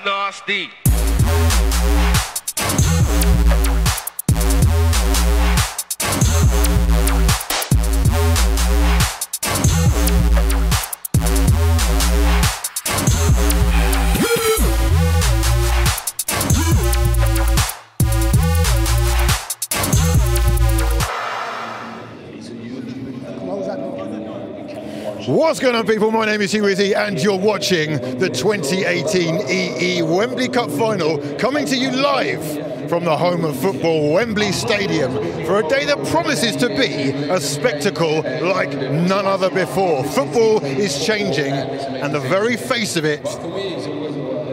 Nasty. What's going on, people? My name is Wembley, and you're watching the 2018 EE Wembley Cup final, coming to you live from the home of football, Wembley Stadium, for a day that promises to be a spectacle like none other before. Football is changing, and the very face of it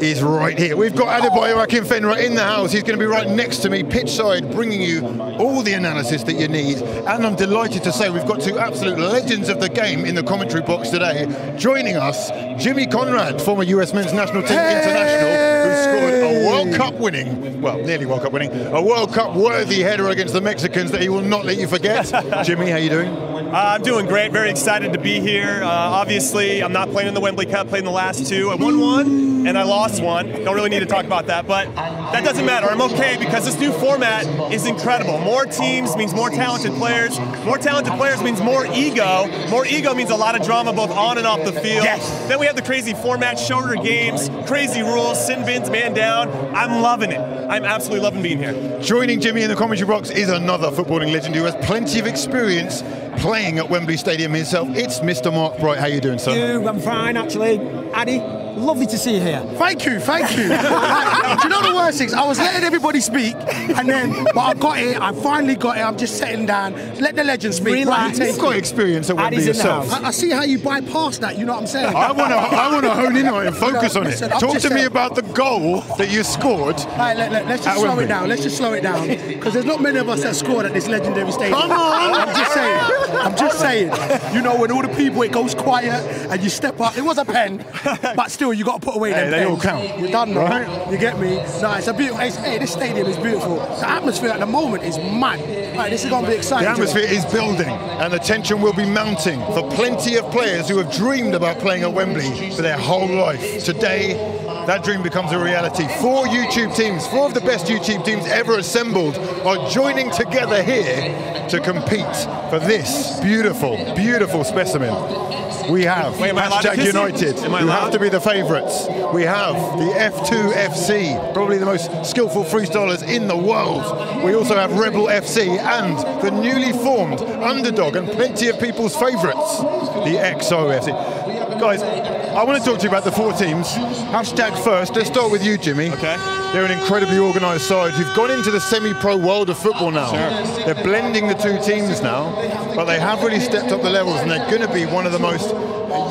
is right here. We've got Adebayo Akinfenwa in the house. He's going to be right next to me, pitch side, bringing you all the analysis that you need. And I'm delighted to say we've got two absolute legends of the game in the commentary box today. Joining us, Jimmy Conrad, former US men's national team international, who scored a World Cup winning, well, nearly World Cup winning, a World Cup worthy header against the Mexicans that he will not let you forget. Jimmy, how you doing? I'm doing great, very excited to be here. Obviously, I'm not playing in the Wembley Cup, playing the last two. I won one, and I lost one. Don't really need to talk about that, but that doesn't matter. I'm okay because this new format is incredible. More teams means more talented players. More talented players means more ego. More ego means a lot of drama both on and off the field. Yes. Then we have the crazy format, shorter games, crazy rules, sin bins, man down. I'm loving it. I'm absolutely loving being here. Joining Jimmy in the commentary box is another footballing legend who has plenty of experience playing at Wembley Stadium himself. It's Mr. Mark Bright. How you doing, sir? I'm fine, actually. Addy, lovely to see you here. Thank you, thank you. Do you know the worst things? I was letting everybody speak, and then, but I got it, I finally got it, I'm just settling down. Let the legend speak. Relax. You've got experience at Wembley yourself. I see how you bypass that, you know what I'm saying? I want to hone in on it and focus on listen, it. Talk to me about the goal that you scored. Right, let's just slow it down. Let's just slow it down. Because there's not many of us that scored at this legendary stadium. Come on! I'm just saying. You know, when all the people, it goes quiet and you step up. It was a pen, but still, you got to put away them they pens. all count. You're done, right? Right? You get me? No, it's a beautiful. Hey, this stadium is beautiful. The atmosphere at the moment is mad. Right, this is going to be exciting. The atmosphere is building, and the tension will be mounting for plenty of players who have dreamed about playing at Wembley for their whole life. Today, that dream becomes a reality. Four YouTube teams, four of the best YouTube teams ever assembled, are joining together here to compete for this beautiful, beautiful specimen. We have HashTag Utd, who have to be the favourites. We have the F2 FC, probably the most skillful freestylers in the world. We also have Rebel FC and the newly formed underdog and plenty of people's favourites, the XO FC. Guys, I want to talk to you about the four teams. HashTag first. Let's start with you, Jimmy. Okay. They're an incredibly organised side who've gone into the semi-pro world of football now. Sure. They're blending the two teams now, but they have really stepped up the levels, and they're going to be one of the most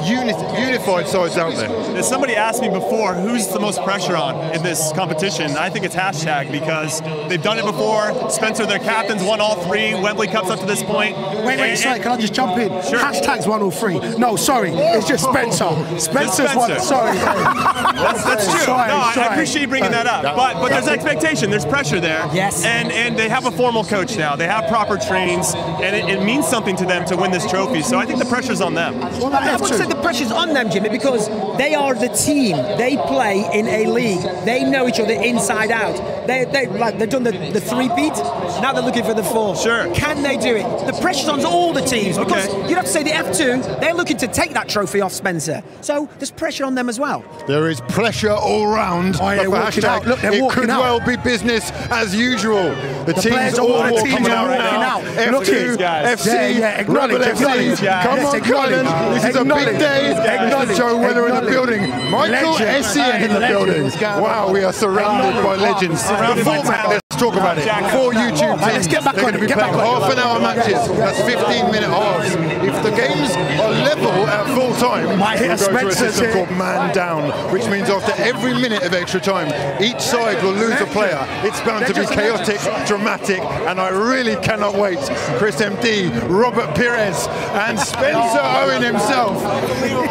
unified sides out there. Somebody asked me before, who's the most pressure on in this competition? I think it's HashTag because they've done it before. Spencer, their captains, won all three Wembley Cups up to this point. Wait, sorry, can I just jump in? Sure. HashTag's 103. No, sorry, it's just Spencer. Spencer's one. Sorry. That's true. Sorry, I appreciate you bringing that up. But there's expectation, there's pressure there. Yes. And they have a formal coach now. They have proper trains, and it means something to them to win this trophy. So I think the pressure's on them. I would say the pressure's on them, Jimmy, because they are the team. They play in a league. They know each other inside out. They've done the three-peat. Now they're looking for the four. Sure. Can they do it? The pressure's on all the teams because Okay. you'd have to say the F2, they're looking to take that trophy off Spencer. So there's pressure on them as well. There is pressure all round. Oh, yeah, but for HashTag, Look, it could well be business as usual. The teams all walking out right now. F2, FC, Rebel FC. Come on, Colin. This is a big day. Mr. Joe Weller in the building. Michael Essien in the building. Wow, we are surrounded by legends. The format, let's talk about it. Four YouTube teams. Let's get back on it. They're going to be playing half-an-hour matches. That's 15-minute halves. If the games are level at full time, Might hit we'll a go to a Spencer's system here. called man down, which means after every minute of extra time, each side will lose a player. It's bound to be chaotic, dramatic, and I really cannot wait. Chris MD, Robert Pires, and Spencer Owen himself.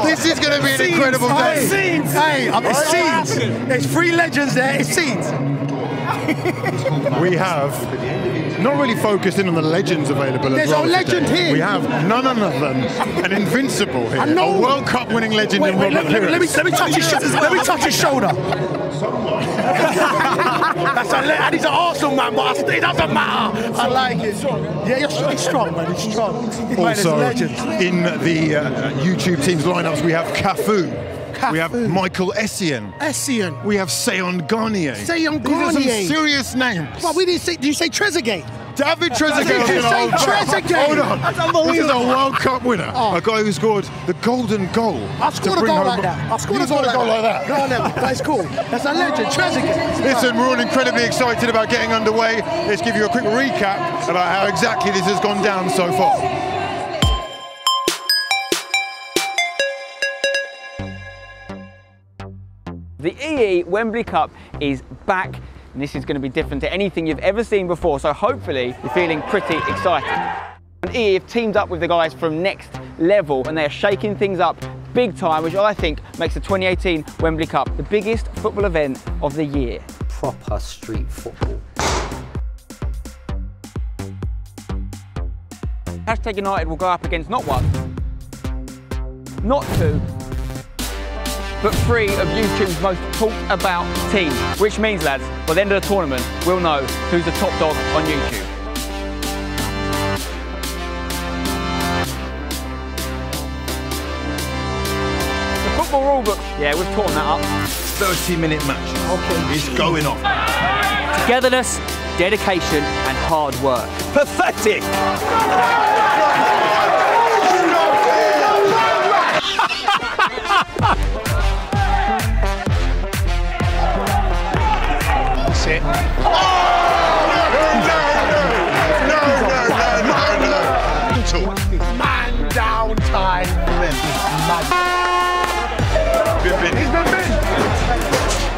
This is going to be an incredible day. Hey, it's scenes. It's three legends there. It's scenes. we have not really focused in on the legends available. There's as well a legend today. here. We have none other than an invincible here, a World Cup winning legend in Robert Pires. Let me touch his shoulder. Let me touch his shoulder. And he's an Arsenal man, but it doesn't matter. I like it. Yeah, he's strong, man. He's strong. Also, in the YouTube team's lineups, we have Cafu. We have Michael Essien. We have Seyon Garnier. These are some serious names. Well, we didn't say. Did you say Trezeguet? David Trezeguet. Hold on. That's unbelievable. This is a World Cup winner. A guy who scored the golden goal. I scored a goal like that. I scored a goal like that. No, that's cool. That's a legend. Trezeguet. Listen, we're all incredibly excited about getting underway. Let's give you a quick recap about how exactly this has gone down so far. The EE Wembley Cup is back, and this is going to be different to anything you've ever seen before, so hopefully you're feeling pretty excited. And EE have teamed up with the guys from Next Level, and they are shaking things up big time, which I think makes the 2018 Wembley Cup the biggest football event of the year. Proper street football. HashTag United will go up against not one, not two, but 3 of YouTube's most talked about teams. Which means, lads, by the end of the tournament, we'll know who's the top dog on YouTube. The football rulebook, yeah, we've torn that up. 30-minute matches. Okay. It's going off. Togetherness, dedication, and hard work. Pathetic! It. Oh! No. Man down time. He's been binned.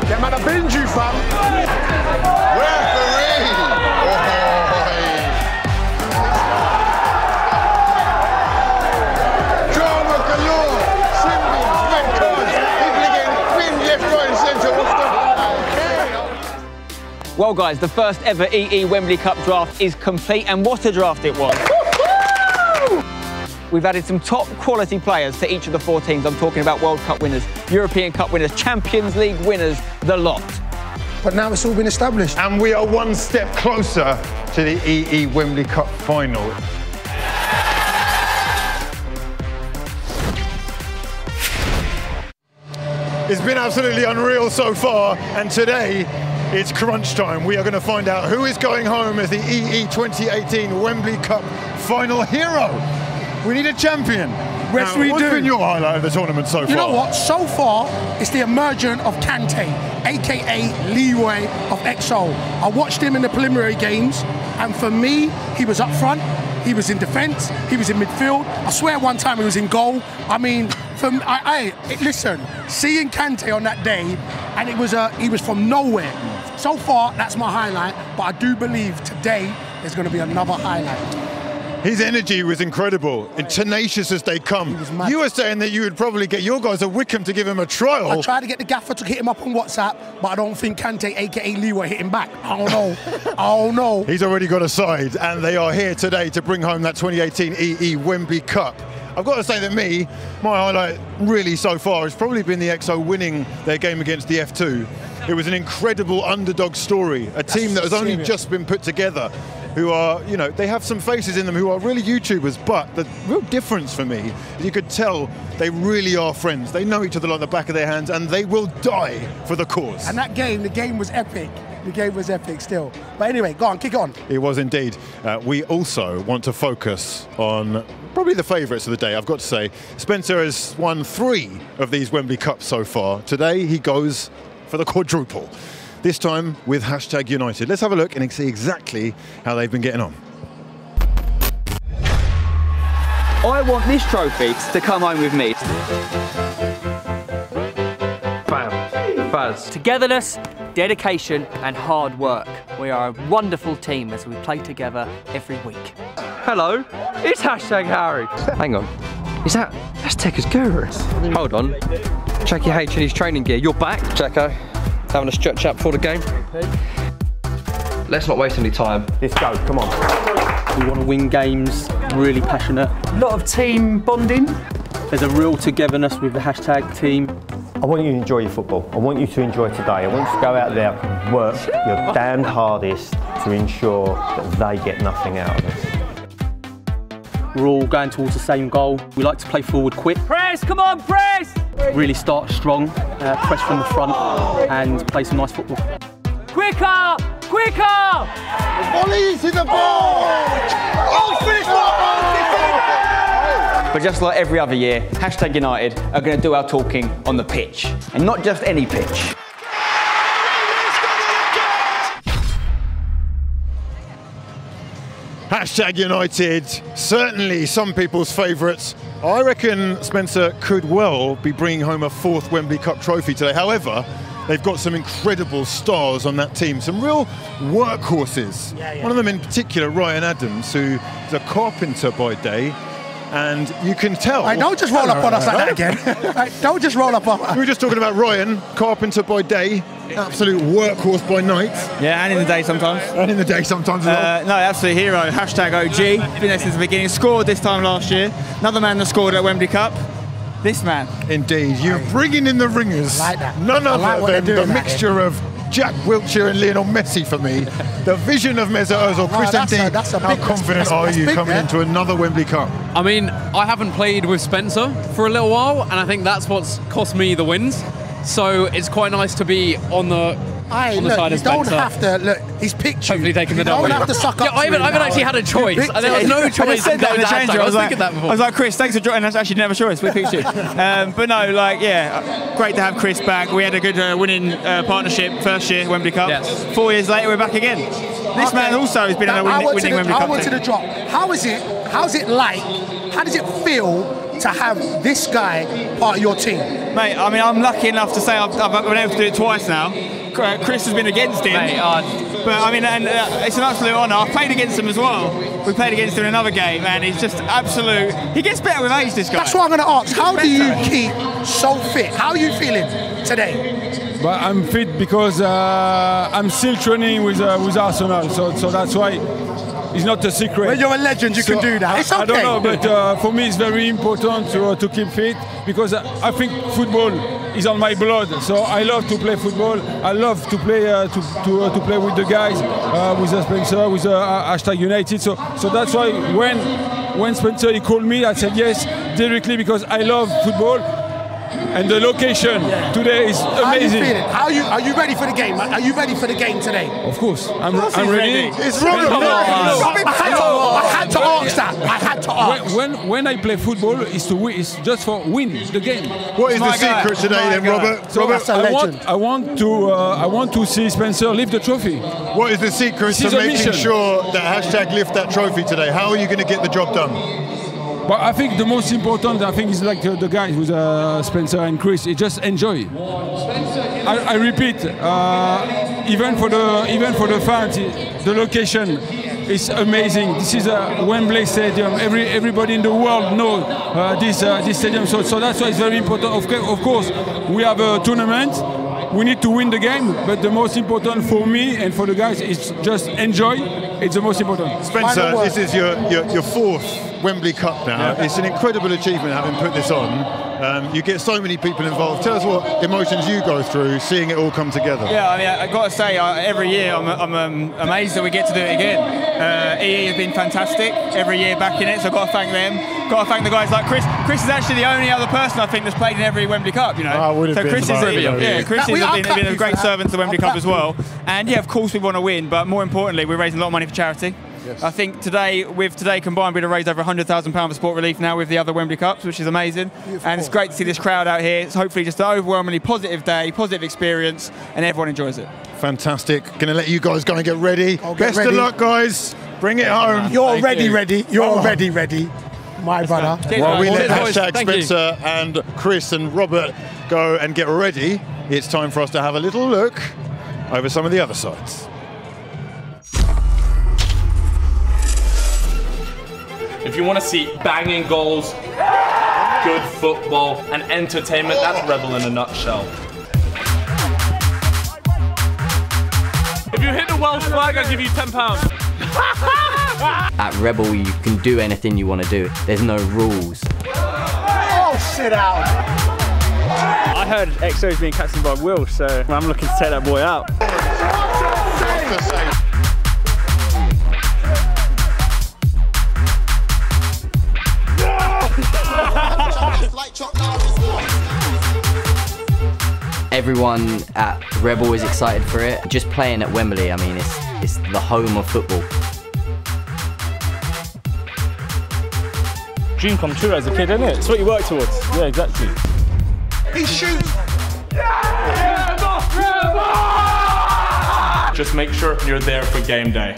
Get man a binge you, fam. Referee! Drama galore. Symbols, red cards. People are getting pinned left, right and centre. What's going on? Well guys, the first ever EE Wembley Cup draft is complete, and what a draft it was. We've added some top quality players to each of the 4 teams. I'm talking about World Cup winners, European Cup winners, Champions League winners, the lot. But now it's all been established. And we are one step closer to the EE Wembley Cup final. It's been absolutely unreal so far, and today it's crunch time. We are going to find out who is going home as the EE 2018 Wembley Cup final hero. We need a champion. Yes, we do. What's been your highlight of the tournament so far? You know what? So far, it's the emergence of Kante, aka Leeway of XO. I watched him in the preliminary games, and for me, he was up front, he was in defence, he was in midfield. I swear one time he was in goal. I mean, listen, seeing Kante on that day, and he was from nowhere. So far, that's my highlight, but I do believe today there's going to be another highlight. His energy was incredible, and tenacious as they come. You were saying that you would probably get your guys at Wickham to give him a trial. I tried to get the gaffer to hit him up on WhatsApp, but I don't think Kante, aka Leeway, hit him back. I don't know. I don't know. He's already got a side, and they are here today to bring home that 2018 EE Wembley Cup. I've got to say that my highlight really so far has probably been the XO winning their game against the F2. It was an incredible underdog story, a team that has only just been put together, who are, you know, they have some faces in them who are really YouTubers, but the real difference for me is you could tell they really are friends. They know each other like the back of their hands, and they will die for the cause. And the game was epic. The game was epic still. But anyway, go on, kick on. It was indeed. We also want to focus on probably the favourites of the day, I've got to say. Spencer has won 3 of these Wembley Cups so far. Today he goes for the quadruple. This time with HashTag United. Let's have a look and see exactly how they've been getting on. I want this trophy to come home with me. Faz. Togetherness, dedication, and hard work. We are a wonderful team as we play together every week. Hello, it's HashTag Harry. Hang on, that's Tekker's Guru. Hold on, Jackie H in his training gear. You're back, Jacko. Having a stretch up before the game. let's not waste any time. Let's go, come on. We want to win games, really passionate. A lot of team bonding. There's a real togetherness with the hashtag team. I want you to enjoy your football. I want you to enjoy today. I want you to go out there and work your damned hardest to ensure that they get nothing out of it. We're all going towards the same goal. We like to play forward quick. Press, come on, press! Really start strong, press from the front and play some nice football. Quicker! Quicker! Volley to the ball! Oh, finish But just like every other year, hashtag United are going to do our talking on the pitch. And not just any pitch. Hashtag United, certainly some people's favourites. I reckon Spencer could well be bringing home a 4th Wembley Cup trophy today. However, they've got some incredible stars on that team, some real workhorses. One of them in particular, Ryan Adams, who is a carpenter by day. And you can tell. Hey, don't just roll up on us like that again. Hey, don't just roll up on us. We were just talking about Ryan, carpenter by day, absolute workhorse by night. Yeah, and in the day sometimes. And in the day sometimes as well. No, absolute hero. Hashtag OG. Been there since the beginning. Scored this time last year. Another man that scored at Wembley Cup. This man. Indeed. You're bringing in the ringers. I like that. None other than the mixture here. of Jack Wilshere and Lionel Messi for me. The vision of Mesut Ozil. Chris MD, how confident are you coming into another Wembley Cup? I mean, I haven't played with Spencer for a little while, and I think that's what's cost me the wins. So it's quite nice to be on the side of Spencer. You don't have to, look, he's picked you. Hopefully taking the W. W. You don't have to suck up I haven't actually had a choice. There was no choice. I said that in the change room. I was like, Chris, thanks for joining us. Actually, never choice. We picked you. But no, like, yeah, great to have Chris back. We had a good winning partnership first year, Wembley Cup. Yes. 4 years later, we're back again. This man also has been in a winning Wembley Cup. I wanted to drop. How's it like? How does it feel to have this guy part of your team? Mate, I mean, I'm lucky enough to say I've been able to do it twice now. Chris has been against him. Mate, but I mean, it's an absolute honour. I've played against him as well. We played against him in another game, and he's just absolute. He gets better with age, this guy. That's what I'm going to ask. How do you keep so fit? How are you feeling today? But I'm fit because I'm still training with Arsenal, so that's why. It's not a secret. When you're a legend, you can do that. It's okay. I don't know, but for me it's very important to keep fit because I think football is on my blood. So I love to play football. I love to play to play with the guys, with Spencer, with hashtag United. So that's why when Spencer he called me, I said yes directly because I love football. And the location today is amazing. How are you feeling? Are you ready for the game? Are you ready for the game today? Of course, I'm ready. It's Robert. I had to ask that. I had to ask. When I play football, it's to win. It's just for win the game. What is the secret today, then, Robert? So I want to see Spencer lift the trophy. What is the secret to making sure that hashtag lift that trophy today? How are you going to get the job done? But I think the most important, is like the guys with Spencer and Chris. It's just enjoy. I repeat, even for the fans, the location is amazing. This is a Wembley Stadium. Everybody in the world knows this stadium. So that's why it's very important. Of course, we have a tournament. We need to win the game, but the most important for me and for the guys is just enjoy. It's the most important. Spencer, this is your 4th Wembley Cup now. Yeah. It's an incredible achievement having put this on. You get so many people involved. Tell us what emotions you go through seeing it all come together. Yeah, I mean, I've got to say, every year I'm amazed that we get to do it again. EE have been fantastic every year back in it, so I've got to thank them. Got to thank the guys like Chris. Chris is actually the only other person I think that's played in every Wembley Cup, you know. So Chris has been a great servant to the Wembley Cup as well. And yeah, of course we want to win, but more importantly, we're raising a lot of money for charity. Yes. I think today combined, we'd have raised over £100,000 for sport relief now with the other Wembley Cups, which is amazing. Beautiful. And it's great to see this crowd out here. It's hopefully just an overwhelmingly positive day, positive experience, and everyone enjoys it. Fantastic. Going to let you guys go and get ready. Best of luck, guys. Bring it home. You're ready. You're ready. My brother. While we let hashtag Spencer and Chris and Robert go and get ready, it's time for us to have a little look over some of the other sides. If you want to see banging goals, good football and entertainment, that's Rebel in a nutshell. If you hit the Welsh flag, I'll give you £10. At Rebel, you can do anything you want to do. There's no rules. Oh, sit down. I heard EXO's being captained by Will, so I'm looking to take that boy out. Everyone at Rebel is excited for it. Just playing at Wembley, I mean, it's the home of football. Dream come true as a kid, isn't it? It's what you work towards. Yeah, exactly. He shoots. Just make sure you're there for game day.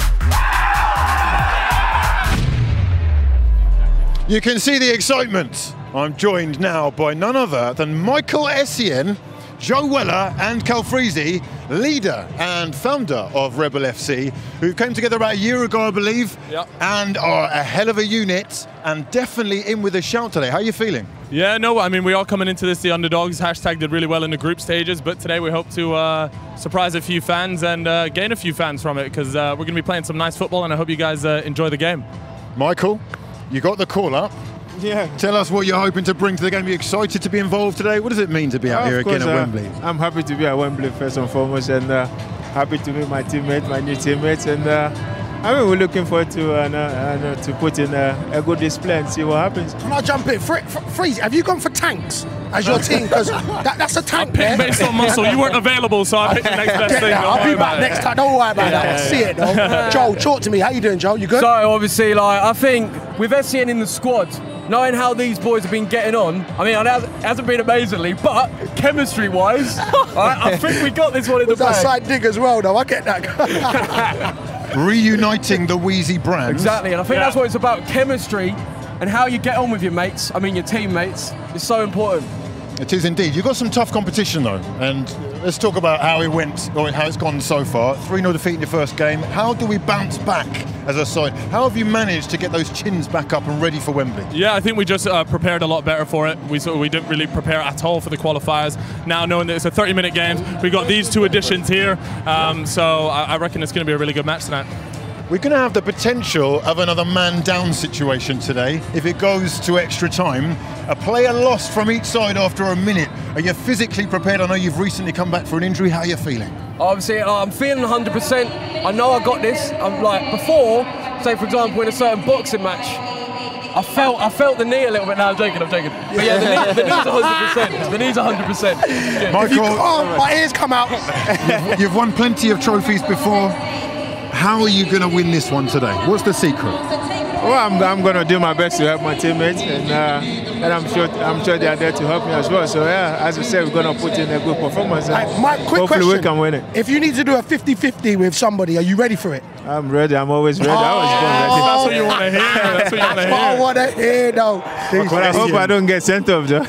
You can see the excitement. I'm joined now by none other than Michael Essien, Joe Weller and Cal Freezy, leader and founder of Rebel FC, who came together about a year ago, I believe, and are a hell of a unit and definitely in with a shout today. How are you feeling? Yeah, no, I mean, we are coming into this the underdogs. HashTag did really well in the group stages, but today we hope to surprise a few fans and gain a few fans from it, because we're going to be playing some nice football, and I hope you guys enjoy the game. Michael, you got the call up. Yeah. Tell us what you're hoping to bring to the game. Are you excited to be involved today? What does it mean to be out here again at Wembley? I'm happy to be at Wembley first and foremost, and happy to meet my teammates, my new teammates, and I mean, we're looking forward to put in a good display and see what happens. Can I jump in? Freeze, have you gone for tanks as your team? Because that's a tank there. Based on muscle, you weren't available, so I picked the next best thing. I'll be back next time. Don't worry about that. I see it though. Joel, talk to me. How you doing, Joel? You good? So obviously, like, I think with Essien in the squad, knowing how these boys have been getting on, I mean, it hasn't been amazingly, but chemistry-wise, I think we got this one in the bag. That side dig as well, though. I get that. Reuniting the Wheezy brand. Exactly, and I think that's what it's about, chemistry and how you get on with your mates, I mean your teammates, is so important. It is indeed. You've got some tough competition though, and let's talk about how it went, or how it's gone so far. 3-0 defeat in your first game. How do we bounce back as a side? How have you managed to get those chins back up and ready for Wembley? Yeah, I think we just prepared a lot better for it. We didn't really prepare at all for the qualifiers. Now knowing that it's a 30-minute game, we got these two additions here, so I reckon it's going to be a really good match tonight. We're going to have the potential of another man-down situation today. If it goes to extra time, a player lost from each side after a minute. Are you physically prepared? I know you've recently come back for an injury. How are you feeling? Obviously, I'm feeling 100%. I know I got this. I'm like, before, say for example, in a certain boxing match, I felt the knee a little bit. Now I'm joking. But yeah, the knee's 100%. The knee's 100%. Yeah. Michael, my ears come out. You've won plenty of trophies before. How are you going to win this one today? What's the secret? Well, I'm going to do my best to help my teammates, and I'm sure they are there to help me as well. So yeah, as I said, we're going to put in a good performance. And Mike, quick hopefully question. we can win it. If you need to do a 50-50 with somebody, are you ready for it? I'm ready. I'm always ready. I was born ready. That's what you want to hear. That's what you want to hear. I want to hear, though. But I hope I don't get sent off, though.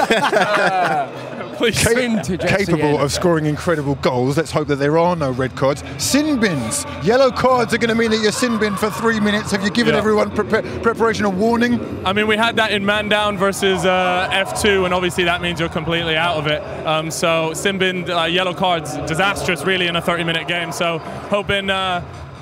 Capable of scoring incredible goals. Let's hope that there are no red cards. Sin bins. Yellow cards are going to mean that you're sin bin for 3 minutes. Have you given everyone preparation a warning? I mean, we had that in man down versus F2, and obviously that means you're completely out of it. So sin bin, yellow cards, disastrous really in a 30-minute game. So hoping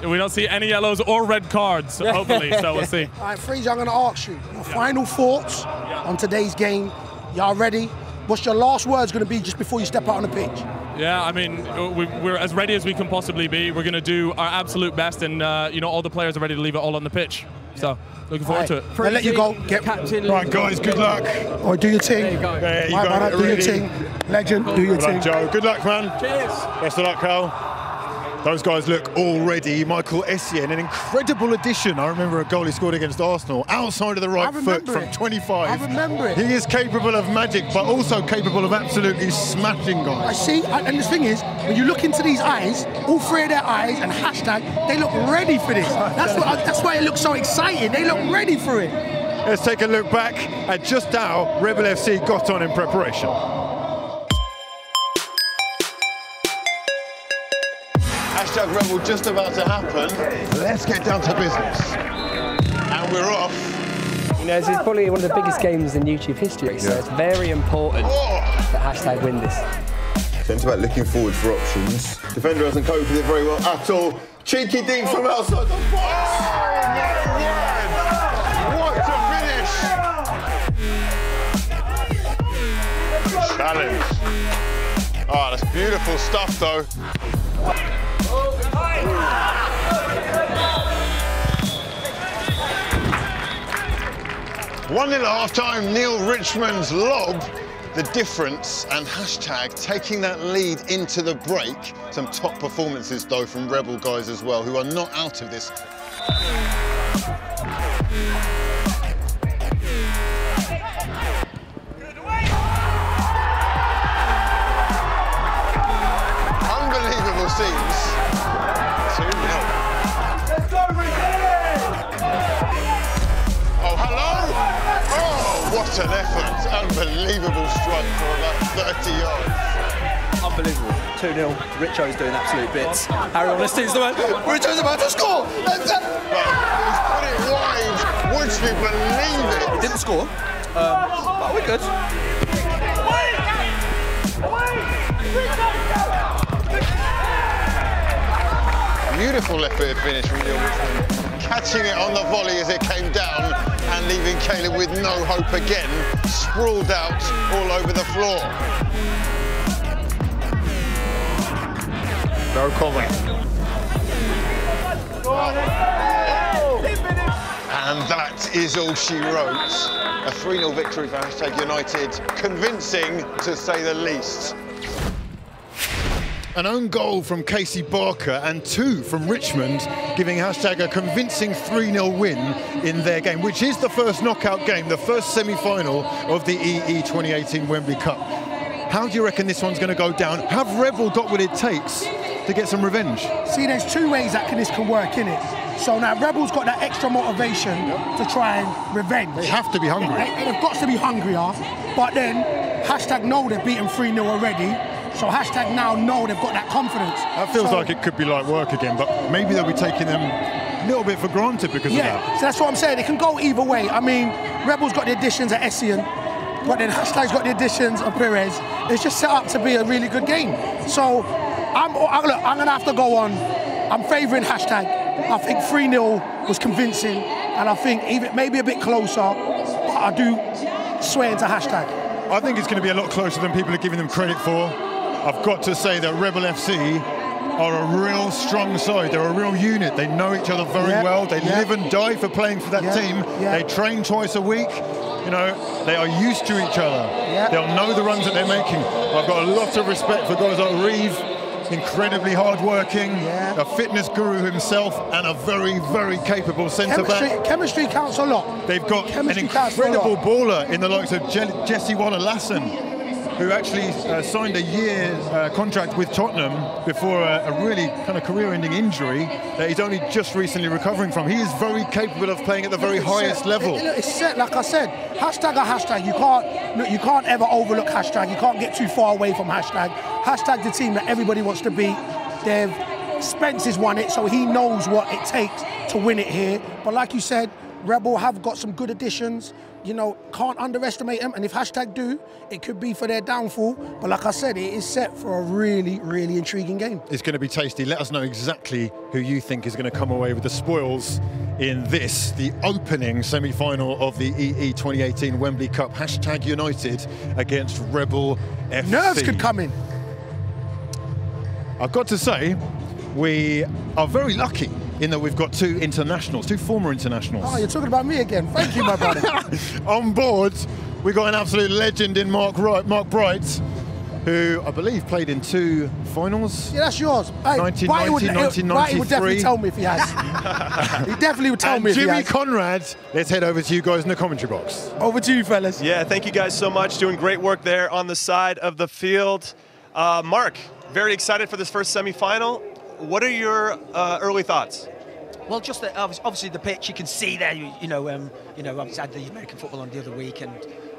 we don't see any yellows or red cards, hopefully. So we'll see. All right, Freeze, I'm going to ask you your final thoughts on today's game. Y'all ready? What's your last words going to be just before you step out on the pitch? Yeah, I mean, we're as ready as we can possibly be. We're going to do our absolute best, and all the players are ready to leave it all on the pitch. So, looking forward to it. I'll let you go. Get captain. Right, guys, good luck. Or do your thing. There you go. There you Right, go. man, do your thing. Legend, do your thing. Joe. Good luck, man. Cheers. Best of luck, Carl. Those guys look all ready. Michael Essien, an incredible addition. I remember a goal he scored against Arsenal outside of the right foot from 25. I remember it. He is capable of magic, but also capable of absolutely smashing guys. I see, and the thing is, when you look into these eyes, all three of their eyes, and HashTag, they look ready for this. That's why it looks so exciting. They look ready for it. Let's take a look back at just how Rebel FC got on in preparation. Hashtag Rebel just about to happen. Let's get down to business. And we're off. You know, this is probably one of the biggest games in YouTube history, so it's very important that HashTag win this. Centre back looking forward for options. Defender hasn't coped with it very well at all. Cheeky deep from outside the box. What a finish! Challenge. Oh, that's beautiful stuff though. 1-0 at half-time, Neil Richmond's lob, the difference, and hashtag taking that lead into the break. Some top performances though from Rebel guys as well, who are not out of this. Unbelievable scenes. 2-0. Let's go, oh, hello! Oh, what an effort. Unbelievable strike for about 30 yards. Unbelievable. 2-0. Richo's doing absolute bits. Harry Honesty's the man. Richo's about to score! But he's put it wide. Would you believe it? He didn't score, but we're good. Beautiful left-footed finish from Neil Richmond, catching it on the volley as it came down and leaving Caleb with no hope again, sprawled out all over the floor. No comment. And that is all she wrote. A 3-0 victory for hashtag United, convincing to say the least. An own goal from Casey Barker and 2 from Richmond, giving hashtag a convincing 3-0 win in their game, which is the first knockout game, the first semi-final of the EE 2018 Wembley Cup. How do you reckon this one's going to go down? Have Rebel got what it takes to get some revenge? See, there's 2 ways that this can work, innit? So now Rebel's got that extra motivation to try and revenge. They have to be hungry. They've got to be hungrier, but then hashtag know they're beaten 3-0 already. So hashtag now know they've got that confidence. That feels like it could be like work again, but maybe they'll be taking them a little bit for granted because of that. So that's what I'm saying. It can go either way. I mean, Rebel's got the additions at Essien, but then hashtag's got the additions of Perez. It's just set up to be a really good game. So I'm going to have to go on. I'm favouring hashtag. I think 3-0 was convincing, and I think even maybe a bit closer, but I do swear into hashtag. I think it's going to be a lot closer than people are giving them credit for. I've got to say that Rebel FC are a real strong side. They're a real unit. They know each other very well. They live and die for playing for that team. They train twice a week. You know, they are used to each other. They'll know the runs that they're making. I've got a lot of respect for guys like Reeve, incredibly hard-working, a fitness guru himself, and a very, very capable centre-back. Chemistry counts a lot. They've got an incredible baller in the likes of Jesse Waller-Lassen, who actually signed a year contract with Tottenham before a really kind of career-ending injury that he's only just recently recovering from. He is very capable of playing at the very highest level. It's set, like I said, hashtag or hashtag. You can't ever overlook hashtag. You can't get too far away from hashtag. Hashtag the team that everybody wants to beat. Spence has won it, so he knows what it takes to win it here. But like you said, Rebel have got some good additions. You know, can't underestimate them, and if hashtag do, it could be for their downfall. But like I said, it is set for a really, really intriguing game. It's going to be tasty. Let us know exactly who you think is going to come away with the spoils in this, the opening semi-final of the EE 2018 Wembley Cup. Hashtag United against Rebel FC. Nerves could come in. I've got to say, we are very lucky in that we've got 2 internationals, 2 former internationals. Oh, you're talking about me again. Thank you, my brother. On board, we've got an absolute legend in Mark Bright, who I believe played in 2 finals. Yeah, that's yours. Hey, 1990, 1993. He would definitely tell me if he has. He definitely would tell me if he has. Jimmy Conrad, let's head over to you guys in the commentary box. Over to you, fellas. Yeah, thank you guys so much. Doing great work there on the side of the field. Mark, very excited for this first semi-final. What are your early thoughts? Well, just that obviously the pitch, you can see there. You know, obviously had the American football on the other week, and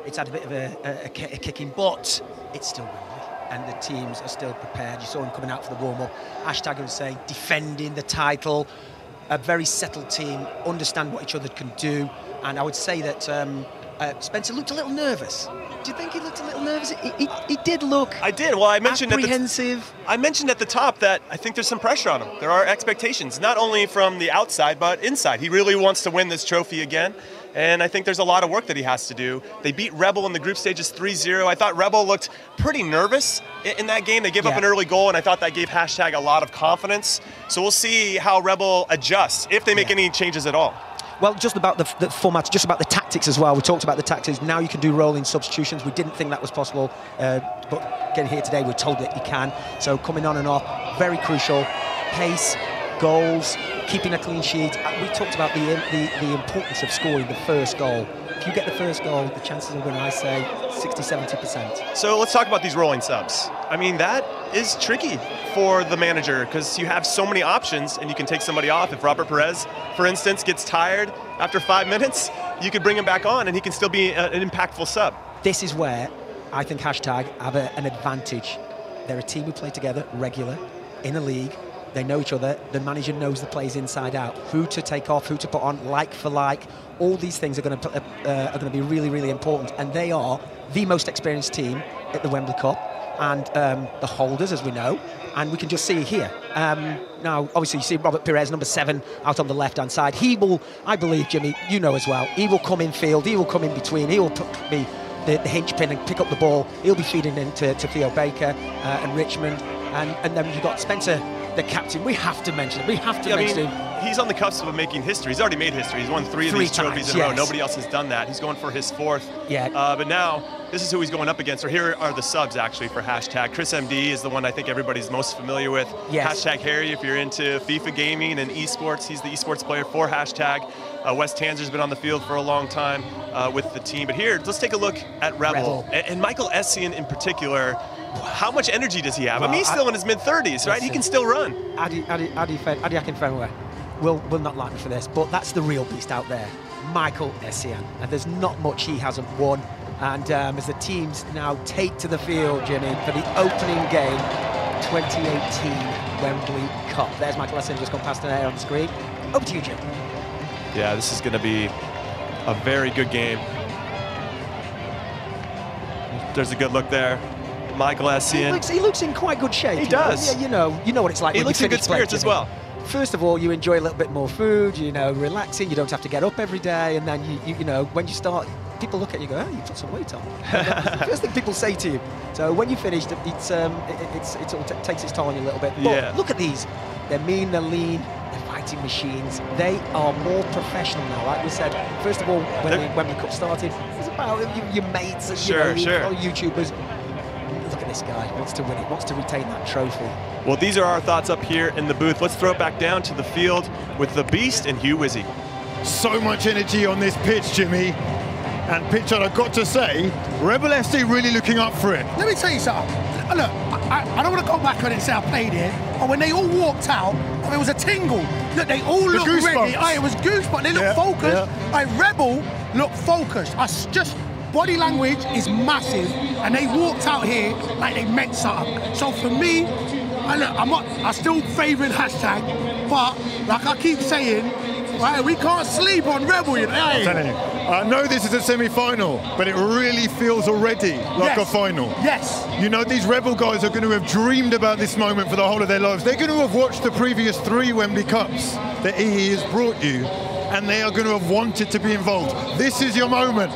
it's had a bit of a kicking, but it's still Wembley, and the teams are still prepared. You saw them coming out for the warm-up. Hashtag was saying defending the title, a very settled team, understand what each other can do, and I would say that Spencer looked a little nervous. Do you think he looked a little nervous? He did look. I did. Well, I mentioned apprehensive. I mentioned at the top that I think there's some pressure on him. There are expectations, not only from the outside but inside. He really wants to win this trophy again, and I think there's a lot of work that he has to do. They beat Rebel in the group stages 3-0. I thought Rebel looked pretty nervous in that game. They gave up an early goal, and I thought that gave HashTag a lot of confidence. So we'll see how Rebel adjusts, if they make any changes at all. Well, just about the format, just about the tactics as well. We talked about the tactics. Now you can do rolling substitutions. We didn't think that was possible, but getting here today, we're told that you can. So coming on and off, very crucial. Pace, goals, keeping a clean sheet. We talked about the importance of scoring the first goal. If you get the first goal, the chances of winning, I say, 60–70%. So let's talk about these rolling subs. I mean, that is tricky for the manager because you have so many options and you can take somebody off. If Robert Perez, for instance, gets tired after 5 minutes, you could bring him back on and he can still be an impactful sub. This is where I think HashTag have an advantage. They're a team who play together regular in a league. They know each other. The manager knows the plays inside out. Who to take off, who to put on, like for like. All these things are going to be really, really important. And they are the most experienced team at the Wembley Cup, and the holders, as we know. And we can just see here. Now, obviously, you see Robert Perez, number 7, out on the left-hand side. He will, I believe, Jimmy, you know as well, he will come in field, he will come in between, he will be the hinge pin and pick up the ball. He'll be feeding into Theo Baker and Richmond. And then you've got Spencer, the captain. We have to mention it. We have to mention him. He's on the cusp of making history. He's already made history. He's won 3 of these trophies in a row. Nobody else has done that. He's going for his 4th. Yeah. But now, this is who he's going up against. Or here are the subs, actually, for HashTag. Chris MD is the one I think everybody's most familiar with. Yes. HashTag Harry, if you're into FIFA gaming and esports, he's the esports player for HashTag. Wes Tanzer's been on the field for a long time with the team. But here, let's take a look at Rebel. And Michael Essien in particular. How much energy does he have? Well, I mean, he's still in his mid-30s, right? He can still run. Adi Akinfenwa will not like me for this, but that's the real beast out there, Michael Essien. And there's not much he hasn't won. And as the teams now take to the field, Jimmy, for the opening game, 2018 Wembley Cup. There's Michael Essien just gone past there on the screen. Over to you, Jim. Yeah, this is going to be a very good game. There's a good look there. Michael Essien. He looks in quite good shape. He does. You know what it's like. He looks in good spirits as well. First of all, you enjoy a little bit more food, relaxing. You don't have to get up every day. And then, you know, when you start, people look at you and go, oh, you put some weight on. That's the first thing people say to you. So when you finish, it takes its toll on you a little bit. But look at these. They're mean, they're lean, they're fighting machines. They are more professional now. Like we said, first of all, when the Wembley Cup started, it was about your mates and YouTubers. Look at this guy, wants to win it, wants to retain that trophy. Well, these are our thoughts up here in the booth. Let's throw it back down to the field with the Beast and Hugh Wizzy. So much energy on this pitch, Jimmy. And pitch, I've got to say, Rebel FC really looking up for it. Let me tell you something. Look, I don't want to go back on it and say I played it, but when they all walked out, there was a tingle. Look, they all looked ready. It was goosebumps. They looked focused. Rebel looked focused. Body language is massive, and they walked out here like they meant something. So for me, I'm still favouring HashTag, but like I keep saying, right, we can't sleep on Rebel. I'm telling you. I know this is a semi-final, but it really feels already like a final. Yes. You know, these Rebel guys are going to have dreamed about this moment for the whole of their lives. They're going to have watched the previous 3 Wembley Cups that EE has brought you, and they are going to have wanted to be involved. This is your moment.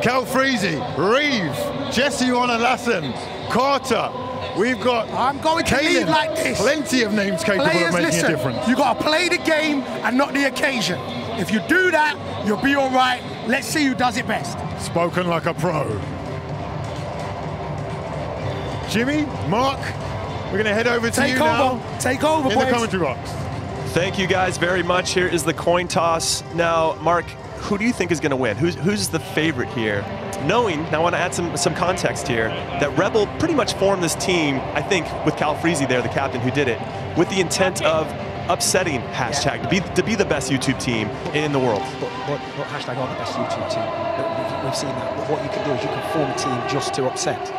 Cal Freezy, Reeve, Jesse Lassen, Carter. We've got I'm going to leave like this. Plenty of names capable of making a difference. You got to play the game and not the occasion. If you do that, you'll be all right. Let's see who does it best. Spoken like a pro. Jimmy, Mark, we're going to head over to you now. Take over, boys. In the commentary box. Thank you guys very much. Here is the coin toss. Now, Mark, who do you think is going to win? Who's the favorite here? Knowing, now I want to add some context here, that Rebel pretty much formed this team, I think, with Cal Freezy there, the captain who did it, with the intent of upsetting HashTag, to be the best YouTube team in the world. But HashTag aren't the best YouTube team. We've seen that. But what you can do is you can form a team just to upset.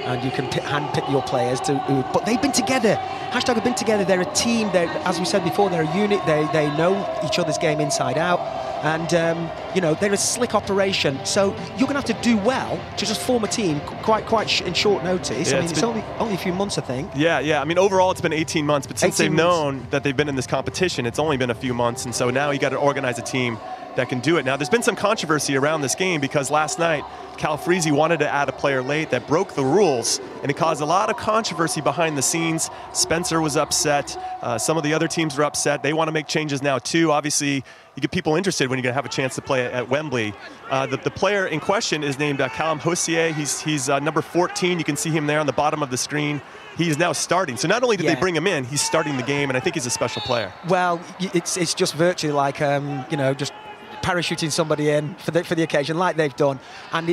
And you can handpick your players but they've been together. HashTag have been together. They're a team. As we said before, they're a unit. They know each other's game inside out. And, you know, they're a slick operation. So you're going to have to do well to just form a team quite in short notice. Yeah, I mean, it's only a few months, I think. Yeah. I mean, overall, it's been 18 months. But since they've known that they've been in this competition, it's only been a few months. And so now you got to organize a team that can do it. Now, there's been some controversy around this game because last night, Cal Freese wanted to add a player late that broke the rules, and it caused a lot of controversy behind the scenes. Spencer was upset. Some of the other teams were upset. They want to make changes now, too. Obviously, you get people interested when you're going to have a chance to play at Wembley. The player in question is named Callum Hossier. He's number 14. You can see him there on the bottom of the screen. He's now starting. So not only did they bring him in, he's starting the game, and I think he's a special player. Well, it's just virtually like, you know, just parachuting somebody in for the occasion, like they've done, and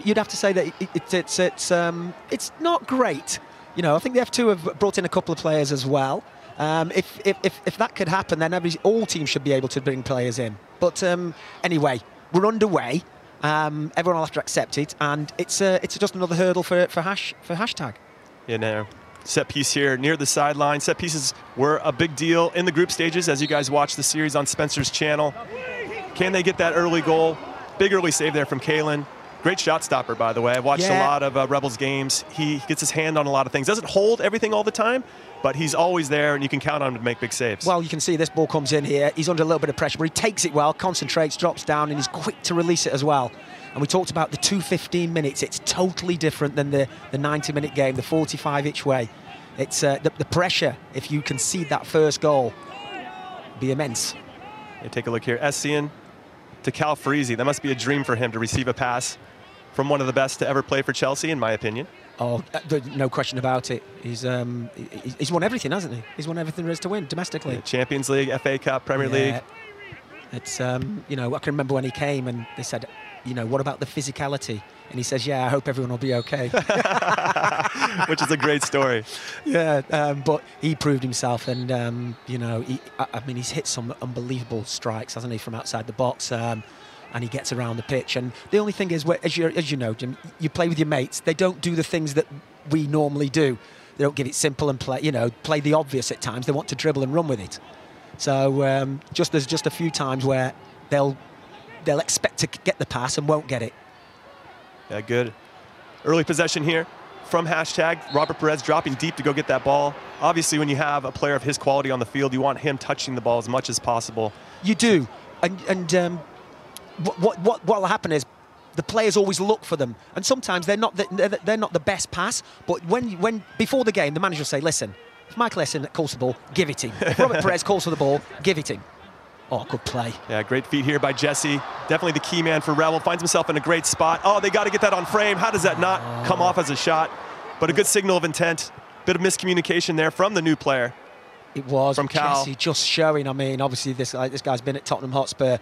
you'd have to say that it's not great. You know, I think the F2 have brought in a couple of players as well. If that could happen, then all teams should be able to bring players in. But anyway, we're underway. Everyone will have to accept it, and it's just another hurdle for hashtag. Yeah, no. Set piece here near the sideline. Set pieces were a big deal in the group stages, as you guys watch the series on Spencer's channel. Can they get that early goal? Big early save there from Kalen. Great shot stopper, by the way. I've watched a lot of Rebels games. He gets his hand on a lot of things. Doesn't hold everything all the time, but he's always there, and you can count on him to make big saves. Well, you can see this ball comes in here. He's under a little bit of pressure, but he takes it well, concentrates, drops down, and he's quick to release it as well. And we talked about the 2:15 minutes. It's totally different than the 90-minute game, the 45 each way. It's the pressure, if you concede that first goal, be immense. Yeah, take a look here. Essien to Cal Freese. That must be a dream for him to receive a pass from one of the best to ever play for Chelsea, in my opinion. Oh, no question about it. He's won everything, hasn't he? He's won everything there is to win domestically. Yeah, Champions League, FA Cup, Premier League. It's you know, I can remember when he came and they said, you know, what about the physicality? And he says, yeah, I hope everyone will be okay. Which is a great story. Yeah, but he proved himself, and you know, I mean, he's hit some unbelievable strikes, hasn't he, from outside the box, and he gets around the pitch. And the only thing is, as you know, Jim, you play with your mates. They don't do the things that we normally do. They don't give it simple and play the obvious at times. They want to dribble and run with it. So there's just a few times where they'll expect to get the pass and won't get it. Yeah, good. Early possession here from hashtag. Robert Perez dropping deep to go get that ball. Obviously, when you have a player of his quality on the field, you want him touching the ball as much as possible. You do. And what will happen is the players always look for them. And sometimes they're not the best pass. But when before the game, the manager will say, listen, if Michael Essien calls the ball, give it him. If Robert Perez calls for the ball, give it him. Oh, good play. Yeah, great feed here by Jesse. Definitely the key man for Rebel. Finds himself in a great spot. Oh, they got to get that on frame. How does that not come off as a shot? But a good signal of intent. Bit of miscommunication there from the new player. It was. From Cal. Jesse just showing. I mean, obviously this guy's been at Tottenham Hotspur.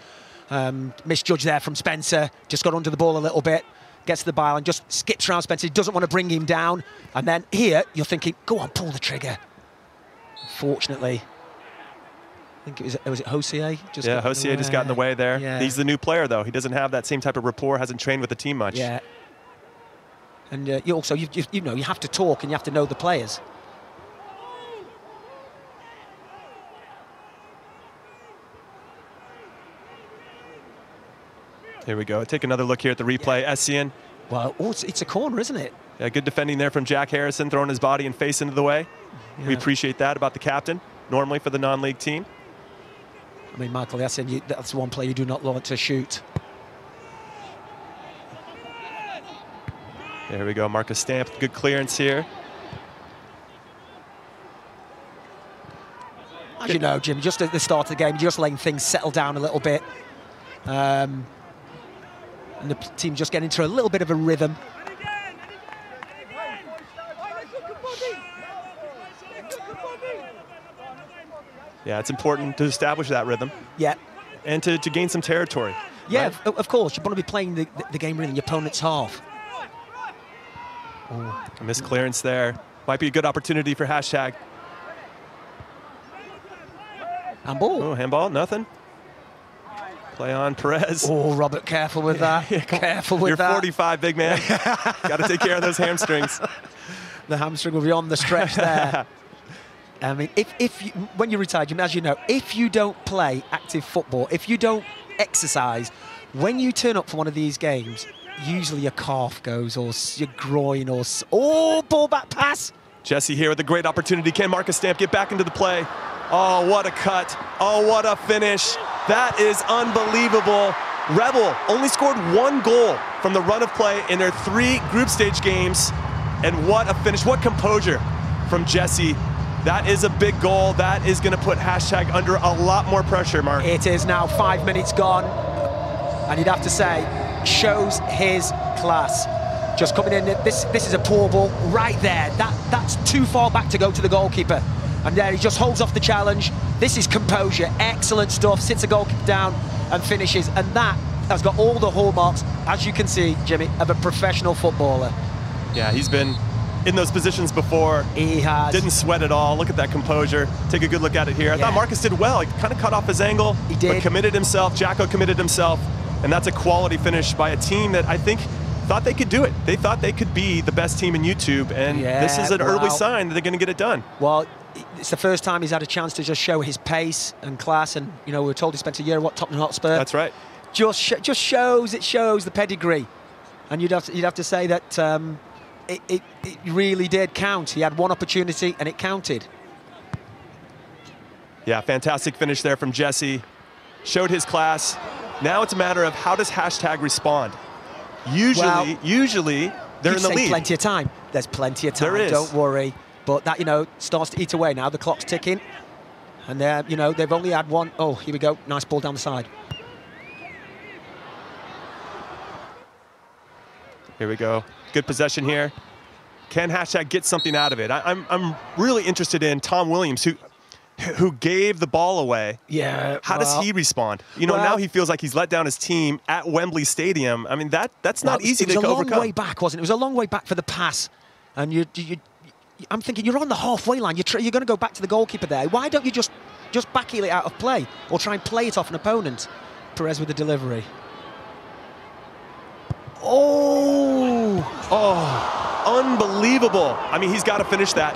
Misjudged there from Spencer. Just got under the ball a little bit. Gets to the byline, just skips around Spencer. He doesn't want to bring him down. And then here, you're thinking, go on, pull the trigger. Fortunately, I think was it Hossier? Hossier just got in the way there. Yeah. He's the new player, though. He doesn't have that same type of rapport, hasn't trained with the team much. Yeah. And you also, you know, you have to talk and you have to know the players. Here we go. Take another look here at the replay. Essien. Well, it's a corner, isn't it? Yeah, good defending there from Jack Harrison, throwing his body and face into the way. Yeah. We appreciate that about the captain, normally for the non-league team. I mean, Michael Essien, that's one player you do not want to shoot. There we go. Marcus Stamp, good clearance here. As you know, Jim, just at the start of the game, just letting things settle down a little bit. And the team just getting into a little bit of a rhythm. Yeah, it's important to establish that rhythm. Yeah. And to gain some territory. Yeah, right? of course. You want to be playing the game really in your opponent's half. Oh, a missed clearance there. Might be a good opportunity for hashtag. Handball. Oh, handball, nothing. Play on Perez. Oh, Robert, careful with that. Careful with that. You're 45, big man. Got to take care of those hamstrings. The hamstring will be on the stretch there. I mean, when you retire, Jim, as you know, if you don't play active football, if you don't exercise. When you turn up for one of these games, usually your calf goes, or your groin, or ball back pass. Jesse here with a great opportunity. Can Marcus Stamp get back into the play? Oh, what a cut. Oh, what a finish. That is unbelievable. Rebel only scored 1 goal from the run of play in their 3 group stage games. And what a finish, what composure from Jesse. That is a big goal. That is going to put hashtag under a lot more pressure, Mark. It is now 5 minutes gone. And you'd have to say, shows his class. Just coming in, this is a poor ball right there. That's too far back to go to the goalkeeper. And there he just holds off the challenge. This is composure, excellent stuff. Sits the goalkeeper down and finishes. And that has got all the hallmarks, as you can see, Jimmy, of a professional footballer. Yeah, he's been in those positions before. He has. Didn't sweat at all. Look at that composure. Take a good look at it here. I thought Marcus did well. He kind of cut off his angle. He did. But committed himself. Jacko committed himself. And that's a quality finish by a team that I think thought they could do it. They thought they could be the best team in YouTube, and this is an early sign that they're going to get it done. Well, it's the first time he's had a chance to just show his pace and class, and we were told he spent a year at Tottenham Hotspur. That's right. Just shows the pedigree, and you'd have to say that it really did count. He had 1 opportunity and it counted. Yeah, fantastic finish there from Jesse. Showed his class. Now it's a matter of how does hashtag respond. Usually they're in the lead. Plenty of time. There's plenty of time. There is. Don't worry. But that starts to eat away now. The clock's ticking, and they've only had 1. Oh, here we go. Nice ball down the side. Here we go. Good possession here. Can hashtag get something out of it? I'm really interested in Tom Williams, who gave the ball away. Yeah. How does he respond? Now he feels like he's let down his team at Wembley Stadium. I mean, that's not easy to overcome. It was a long way back, wasn't it? It was a long way back for the pass. And I'm thinking, you're on the halfway line. You're going to go back to the goalkeeper there. Why don't you just backheel it out of play or try and play it off an opponent? Perez with the delivery. Unbelievable. I mean, he's got to finish that.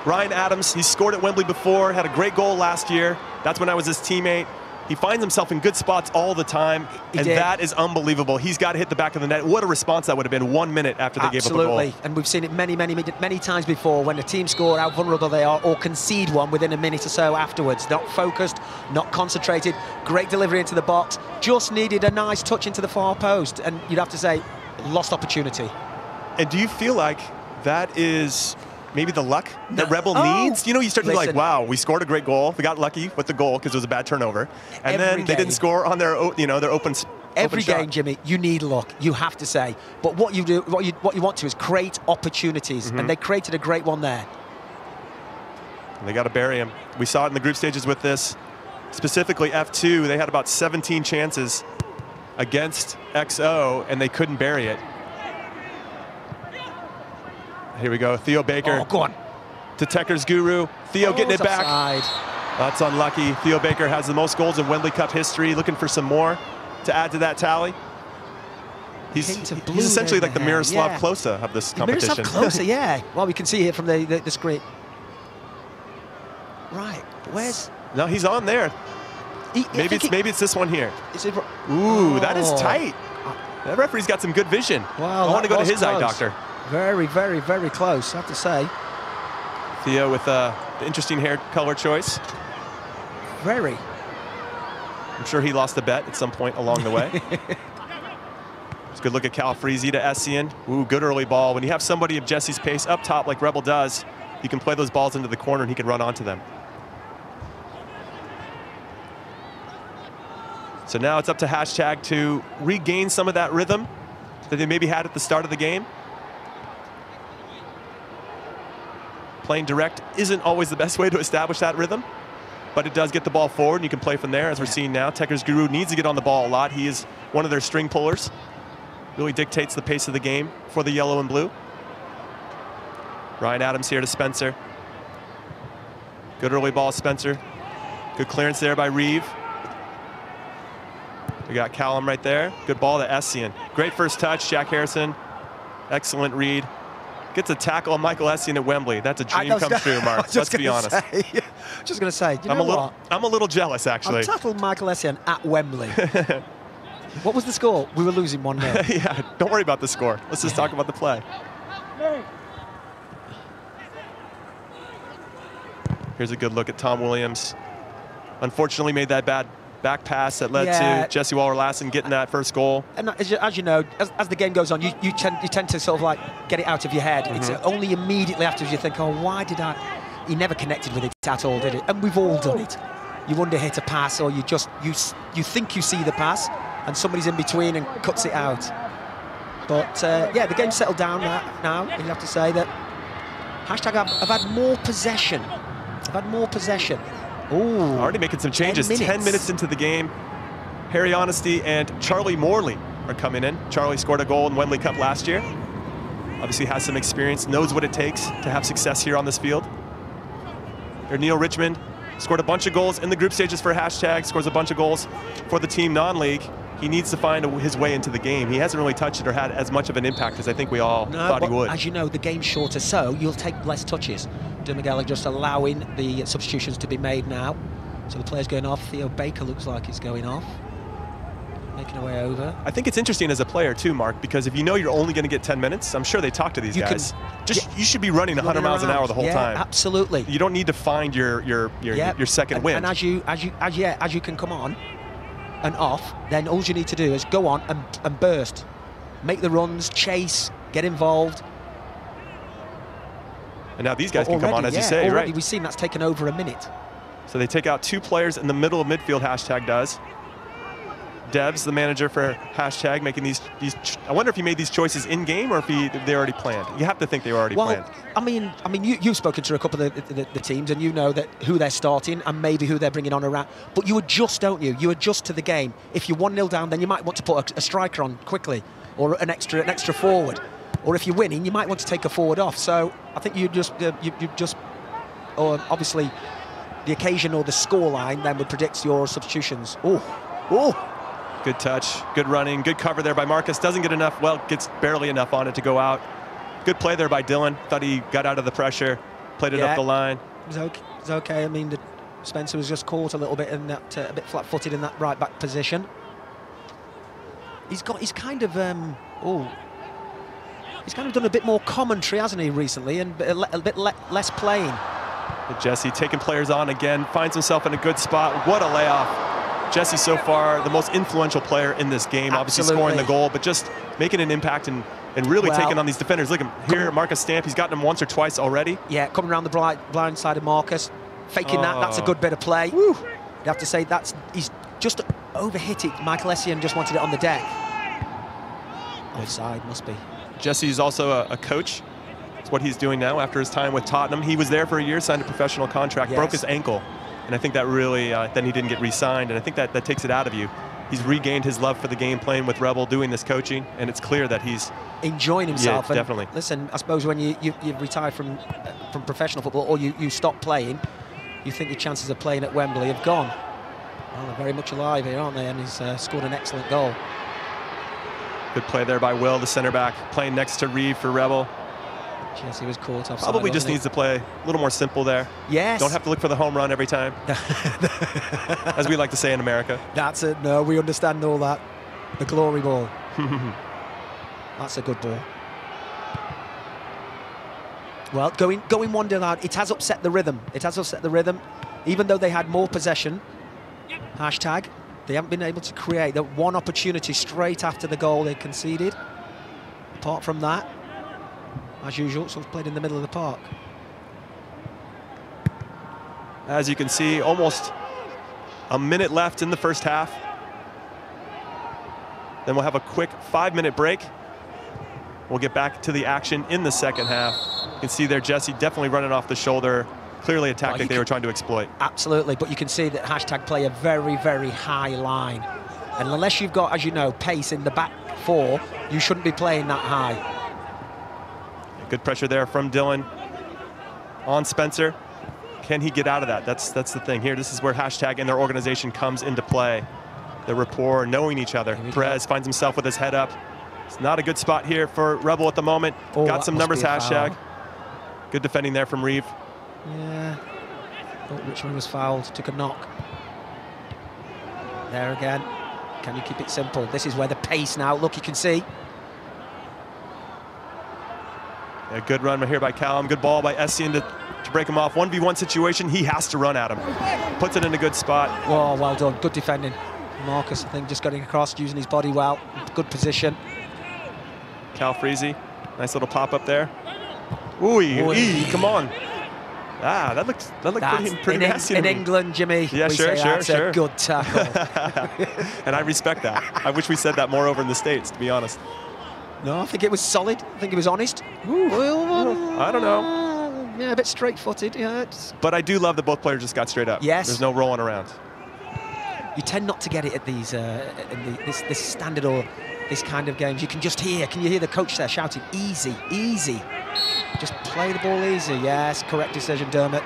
Ryan Adams, he scored at Wembley before, had a great goal last year. That's when I was his teammate. He finds himself in good spots all the time, and that is unbelievable. He's got to hit the back of the net. What a response that would have been 1 minute after they gave up a goal. Absolutely, and we've seen it many times before when a team score, how vulnerable they are, or concede one within a minute or so afterwards. Not focused, not concentrated, great delivery into the box, just needed a nice touch into the far post, and you'd have to say, lost opportunity. And do you feel like that is maybe the luck that Rebel needs? You start to be like, wow, we scored a great goal. We got lucky with the goal because it was a bad turnover. And then they didn't score on their open Every shot. game, Jimmy, you need luck, you have to say. But what you want to is create opportunities, and they created a great one there. And they got to bury him. We saw it in the group stages with this. Specifically F2, they had about 17 chances against XO, and they couldn't bury it. Here we go, Theo Baker. Oh, go on. To Tekker's Guru. Theo getting it back. Offside. That's unlucky. Theo Baker has the most goals in Wembley Cup history, looking for some more to add to that tally. He's essentially like the Miroslav Klose of this competition. Miroslav Klose, yeah. Well, we can see it from the screen. Right, where's... No, he's on there. Maybe it's this one here. Ooh, that is tight. That referee's got some good vision. Wow, I want to go to his close. eye doctor. Very, very, very close, I have to say. Theo with the interesting hair color choice. Very. I'm sure he lost the bet at some point along the way. It's a good look at Calfreezy to Essien. Ooh, good early ball. When you have somebody of Jesse's pace up top like Rebel does, you can play those balls into the corner and he can run onto them. So now it's up to hashtag to regain some of that rhythm that they maybe had at the start of the game. Playing direct isn't always the best way to establish that rhythm, but it does get the ball forward and you can play from there, as we're seeing now. Tekker's Guru needs to get on the ball a lot. He is one of their string pullers. Really dictates the pace of the game for the yellow and blue. Ryan Adams here to Spencer. Good early ball, Spencer. Good clearance there by Reeve. We got Callum right there. Good ball to Essien. Great first touch, Jack Harrison. Excellent read. Gets a tackle on Michael Essien at Wembley. That's a dream come true, Mark. Let's be honest. Just going to say, I'm a little jealous, actually. Untitled Michael Essien at Wembley. What was the score? We were losing 1-0. Yeah, don't worry about the score. Let's just talk about the play. Here's a good look at Tom Williams. Unfortunately made that bad back pass that led to Jesse Waller-Lassen getting that first goal. And as you know, as the game goes on, you tend to sort of like get it out of your head. It's only immediately afterwards you think, oh, why did I? He never connected with it at all, did it? And we've all done it. You under hit a pass, or you think you see the pass, and somebody's in between and cuts it out. But yeah, the game's settled down now. You have to say that HashTag have had more possession. I've had more possession. Ooh, already making some changes. 10 minutes into the game. Harry Honesty and Charlie Morley are coming in. Charlie scored a goal in Wembley Cup last year. Obviously has some experience, knows what it takes to have success here on this field. Neil Richmond scored a bunch of goals in the group stages for HashTag, scores a bunch of goals for the team non-league. He needs to find his way into the game. He hasn't really touched it or had as much of an impact as I think we all thought he would. As you know, the game's shorter, so you'll take less touches. Miguel just allowing the substitutions to be made now. So the player's going off. Theo Baker looks like he's going off. Making a way over. I think it's interesting as a player too, Mark, because if you know you're only going to get 10 minutes, I'm sure they talk to these guys. You should be running 100 miles an hour the whole time. Absolutely. You don't need to find your second wind. And as you can come on and off, then all you need to do is go on and burst. Make the runs, chase, get involved. And now these guys can come on, as you say, right? We've seen that's taken over a minute. So they take out 2 players in the middle of midfield, HashTag does. Dev's the manager for HashTag, making these. I wonder if he made these choices in game or if they already planned. You have to think they were already planned. I mean, you've spoken to a couple of the teams, and you know that who they're starting and maybe who they're bringing on around. But you adjust, don't you? You adjust to the game. If you're 1-0 down, then you might want to put a striker on quickly, or an extra forward. Or if you're winning, you might want to take a forward off. So I think or obviously the occasion or the scoreline then would predict your substitutions. Good touch, good running, good cover there by Marcus. Doesn't get enough, gets barely enough on it to go out. Good play there by Dylan. Thought he got out of the pressure, played it up the line. It was okay. I mean, Spencer was just caught a little bit in that, a bit flat-footed in that right back position. He's kind of done a bit more commentary, hasn't he, recently, and a bit less playing. Jesse taking players on again, finds himself in a good spot. What a layoff. Jesse so far the most influential player in this game, obviously scoring the goal, but just making an impact and really taking on these defenders. Look at him here, Marcus Stamp, he's gotten him once or twice already. Yeah, coming around the blind side of Marcus, faking that's a good bit of play. Woo. You have to say he's just overhit it. Michael Essien just wanted it on the deck. Offside, must be. Jesse's also a coach. That's what he's doing now after his time with Tottenham. He was there for a year, signed a professional contract, broke his ankle. And I think that really, then he didn't get re-signed, and I think that takes it out of you. He's regained his love for the game, playing with Rebel, doing this coaching, and it's clear that he's enjoying himself. Yeah, definitely. Listen, I suppose when you retire from professional football, or you stop playing, you think your chances of playing at Wembley have gone. Well, they're very much alive here, aren't they? And he's scored an excellent goal. Good play there by Will, the center back, playing next to Reeve for Rebel. Jesse was caught offside. Probably just needs to play a little more simple there. Yes. Don't have to look for the home run every time, as we like to say in America. That's it. No, we understand all that. The glory ball. That's a good ball. Well, going 1-0 out, it has upset the rhythm. It has upset the rhythm. Even though they had more possession, HashTag, they haven't been able to create that one opportunity straight after the goal they conceded. Apart from that, as usual, it's played in the middle of the park. As you can see, almost a minute left in the first half. Then we'll have a quick 5-minute break. We'll get back to the action in the second half. You can see there Jesse definitely running off the shoulder. Clearly a tactic they were trying to exploit. Absolutely, but you can see that HashTag play a very, very high line. And unless you've got, as you know, pace in the back four, you shouldn't be playing that high. Good pressure there from Dylan on Spencer. Can he get out of that? That's the thing here. This is where HashTag and their organization comes into play. The rapport, knowing each other. Perez finds himself with his head up. It's not a good spot here for Rebel at the moment. Got some numbers, HashTag. Good defending there from Reeve. Yeah. Thought Richmond was fouled, took a knock. There again. Can you keep it simple? This is where the pace now, look, you can see. A good run here by Callum, good ball by Essien to break him off. 1v1 situation, he has to run at him. Puts it in a good spot. Oh, well done, good defending. Marcus, I think, just getting across, using his body well. Good position. Cal Freezy, nice little pop up there. Ooh, come on. Ah, that looks pretty nasty. In England, Jimmy, yeah, we sure. That's a good tackle. And I respect that. I wish we said that more over in the States, to be honest. No, I think it was solid. I think it was honest. I don't know. Yeah, a bit straight-footed. Yeah, but I do love that both players just got straight up. Yes. There's no rolling around. You tend not to get it at these this standard or this kind of games. You can just hear. Can you hear the coach there shouting, "Easy, easy"? Just play the ball easy. Yes, correct decision, Dermot.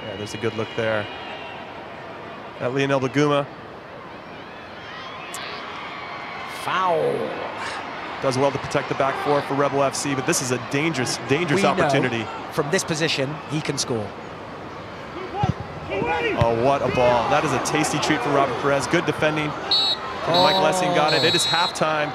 Yeah, there's a good look there. At Lionel Baguma. Foul. Does well to protect the back four for Rebel FC, but this is a dangerous opportunity. Know from this position, he can score. Oh, what a ball. That is a tasty treat for Robert Perez. Good defending. Michael Essien got it. It is halftime.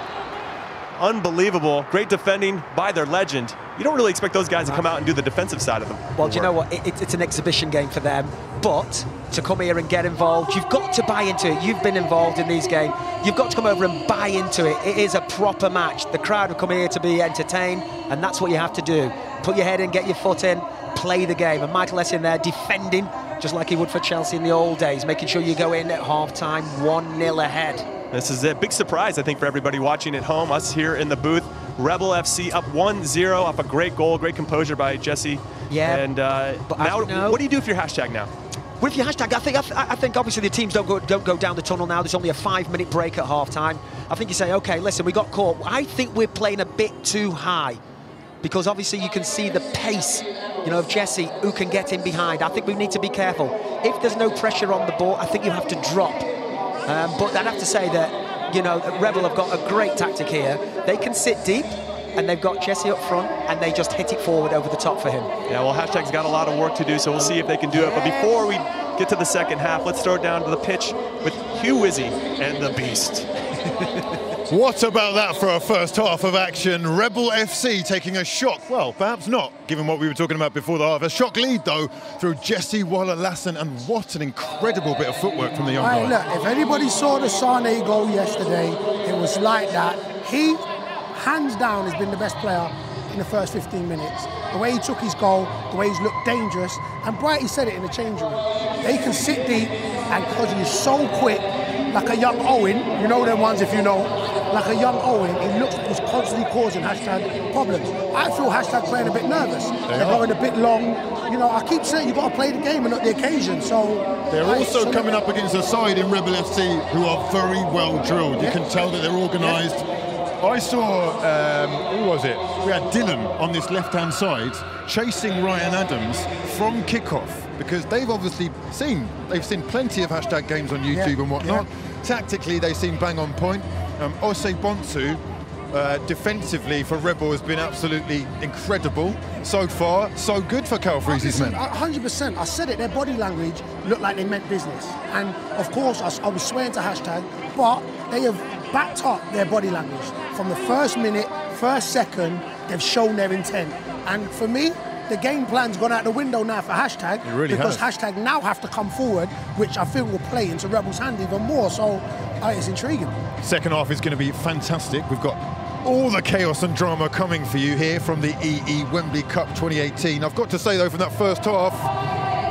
Unbelievable. Great defending by their legend. You don't really expect those guys to come out and do the defensive side of them. Well, do you know what? It's an exhibition game for them, but to come here and get involved, you've got to buy into it. You've been involved in these games. You've got to come over and buy into it. It is a proper match. The crowd have come here to be entertained, and that's what you have to do. Put your head in, get your foot in, play the game. And Michael Essien there defending, just like he would for Chelsea in the old days, making sure you go in at half-time 1-0 ahead. This is a big surprise, I think, for everybody watching at home. Us here in the booth. Rebel FC up 1-0 off a great goal, great composure by Jesse. Yeah. And now, what do you do with your hashtag now? With your hashtag, I think obviously the teams don't go down the tunnel now. There's only a 5-minute break at half-time. I think you say, okay, listen, we got caught. I think we're playing a bit too high, because obviously you can see the pace, of Jesse, who can get in behind. I think we need to be careful. If there's no pressure on the ball, I think you have to drop. But I'd have to say that, Rebel have got a great tactic here. They can sit deep, and they've got Jesse up front, and they just hit it forward over the top for him. Yeah, well, hashtag's got a lot of work to do, so we'll see if they can do it. But before we get to the second half, let's throw it down to the pitch with Hugh Wizzy and the Beast. What about that for a first half of action? Rebel FC taking a shock, well, perhaps not, given what we were talking about before the half. A shock lead, though, through Jesse Waller-Lassen, and what an incredible bit of footwork from the young guy. Look, if anybody saw the Sane goal yesterday, it was like that. He, hands down, has been the best player in the first 15 minutes. The way he took his goal, the way he's looked dangerous, and Brighty said it in the change room. They can sit deep, and because he's so quick, like a young Owen, you know them ones if you know, like a young Owen, he looks like he's constantly causing hashtag problems. I feel hashtag playing a bit nervous. They're going a bit long. I keep saying you've got to play the game and not the occasion. So they're also coming up against a side in Rebel FC who are very well drilled. You can tell that they're organised. I saw, who was it? We had Dylan on this left-hand side chasing Ryan Adams from kickoff, because they've obviously seen plenty of hashtag games on YouTube and whatnot. Tactically, they seem bang on point. Osei Bonsu, defensively for Rebel, has been absolutely incredible. So far, so good for Cal Freezy's men. 100%. I said it, their body language looked like they meant business. And of course, I was swearing to hashtag, but they have backed up their body language. From the first minute, first second, they've shown their intent. And for me, the game plan's gone out the window now for hashtag, because hashtag now have to come forward, which I feel will play into Rebel's hand even more. So it's intriguing. Second half is going to be fantastic. We've got all the chaos and drama coming for you here from the EE Wembley Cup 2018. I've got to say, though, from that first half,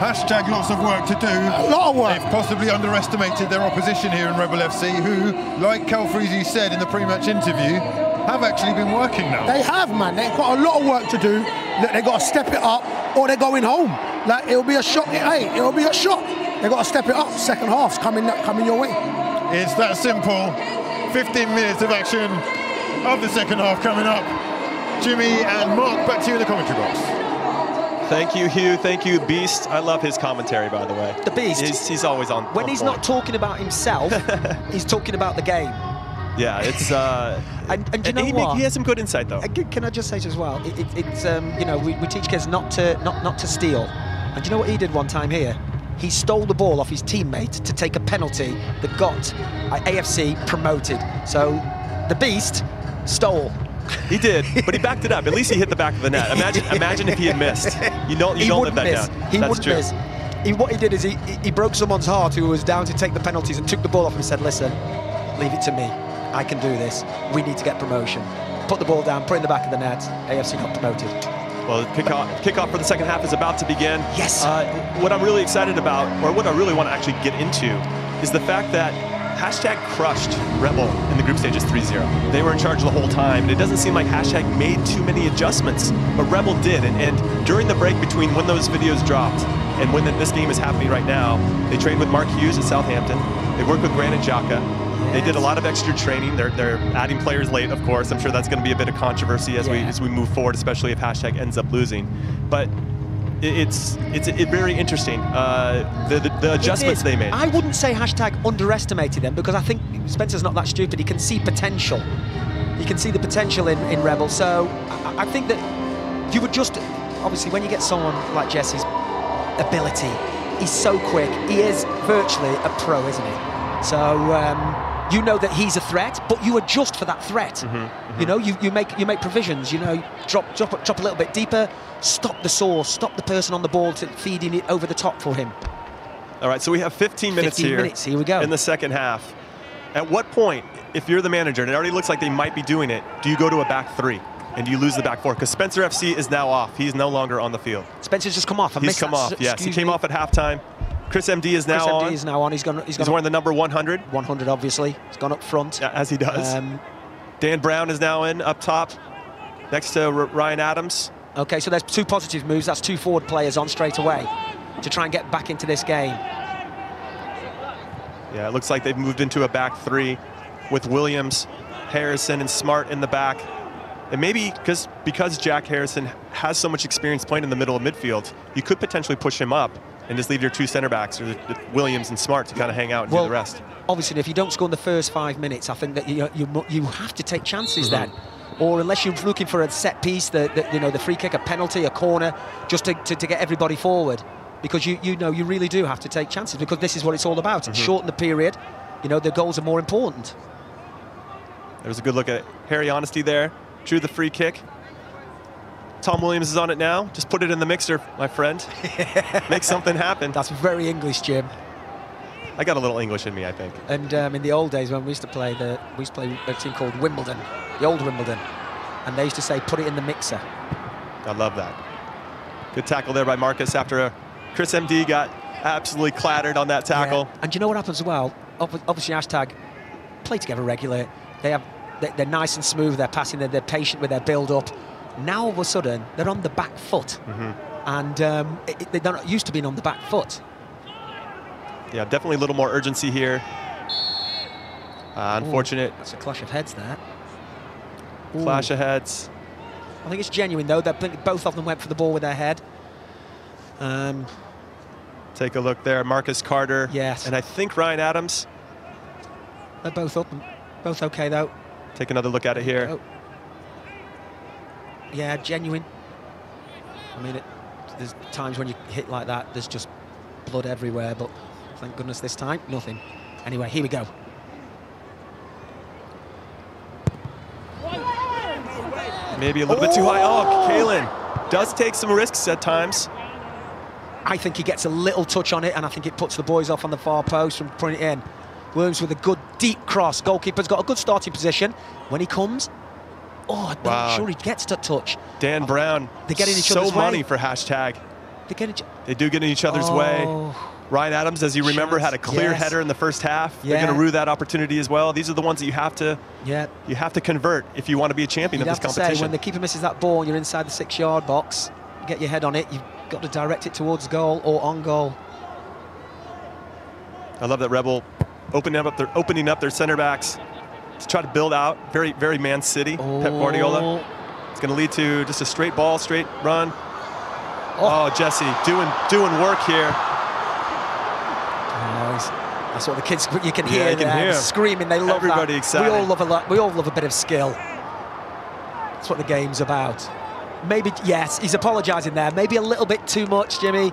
hashtag lots of work to do. A lot of work. They've possibly underestimated their opposition here in Rebel FC, who, like Cal Freezy said in the pre-match interview, have actually been working now. They have, man. They've got a lot of work to do. Look, they've got to step it up, or they're going home. Like, it'll be a shock. Hey, it'll be a shock. They've got to step it up. Second half's coming your way. It's that simple. 15 minutes of action of the second half coming up. Jimmy and Mark, back to you in the commentary box. Thank you, Hugh. Thank you, Beast. I love his commentary, by the way. The Beast. He's always on. When he's not talking about himself, he's talking about the game. Yeah, it's and you know what? He has some good insight though. Can I just say as well? It's you know, we teach kids not to steal, and you know what he did one time here? He stole the ball off his teammate to take a penalty that got AFC promoted. So the Beast stole. He did, but he backed it up. At least he hit the back of the net. Imagine if he had missed. You don't live that down. He That's wouldn't true. miss. What he did is he broke someone's heart who was down to take the penalties and took the ball off and said, listen, leave it to me. I can do this. We need to get promotion. Put the ball down, put it in the back of the net. AFC got promoted. Well, kickoff for the second half is about to begin. Yes. What I'm really excited about, or what I really want to actually get into, is the fact that HashTag crushed Rebel in the group stages 3-0. They were in charge the whole time, and it doesn't seem like HashTag made too many adjustments, but Rebel did. And during the break between when those videos dropped and when this game is happening right now, they trained with Mark Hughes at Southampton. They worked with Granit Xhaka. They did a lot of extra training. They're adding players late, of course. I'm sure that's going to be a bit of controversy as we move forward, especially if HashTag ends up losing. But it's very interesting, the adjustments they made. I wouldn't say HashTag underestimated them, because I think Spencer's not that stupid. He can see potential. He can see the potential in Rebel. So I think that you would just, obviously, when you get someone like Jesse's ability, he's so quick. He is virtually a pro, isn't he? So you know that he's a threat, but you adjust for that threat. You know, you make provisions. You know, drop a little bit deeper, stop the source, stop the person on the ball to feeding it over the top for him. All right, so we have 15 minutes here. 15 minutes, here we go. In the second half. At what point, if you're the manager, and it already looks like they might be doing it, do you go to a back three? And do you lose the back four? Because Spencer FC is now off. He's no longer on the field. Spencer's just come off. He's come off, yes. He came off at halftime. Chris MD is now on. Chris MD is now on. He's wearing the number 100. 100, obviously. He's gone up front. Yeah, as he does. Dan Brown is now in, up top, next to Ryan Adams. Okay, so there's two positive moves. That's two forward players on straight away to try and get back into this game. Yeah, it looks like they've moved into a back three with Williams, Harrison, and Smart in the back. And maybe because Jack Harrison has so much experience playing in the middle of midfield, you could potentially push him up and just leave your two center backs, or Williams and Smart, to kind of hang out and do the rest. Obviously, if you don't score in the first 5 minutes, I think that you have to take chances then. Or unless you're looking for a set piece, the free kick, a penalty, a corner, just to get everybody forward. Because you really do have to take chances, because this is what it's all about. It's shorten the period. You know, the goals are more important. There's a good look at Harry Honesty there. Drew the free kick. Tom Williams is on it now. Just put it in the mixer, my friend. Make something happen. That's very English, Jim. I got a little English in me, I think. And in the old days when we used to play a team called Wimbledon, the old Wimbledon, and they used to say, put it in the mixer. I love that. Good tackle there by Marcus after Chris MD got absolutely clattered on that tackle. Yeah. And you know what happens as well? Obviously, HashTag play together regularly. They're nice and smooth. They're passing. They're patient with their build-up. Now all of a sudden they're on the back foot, and they're not used to being on the back foot. Yeah, definitely a little more urgency here. Unfortunate. That's a clash of heads there. Clash of heads. I think it's genuine though. Both of them went for the ball with their head. Take a look there, Marcus Carter. Yes. And I think Ryan Adams. They're both up, both okay though. Take another look at it here. Yeah, genuine. I mean, there's times when you hit like that, there's just blood everywhere, but thank goodness this time, nothing. Anyway, here we go. Maybe a little bit too high. Oh, Kalen does take some risks at times. I think he gets a little touch on it, and I think it puts the boys off on the far post from putting it in. Williams with a good deep cross. Goalkeeper's got a good starting position. When he comes, I'm not sure he gets to touch. Dan Brown, they get in each other's way. So money for HashTag. They do get in each other's way. Ryan Adams, as you remember, had a clear header in the first half. They're going to rue that opportunity as well. These are the ones that you have to convert if you want to be a champion of this competition. Say, when the keeper misses that ball and you're inside the 6-yard box, you get your head on it, you've got to direct it towards goal or on goal. I love that Rebel opening up their center backs to try to build out. Very, very Man City, Pep Guardiola. It's going to lead to just a straight ball, straight run. Oh, Jesse doing work here. That's what the kids, you can hear, you can hear screaming. They love everybody that. excited. We all love a lot. We all love a bit of skill. That's what the game's about. Maybe, yes, he's apologising there. Maybe a little bit too much, Jimmy.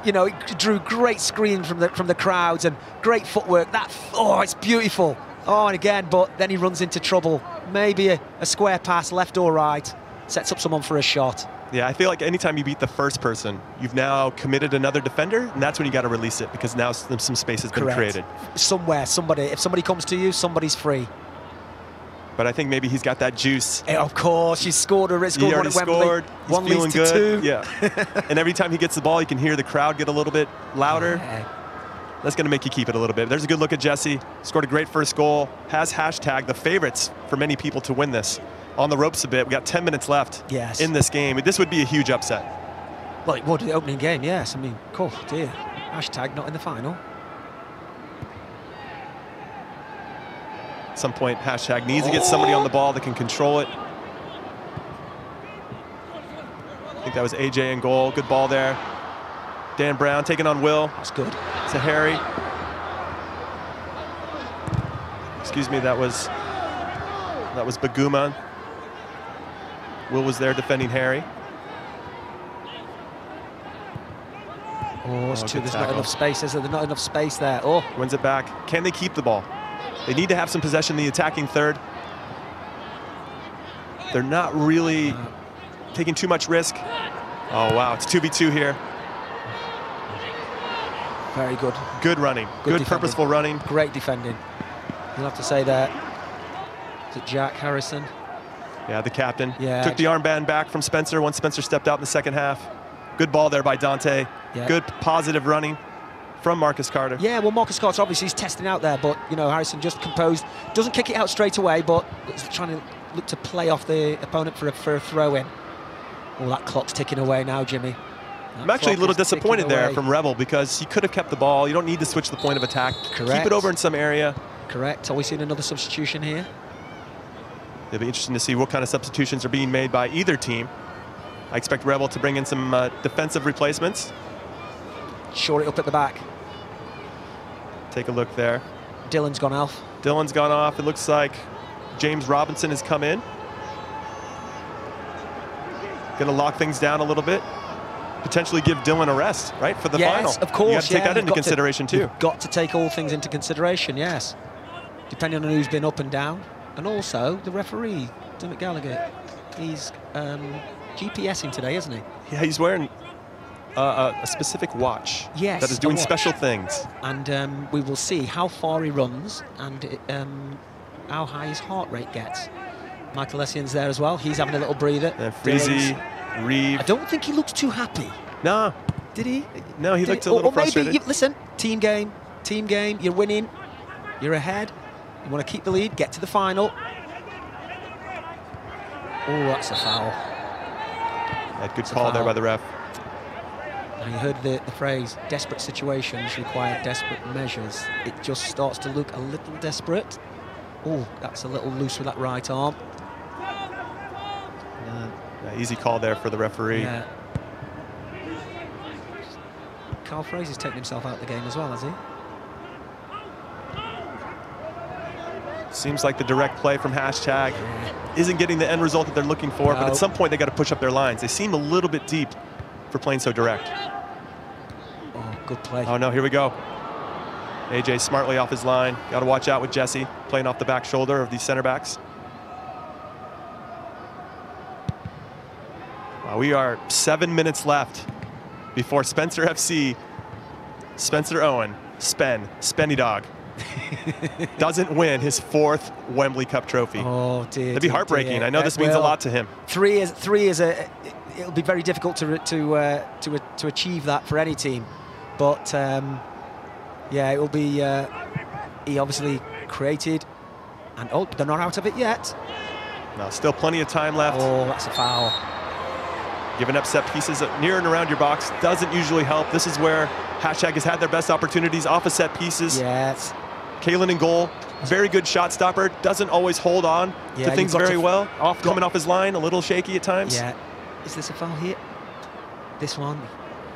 You know, it drew great screen from the crowds and great footwork. Oh, it's beautiful. Oh, and again, but then he runs into trouble. Maybe a square pass, left or right, sets up someone for a shot. Yeah, I feel like anytime you beat the first person, you've now committed another defender, and that's when you got to release it, because now some space has been created. Somewhere, if somebody comes to you, somebody's free. But I think maybe he's got that juice. Of course, he's scored a He already scored. He's one feeling leads to good. two. Yeah. And every time he gets the ball, you can hear the crowd get a little bit louder. Yeah. That's going to make you keep it a little bit. There's a good look at Jesse. Scored a great first goal. Has hashtag the favorites for many people to win this. On the ropes a bit. We got 10 minutes left in this game. This would be a huge upset. Well, it would, the opening game, yes. I mean, cool, dear. Hashtag not in the final. At some point, hashtag needs to get somebody on the ball that can control it. I think that was AJ in goal. Good ball there. Dan Brown taking on Will. That's good. To Harry. Excuse me, that was Baguma. Will was there defending Harry. Oh, there's not enough space, is there? There's not enough space there. Oh. Wins it back. Can they keep the ball? They need to have some possession in the attacking third. They're not really taking too much risk. Oh, wow, it's 2v2 here. Very good. Good running. Good purposeful running. Great defending. You'll have to say that. Is it Jack Harrison? Yeah, the captain. Yeah. Took the armband back from Spencer once Spencer stepped out in the second half. Good ball there by Dante. Yeah. Good positive running from Marcus Carter. Yeah, well, Marcus Carter obviously he's testing out there, but you know Harrison just composed, doesn't kick it out straight away, but is trying to look to play off the opponent for a throw-in. Oh, that clock's ticking away now, Jimmy. I'm actually a little disappointed there from Rebel because he could have kept the ball. You don't need to switch the point of attack. Correct. Keep it over in some area. Correct. Are we seeing another substitution here? It'll be interesting to see what kind of substitutions are being made by either team. I expect Rebel to bring in some defensive replacements. Shore it up at the back. Take a look there. Dylan's gone off. Dylan's gone off. It looks like James Robinson has come in. Going to lock things down a little bit. Potentially give Dylan a rest, right, for the final. Yes, of course. You got to take that into consideration too. You've got to take all things into consideration, yes. Depending on who's been up and down. And also the referee, Dermot Gallagher, he's GPSing today, isn't he? Yeah, he's wearing a specific watch that is doing special things. And we will see how far he runs and how high his heart rate gets. Michael Essian's there as well. He's having a little breather. And Freezy, Reeve. I don't think he looks too happy. No. Did he? No, he looked a little frustrated. Maybe, listen, team game, you're winning, you're ahead. You want to keep the lead, get to the final. Oh, that's a foul. That good call there by the ref. Now you heard the phrase, desperate situations require desperate measures. It just starts to look a little desperate. Oh, that's a little loose with that right arm. Yeah, easy call there for the referee. Yeah. Carl Fraser's taken himself out of the game as well, has he? Seems like the direct play from hashtag isn't getting the end result that they're looking for, but at some point they got to push up their lines. They seem a little bit deep for playing so direct. Oh, good play. Oh no, here we go. AJ smartly off his line. Got to watch out with Jesse playing off the back shoulder of these center backs. Wow, we are 7 minutes left before Spencer FC, Spencer Owen, Spenny Dog, doesn't win his 4th Wembley Cup trophy. Oh dear. That'd be heartbreaking. Dear. I know this means a lot to him. Three is it'll be very difficult to achieve that for any team, but yeah, it will be. He obviously created, and oh, they're not out of it yet. No, still plenty of time left. Oh, that's a foul. Giving up set pieces near and around your box doesn't usually help. This is where hashtag has had their best opportunities off of set pieces. Yes. Kalen in goal, very good shot stopper. Doesn't always hold on to things very well. Coming off his line, a little shaky at times. Yeah. Is this a foul here? This one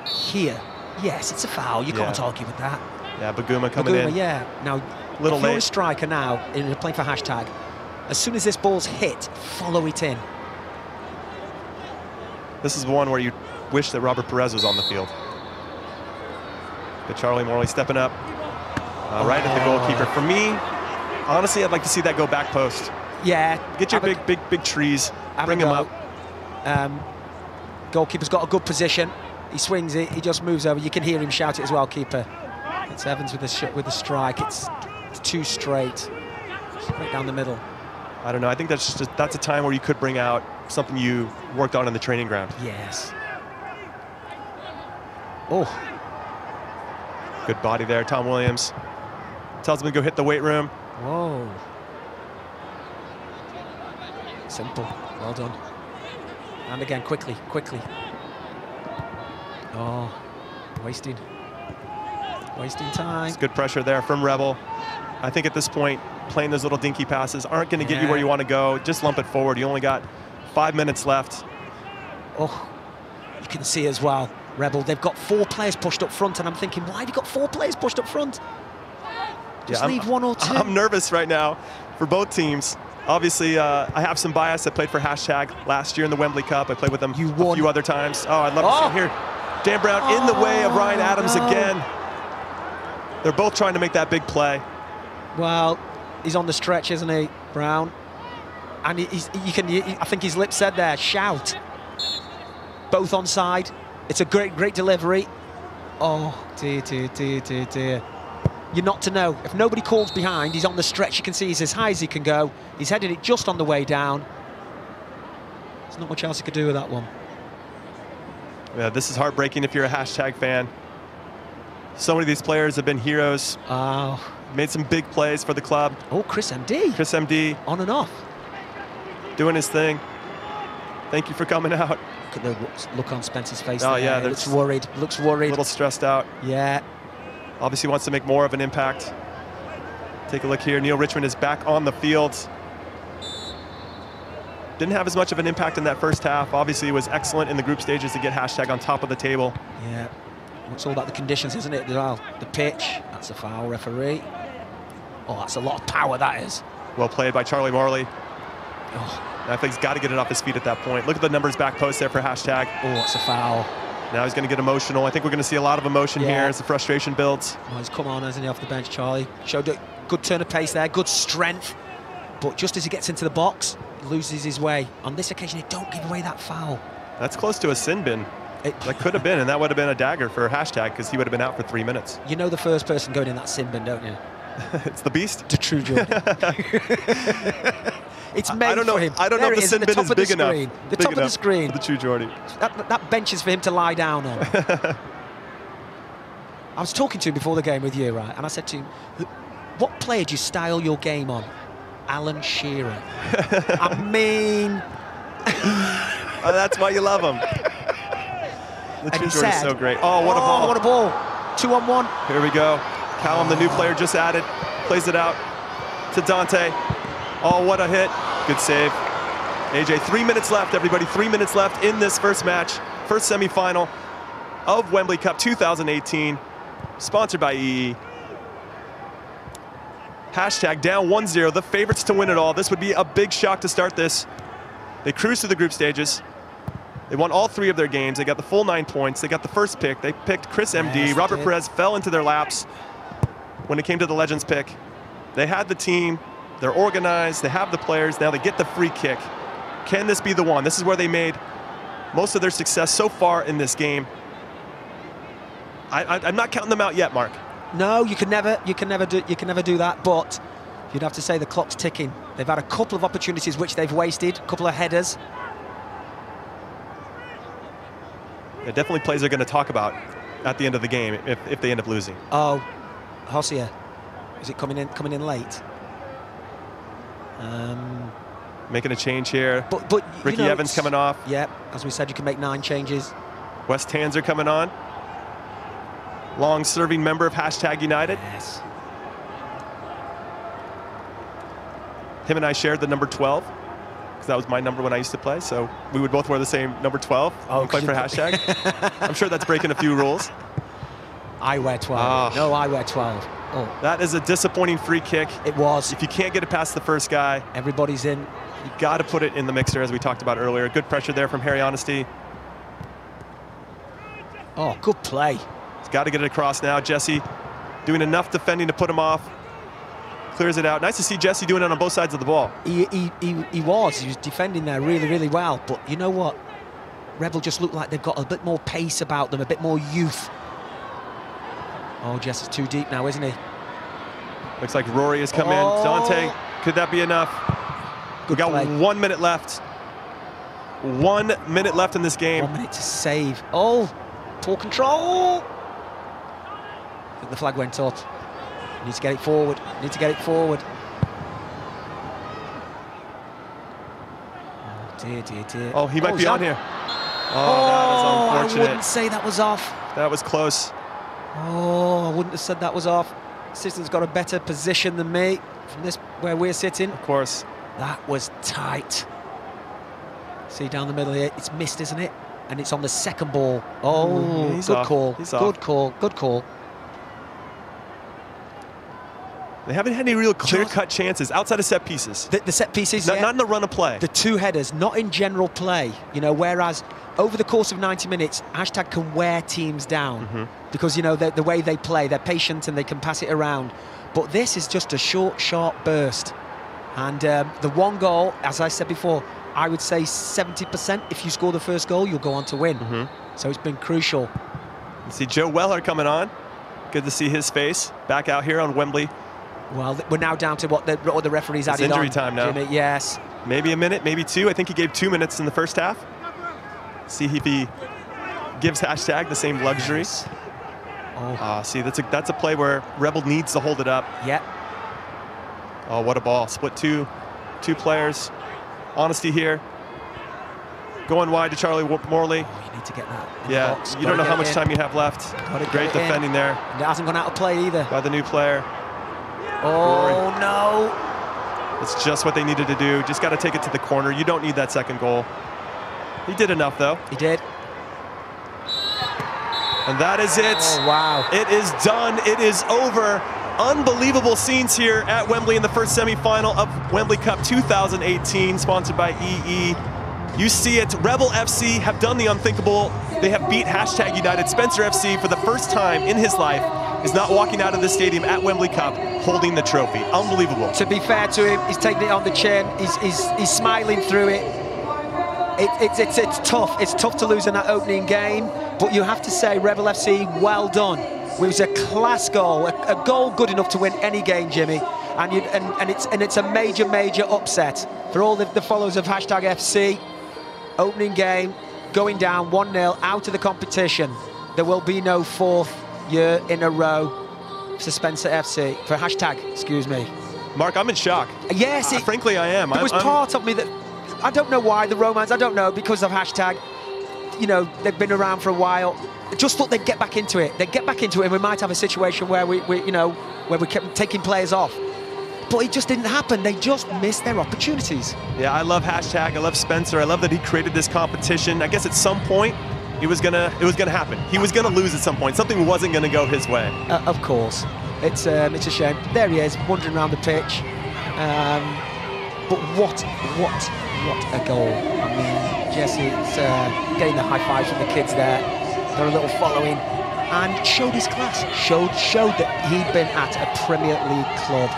here. Yes, it's a foul. You can't argue with that. Yeah, Baguma coming in. Yeah. Now, Little if you're late. a striker now, in playing for hashtag, as soon as this ball's hit, follow it in. This is one where you wish that Robert Perez was on the field. But Charlie Morley stepping up right at the goalkeeper. For me, honestly, I'd like to see that go back post. Yeah. Get your big trees, bring them up. Goalkeeper's got a good position. He swings it, he just moves over. You can hear him shout it as well, keeper. It's Evans with the strike. It's too straight down the middle. I don't know. I think that's a time where you could bring out something you worked on in the training ground. Yes. Oh. Good body there, Tom Williams. Tells him to go hit the weight room. Whoa. Simple. Well done. And again, quickly. Oh, wasting time. It's good pressure there from Rebel. I think at this point, playing those little dinky passes aren't going to get you where you want to go. Just lump it forward. You only got 5 minutes left. Oh, you can see as well, Rebel, they've got 4 players pushed up front, and I'm thinking, why have you got 4 players pushed up front? Just leave 1 or 2. I'm nervous right now for both teams. Obviously, I have some bias. I played for hashtag last year in the Wembley Cup. I played with them a few other times. Oh, I'd love to see him here. Dan Brown in the way of Ryan Adams again. They're both trying to make that big play. Well, he's on the stretch, isn't he, Brown? And I think his lips said there, shout. Both onside. It's a great delivery. Oh, dear. You're not to know. If nobody calls behind, he's on the stretch. You can see he's as high as he can go. He's headed it just on the way down. There's not much else he could do with that one. Yeah, this is heartbreaking if you're a hashtag fan. So many of these players have been heroes. Made some big plays for the club. Oh, Chris MD. Chris MD. On and off. Doing his thing. Thank you for coming out. Look at the look on Spencer's face. Oh, there. yeah. He looks worried. Looks worried. A little stressed out. Yeah. Obviously wants to make more of an impact. Take a look here. Neil Richmond is back on the field. Didn't have as much of an impact in that first half. Obviously, it was excellent in the group stages to get hashtag on top of the table. Yeah. It's all about the conditions, isn't it? The pitch. That's a foul, referee. Oh, that's a lot of power, that is. Well played by Charlie Morley. I think he's got to get it off his feet at that point. Look at the numbers back post there for hashtag. Oh, that's a foul. Now he's going to get emotional. I think we're going to see a lot of emotion here as the frustration builds. Oh, he's come on, hasn't he, off the bench, Charlie? Showed a good turn of pace there, good strength. But just as he gets into the box, he loses his way. On this occasion, he don't give away that foul. That's close to a sin bin. That could have been, and that would have been a dagger for hashtag because he would have been out for 3 minutes. You know the first person going in that sin bin, don't you? It's the Beast? The True Jordan. It's made for him. I don't know if the sin bin is big enough. The top of the screen. For the True Jordan. That bench is for him to lie down on. I was talking to him before the game with you, right? And I said to him, what player do you style your game on? Alan Shearer. I mean... that's why you love him. The True Jordan is so great. Oh, what a ball. What a ball. 2-on-1. Here we go. Callum, the new player, just added. Plays it out to Dante. Oh, what a hit. Good save. AJ, 3 minutes left, everybody. 3 minutes left in this first match. First semifinal of Wembley Cup 2018. Sponsored by EE. Hashtag down 1-0. The favorites to win it all. This would be a big shock to start this. They cruised through the group stages. They won all 3 of their games. They got the full 9 points. They got the first pick. They picked Chris MD. Yes, Robert Perez fell into their laps when it came to the Legends pick. They had the team. They're organized. They have the players. Now they get the free kick. Can this be the one? This is where they made most of their success so far in this game. I'm not counting them out yet, Mark. No, you can never do that. But you'd have to say the clock's ticking. They've had a couple of opportunities which they've wasted. A couple of headers. Yeah, definitely plays they're going to talk about at the end of the game if they end up losing. Oh, Hossier, is it coming in late? Making a change here. But Ricky Evans coming off. Yeah, as we said, you can make 9 changes. West Hanser coming on. Long-serving member of hashtag United. Yes. Him and I shared the number 12. Because that was my number when I used to play, so we would both wear the same number 12 and play for hashtag. I'm sure that's breaking a few rules. I wear 12. No, I wear 12. Oh. That is a disappointing free kick. It was. If you can't get it past the first guy. Everybody's in. You got to put it in the mixer, as we talked about earlier. Good pressure there from Harry Honesty. Oh, good play. He's got to get it across now. Jesse doing enough defending to put him off. Clears it out. Nice to see Jesse doing it on both sides of the ball. He was defending there really, really well. But you know what? Rebel just look like they've got a bit more pace about them, a bit more youth. Oh, Jesse's too deep now, isn't he? Looks like Rory has come in. Dante, could that be enough? We got 1 minute left. 1 minute left in this game. 1 minute to save. Oh, poor control. I think the flag went up. Need to get it forward. Need to get it forward. Oh, dear, dear, dear. Oh, he might be on here. Oh, that was unfortunate. I wouldn't say that was off. That was close. Oh, I wouldn't have said that was off. Assistant's got a better position than me from this where we're sitting. Of course. That was tight. See down the middle here, it's missed, isn't it? And it's on the second ball. Oh, good call. Good call. Good call. They haven't had any real clear-cut chances outside of set pieces. The set pieces, not in the run of play. The two headers, not in general play. You know, whereas over the course of 90 minutes, HashTag can wear teams down because, you know, the way they play, they're patient and they can pass it around. But this is just a short, sharp burst. And the one goal, as I said before, I would say 70%. If you score the first goal, you'll go on to win. So it's been crucial. You see Joe Weller coming on. Good to see his face back out here on Wembley. Well, we're now down to what the referee's added on. Injury time now. Jimmy, yes. Maybe a minute, maybe two. I think he gave 2 minutes in the first half. See if he gives HashTag the same luxury. See, that's a play where Rebel needs to hold it up. Yeah. Oh, what a ball. Split two players. Honesty here. Going wide to Charlie Morley. Oh, you need to get that in the box. You don't know how much time you have left. Great defending there. And it hasn't gone out of play either. By the new player. Oh, no. It's just what they needed to do. Just got to take it to the corner. You don't need that second goal. He did enough, though. He did. And that is it. Oh, wow. It is done. It is over. Unbelievable scenes here at Wembley in the first semi-final of Wembley Cup 2018, sponsored by EE. You see it. Rebel FC have done the unthinkable. They have beat HashTag Utd. Spencer FC, for the first time in his life, is not walking out of the stadium at Wembley Cup holding the trophy. Unbelievable. To be fair to him, he's taking it on the chin. He's smiling through it. It's tough. It's tough to lose in that opening game, but you have to say, Rebel FC, well done. It was a class goal, a goal good enough to win any game, Jimmy. And it's a major upset for all the followers of HashTag FC. Opening game, going down 1-0 out of the competition. There will be no fourth year in a row for Spencer FC, for HashTag, excuse me. Mark, I'm in shock. Yes. Frankly, I am. There was part of me that, I don't know why, the romance, I don't know, because of HashTag. You know, they've been around for a while. I just thought they'd get back into it. They'd get back into it and we might have a situation where we kept taking players off. But it just didn't happen. They just missed their opportunities. Yeah, I love HashTag. I love Spencer. I love that he created this competition. I guess at some point, it was gonna happen. He was gonna lose at some point. Something wasn't gonna go his way. Of course. It's a shame. There he is, wandering around the pitch. But what a goal. I mean, Jesse's getting the high fives from the kids there. Got a little following. And showed his class. Showed that he'd been at a Premier League club.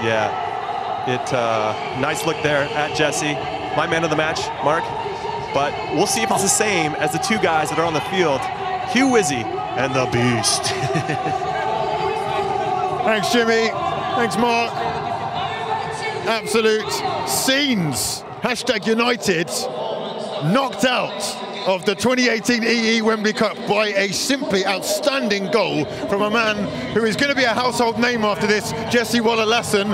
Yeah, nice look there at Jesse. My man of the match, Mark. But we'll see if it's the same as the two guys that are on the field. Hugh Wizzy and the Beast. Thanks, Jimmy. Thanks, Mark. Absolute scenes. HashTag United knocked out of the 2018 EE Wembley Cup by a simply outstanding goal from a man who is going to be a household name after this, Jesse Waller-Lassen.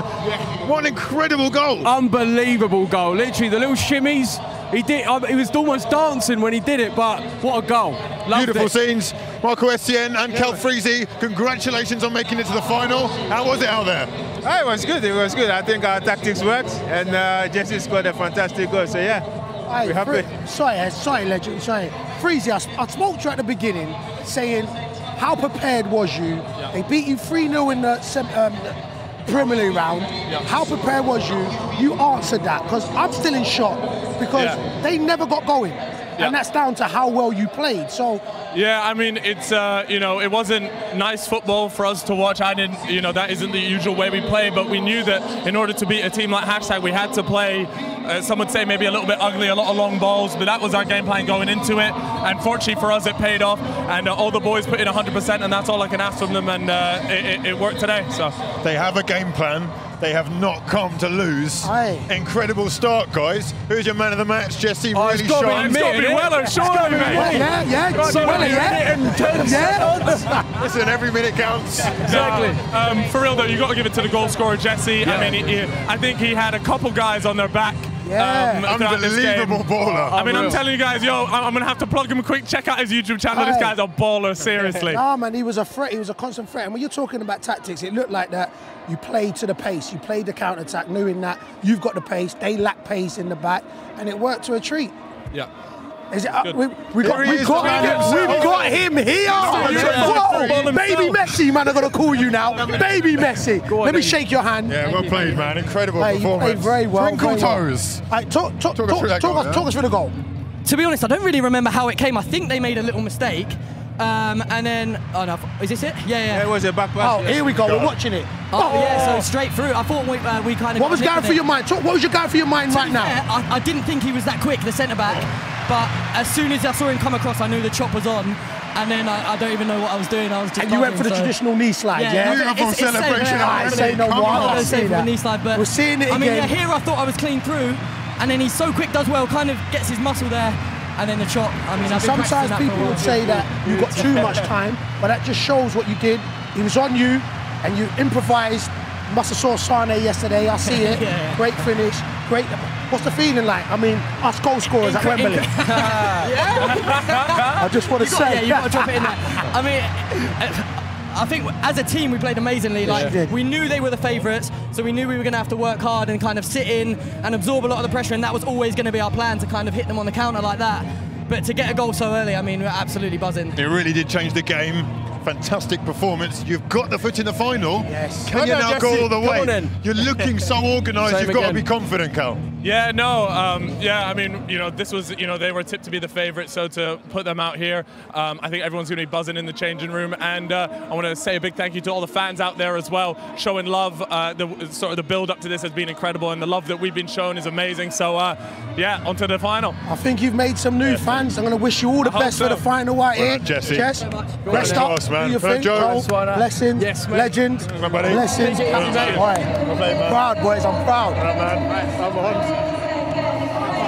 What an incredible goal. Unbelievable goal. Literally, the little shimmies. He was almost dancing when he did it, but what a goal. Loved Beautiful it. scenes. Marco Estienne and Kel Freezy, congratulations on making it to the final. How was it out there? Oh, it was good. It was good. I think our tactics worked, and Jesse scored a fantastic goal. So yeah, we're happy. Sorry, legend. Sorry. Freezy, I spoke to you at the beginning saying, how prepared was you? They beat you 3-0 in the Premier League round. How prepared was you? You answered that, because I'm still in shock, because they never got going. And that's down to how well you played. So yeah, I mean, it's you know, it wasn't nice football for us to watch. I didn't, you know, that isn't the usual way we play, but we knew that in order to beat a team like Hashtag, we had to play, some would say maybe a little bit ugly, a lot of long balls, but that was our game plan going into it. And fortunately for us, it paid off, and all the boys put in 100%, and that's all I can ask from them, and it worked today. So they have a game plan. They have not come to lose. Aye. Incredible start, guys. Who's your man of the match? Jesse really It's got shone. to be Weller, surely, mate. Yeah. Listen, every minute counts. Exactly. For real though, you got to give it to the goal scorer, Jesse. Yeah. I mean, I think he had a couple guys on their back. Unbelievable baller. I mean, I'm telling you guys, yo, I'm going to have to plug him quick. Check out his YouTube channel. This guy's a baller, seriously. Nah, man, he was a threat. He was a constant threat. And when you're talking about tactics, it looked like that you played to the pace. You played the counter-attack, knowing that you've got the pace. They lack pace in the back, and it worked to a treat. Yeah. Is it? We've got him here. Whoa, baby Messi, man! I'm gonna call you now, baby Messi. Let me shake your hand. Yeah, well played, man. Incredible performance. You played very well. Twinkle toes. Talk us through the goal. To be honest, I don't really remember how it came. I think they made a little mistake. And then, oh no, is this it? Yeah. It was a back pass. Oh, here we go. We're watching it. Oh, yeah, so straight through. I thought we kind of. What was going through your mind? What was going through your mind right now? I didn't think he was that quick, the centre back. But as soon as I saw him come across, I knew the chop was on. And then I don't even know what I was doing. I was just. And you went for the traditional knee slide, yeah? Beautiful celebration. I say no more. I don't say for the knee slide, but we're seeing it again. I mean, yeah, here I thought I was clean through, and then he's so quick, does well, kind of gets his muscle there. And then the chop, I mean, sometimes people would say that you got too much time, but that just shows what you did. He was on you, and you improvised. Must have saw Sane yesterday, I see it. Great finish, great. What's the feeling like? I mean, us goal scorers at Wembley. I just want to say. Yeah, you got to drop it in there. I mean, I think as a team we played amazingly. Like we knew they were the favourites, so we knew we were going to have to work hard and kind of sit in and absorb a lot of the pressure, and that was always going to be our plan, to kind of hit them on the counter like that. But to get a goal so early, I mean, we're absolutely buzzing. It really did change the game. Fantastic performance. You've got the foot in the final. Yes. Can you now go all the way? You're looking so organised. You've got to be confident, Cal. Yeah, no, yeah, I mean, you know, this was, you know, they were tipped to be the favourite, so to put them out here, I think everyone's going to be buzzing in the changing room, and I want to say a big thank you to all the fans out there as well, showing love. The build up to this has been incredible, and the love that we've been shown is amazing. So, yeah, on to the final. I think you've made some new fans. I'm going to wish you all the best for the final right here. Jesse. Jess, rest up. Man. Do you think? Blessings. Yes, legend. Blessings. Proud, boys. I'm proud.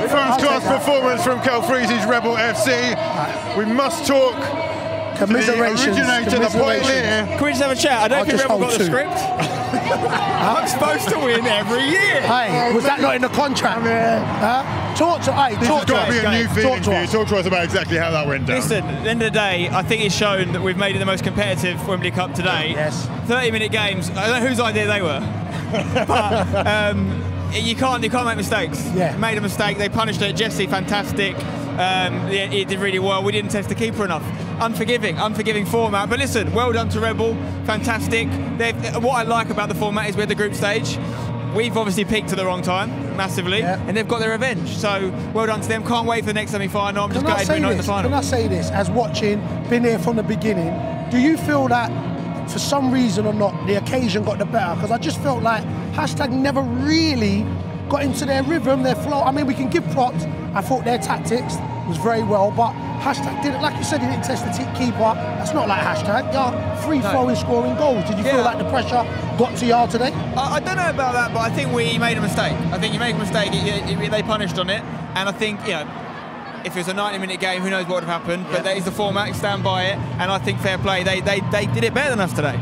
First class performance from Cal Freezy's Rebel FC. We must talk. Commiserations. The pioneer. Can we just have a chat? I don't think Rebel got the script. I'm supposed to win every year. Hey, was that not in the contract? Talk to us. This has got to be a new feeling for you. Talk to us about exactly how that went down. Listen, at the end of the day, I think it's shown that we've made it the most competitive Wembley Cup today. Yes. 30-minute games. I don't know whose idea they were. But you can't make mistakes. Yeah. Made a mistake. They punished it. Jesse, fantastic. He did really well. We didn't test the keeper enough. Unforgiving format. But listen, well done to Rebel. Fantastic. What I like about the format is we're at the group stage. We've obviously peaked at the wrong time, massively, and they've got their revenge. So well done to them. Can't wait for the next semi-final. I'm just glad we're not in the final. Can I say this? As watching, been here from the beginning, do you feel that for some reason or not, the occasion got the better? Because I just felt like Hashtag never really got into their rhythm, their flow. I mean, we can give props. I thought their tactics was very well, but Hashtag didn't, like you said, he didn't test the keeper. That's not like Hashtag. You're free-flowing, scoring goals. Did you feel like the pressure got to y'all today? I don't know about that, but I think we made a mistake. I think you make a mistake, they punished on it, and I think, you know, if it was a 90-minute game, who knows what would have happened, but that is the format, stand by it, and I think fair play, they did it better than us today.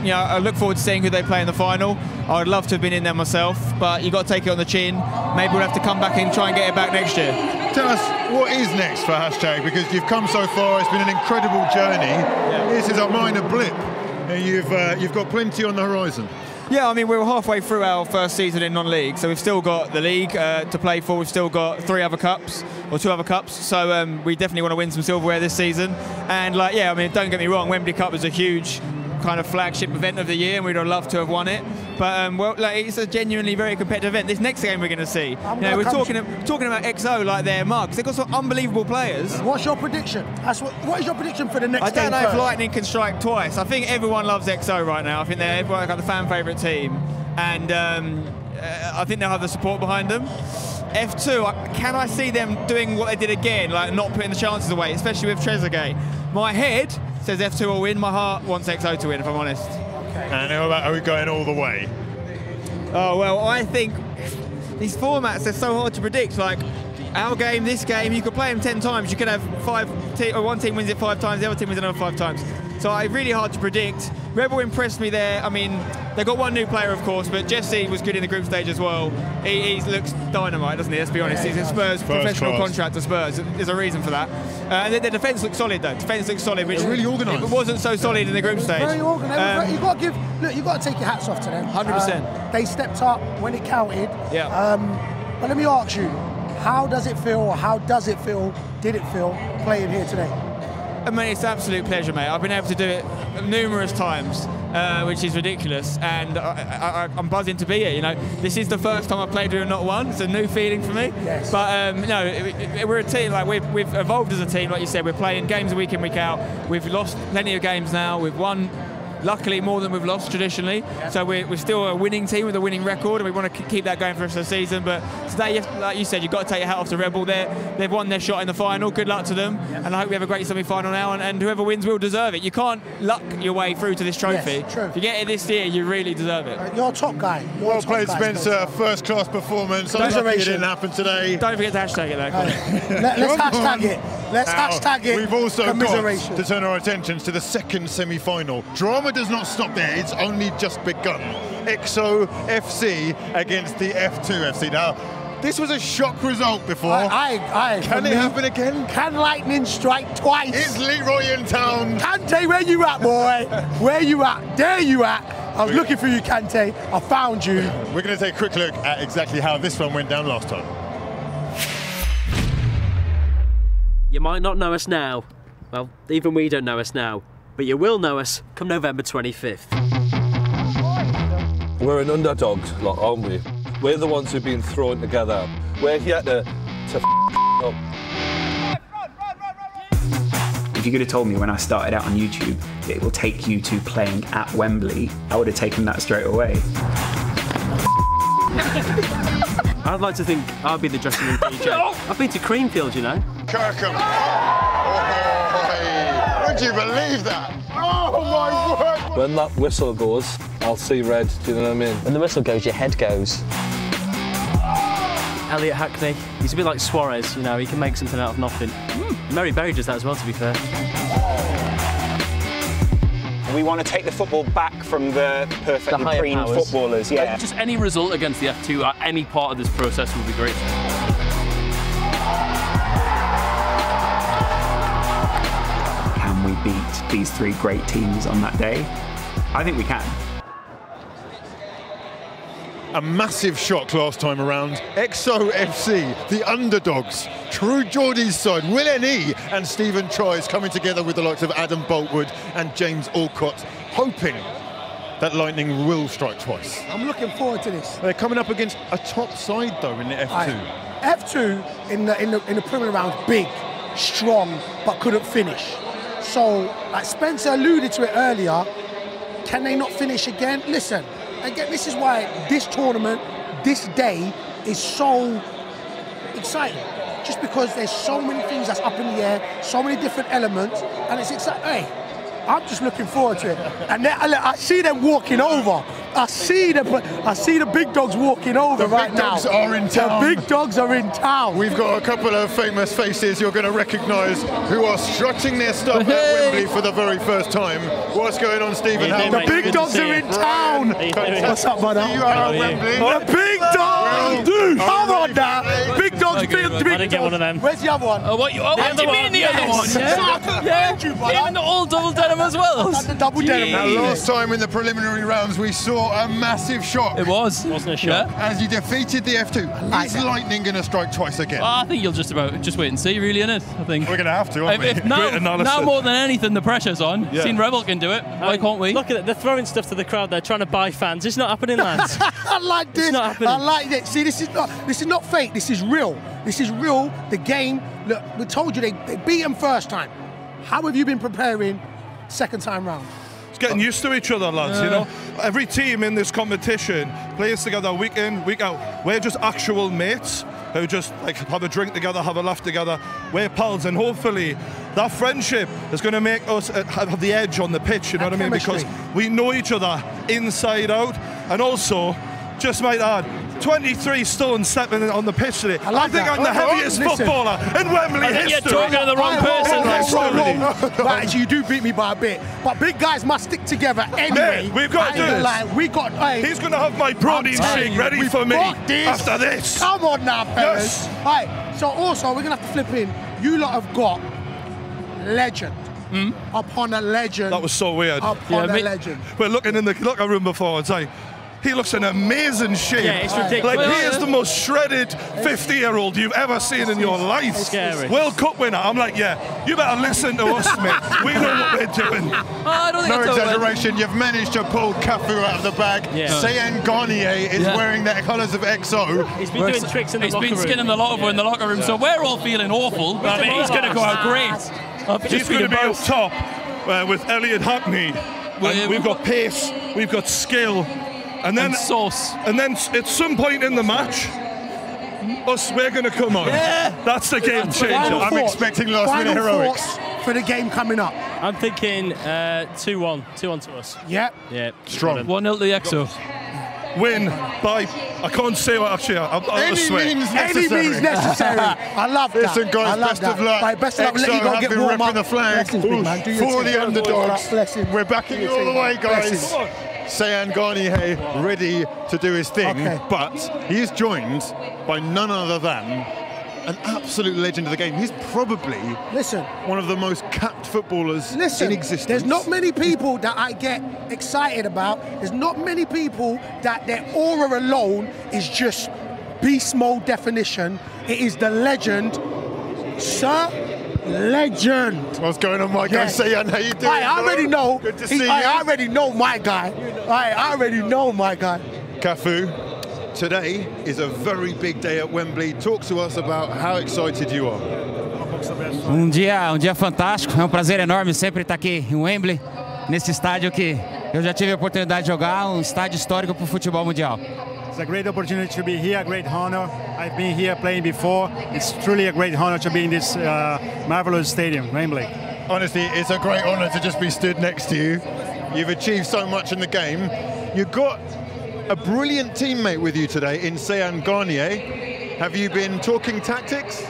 You know, I look forward to seeing who they play in the final. I'd love to have been in there myself, but you've got to take it on the chin. Maybe we'll have to come back and try and get it back next year. Tell us, what is next for Hashtag? Because you've come so far, it's been an incredible journey. This is a minor blip. You've got plenty on the horizon. Yeah, I mean, we're halfway through our first season in non-league, so we've still got the league to play for. We've still got 3 other cups, or 2 other cups, so we definitely want to win some silverware this season. And like, yeah, I mean, don't get me wrong, Wembley Cup is a huge kind of flagship event of the year, and we'd have loved to have won it. But well, like, it's a genuinely very competitive event. This next game we're going to see, we're talking about XO like they're mugs. They've got some unbelievable players. What's your prediction? What is your prediction for the next game? I don't know if Lightning can strike twice. I think everyone loves XO right now. I think they're everyone got the fan favourite team, and I think they'll have the support behind them. F2, can I see them doing what they did again, like not putting the chances away, especially with Trezeguet? My head says F2 will win. My heart wants XO to win, if I'm honest. Okay. And how about, are we going all the way? Oh, well, I think these formats, they're so hard to predict. Like, our game, this game, you could play them 10 times. You could have one team wins it 5 times, the other team wins another 5 times. So it's really hard to predict. Rebel impressed me there. I mean, they got one new player, of course, but Jesse was good in the group stage as well. He looks dynamite, doesn't he? Let's be honest. He's a Spurs professional contract to Spurs. There's a reason for that. And the defence looks solid, though. Defence looks solid, which really organised. It wasn't so solid in the group stage. Very organised. You've got to you've got to take your hats off to them. 100%. They stepped up when it counted. Yeah. But let me ask you, how does it feel, or how does it feel, did it feel, playing here today? I mean, it's an absolute pleasure, mate. I've been able to do it numerous times, which is ridiculous, and I'm buzzing to be here. You know, this is the first time I've played with not one. It's a new feeling for me. Yes. But we're a team. Like we've evolved as a team. Like you said, we're playing games week in, week out. We've lost plenty of games now. We've won, luckily, more than we've lost traditionally. Yeah. So we're still a winning team with a winning record, and we want to keep that going for the rest of the season. But today, like you said, you've got to take your hat off to Rebel. They've won their shot in the final. Good luck to them. Yeah. And I hope we have a great semi-final now, and whoever wins will deserve it. You can't luck your way through to this trophy. Yes, true. If you get it this year, you really deserve it. You're a top guy. Well played, Spencer. First-class performance. I'm lucky it didn't happen today. Don't forget to hashtag it, though. Let's hashtag it. Let's hashtag it. We've also got to turn our attentions to the second semi-final. Drama does not stop there. It's only just begun. XO FC against the F2 FC. Now, this was a shock result before. Can it happen again? Can Lightning strike twice? Is Leroy in town? Kante, where you at, boy? Where you at? There you at. I was looking for you, Kante. I found you. We're going to take a quick look at exactly how this one went down last time. You might not know us now. Well, even we don't know us now. But you will know us come November 25th. We're an underdogs lot, aren't we? We're the ones who've been thrown together. We're here to up. If you could have told me when I started out on YouTube that it will take you to playing at Wembley, I would have taken that straight away. I'd like to think I'll be the dressing room DJ. I've been to Creamfield, you know. Kirkham. Oh, would you believe that? Oh my word! When that whistle goes, I'll see red, do you know what I mean? When the whistle goes, your head goes. Elliot Hackney, he's a bit like Suarez, you know, he can make something out of nothing. Mary Berry does that as well, to be fair. We want to take the football back from the perfectly preened footballers. Yeah. Just any result against the F2 at any part of this process would be great. Can we beat these 3 great teams on that day? I think we can. A massive shock last time around. XO FC, the underdogs. True Geordie's side, Will N.E. and Stephen Trice coming together with the likes of Adam Boltwood and James Alcott, hoping that Lightning will strike twice. I'm looking forward to this. They're coming up against a top side though in the F2. F2 in the preliminary round, big, strong, but couldn't finish. So, like Spencer alluded to it earlier, can they not finish again? Listen, again, this is why this tournament, this day, is so exciting. Just because there's so many things that's up in the air, so many different elements, and it's exciting. Hey, I'm just looking forward to it. And I see them walking over. I see the big dogs walking over right now. The big dogs are in town. The big dogs are in town. We've got a couple of famous faces you're going to recognise who are strutting their stuff at Wembley for the very first time. What's going on, Stephen? The big dogs are in town. What's up, brother? You are at Wembley. The big dogs! Dude, come on now. Big dogs didn't get one of them. Where's the other one? What do you mean the other one? Yeah, even the all double denim as well. The double denim. Now, last time in the preliminary rounds, we saw a massive shock. It wasn't a shock. As you defeated the F2. Is lightning going to strike twice again? I think you'll just wait and see, really, innit? I think we're going to have to. Aren't we? Now more than anything, the pressure's on. Yeah. Seen Rebel can do it. Why can't we? Look at it. They're throwing stuff to the crowd. They're trying to buy fans. It's not happening, lads. I like this. It's not happening. I like it. See, this is not fake. This is real. This is real. The game. Look, we told you they beat them first time. How have you been preparing second time round? It's getting used to each other, lads. You know, every team in this competition plays together week in, week out. We're just actual mates who just like have a drink together, have a laugh together. We're pals, and hopefully that friendship is going to make us have the edge on the pitch. You know what I mean? Because we know each other inside out, and also, just might add, 23 stone stepping on the pitch today. I think I'm the heaviest footballer in Wembley history. You're talking to the wrong person. Right, you do beat me by a bit, but big guys must stick together anyway. Mate, we've got to do this. He's going to have my protein shake ready for me after this. Come on now, fellas. Yes. Right, so also we're going to have to flip in. You lot have got legend. Upon a legend. That was so weird. Upon a legend. We're looking in the locker room before and saying, he looks in amazing shape. Yeah, it's ridiculous. Like, he is the most shredded 50-year-old you've ever seen in your life. It's scary. World Cup winner. I'm like, yeah, you better listen to us, mate. We know what we're doing. I don't think no exaggeration, you've managed to pull Cafu out of the bag. Yeah. Sayan Garnier is wearing the colours of XO. He's been doing tricks in the locker room. He's been skinning the lot in the locker room, so we're all feeling awful. I mean, he's going to go out great. He's going to be up top with Elliot Hackney. We've got pace, we've got skill. And then sauce. And then at some point in the match, we're going to come on. Yeah. That's the game changer. I'm expecting last-minute heroics. For the game coming up. I'm thinking 2-1. 2-1 to us. Yep. Yeah. Strong. 1-0 to the EXO. Win by, I can't say what actually, Any means necessary. I love that. Listen, guys, best of luck. Right, best of luck. Let you go get warm up. The flag for the underdogs. We're backing you all the way, guys. Sayan Garnier ready to do his thing, but he is joined by none other than an absolute legend of the game. He's probably one of the most capped footballers in existence. There's not many people that I get excited about. There's not many people that their aura alone is just beast mode definition. It is the legend, Sir Legend. What's going on, my guy? Sayan, how you doing? I already know. Good to see you. I already know my guy. I already know my guy. Cafu, today is a very big day at Wembley. Talk to us about how excited you are. Dia fantástico. É prazer enorme sempre estar aqui em Wembley, nesse estádio que eu já tive a oportunidade de jogar, estádio histórico para o futebol mundial. It's a great opportunity to be here, a great honor. I've been here playing before. It's truly a great honor to be in this marvelous stadium, Wembley. Honestly, it's a great honor to just be stood next to you. You've achieved so much in the game. You've got a brilliant teammate with you today in Sayan Garnier. Have you been talking tactics?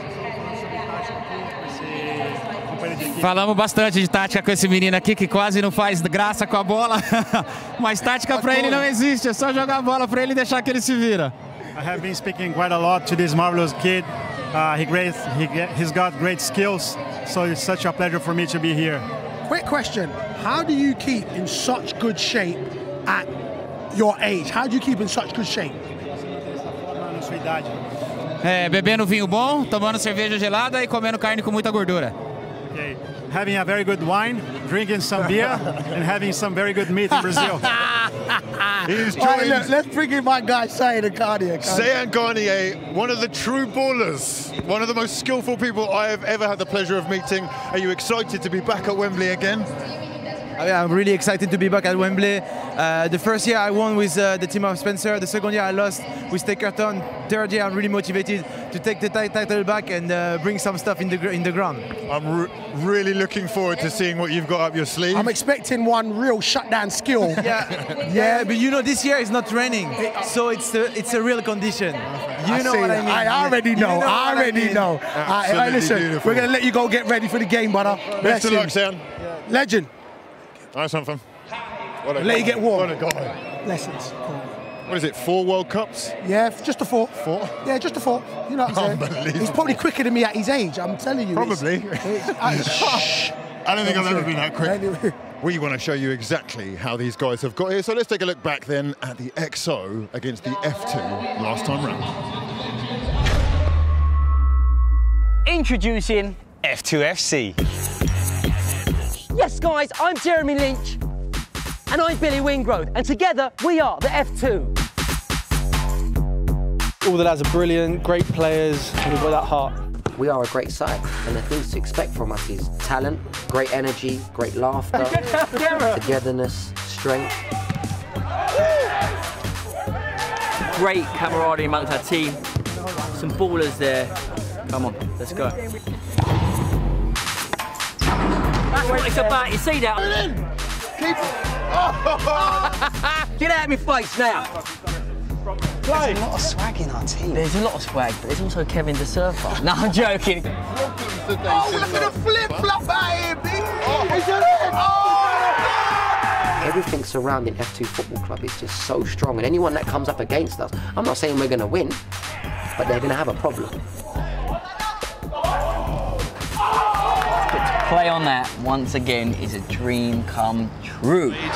Falamos bastante de tática com esse menino aqui que quase não faz graça com a bola, mas tática para ele não existe, é só jogar a bola para ele e deixar que ele se vira. I have been speaking quite a lot to this marvelous kid. He's got great skills, so it's such a pleasure for me to be here. Quick question, how do you keep in such good shape at your age? How do you keep in such good shape? Bebendo vinho bom, tomando cerveja gelada e comendo carne com muita gordura. Okay. Having a very good wine, drinking some beer, and having some very good meat in Brazil. Let's bring in my guy, Sayan Garnier. Sayan Garnier, one of the true ballers, one of the most skillful people I have ever had the pleasure of meeting. Are you excited to be back at Wembley again? I'm really excited to be back at Wembley. The first year I won with the team of Spencer. The second year I lost with Takerton. Third year I'm really motivated to take the title back and bring some stuff in the ground. I'm really looking forward to seeing what you've got up your sleeve. I'm expecting one real shutdown skill. Yeah, but you know this year is not raining, so it's a real condition. You know what I mean? I already know. I already know. Listen, beautiful. we're gonna let you go get ready for the game, brother. Best of luck, Sayan. Legend. Nice one, fam. Let you get warm. What a guy. Blessings. Cool. what is it, 4 World Cups? Yeah, just a 4. 4? Yeah, just a 4. You know what I'm saying? Unbelievable. He's probably quicker than me at his age, I'm telling you. Probably. I don't think I've ever been that quick. Anyway. We want to show you exactly how these guys have got here. So let's take a look back then at the XO against the F2 last time round. Introducing F2FC. Yes, guys, I'm Jeremy Lynch. And I'm Billy Wingrove. And together, we are the F2. All the lads are brilliant, great players, and we've got that heart. We are a great side, and the things to expect from us is talent, great energy, great laughter, togetherness, strength. Great camaraderie amongst our team. Some ballers there. Come on, let's go. That's what it's about, you see that? Get out of my face now. There's a lot of swag in our team. There's a lot of swag, but there's also Kevin the Surfer. No, I'm joking. Oh, look at the flip-flop out here, big. Everything surrounding F2 Football Club is just so strong, and anyone that comes up against us, I'm not saying we're going to win, but they're going to have a problem. To play on that once again is a dream come true. He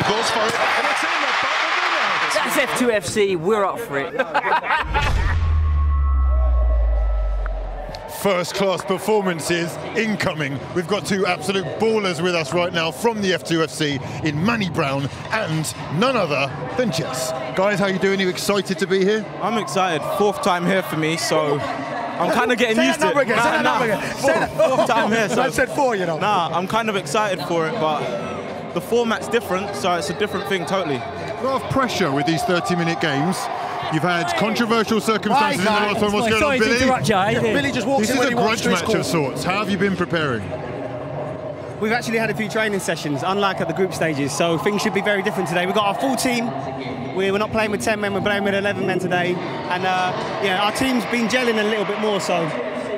goes for it, and it's in the back of the net. That's F2FC, we're up for it. First-class performances incoming. We've got 2 absolute ballers with us right now from the F2FC in Manny Brown and none other than Jess. Guys, how you doing? Are you excited to be here? I'm excited. 4th time here for me, so I'm kind of getting used to it. Say that number again. Say that. 4th time here. So I said 4, you know. Nah, I'm kind of excited for it, but the format's different, so it's a different thing totally. A lot of pressure with these 30-minute games. You've had controversial circumstances in the last one. What's going on, Billy? Billy just walks in when he wants to. This is a grudge match of sorts. How have you been preparing? We've actually had a few training sessions, unlike at the group stages, so things should be very different today. We've got our full team. We're not playing with 10 men, we're playing with 11 men today. And yeah, our team's been gelling a little bit more, so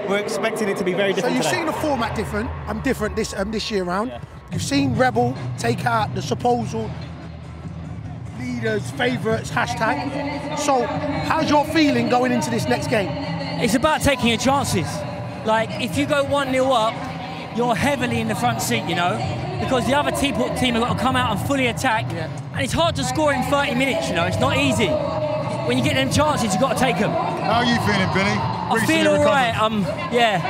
we're expecting it to be very different So you've today. seen the format different. I'm different this year round. Yeah. You've seen Rebel take out the supposal leaders, favourites, hashtag. So how's your feeling going into this next game? It's about taking your chances. Like, if you go 1-0 up, you're heavily in the front seat, you know, because the other team have got to come out and fully attack. Yeah. And it's hard to score in 30 minutes, you know, it's not easy. When you get them chances, you've got to take them. How are you feeling, Billy? I feel all right. Yeah.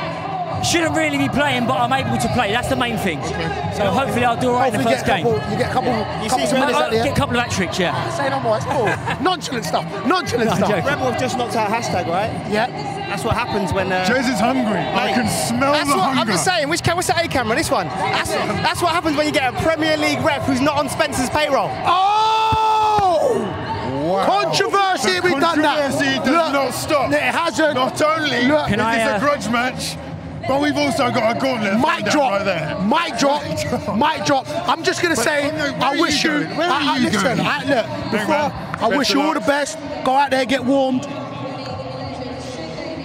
Shouldn't really be playing, but I'm able to play. That's the main thing. Okay. So hopefully I'll do all right in the first game. You get a couple of minutes at the end. Get a couple of hat-tricks, yeah. Say no more, it's cool. Nonchalant stuff. Rebel have just knocked out hashtag, right? Yeah. That's what happens when... Jez is hungry. I can smell the hunger. I'm just saying, what's the A camera? This one. That's what happens when you get a Premier League rep who's not on Spencer's payroll. Oh! Wow. Controversy, we've done that. Controversy does not stop. It hasn't. Not only is this a grudge match, but we've also got a gauntlet. Mic drop. Right there. Mic drop. Mic drop. I'm just going to say, I wish you... Listen, I wish you all the best. Go out there, get warmed.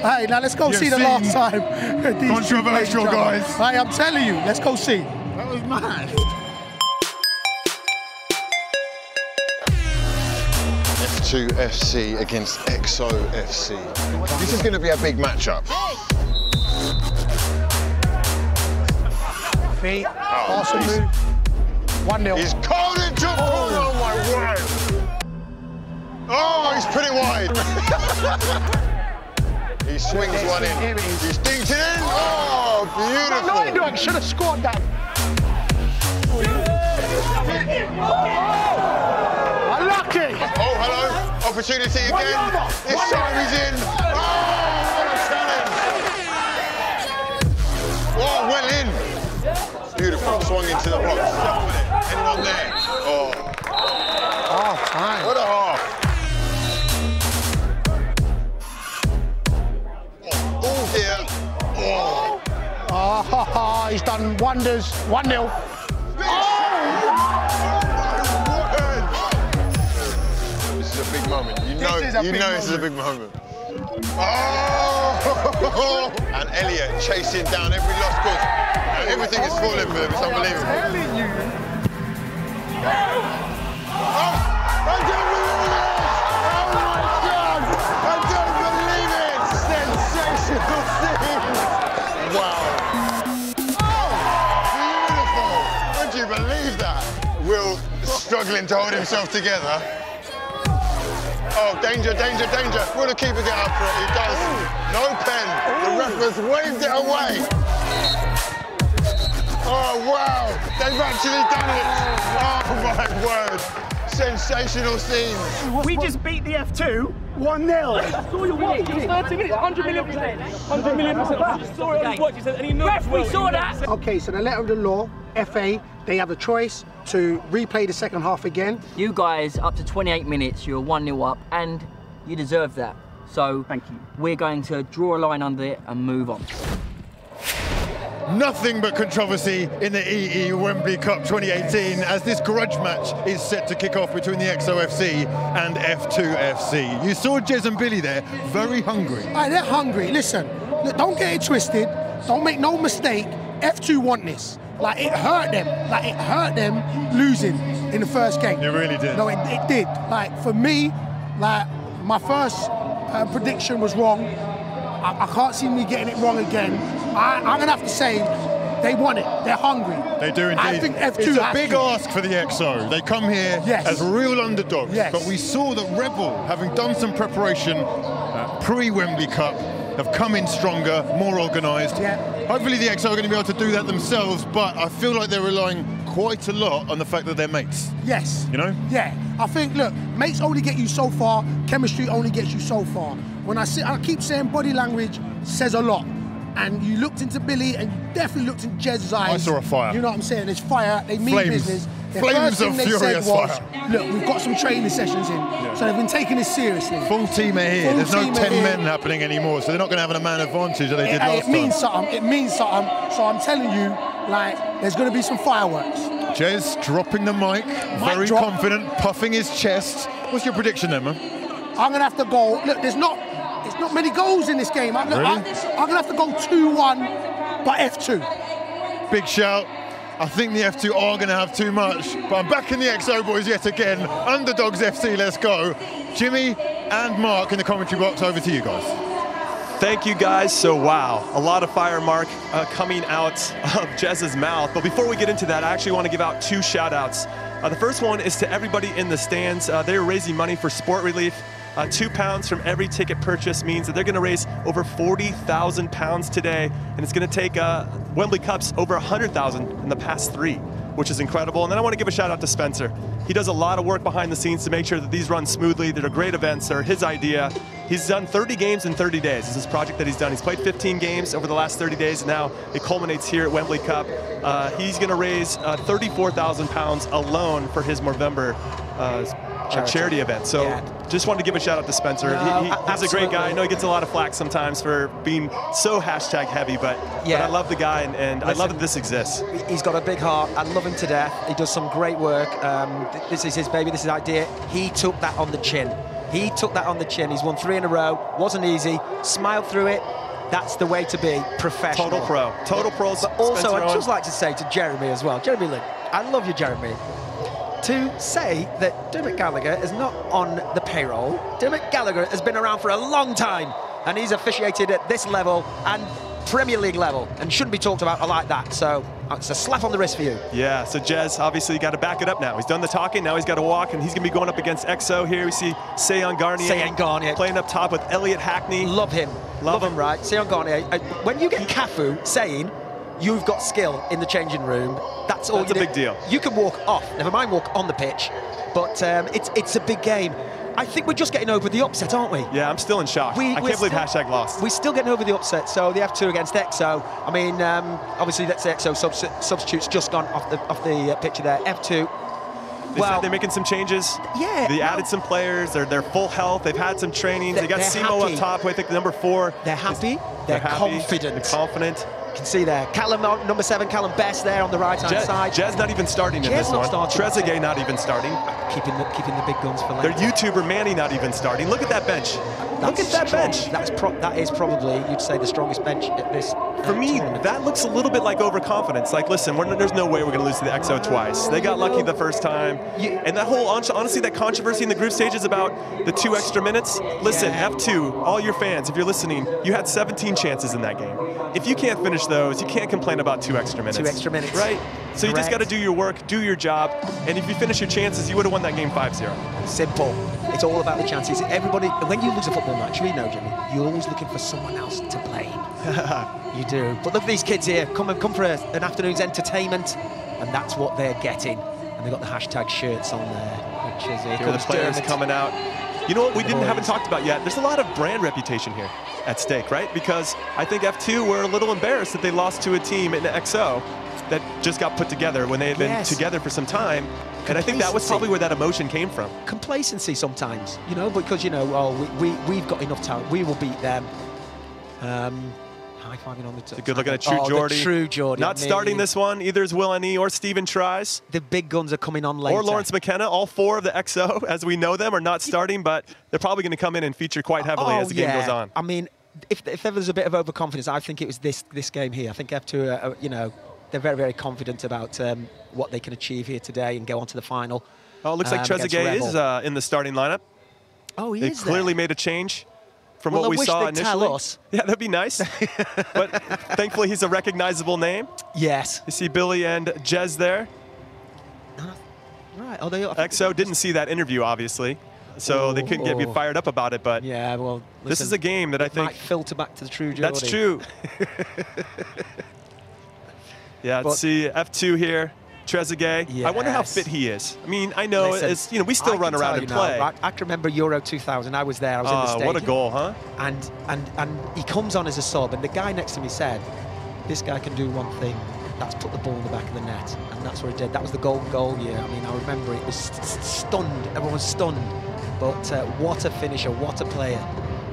Hey, now let's go see the last time. Controversial, guys. Hey, I'm telling you, let's go see. That was mad. F2 FC against XO FC. This is going to be a big matchup. Feet, awesome move. 1-0. He's called it to oh my word. Oh, he's put it wide. He swings one in. He's dinked it in. Oh, beautiful. No, I should have scored that. Unlucky. Oh, hello. Opportunity again. This time he's in. Oh, what a challenge. Oh, well in. Beautiful. Swung into the box. Anyone there? Oh. Half time. What a half. Oh, here. Oh, he's done wonders. 1-0. This is a big moment. You know this is a big moment. Oh! And Elliot chasing down every lost cause. Everything is falling for him. It's unbelievable. I'm telling you. struggling to hold himself together. Oh, danger, danger, danger. Will the keeper get up for it? He does. No pen. The ref has waved it away. Oh, wow. They've actually done it. Oh, my word. Sensational scenes. We just beat the F2 1-0. I saw your watch. It was 30 minutes. 100 million percent. 100 million percent. I saw it on his watch. He said, and he knows as well. We saw that. Okay, so the letter of the law, FA, they have a choice to replay the second half again. You guys, up to 28 minutes, you're 1-0 up, and you deserve that. So, thank you. We're going to draw a line under it and move on. Nothing but controversy in the EE Wembley Cup 2018 as this grudge match is set to kick off between the XOFC and F2 FC. You saw Jez and Billy there, very hungry. They're hungry. Listen, look, don't get it twisted. Don't make no mistake. F2 want this. Like, it hurt them. Like, it hurt them losing in the first game. It really did. No, it did. Like, for me, like, my first prediction was wrong. I can't see me getting it wrong again. I'm going to have to say they want it. They're hungry. They do indeed. I think F2 it's a big ask for the XO. They come here as real underdogs. Yes. But we saw that Rebel, having done some preparation pre-Wembley Cup, have come in stronger, more organised. Hopefully the XO are going to be able to do that themselves, but I feel like they're relying quite a lot on the fact that they're mates. Yes. You know? Yeah. I think, look, mates only get you so far, chemistry only gets you so far. When I keep saying body language says a lot. And you looked into Billy and you definitely looked in Jez's eyes. I saw a fire. You know what I'm saying? There's fire, they mean business. The Flames first thing of they furious said was, fire. look, we've got some training sessions in. So they've been taking this seriously. Full team are here. There's no 10 men happening anymore, so they're not going to have a man advantage that they did last time. It means something. It means something. So I'm telling you, like, there's going to be some fireworks. Jez dropping the mic, very confident, puffing his chest. What's your prediction then, man? I'm going to have to go, look, there's not many goals in this game. I'm going to have to go 2-1 by F2. Big shout. I think the F2 are going to have too much, but I'm back in the XO boys yet again. Underdogs FC, let's go. Jimmy and Mark in the commentary box, over to you guys. Thank you guys. So wow, a lot of fire, Mark, coming out of Jez's mouth. But before we get into that, I actually want to give out 2 shout outs. The first one is to everybody in the stands. They're raising money for sport relief. £2 from every ticket purchase means that they're going to raise over £40,000 today, and it's going to take Wembley Cups over 100,000 in the past 3, which is incredible. And then I want to give a shout out to Spencer. He does a lot of work behind the scenes to make sure that these run smoothly. They're great events. They're his idea. He's done 30 games in 30 days. This is a project that he's done. He's played 15 games over the last 30 days, and now it culminates here at Wembley Cup. He's going to raise £34,000 alone for his Movember charity event. So just wanted to give a shout out to Spencer. He's a great guy. I know he gets a lot of flack sometimes for being so hashtag heavy, but I love the guy, and I love that this exists. He's got a big heart. I love him to death. He does some great work. This is his baby. This is his idea. He took that on the chin. He took that on the chin. He's won 3 in a row. Wasn't easy. Smiled through it. That's the way to be professional. Total pro. Total pro. But also, I'd just like to say to Jeremy as well. Jeremy Lynn, I love you, Jeremy. To say that Dermot Gallagher is not on the payroll. Dermot Gallagher has been around for a long time, and he's officiated at this level and Premier League level, and shouldn't be talked about like that. So it's a slap on the wrist for you. Yeah, so Jez, obviously got to back it up now. He's done the talking, now he's got to walk, and he's going to be going up against XO here. We see Seyon Garnier playing up top with Elliot Hackney. Love him. Love him, right? Seyon Garnier. When you get Cafu saying you've got skill in the changing room, that's all. That's a big deal. You can walk off, never mind walk on the pitch, but it's a big game. I think we're just getting over the upset, aren't we? Yeah, I'm still in shock. I can't believe hashtag lost. We're still getting over the upset. So the F2 against XO. I mean, obviously that's the XO substitutes just gone off the picture there. F2. Well, they're making some changes. Yeah. They added some players. They're full health. They've had some training. They got Simo up top, who I think number 4. They're happy. They're confident. They're confident. You can see there. Callum, number 7, Callum Best there on the right-hand side. Jez not even starting in this one. Trezeguet not even starting. Keeping the big guns for later. Their YouTuber Manny not even starting. Look at that bench. Look at that bench. That is probably, you'd say, the strongest bench at this For me, tournament. that looks a little bit like overconfidence. Like, listen, there's no way we're going to lose to the XO twice. They got lucky the first time. And that whole, honestly, that controversy in the group stages about the 2 extra minutes. Listen, F2, all your fans, if you're listening, you had 17 chances in that game. If you can't finish those, you can't complain about 2 extra minutes. 2 extra minutes. Right? So you just got to do your work, do your job, and if you finish your chances, you would have won that game 5-0. Simple. It's all about the chances. Everybody, when you lose a football match, you know, Jimmy, you're always looking for someone else to blame. You do. But look at these kids here. Come for an afternoon's entertainment, and that's what they're getting. And they've got the hashtag shirts on there, which is here are the players coming out. You know what we haven't talked about yet? There's a lot of brand reputation here at stake, right? Because I think F2 were a little embarrassed that they lost to a team in XO that just got put together when they had been together for some time. And I think that was probably where that emotion came from. Complacency sometimes, you know, because, you know, we've got enough talent. We will beat them. High-fiving on the good looking at True Geordie. True Geordie. Not starting this one. Either is Will N.E. or Steven tries. The big guns are coming on later. Or Lawrence McKenna. All 4 of the XO, as we know them, are not starting, but they're probably going to come in and feature quite heavily as the game goes on. I mean, if ever there's a bit of overconfidence, I think it was this game here. I think F2, you know, they're very, very confident about what they can achieve here today and go on to the final. Oh, it looks like Trezeguet is in the starting lineup. Oh, he They is clearly there. made a change from what we saw initially. Tell us. Yeah, that'd be nice. But thankfully, he's a recognizable name. Yes. You see Billy and Jez there. Right. Oh, they XO didn't see that interview, obviously, so they couldn't get me fired up about it. But yeah, well, listen, this is a game that I think might filter back to the True Geordie. That's true. Yeah, let's see F2 here. Trezeguet. Yes. I wonder how fit he is. I mean, I know it's, you know, we still run around and play. I can remember Euro 2000. I was there. I was in the stadium. What a goal, huh? And he comes on as a sub, and the guy next to me said, "This guy can do one thing. That's put the ball in the back of the net." And that's what he did. That was the golden goal year. I mean, I remember it was stunned. Everyone was stunned. But what a finisher! What a player!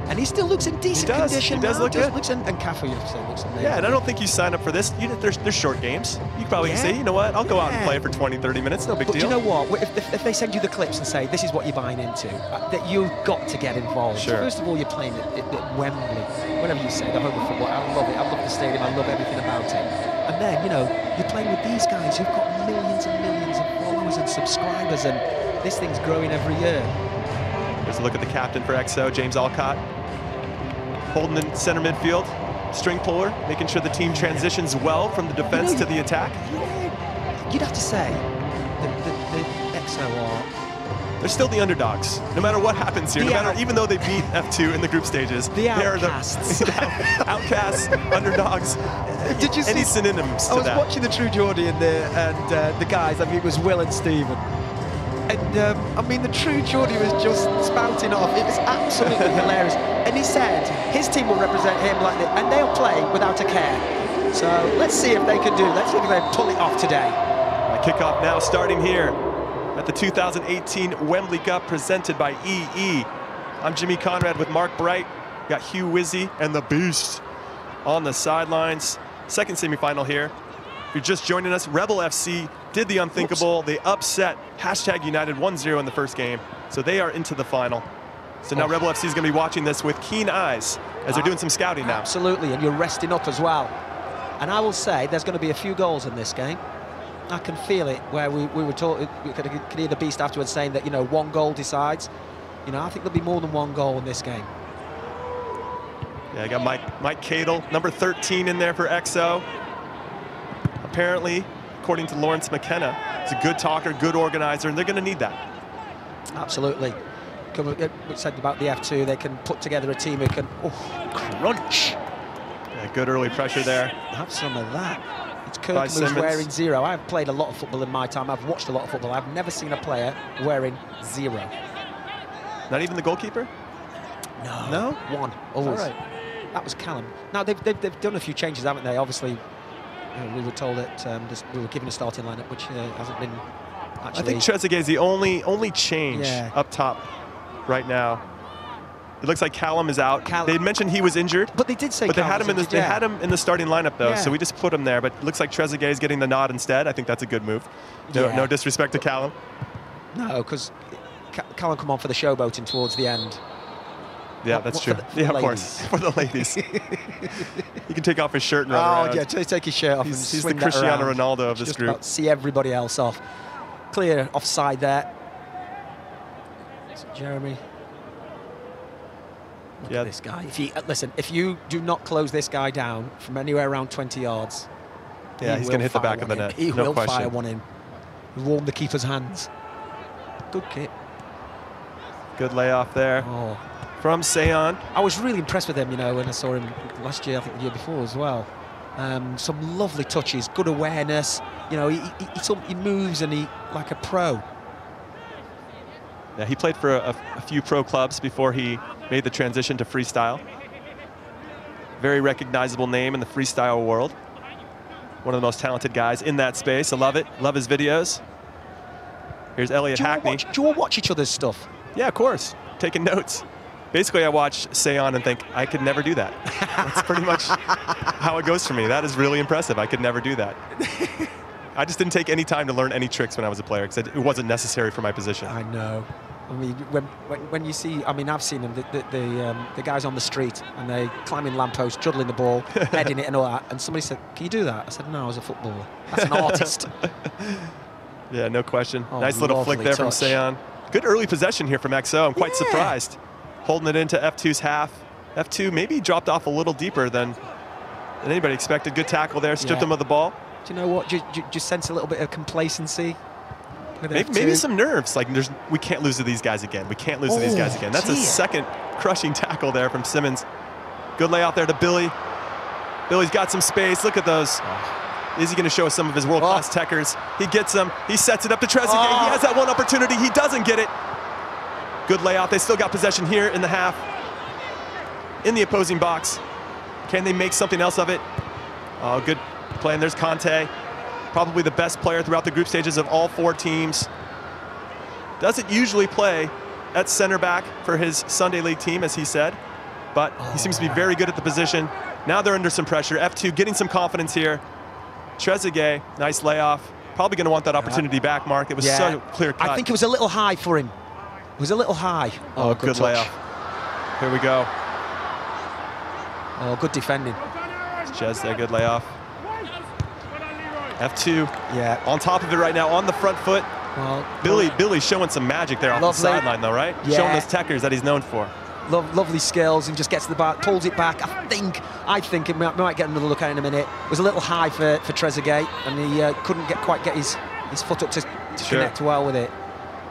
And he still looks in decent condition. He does look good. And Cafu, looks amazing. Yeah, and I don't think you sign up for this. There's short games. You could probably say, you know what, I'll go out and play for 20, 30 minutes. No big deal. But you know what? If they send you the clips and say, this is what you're buying into, that you've got to get involved. Sure. First of all, you're playing at Wembley, whatever you say, the home of football. I love it. I love the stadium. I love everything about it. And then, you know, you're playing with these guys who've got millions and millions of followers and subscribers, and this thing's growing every year. Here's a look at the captain for XO, James Alcott. Holding in center midfield, string puller, making sure the team transitions well from the defense to the attack. You'd have to say the XO are... They're still the underdogs, no matter what happens here. Even though they beat F2 in the group stages. The outcasts. Outcasts, underdogs. Did you see? Any synonyms to that? I was watching the True Geordie and the guys. I mean, it was Will and Steven. And, I mean, the True Geordie was just spouting off. It was absolutely hilarious. And he said his team will represent him like this, and they'll play without a care. So let's see if they can do. Let's see if they pull it off today. Kickoff now starting here at the 2018 Wembley Cup presented by EE. I'm Jimmy Conrad with Mark Bright. Got Hugh Wizzy and the Beast on the sidelines. Second semifinal here. If you're just joining us, Rebel FC did the unthinkable. They upset HashTag United 1-0 in the first game. So they are into the final. So now Rebel FC is going to be watching this with keen eyes as they're doing some scouting now. Absolutely, and you're resting up as well. And I will say there's going to be a few goals in this game. I can feel it where we were talking, we could hear the Beast afterwards saying that, you know, one goal decides. You know, I think there'll be more than one goal in this game. Yeah, I got Mike Cadle, number 13 in there for XO. Apparently, according to Lawrence McKenna, he's a good talker, good organizer, and they're going to need that. Absolutely. We said about the F2, they can put together a team who can, crunch. Yeah, good early pressure there. Have some of that. It's Kirk who's wearing 0. I've played a lot of football in my time. I've watched a lot of football. I've never seen a player wearing 0. Not even the goalkeeper? No. No? 1. Always. All right. That was Callum. Now, they've done a few changes, haven't they? Obviously, you know, we were told that we were given a starting lineup, which hasn't been actually... I think Trezeguet is the only change up top right now. It looks like Callum is out. They had mentioned he was injured, but they did say. But they had him in the starting lineup though, so we just put him there. But it looks like Trezeguet is getting the nod instead. I think that's a good move. No disrespect to Callum. No, because Callum come on for the showboating towards the end. Yeah, that's true. Of course, for the ladies. He can take off his shirt and run around. Yeah, take his shirt off. He's the Cristiano Ronaldo of this group. See everybody else off. Clear offside there. Jeremy. Look at this guy. Listen, if you do not close this guy down from anywhere around 20 yards, Yeah, he's going to hit the back of the net. He no will question. fire one in. Warm the keeper's hands. Good kick. Good layoff there from Seon. I was really impressed with him, you know, when I saw him last year, I think the year before as well. Some lovely touches, good awareness. You know, he moves and he like a pro. Yeah, he played for a few pro clubs before he made the transition to freestyle. Very recognizable name in the freestyle world. One of the most talented guys in that space. I love it. Love his videos. Here's Elliot Hackney. Do you all watch each other's stuff? Yeah, of course. Taking notes. Basically, I watch Seon and think, I could never do that. That's pretty much how it goes for me. That is really impressive. I could never do that. I just didn't take any time to learn any tricks when I was a player because it wasn't necessary for my position. I know. I mean, when you see, I mean, I've seen them, the guys on the street, and they climbing lampposts, juggling the ball, heading it and all that, and somebody said, can you do that? I said, no, I was a footballer. That's an artist. Yeah, no question. Oh, nice little flick there from Seon. Good early possession here from XO. I'm quite surprised. Holding it into F2's half. F2 maybe dropped off a little deeper than anybody expected. Good tackle there, stripped him of the ball. Do you know what? Do you sense a little bit of complacency? Maybe some nerves. Like, we can't lose to these guys again. We can't lose to these guys again. That's a second crushing tackle there from Simmons. Good layout there to Billy. Billy's got some space. Look at those. Is he going to show us some of his world-class techers? He gets them. He sets it up to Trezeguet. He has that one opportunity. He doesn't get it. Good layout. They still got possession here in the half. In the opposing box. Can they make something else of it? Oh, good play. And there's Conte. Probably the best player throughout the group stages of all four teams. Doesn't usually play at center back for his Sunday League team, as he said. But he seems to be very good at the position. Now they're under some pressure. F2 getting some confidence here. Trezeguet, nice layoff. Probably going to want that opportunity back, Mark. It was so clear cut. I think it was a little high for him. It was a little high. Oh, good layoff. Here we go. Oh, good defending. Jez there, good layoff. F2, on top of it right now, on the front foot. Well, Billy showing some magic there off the sideline, though, right? Yeah. Showing those techers that he's known for. Lovely skills, and just gets to the back, pulls it back. I think it might get another look at it in a minute. It was a little high for Trezeguet, and he couldn't quite get his foot up to connect well with it.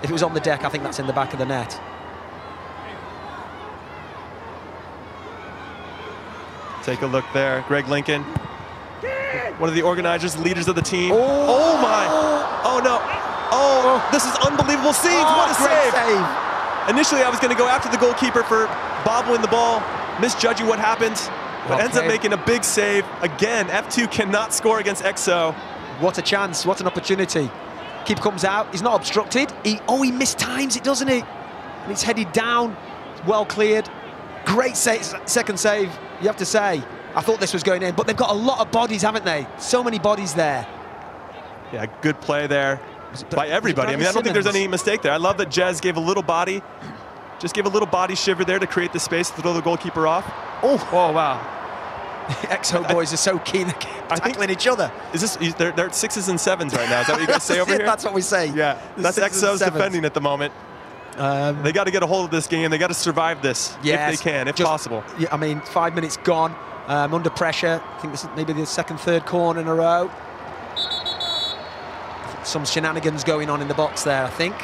If it was on the deck, I think that's in the back of the net. Take a look there. Greg Lincoln, one of the organizers, leaders of the team. Oh my! Oh no! Oh, this is unbelievable scenes. What a save! Initially, I was going to go after the goalkeeper for bobbling the ball, misjudging what happened, but ends up making a big save. Again, F2 cannot score against XO. What a chance! What an opportunity! Keeper comes out. He's not obstructed. He mistimes it, doesn't he? And it's headed down. Well cleared. Great second save, you have to say. I thought this was going in, but they've got a lot of bodies, haven't they? So many bodies there. Yeah, good play there by everybody. I mean, I don't think there's any mistake there. I love that Jez gave a little body, just gave a little body shiver there to create the space to throw the goalkeeper off. Oh, wow. XO boys are so keen at tackling each other. Is this, they're at 6s and 7s right now. Is that what you guys say over here? That's what we say. Yeah, that's XO's defending at the moment. They got to get a hold of this game. They got to survive this if they can, if possible. Yeah, I mean, 5 minutes gone, under pressure. I think this is maybe the second, third corner in a row. Some shenanigans going on in the box there, I think.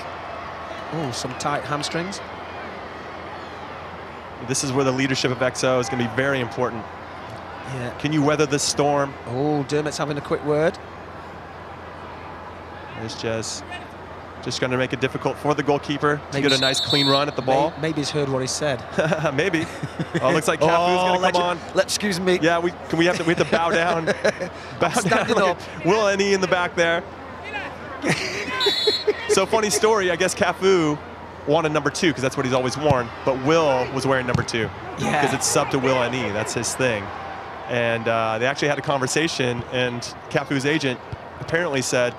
Oh, some tight hamstrings. This is where the leadership of XO is going to be very important. Yeah. Can you weather this storm? Oh, Dermot's having a quick word. There's Jez. Just going to make it difficult for the goalkeeper to get a nice clean run at the ball. Maybe he's heard what he said. Maybe. Oh, looks like Cafu's going to come on. Excuse me. Yeah, we have to bow down. Standing up. Will and E in the back there. So funny story. I guess Cafu wanted number 2 because that's what he's always worn. But Will was wearing number 2 because it's sub to Will and E. That's his thing. And they actually had a conversation, and Cafu's agent apparently said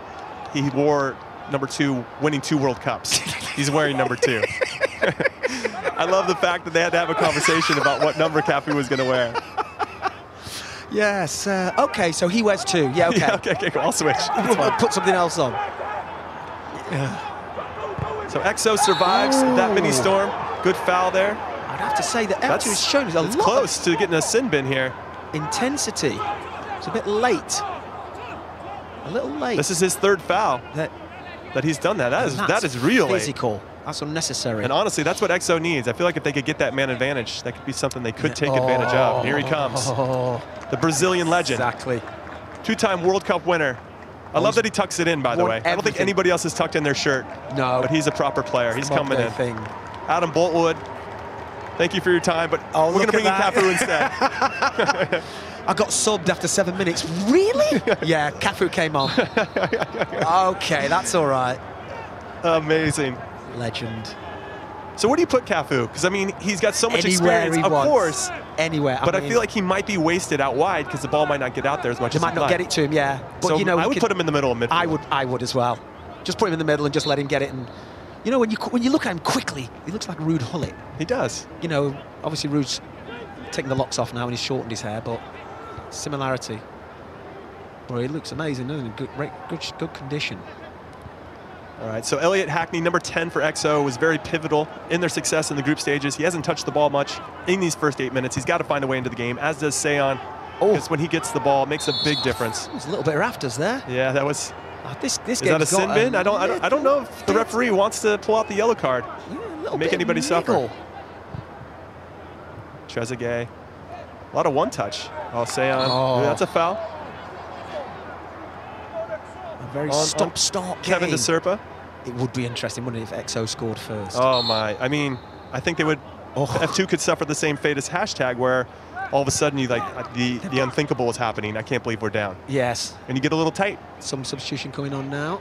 he wore number 2, winning 2 World Cups. He's wearing number 2. I love the fact that they had to have a conversation about what number Cafu was going to wear. Yes. Okay, so he wears 2. Yeah, okay. Yeah, okay, cool. I'll switch. We'll put something else on. So XO survives that mini storm. Good foul there. I'd have to say that F2 is showing us a lot close to getting a sin bin here. Intensity. It's a bit late. A little late. This is his third foul that he's done that. That is real physical. That's unnecessary. And honestly, that's what EXO needs. I feel like if they could get that man advantage, that could be something they could take advantage of. Here he comes. The Brazilian legend. Exactly. Two-time World Cup winner. I love that he tucks it in, by the way. I don't think anybody else has tucked in their shirt. No. But he's a proper player. He's coming in. Thing. Adam Boltwood, thank you for your time, but we're going to bring in Cafu instead. I got subbed after 7 minutes. Really? Yeah, Cafu came on. Okay, that's all right. Amazing. Legend. So where do you put Cafu? Because, I mean, he's got so much Anywhere experience, he of wants. course. Anywhere. But I feel like he might be wasted out wide because the ball might not get out there as much They as might not get it to him, yeah. But so you know, I would put him in the middle of midfield. I would as well. Just put him in the middle and just let him get it. And you know, when you look at him quickly, he looks like Ruud Gullit. He does. You know, obviously Ruud's taking the locks off now and he's shortened his hair, but similarity. Well, he looks amazing, doesn't he? Good condition. All right, so Elliot Hackney, number 10 for EXO, was very pivotal in their success in the group stages. He hasn't touched the ball much in these first 8 minutes. He's got to find a way into the game, as does Seon. Because when he gets the ball, it makes a big difference. There's a little bit of rafters there. Yeah, that was. This is that a sin bin? I don't know if the referee wants to pull out the yellow card. Yeah, make anybody suffer. Trezeguet. A lot of one touch. Oh, Seon. Oh. That's a foul. A very stop-start Kevin game. De Serpa. It would be interesting, wouldn't it, if EXO scored first? Oh, my. I mean, I think they would. F2 could suffer the same fate as HashTag, where all of a sudden you the unthinkable is happening. I can't believe we're down. Yes. And you get a little tight. Some substitution coming on now.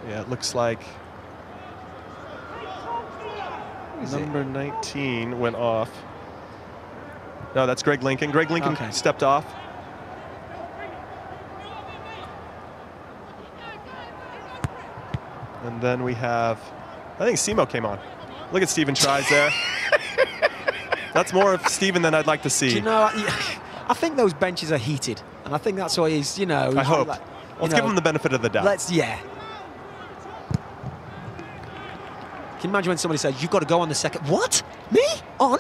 Yeah, it looks like number 19 went off. No, that's Greg Lincoln. Greg Lincoln stepped off. And then we have, I think Simo came on. Look at Steven tries there. That's more of Steven than I'd like to see. Do you know, I think those benches are heated. And I think that's why he's, you know. I hope. Like, Let's give him the benefit of the doubt. Yeah. Can you imagine when somebody says, you've got to go on the second? What? Me? On?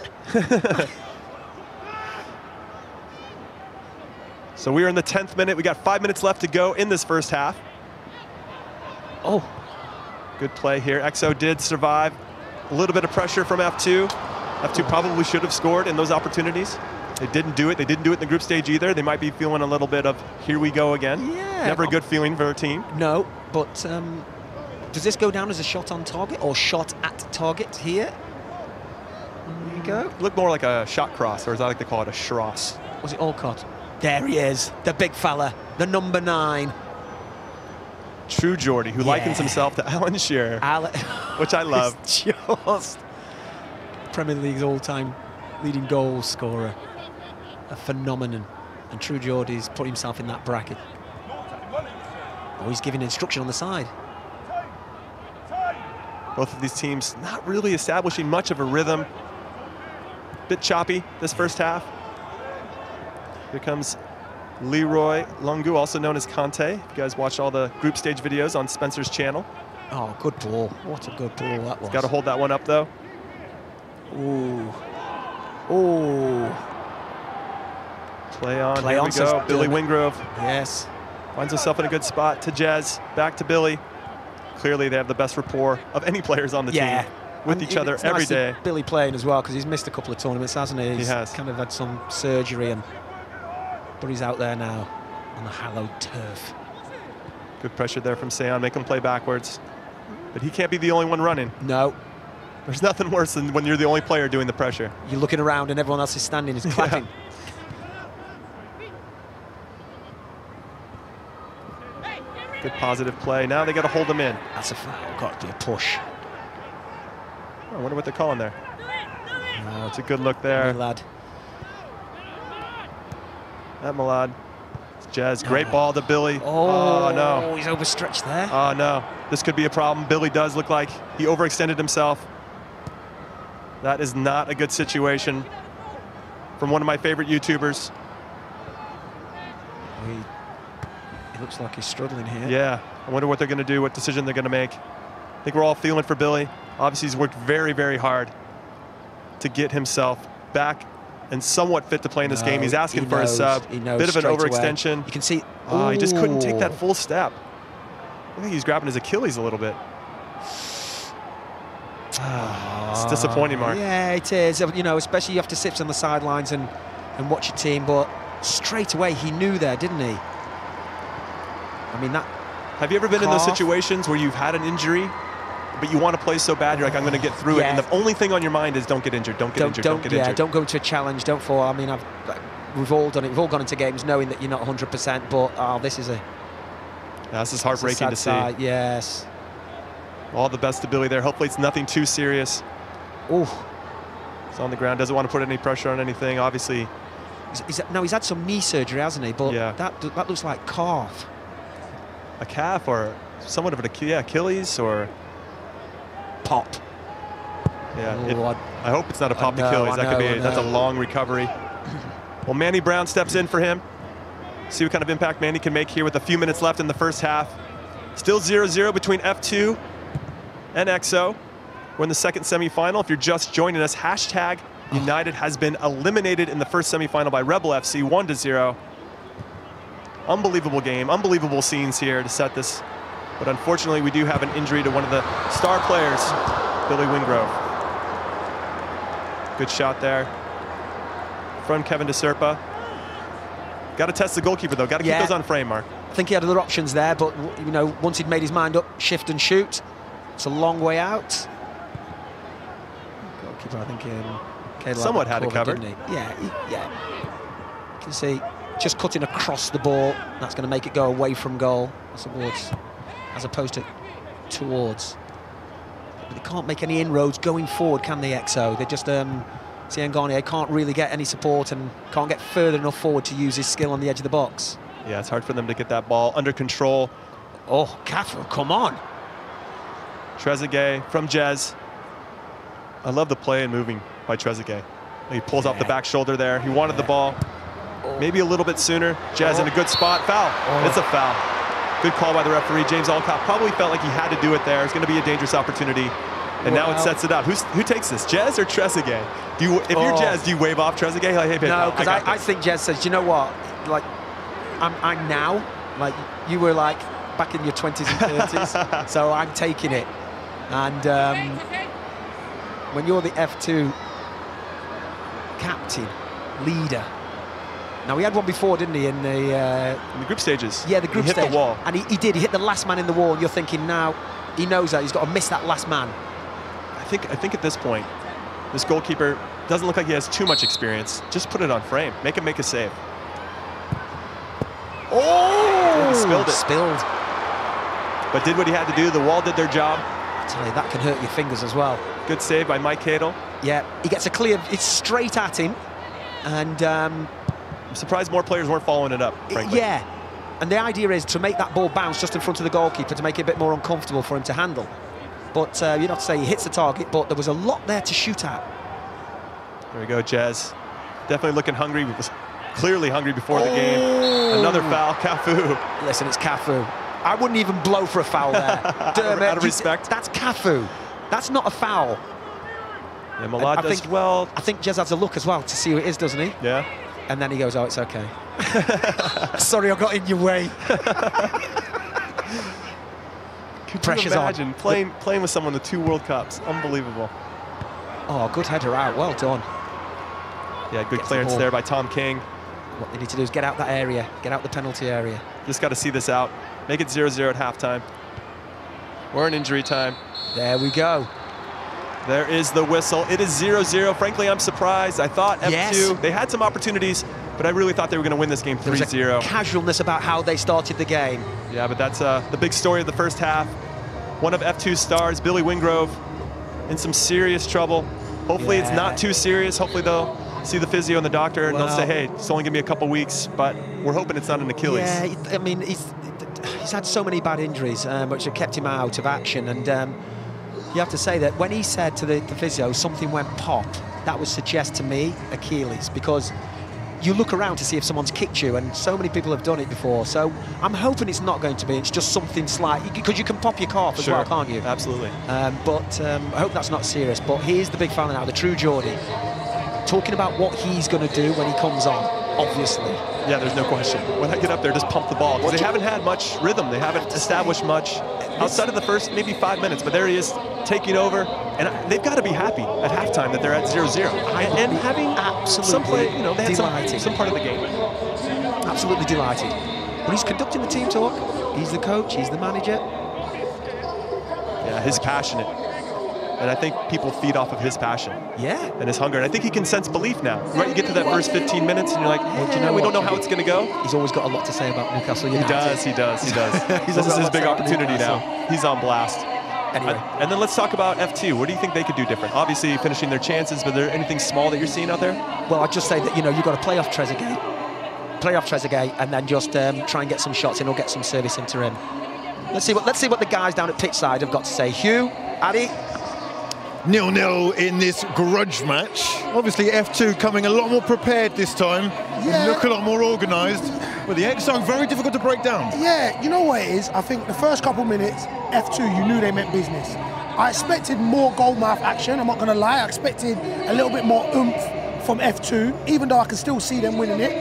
So we are in the 10th minute. We got 5 minutes left to go in this first half. Oh. Good play here. EXO did survive. A little bit of pressure from F2. F2 probably should have scored in those opportunities. They didn't do it. They didn't do it in the group stage either. They might be feeling a little bit of, here we go again. Yeah. Never a good feeling for a team. No, but does this go down as a shot on target or shot at target here? There you go. Look more like a shot cross, or as I like to call it, a schross. Was it Alcott? There he is, the big fella, the number 9. True Geordie, who likens himself to Alan Shearer, which I love. Just Premier League's all-time leading goal scorer. A phenomenon. And True Geordie's put himself in that bracket. Oh, he's giving instruction on the side. Both of these teams not really establishing much of a rhythm. Bit choppy this first half. Here comes Leroy Lungu, also known as Conte. You guys watched all the group stage videos on Spencer's channel. Oh, good ball. What a good ball that was. Got to hold that one up, though. Ooh. Ooh. Play on. Play Here on, we go. Billy Wingrove. Yes. Finds himself in a good spot to Jez. Back to Billy. Clearly, they have the best rapport of any players on the team with each other every day. Billy playing as well, because he's missed a couple of tournaments, hasn't he? He has. Kind of had some surgery, but he's out there now on the hallowed turf. Good pressure there from Seon. Make him play backwards. But he can't be the only one running. No. There's nothing worse than when you're the only player doing the pressure. You're looking around and everyone else is standing, is clapping. Good positive play. Now they got to hold him in. That's a foul. Got to be a push. I wonder what they're calling there. No, it's a good look there. Lad. That Malad. Jez, great ball to Billy. Oh, no. He's overstretched there. Oh, no. This could be a problem. Billy does look like he overextended himself. That is not a good situation from one of my favorite YouTubers. He looks like he's struggling here. Yeah. I wonder what they're going to do, what decision they're going to make. I think we're all feeling for Billy. Obviously, he's worked very, very hard to get himself back and somewhat fit to play in this game. He's asking for a sub. Bit of an overextension. You can see. He just couldn't take that full step. I think he's grabbing his Achilles a little bit. It's disappointing, Mark. Yeah, it is. You know, especially you have to sit on the sidelines and watch your team, but straight away he knew there, didn't he? I mean, that. Have you ever been in those situations where you've had an injury, but you want to play so bad, you're like, I'm going to get through it, and the only thing on your mind is don't get injured, don't get injured, don't get injured. Don't go into a challenge, don't fall. I mean, we've all done it. We've all gone into games knowing that you're not 100%, but this is this is heartbreaking to see. Yes. All the best to Billy there. Hopefully it's nothing too serious. Ooh. He's on the ground, doesn't want to put any pressure on anything, obviously. He's had some knee surgery, hasn't he? But that looks like calf. A calf or somewhat of an Achilles or pop. Yeah, I hope it's not a popped Achilles. That's a long recovery. Well, Manny Brown steps in for him. See what kind of impact Manny can make here with a few minutes left in the first half. Still 0-0 between F2 and XO. We're in the second semifinal. If you're just joining us, HashTag United has been eliminated in the first semifinal by Rebel FC 1-0. Unbelievable game, unbelievable scenes here to set this. But unfortunately, we do have an injury to one of the star players, Billy Wingrove. Good shot there from Kevin DeSerpa. Got to test the goalkeeper, though. Got to keep those on frame, Mark. I think he had other options there, but you know, once he'd made his mind up, shift and shoot. It's a long way out. Goalkeeper, I think, somewhat had it covered. Didn't he? Yeah. You can see just cutting across the ball. That's going to make it go away from goal, as opposed to towards. But they can't make any inroads going forward, can they, XO? They just Ciangarnier can't really get any support and can't get further enough forward to use his skill on the edge of the box. Yeah, it's hard for them to get that ball under control. Oh, Cafu, come on. Trezeguet from Jez. I love the play and moving by Trezeguet. He pulls off the back shoulder there. He wanted the ball maybe a little bit sooner. Jez in a good spot. Foul. It's a foul. Good call by the referee. James Alcott probably felt like he had to do it there. It's going to be a dangerous opportunity. And now it sets it up. Who takes this, Jez or Trezeguet? If you're Jez, do you wave off Trezeguet? Like, hey, no, because I think Jez says, you know what? Like, I'm now. Like, you were like back in your 20s and 30s. So I'm taking it. And when you're the F2 captain, leader. Now, he had one before, didn't he, in the group stages? Yeah, the group stage. He hit the wall. And he did. He hit the last man in the wall. And you're thinking now, he knows that. He's got to miss that last man. I think at this point, this goalkeeper doesn't look like he has too much experience. Just put it on frame. Make him make a save. Oh! He spilled it. Spilled. But did what he had to do. The wall did their job. I tell you, that can hurt your fingers as well. Good save by Mike Cadle. Yeah, he gets a clear, it's straight at him. And I'm surprised more players weren't following it up, frankly. Yeah, and the idea is to make that ball bounce just in front of the goalkeeper to make it a bit more uncomfortable for him to handle. But you'd have to say he hits the target, but there was a lot there to shoot at. There we go, Jez. Definitely looking hungry. He was clearly hungry before the game. Another foul, Cafu. Listen, it's Cafu. I wouldn't even blow for a foul there. Out of respect. That's Cafu. That's not a foul. Yeah, Malad does well. I think Jez has a look as well to see who it is, doesn't he? Yeah. And then he goes, oh, it's okay. Sorry, I got in your way. Pressure's on. Imagine playing with someone in the 2 World Cups. Unbelievable. Oh, good header out. Well done. Yeah, good clearance there by Tom King. What they need to do is get out that area, get out the penalty area. Just got to see this out. Make it 0-0 at halftime. We're in injury time. There we go. There is the whistle. It is 0-0. Frankly, I'm surprised. I thought F2, they had some opportunities, but I really thought they were going to win this game 3-0. There was a casualness about how they started the game. Yeah, but that's the big story of the first half. One of F2's stars, Billy Wingrove, in some serious trouble. Hopefully it's not too serious. Hopefully they'll see the physio and the doctor and they'll say, hey, it's only going to be a couple weeks, but we're hoping it's not an Achilles. Yeah, I mean, he's had so many bad injuries which have kept him out of action. And you have to say that when he said to the physio something went pop, that would suggest to me Achilles, because you look around to see if someone's kicked you, and so many people have done it before. So I'm hoping it's not going to be. It's just something slight, because you can pop your calf as well, can't you? Absolutely. But I hope that's not serious. But he is the big fan now, the true Geordie. talking about what he's going to do when he comes on, obviously. Yeah, there's no question. When I get up there, just pump the ball. Because they haven't had much rhythm. They haven't established much outside of the first maybe 5 minutes. But there he is, taking over. And they've got to be happy at halftime that they're at 0-0. And having absolutely some play, you know, they had delighted. some part of the game. Absolutely delighted. But he's conducting the team talk. He's the coach. He's the manager. Yeah, he's passionate. And I think people feed off of his passion. Yeah. And his hunger. And I think he can sense belief now. Right, you get to that first 15 minutes and you're like, well, do you know, we don't know how it's going to go. He's always got a lot to say about Newcastle United. He does. This is his big opportunity now. He's on blast. Anyway. And then let's talk about F2. What do you think they could do different? Obviously, finishing their chances, but is there anything small that you're seeing out there? Well, I'd just say that, you know, you've got to play off Trezeguet, and then just try and get some shots in or get some service into him. Let's see what the guys down at pitch side have got to say. Hugh, Addy. 0-0 in this grudge match. Obviously, F2 coming a lot more prepared this time. Yeah. Look a lot more organised. But the XO, very difficult to break down. Yeah, you know what it is? I think the first couple minutes, F2, you knew they meant business. I expected more goalmouth action, I'm not going to lie. I expected a little bit more oomph from F2, even though I can still see them winning it.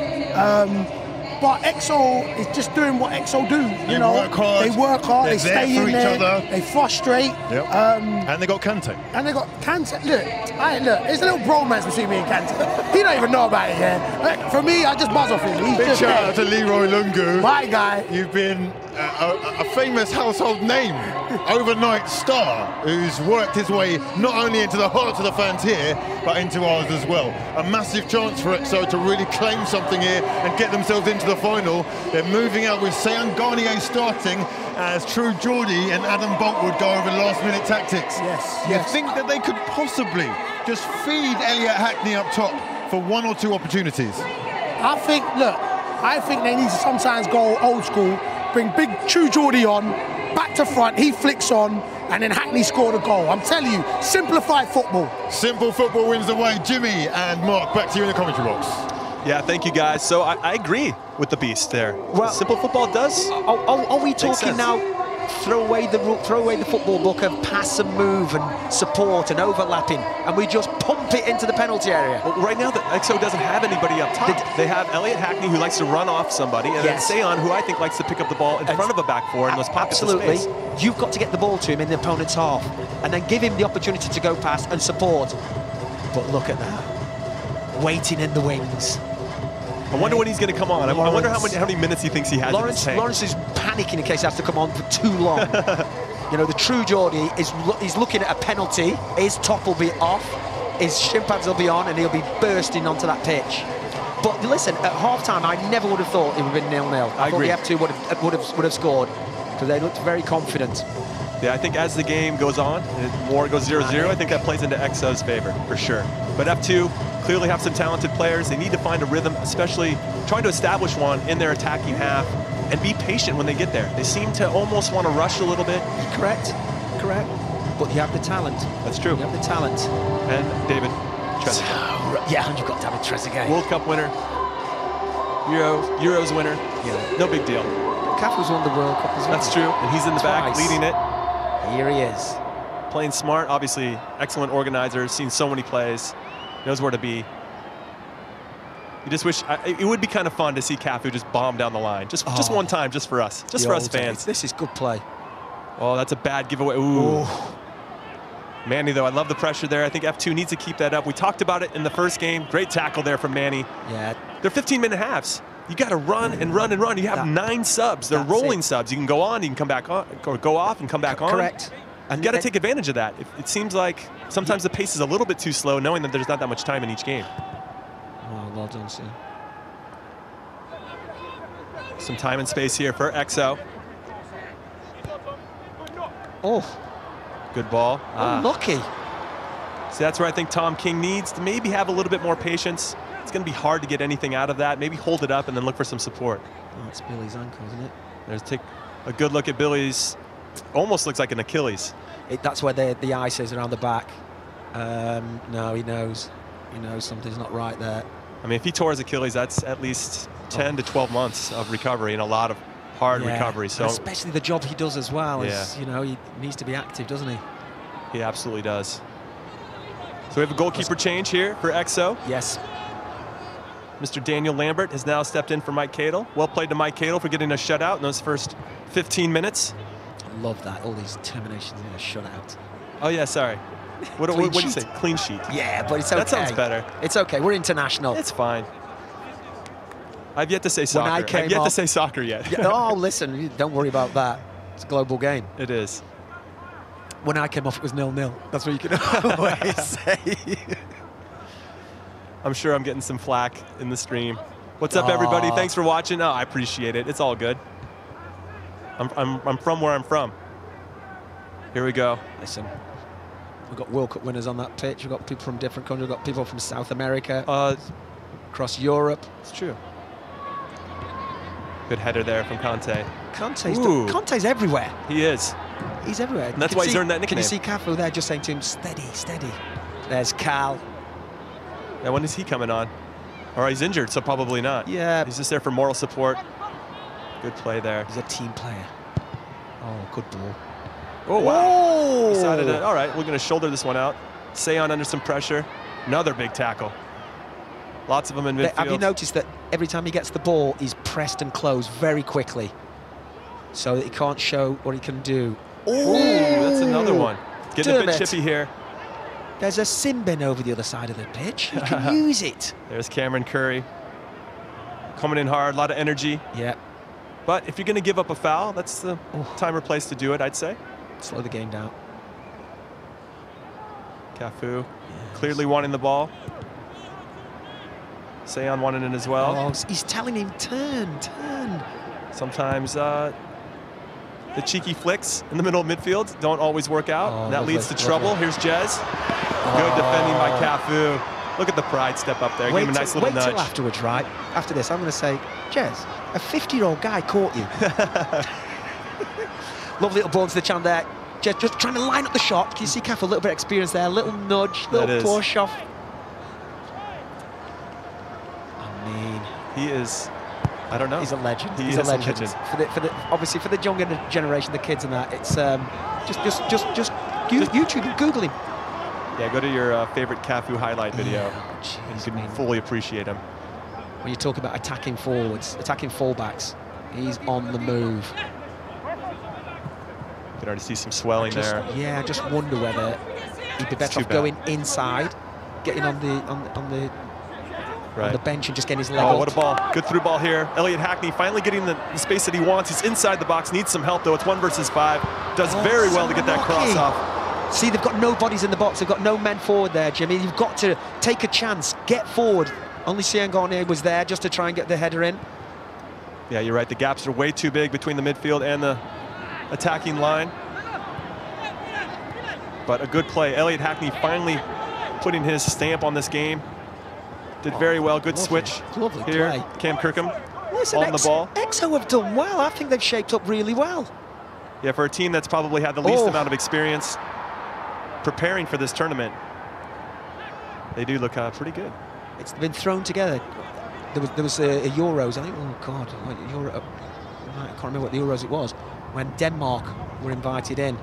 But XO is just doing what XO do. You know, they work hard, they stay in there, they frustrate. Yep. And they got Kante. Look, there's a little bromance between me and Kante. He don't even know about it, yeah. For me, I just buzz off him. He's Big just shout out to Leroy Lungu. My guy. You've been a famous household name, overnight star, who's worked his way not only into the hearts of the fans here, but into ours as well. A massive chance for XO to really claim something here and get themselves into the final. They're moving out with Seyan Garnier starting as True Geordie and Adam Boltwood go over last-minute tactics. You think that they could possibly just feed Elliot Hackney up top for one or two opportunities? I think they need to sometimes go old school, bring big True Geordie on, back to front, he flicks on, and then Hackney scored a goal. I'm telling you, simplified football. Simple football wins the way. Jimmy and Mark, back to you in the commentary box. Yeah, thank you guys. So I agree with the Beast there. Well, simple football does. Are we talking now? Throw away the football book of pass and move and support and overlapping, and we just pump it into the penalty area. Well, right now, the XO doesn't have anybody up top. They have Elliot Hackney, who likes to run off somebody, and then Seyan, who I think likes to pick up the ball in front of a back four and those pockets of space. You've got to get the ball to him in the opponent's half, and then give him the opportunity to go past and support. But look at that, waiting in the wings. I wonder when he's going to come on. I wonder how many minutes he thinks he has in his tank. Lawrence is panicking in case he has to come on for too long. You know, the True Geordie he's looking at a penalty. His top will be off, his shin pads will be on, and he'll be bursting onto that pitch. But listen, at half-time, I never would have thought it would have been 0-0. I thought the F2 would have scored, because they looked very confident. Yeah, I think as the game goes on, and more goes 0-0, I think that plays into XO's favor, for sure. But F2 clearly have some talented players. They need to find a rhythm, especially trying to establish one in their attacking half, and be patient when they get there. They seem to almost want to rush a little bit. Correct. But you have the talent. That's true. You have the talent. And David Trezeguet. Yeah, you've got David Trezeguet. World Cup winner. Euros winner. Yeah. No big deal. Cafu's won the World Cup as well. That's true. And he's in the back leading it. Here he is. Playing smart, obviously excellent organizer, seen so many plays, knows where to be. You just wish, it would be kind of fun to see Cafu just bomb down the line. Just one time, just for us fans. This is good play. Oh, that's a bad giveaway. Ooh. Manny, though, I love the pressure there. I think F2 needs to keep that up. We talked about it in the first game. Great tackle there from Manny. Yeah. They're 15-minute halves. You got to run and run and run. You have 9 subs. They're rolling subs. You can go on, you can come back on, or go off and come back on. Correct. And you got to take advantage of that. It seems like sometimes the pace is a little bit too slow, knowing that there's not that much time in each game. Oh, well done, sir. Some time and space here for XO. Oh. Good ball. Unlucky. So that's where I think Tom King needs to maybe have a little bit more patience. It's going to be hard to get anything out of that. Maybe hold it up and then look for some support. Oh, it's Billy's ankle, isn't it? There's take a good look at Billy's. Almost looks like an Achilles. That's where the ice is around the back. No, he knows. He knows something's not right there. I mean, if he tore his Achilles, that's at least 10 to 12 months of recovery and a lot of hard recovery. So especially the job he does as well. Is, you know, he needs to be active, doesn't he? He absolutely does. So we have a goalkeeper change here for EXO. Yes. Mr. Daniel Lambert has now stepped in for Mike Cadle. Well played to Mike Cadle for getting a shutout in those first 15 minutes. I love that, all these terminations in a shutout. Oh yeah, sorry. What do you say? Clean sheet. Yeah, but it's okay. That sounds better. It's okay, we're international. It's fine. I've yet to say soccer. I've yet to say soccer yet. Yeah, oh, listen, don't worry about that. It's a global game. It is. When I came off, it was 0-0. That's what you can always say. I'm sure I'm getting some flack in the stream. What's up, everybody? Thanks for watching. Oh, I appreciate it. It's all good. I'm from where I'm from. Here we go. Listen, we've got World Cup winners on that pitch. We've got people from different countries. We've got people from South America, across Europe. It's true. Good header there from Conte. Conte's everywhere. He is. He's everywhere. And that's why he's earned that nickname. Can you see Cafu there just saying to him, steady, steady. There's Cal. Yeah, when is he coming on? Or he's injured, so probably not. Yeah. He's just there for moral support. Good play there. He's a team player. Oh, good ball. Oh, wow. Decided to, all right, we're going to shoulder this one out. Seon under some pressure. Another big tackle. Lots of them in midfield. Have you noticed that every time he gets the ball, he's pressed and closed very quickly so that he can't show what he can do? Ooh, that's another one. Getting a bit chippy here. There's a sin bin over the other side of the pitch. You can use it. There's Cameron Curry. Coming in hard, a lot of energy. Yeah. But if you're going to give up a foul, that's the time or place to do it, I'd say. Slow the game down. Cafu clearly wanting the ball. Seon wanting it as well. Oh, he's telling him, turn, turn. Sometimes the cheeky flicks in the middle of midfield don't always work out. And that leads to trouble. Here's Jez. Good defending by Cafu. Look at the pride step up there. Give him a nice little nudge. Wait till afterwards, right? After this, I'm going to say, Jez, a 50-year-old guy caught you. Lovely little ball to the channel there. Jez just trying to line up the shot. Can you see Cafu, a little bit of experience there, a little nudge, little push off. I mean, he is, I don't know. He's a legend. He's a legend. For the obviously for the younger generation, the kids and that, it's just YouTube and Google him. Yeah, go to your favorite Cafu highlight video, and you can fully appreciate him. When you talk about attacking forwards, attacking fullbacks, he's on the move. You can already see some swelling there. Yeah, I just wonder whether he'd be better off going inside, getting on the bench and just getting his leg up. What a ball. Good through ball here. Elliot Hackney finally getting the space that he wants. He's inside the box, needs some help though. It's 1 versus 5. Does very well to get that cross off. See, they've got no bodies in the box. They've got no men forward there, Jimmy. You've got to take a chance, get forward. Only Seon Garnier was there just to try and get the header in. Yeah, you're right. The gaps are way too big between the midfield and the attacking line. But a good play. Elliot Hackney finally putting his stamp on this game. Did very well. Good switch here. Play. Cam Kirkham Listen, on the ball. EXO have done well. I think they've shaped up really well. Yeah, for a team that's probably had the least amount of experience preparing for this tournament, they do look pretty good. It's been thrown together. There was a Euros, I think, oh God, Euro, I can't remember what the Euros it was, when Denmark were invited in.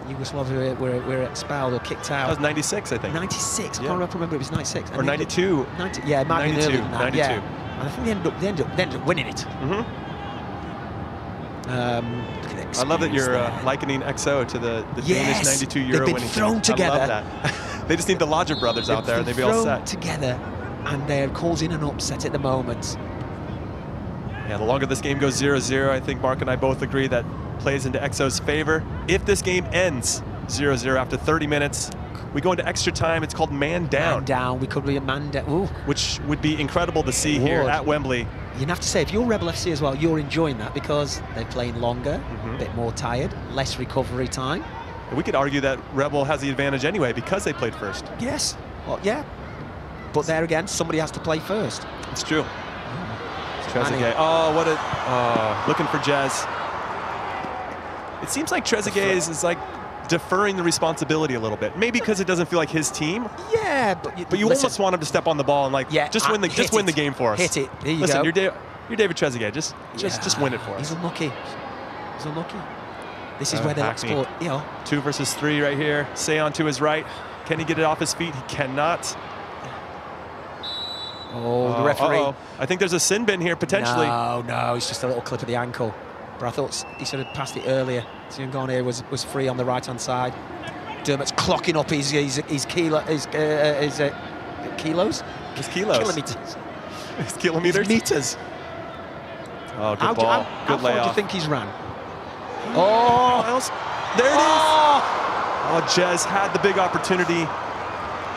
Yugoslavia were expelled or kicked out. That was 96, I think. 96, I can't remember, it was 96. Or 92. 90, yeah, it might be earlier than that. 92. Yeah. And I think they ended up winning it. I love that you're likening EXO to the Danish 92 Euro winning team. Thrown together. I love that. They just need the Lodger brothers out there, and they'd be all set. Together, and they're causing an upset at the moment. Yeah, the longer this game goes 0-0, I think Mark and I both agree that plays into EXO's favor. If this game ends 0-0 after 30 minutes, we go into extra time. It's called man down. Man down. We could be a man down. Ooh. Which would be incredible to see here at Wembley. You'd have to say, if you're Rebel FC as well, you're enjoying that because they're playing longer, a bit more tired, less recovery time. We could argue that Rebel has the advantage anyway because they played first. Yes. Well, yeah. But there again, somebody has to play first. It's true. Trezeguet. Oh, what a... looking for Jez. It seems like Trezeguet is like deferring the responsibility a little bit. Maybe because it doesn't feel like his team. Yeah, but you almost want him to step on the ball and like just win the game for us. Hit it. There you Listen, go. You're David Trezeguet. Just win it for us. He's unlucky. He's unlucky. This is where they're not sport. 2 versus 3 right here. Seon to his right. Can he get it off his feet? He cannot. Oh, the referee. I think there's a sin bin here, potentially. No, it's just a little clip of the ankle. But I thought he should have passed it earlier. Siangone was free on the right-hand side. Dermot's clocking up his kilos? His kilos. Kilometers. His kilometers? His meters. Oh, good ball. How Good far do you layoff. think he's ran? Oh! There it is! Oh, Jez had the big opportunity.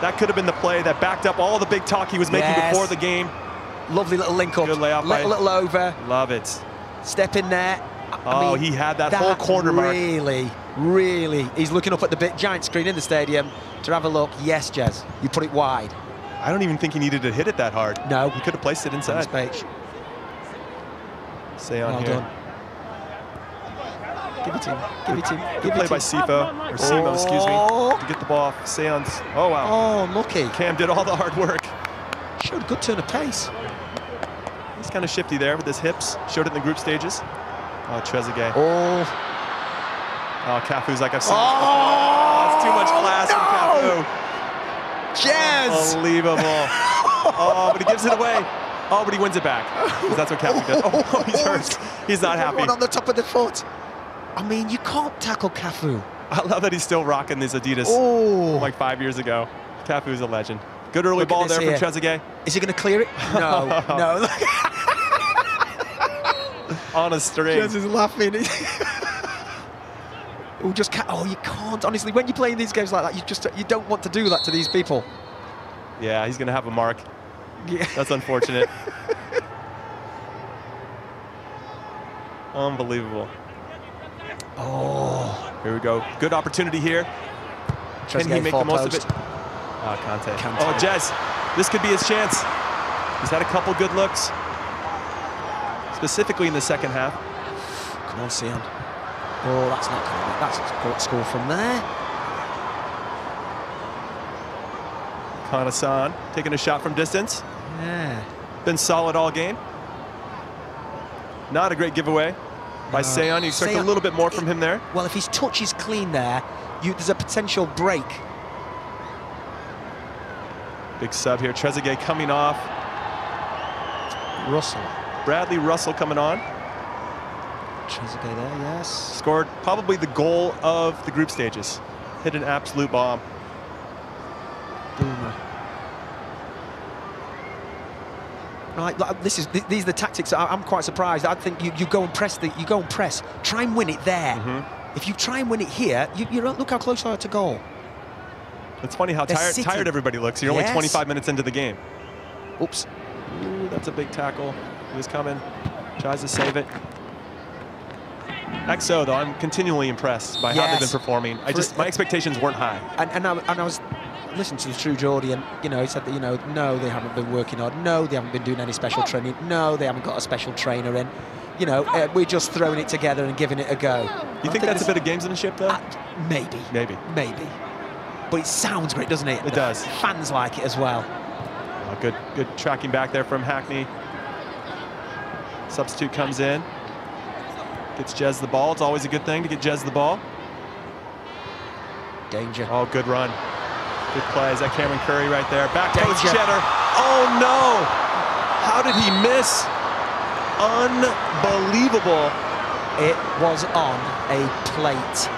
That could have been the play that backed up all the big talk he was making before the game. Lovely little link up. Good layoff. Little over. Love it. Step in there. I mean, he had that whole corner mark. Really. He's looking up at the giant screen in the stadium to have a look. Yes, Jez, you put it wide. I don't even think he needed to hit it that hard. No. He could have placed it inside. Say on well here. Done. Give it to him. Give it to him. Good play by Sifo, or Simo, excuse me, to get the ball off Seon's. Oh, wow. Oh, lucky. Cam did all the hard work. Showed a good turn of pace. He's kind of shifty there with his hips. Showed it in the group stages. Oh, Trezeguet. Oh, Cafu's like I've seen. Oh, it's too much class from Cafu. Jez! Unbelievable. Oh, but he gives it away. Oh, but he wins it back. Because that's what Cafu does. Oh, he's hurt. He's not happy. One on the top of the foot. I mean, you can't tackle Cafu. I love that he's still rocking these Adidas like 5 years ago. Cafu's a legend. Good early ball there from Trezeguet. Is he going to clear it? No, no. On a string. Jez is laughing. You can't. Honestly, when you're playing these games like that, you don't want to do that to these people. Yeah, he's going to have a mark. Yeah. That's unfortunate. Unbelievable. Oh. Here we go. Good opportunity here. Can he make the most of it? Oh, Kante. Oh, Jez. This could be his chance. He's had a couple good looks. Specifically in the second half. Come on, Sion. Oh, that's not going to be. That's a good score from there. Kanasan taking a shot from distance. Yeah. Been solid all game. Not a great giveaway by Seon. You expect a little bit more from him there. Well, if his touch is clean there, there's a potential break. Big sub here. Trezeguet coming off. Bradley Russell coming on. Trezeguet there, yes. Scored probably the goal of the group stages. Hit an absolute bomb. Boomer. Right, these are the tactics that I'm quite surprised. I think you go and press. You go and press. Try and win it there. If you try and win it here, you look how close you are to goal. It's funny how tired everybody looks. You're only 25 minutes into the game. Oops. Ooh, that's a big tackle. He was coming. Tries to save it. XO, though, I'm continually impressed by how they've been performing. My expectations weren't high. And I was listening to the True Geordie, and he said that no, they haven't been working hard. No, they haven't been doing any special training. No, they haven't got a special trainer in. We're just throwing it together and giving it a go. You think that's a bit of gamesmanship, though? Maybe. But it sounds great, doesn't it? It does. Fans like it as well. Oh, good tracking back there from Hackney. Substitute comes in. Gets Jez the ball. It's always a good thing to get Jez the ball. Danger. Oh, good run. Good play. Is that Cameron Curry right there? Back post Cheddar. Oh, no. How did he miss? Unbelievable. It was on a plate.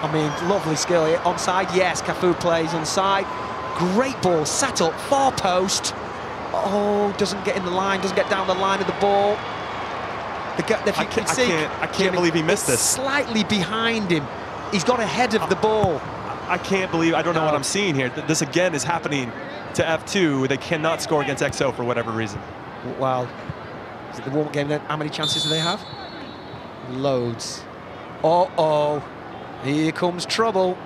I mean, lovely skill here. Onside, yes. Cafu plays onside. Great ball. Sat up, far post. Oh, doesn't get in the line, doesn't get down the line of the ball. I can't believe he missed this. Slightly behind him. He's got ahead of the ball. I can't believe, I don't know what I'm seeing here. This again is happening to F2. They cannot score against XO for whatever reason. Well, is it the warm-up game then? How many chances do they have? Loads. Uh-oh. Here comes trouble.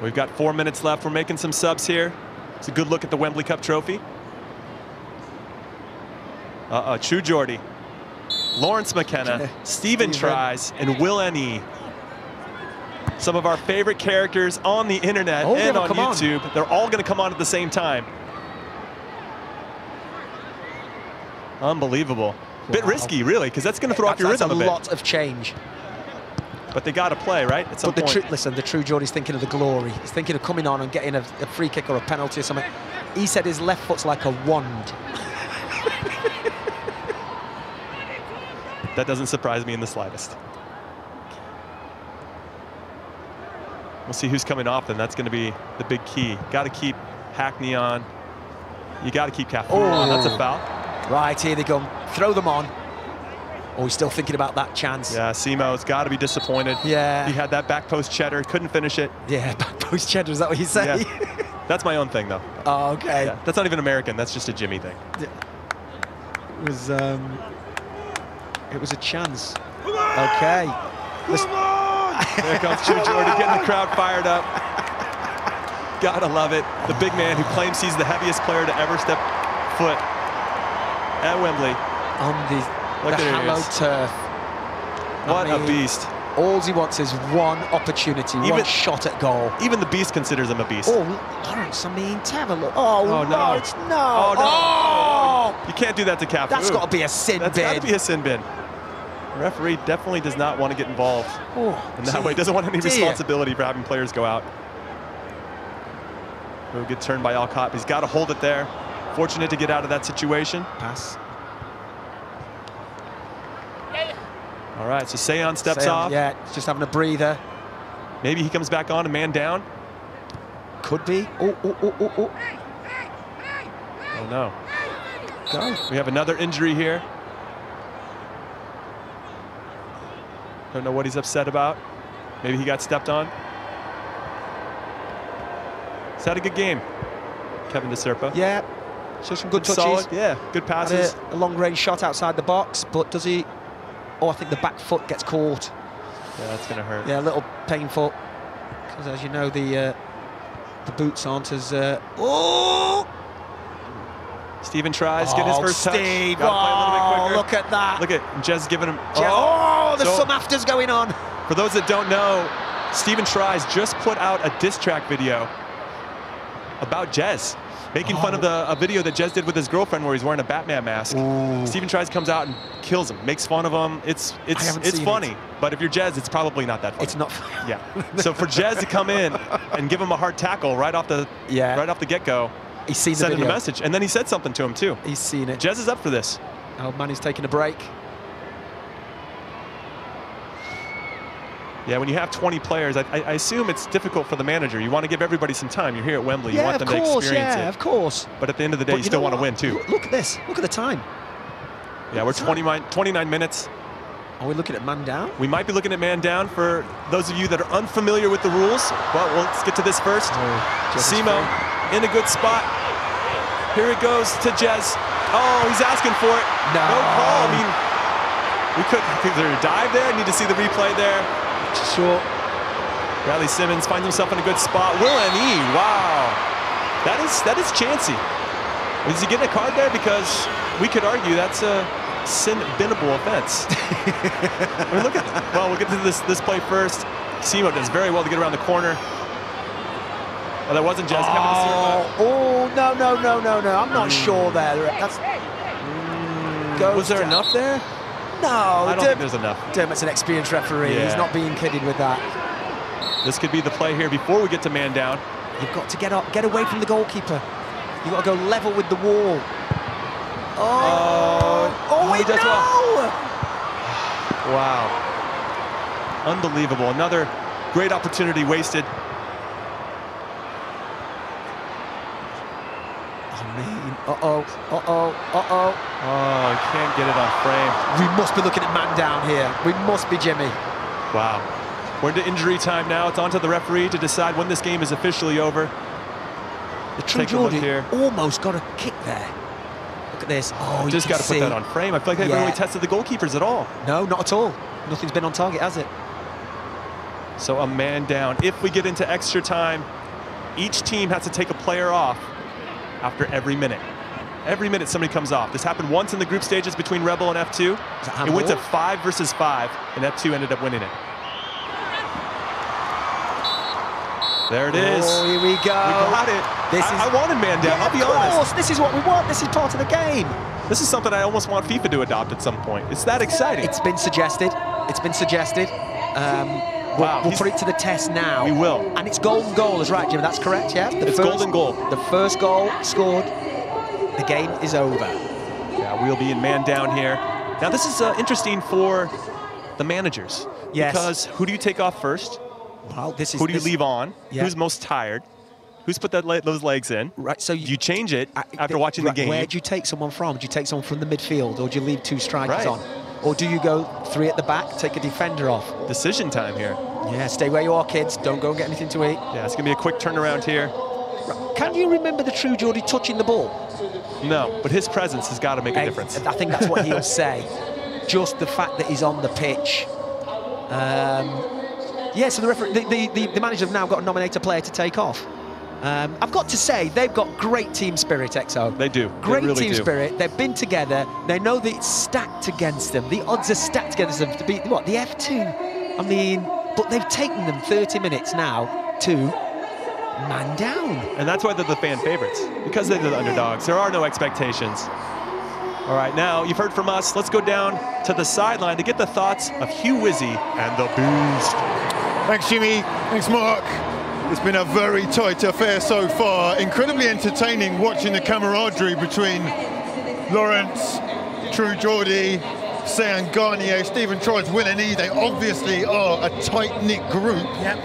We've got 4 minutes left. We're making some subs here. It's a good look at the Wembley Cup trophy. True Geordie. Lawrence McKenna, Stephen tries, and Will N.E. Some of our favorite characters on the internet and on YouTube. They're all going to come on at the same time. Unbelievable. Bit risky, really, because that's going to throw off your rhythm a bit. That's a lot of change. But they got to play, right? At some point. Listen, the true Geordie's thinking of the glory. He's thinking of coming on and getting a free kick or a penalty or something. He said his left foot's like a wand. That doesn't surprise me in the slightest. We'll see who's coming off then. That's going to be the big key. Got to keep Hackney on. You got to keep Cafu on. That's a foul. Right, here they come. Throw them on. Oh, he's still thinking about that chance. Yeah, Simo's got to be disappointed. Yeah. He had that back post cheddar, couldn't finish it. Yeah, back post cheddar, is that what you say? Yeah. That's my own thing, though. Oh, okay. Yeah, that's not even American. That's just a Jimmy thing. It was a chance. Okay. There comes True Geordie getting the crowd fired up. Gotta love it. The big man who claims he's the heaviest player to ever step foot at Wembley. On the hallowed turf. What a beast. All he wants is one opportunity, one shot at goal. Even the beast considers him a beast. Oh, Lawrence, I mean, have a look. Oh, no. Lawrence, no. Oh, no. Oh! You can't do that to Cafu. That's got to be a sin bin. That's got to be a sin bin. The referee definitely does not want to get involved in that way. Doesn't want any responsibility for having players go out. He'll get turned by Alcott. He's got to hold it there. Fortunate to get out of that situation. Pass. All right, so Seon steps off. Yeah, just having a breather. Maybe he comes back on and man down. Could be. Oh. Oh, no. Go. We have another injury here. Don't know what he's upset about. Maybe he got stepped on. He's had a good game, Kevin De Serpa. Yeah, so some good touches. Solid. Yeah, good passes. A long-range shot outside the box, but does he... Oh, I think the back foot gets caught. Yeah, that's going to hurt. Yeah, a little painful. Because as you know, the boots aren't as... Oh! Stephen tries, get his first touch. Steve, Gotta play a little bit quicker. Look at that. Look at Jez giving him... There's some afters going on. For those that don't know, Stephen Tries just put out a diss track video about Jez, making fun of a video that Jez did with his girlfriend where he's wearing a Batman mask. Stephen Tries comes out and kills him, makes fun of him. It's funny, but if you're Jez, it's probably not that funny. It's not. Yeah. So for Jez to come in and give him a hard tackle right off the get-go, he's seen the sent him video. a message, and then he said something to him too. He's seen it. Jez is up for this. Oh man, he's taking a break. Yeah, when you have 20 players, I assume it's difficult for the manager. You want to give everybody some time. You're here at Wembley. You want them to experience it. Yeah, of course. But at the end of the day, you still want to win, too. Look at this. Look at the time. Yeah, we're 29 minutes. Are we looking at man down? We might be looking at man down for those of you that are unfamiliar with the rules. Well, let's get to this first. Simo in a good spot. Here it goes to Jez. Oh, he's asking for it. No call. I mean, we could either dive there. Need to see the replay there. Sure. Bradley Simmons finds himself in a good spot. Will M.E. Wow. That is chancy. Is he getting a card there? Because we could argue that's a sin-binnable offense. I mean, look at that. Well, we'll get to this play first. Simo does very well to get around the corner. Oh, that wasn't Jez. No. I'm not sure there. Was there enough there? No, I don't think there's enough. Dermot's an experienced referee. Yeah. He's not being kidded with that. This could be the play here before we get to man down. You've got to get up, get away from the goalkeeper. You've got to go level with the wall. He does well. Wow. Unbelievable. Another great opportunity wasted. Oh, he can't get it on frame. We must be looking at man down here. We must be, Jimmy. Wow. We're into injury time now. It's on to the referee to decide when this game is officially over. The true Geordie almost got a kick there. Look at this. Oh, just got to put that on frame. I feel like they haven't really tested the goalkeepers at all. No, not at all. Nothing's been on target, has it? So a man down. If we get into extra time, each team has to take a player off after every minute. Every minute somebody comes off. This happened once in the group stages between Rebel and F2. It went to 5 versus 5, and F2 ended up winning it. There it is. Oh, here we go. We got it. I wanted man down, I'll be honest. Of course, this is what we want. This is part of the game. This is something I almost want FIFA to adopt at some point. It's that exciting. It's been suggested. It's been suggested. We'll put it to the test now. We will. And it's golden goal, is right, Jim? That's correct, yeah? It's golden goal. The first goal scored, the game is over. Yeah, we'll be in man down here. Now, this is interesting for the managers. Yes. Because who do you take off first? Well, this is... Who do you leave on? Yeah. Who's most tired? Who's put those legs in? Right, so you change it after watching the game. Where do you take someone from? Do you take someone from the midfield, or do you leave 2 strikers Right. on? Or do you go 3 at the back, take a defender off? Decision time here. Yeah, stay where you are, kids. Don't go and get anything to eat. Yeah, it's going to be a quick turnaround here. Can you remember the true Geordie touching the ball? No, but his presence has got to make a difference. I think that's what he'll say. Just the fact that he's on the pitch. Yeah, so the manager have now got to nominate a player to take off. I've got to say, they've got great team spirit, XO. They do. Great they really team spirit. They've been together. They know that it's stacked against them. The odds are stacked against them to beat, what, the F2? I mean, but they've taken them 30 minutes now to man down. And that's why they're the fan favorites, because they're the underdogs. There are no expectations. All right, now you've heard from us. Let's go down to the sideline to get the thoughts of Hugh Wizzy and the Boost. Thanks, Jimmy. Thanks, Mark. It's been a very tight affair so far. Incredibly entertaining watching the camaraderie between Lawrence, True Geordie, Sean Garnier, Stephen Troyes, Will and E. They obviously are a tight-knit group. Yep.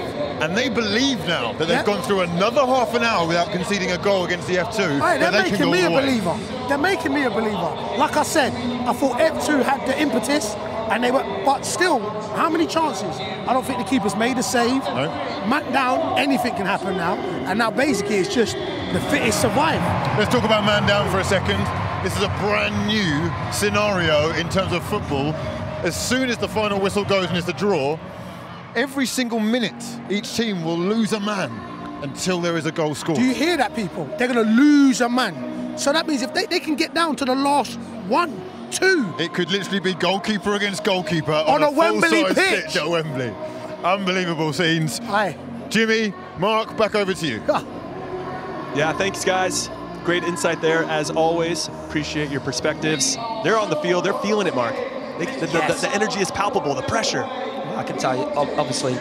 And they believe now that they've gone through another half an hour without conceding a goal against the F2. Right, they're that they making can me go a all the way. believer. They're making me a believer. Like I said, I thought F2 had the impetus, and they were, but still, how many chances? I don't think the keeper's made a save. No. Man down, anything can happen now. And now basically it's just the fittest survive. Let's talk about man down for a second. This is a brand new scenario in terms of football. As soon as the final whistle goes and it's a draw, every single minute each team will lose a man until there is a goal scored. Do you hear that, people? They're going to lose a man. So that means if they can get down to the last 1, 2. It could literally be goalkeeper against goalkeeper on a Wembley pitch at Wembley. Unbelievable scenes. Aye. Jimmy, Mark, back over to you. Yeah, thanks, guys. Great insight there, as always. Appreciate your perspectives. They're on the field. They're feeling it, Mark. The energy is palpable, the pressure. I can tell you, obviously,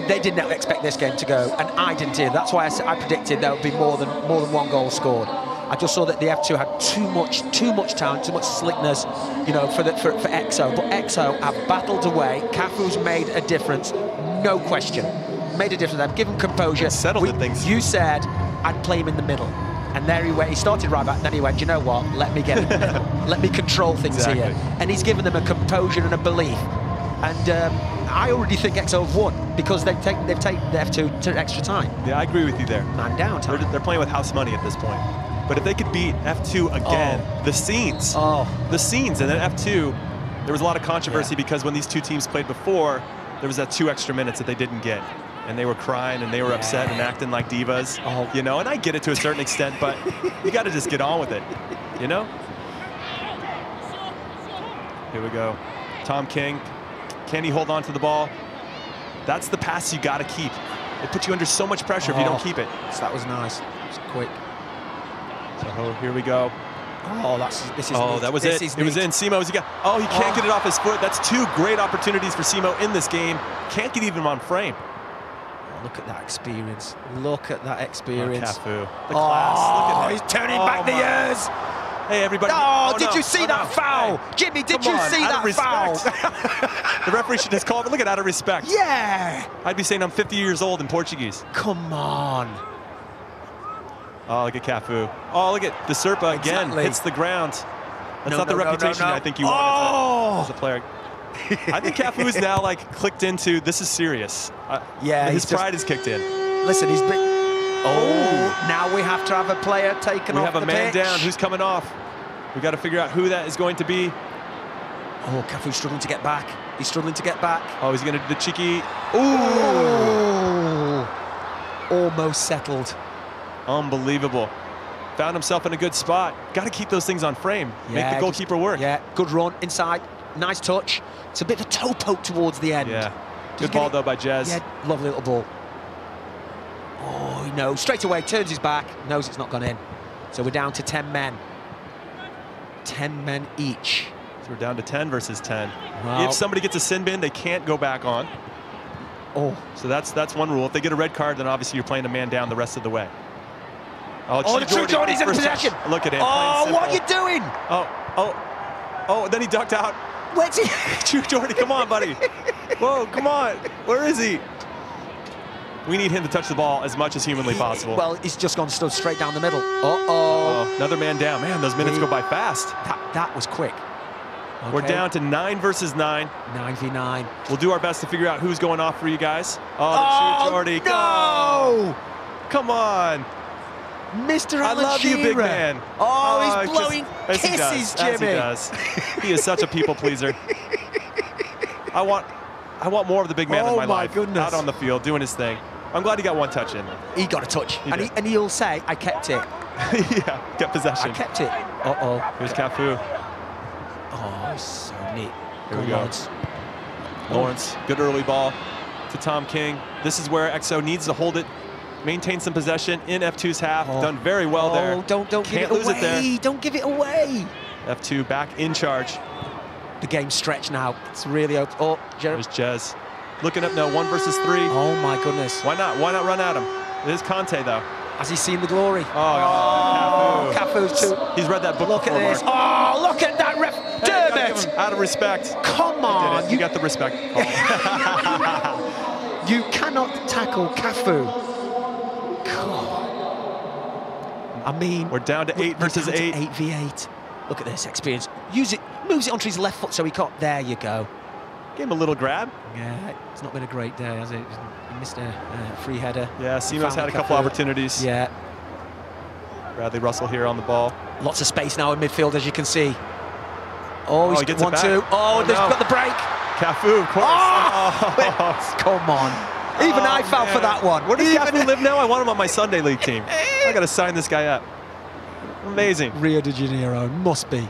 they didn't expect this game to go, and I didn't either. That's why I predicted there would be more than 1 goal scored. I just saw that the F2 had too much talent, too much slickness, you know, for EXO. But EXO have battled away. Cafu's made a difference, no question. Made a difference. I've given composure. Settled the things. You said I'd play him in the middle. And there he went. He started right back, then he went, you know what, let me get in the middle. Let me control things here. And he's given them a composure and a belief. And I already think EXO have won because they've taken the F2 to extra time. Yeah, I agree with you there. Man down time. They're playing with house money at this point. But if they could beat F2 again, the scenes, and then F2, there was a lot of controversy because when these two teams played before, there was that 2 extra minutes that they didn't get. And they were crying and they were upset and acting like divas, you know, and I get it to a certain extent, but you got to just get on with it, you know? Here we go. Tom King, can he hold on to the ball? That's the pass you got to keep. It puts you under so much pressure if you don't keep it. So that was nice. It's quick. So here we go. Oh, this is that was it. It was in. Simo's he can't get it off his foot. That's 2 great opportunities for Simo in this game. Can't get even on frame. Look at that experience. Look at that experience. Cafu. The class. Look at he's turning back the years. Hey, everybody. Did you see that foul? Hey. Jimmy, did you see that foul? The referee should just call it. Look at out of respect. Yeah. I'd be saying I'm 50 years old in Portuguese. Come on. Oh, look at Cafu. Oh, look at De Serpa again. Hits the ground. That's not the reputation I think you want as a player. I think Cafu is now like clicked into this is serious. His pride is kicked in. Listen, he's been. Now we have to have a player taken off the pitch. We have a man down. Who's coming off? We got to figure out who that is going to be. Oh, Cafu's struggling to get back. He's struggling to get back. Oh, he's going to do the cheeky. Ooh! Almost settled. Unbelievable. Found himself in a good spot. Got to keep those things on frame. Make the goalkeeper work. Yeah, good run inside. Nice touch. It's a bit of a toe poke towards the end. Yeah. Good ball, though, by Jez. Yeah, lovely little ball. Oh, he knows. Straight away, turns his back, knows it's not gone in. So we're down to 10 men. 10 men each. So we're down to 10 versus 10. Wow. If somebody gets a sin bin, they can't go back on. Oh. So that's one rule. If they get a red card, then obviously you're playing a man down the rest of the way. Oh, the True Geordie's in possession. Look at him. Oh, what are you doing? Oh, then he ducked out. Where's he? True Geordie, come on, buddy. Whoa, come on. Where is he? We need him to touch the ball as much as humanly possible. Well, he's just gone stood straight down the middle. Another man down. Man, those minutes go by fast. That was quick. Okay. We're down to 9 versus 9. 9v9. We'll do our best to figure out who's going off for you guys. Oh, True Geordie. No! Come on. Mr. I love you, big man. Oh, he's blowing kisses, Jimmy. As he does. He is such a people pleaser. I want more of the big man in my life. Goodness. Out on the field, doing his thing. I'm glad he got one touch in. He got a touch. And he'll say, I kept it. Yeah, kept possession. I kept it. Here's Cafu. Oh, so neat. Here we go. Lawrence, good early ball to Tom King. This is where XO needs to hold it, maintain some possession in F2's half. Done very well there. Don't Can't give it lose away. It there. Don't give it away. F2 back in charge. The game's stretched now. It's really open. Oh, there's Jez. Looking up now, 1 versus 3. Oh my goodness. Why not? Why not run at him? It is Conte though. Has he seen the glory? Cafu's too. He's read that book. Look at this. Mark. Oh, look at that ref. Dermot! Out of respect. Come on. You got the respect. You cannot tackle Cafu. I mean, we're down to 8 versus 8. 8v8. Look at this experience. Use it. Moves it onto his left foot so he can't. There you go. Give him a little grab. Yeah, it's not been a great day, has it? He missed a free header. Yeah, Simo's had a couple opportunities. Yeah. Bradley Russell here on the ball. Lots of space now in midfield, as you can see. Oh, he gets 1-2. Oh, they've got the break. Cafu, of course. Oh. Come on. Even I fell for that one. Where does Cafu live now? I want him on my Sunday league team. I got to sign this guy up. Amazing. Rio de Janeiro, must be.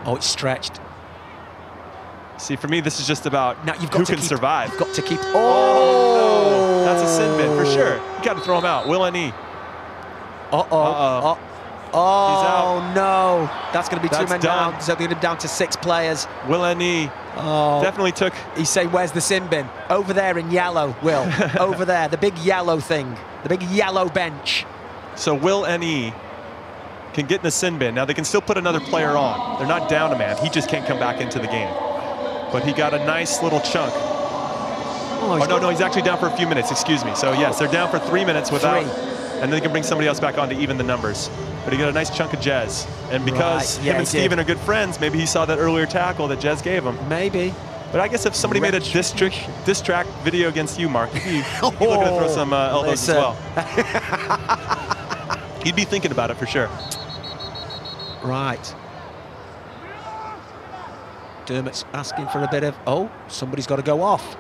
Oh, it's stretched. See, for me, this is just about now you've got who to can survive. You've got to keep. Oh, no. That's a sin bin for sure. You got to throw him out. Will NE. Oh, no. That's going to be 2 men down. So they're down to 6 players. Will NE definitely took. He's saying, where's the sin bin? Over there in yellow, Will. Over there, the big yellow thing. The big yellow bench. So Will NE can get in the sin bin. Now they can still put another player on. They're not down a man. He just can't come back into the game. But he got a nice little chunk. No, he's actually down for a few minutes, excuse me. So yes, they're down for 3 minutes without, and then they can bring somebody else back on to even the numbers. But he got a nice chunk of Jez. And because him and Steven are good friends, maybe he saw that earlier tackle that Jez gave him. Maybe. But I guess if somebody made a diss track video against you, Mark, you'd be looking to throw some elbows as well. He'd be thinking about it for sure. Right. Dermot's asking for a bit of, somebody's got to go off.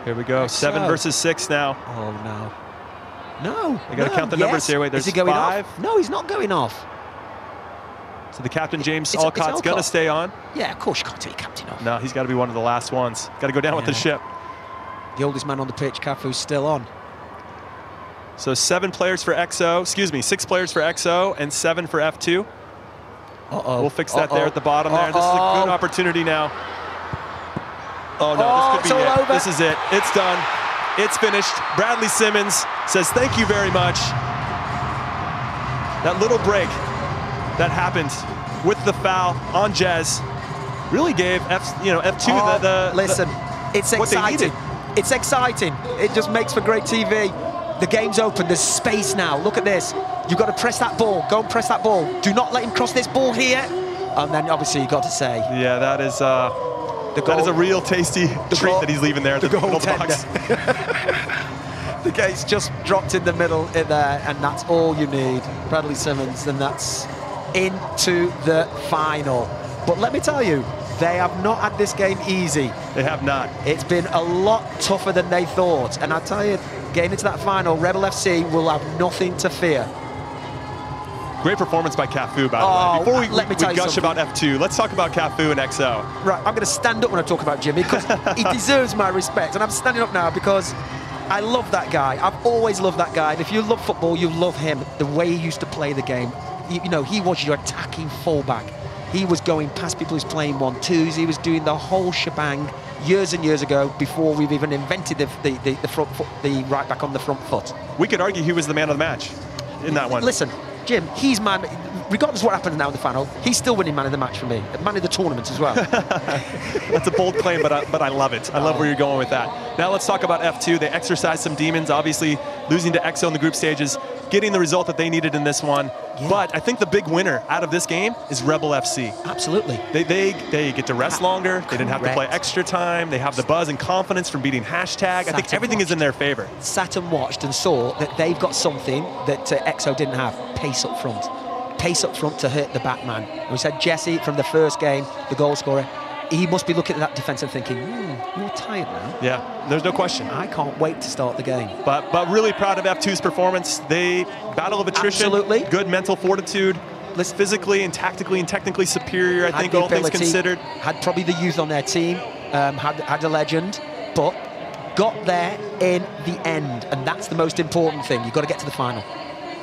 Here we go, 7 versus 6 now. Oh, no. No. They got to count the numbers here. Wait, there's 5. No, he's not going off. So the captain, James Alcott's going to stay on. Yeah, of course you can't take captain off. No, he's got to be one of the last ones. Got to go down with the ship. The oldest man on the pitch, Cafu's still on. So 7 players for XO, 6 players for XO and 7 for F2. We'll fix that there at the bottom there. This is a good opportunity now. Oh no, this could be it. Over. This is it. It's done. It's finished. Bradley Simmons says thank you very much. That little break that happened with the foul on Jez really gave F2 listen, it's exciting. It's exciting. It just makes for great TV. The game's open. There's space now. Look at this. You've got to press that ball. Go and press that ball. Do not let him cross this ball here. And then obviously you've got to say. Yeah, that is a real tasty treat that he's leaving there at the middle of the box. The gate's just dropped in the middle there, and that's all you need. Bradley Simmons, and that's into the final. But let me tell you, they have not had this game easy. They have not. It's been a lot tougher than they thought. And I tell you, getting into that final, Rebel FC will have nothing to fear. Great performance by Cafu, by the way. Before we gush about F2, let's talk about Cafu and XO. Right, I'm going to stand up when I talk about Jimmy because he deserves my respect. And I'm standing up now because I love that guy. I've always loved that guy. And if you love football, you love him. The way he used to play the game. He was your attacking fullback. He was going past people who's playing 1-2s. He was doing the whole shebang years and years ago before we've even invented the front foot, the right back on the front foot. We could argue he was the man of the match in that one. Listen, Jim, he's man. Regardless of what happens now in the final, he's still winning man of the match for me, man of the tournament as well. That's a bold claim, but I love it. I love where you're going with that. Now let's talk about F2. They exercised some demons, obviously losing to EXO in the group stages, getting the result that they needed in this one. Yeah. But I think the big winner out of this game is Rebel FC. Absolutely. They get to rest longer. They didn't have to play extra time. They have the buzz and confidence from beating HashTag. I think everything is in their favor. Sat and watched and saw that they've got something that EXO didn't have. Pace up front. Pace up front to hurt the Batman. And we said Jesse from the first game, the goal scorer, he must be looking at that defence and thinking, you're tired now. Yeah, there's no question. I can't wait to start the game. But really proud of F2's performance. They battle of attrition. Absolutely. Good mental fortitude. Physically and tactically and technically superior, I think, all things considered. Had probably the youth on their team, had a legend, but got there in the end. And that's the most important thing. You've got to get to the final.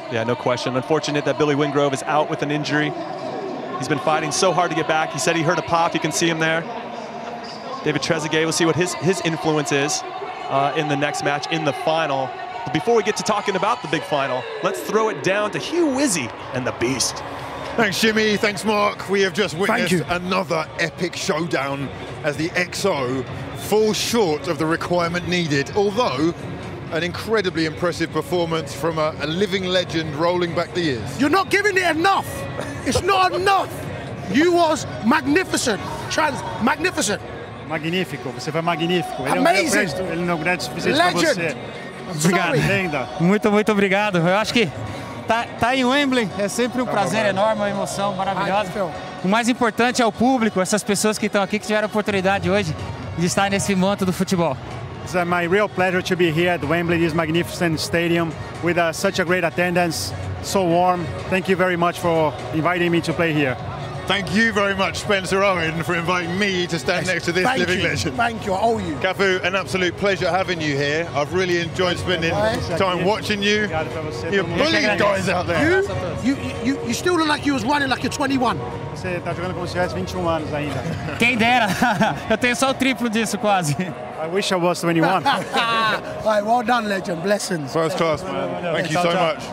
Yeah, no question. Unfortunate that Billy Wingrove is out with an injury. He's been fighting so hard to get back. He said he heard a pop. You can see him there. David Trezeguet, we'll see what his influence is in the next match, in the final. But before we get to talking about the big final, let's throw it down to Hugh Wizzy and the Beast. Thanks, Jimmy. Thanks, Mark. We have just witnessed another epic showdown as the EXO fall short of the requirement needed, although an incredibly impressive performance from a living legend rolling back the years. You're not giving it enough. It's not enough. You was magnificent. Magnificent. Magnífico. Você foi magnífico. Amazing. Ele não grande suficiente para você. Obrigado. Muito obrigado. Eu acho que tá em Wembley é sempre um prazer enorme, uma emoção maravilhosa. O mais importante é o público, essas pessoas que estão aqui, que tiveram a oportunidade hoje de estar nesse manto do futebol. It's my real pleasure to be here at Wembley, this magnificent stadium with such a great attendance, so warm. Thank you very much for inviting me to play here. Thank you very much, Spencer Owen, for inviting me to stand next to this living legend. Thank you, I owe you. Cafu, an absolute pleasure having you here. I've really enjoyed spending time watching you. You're brilliant guys out there. You still look like you was running like you're 21. Você está jogando como se tivesse 21 anos ainda. Quem dera. Eu tenho só o triplo disso quase. I wish I was 21. Right, well done, legend. Blessings. First class, man. Thank you so much.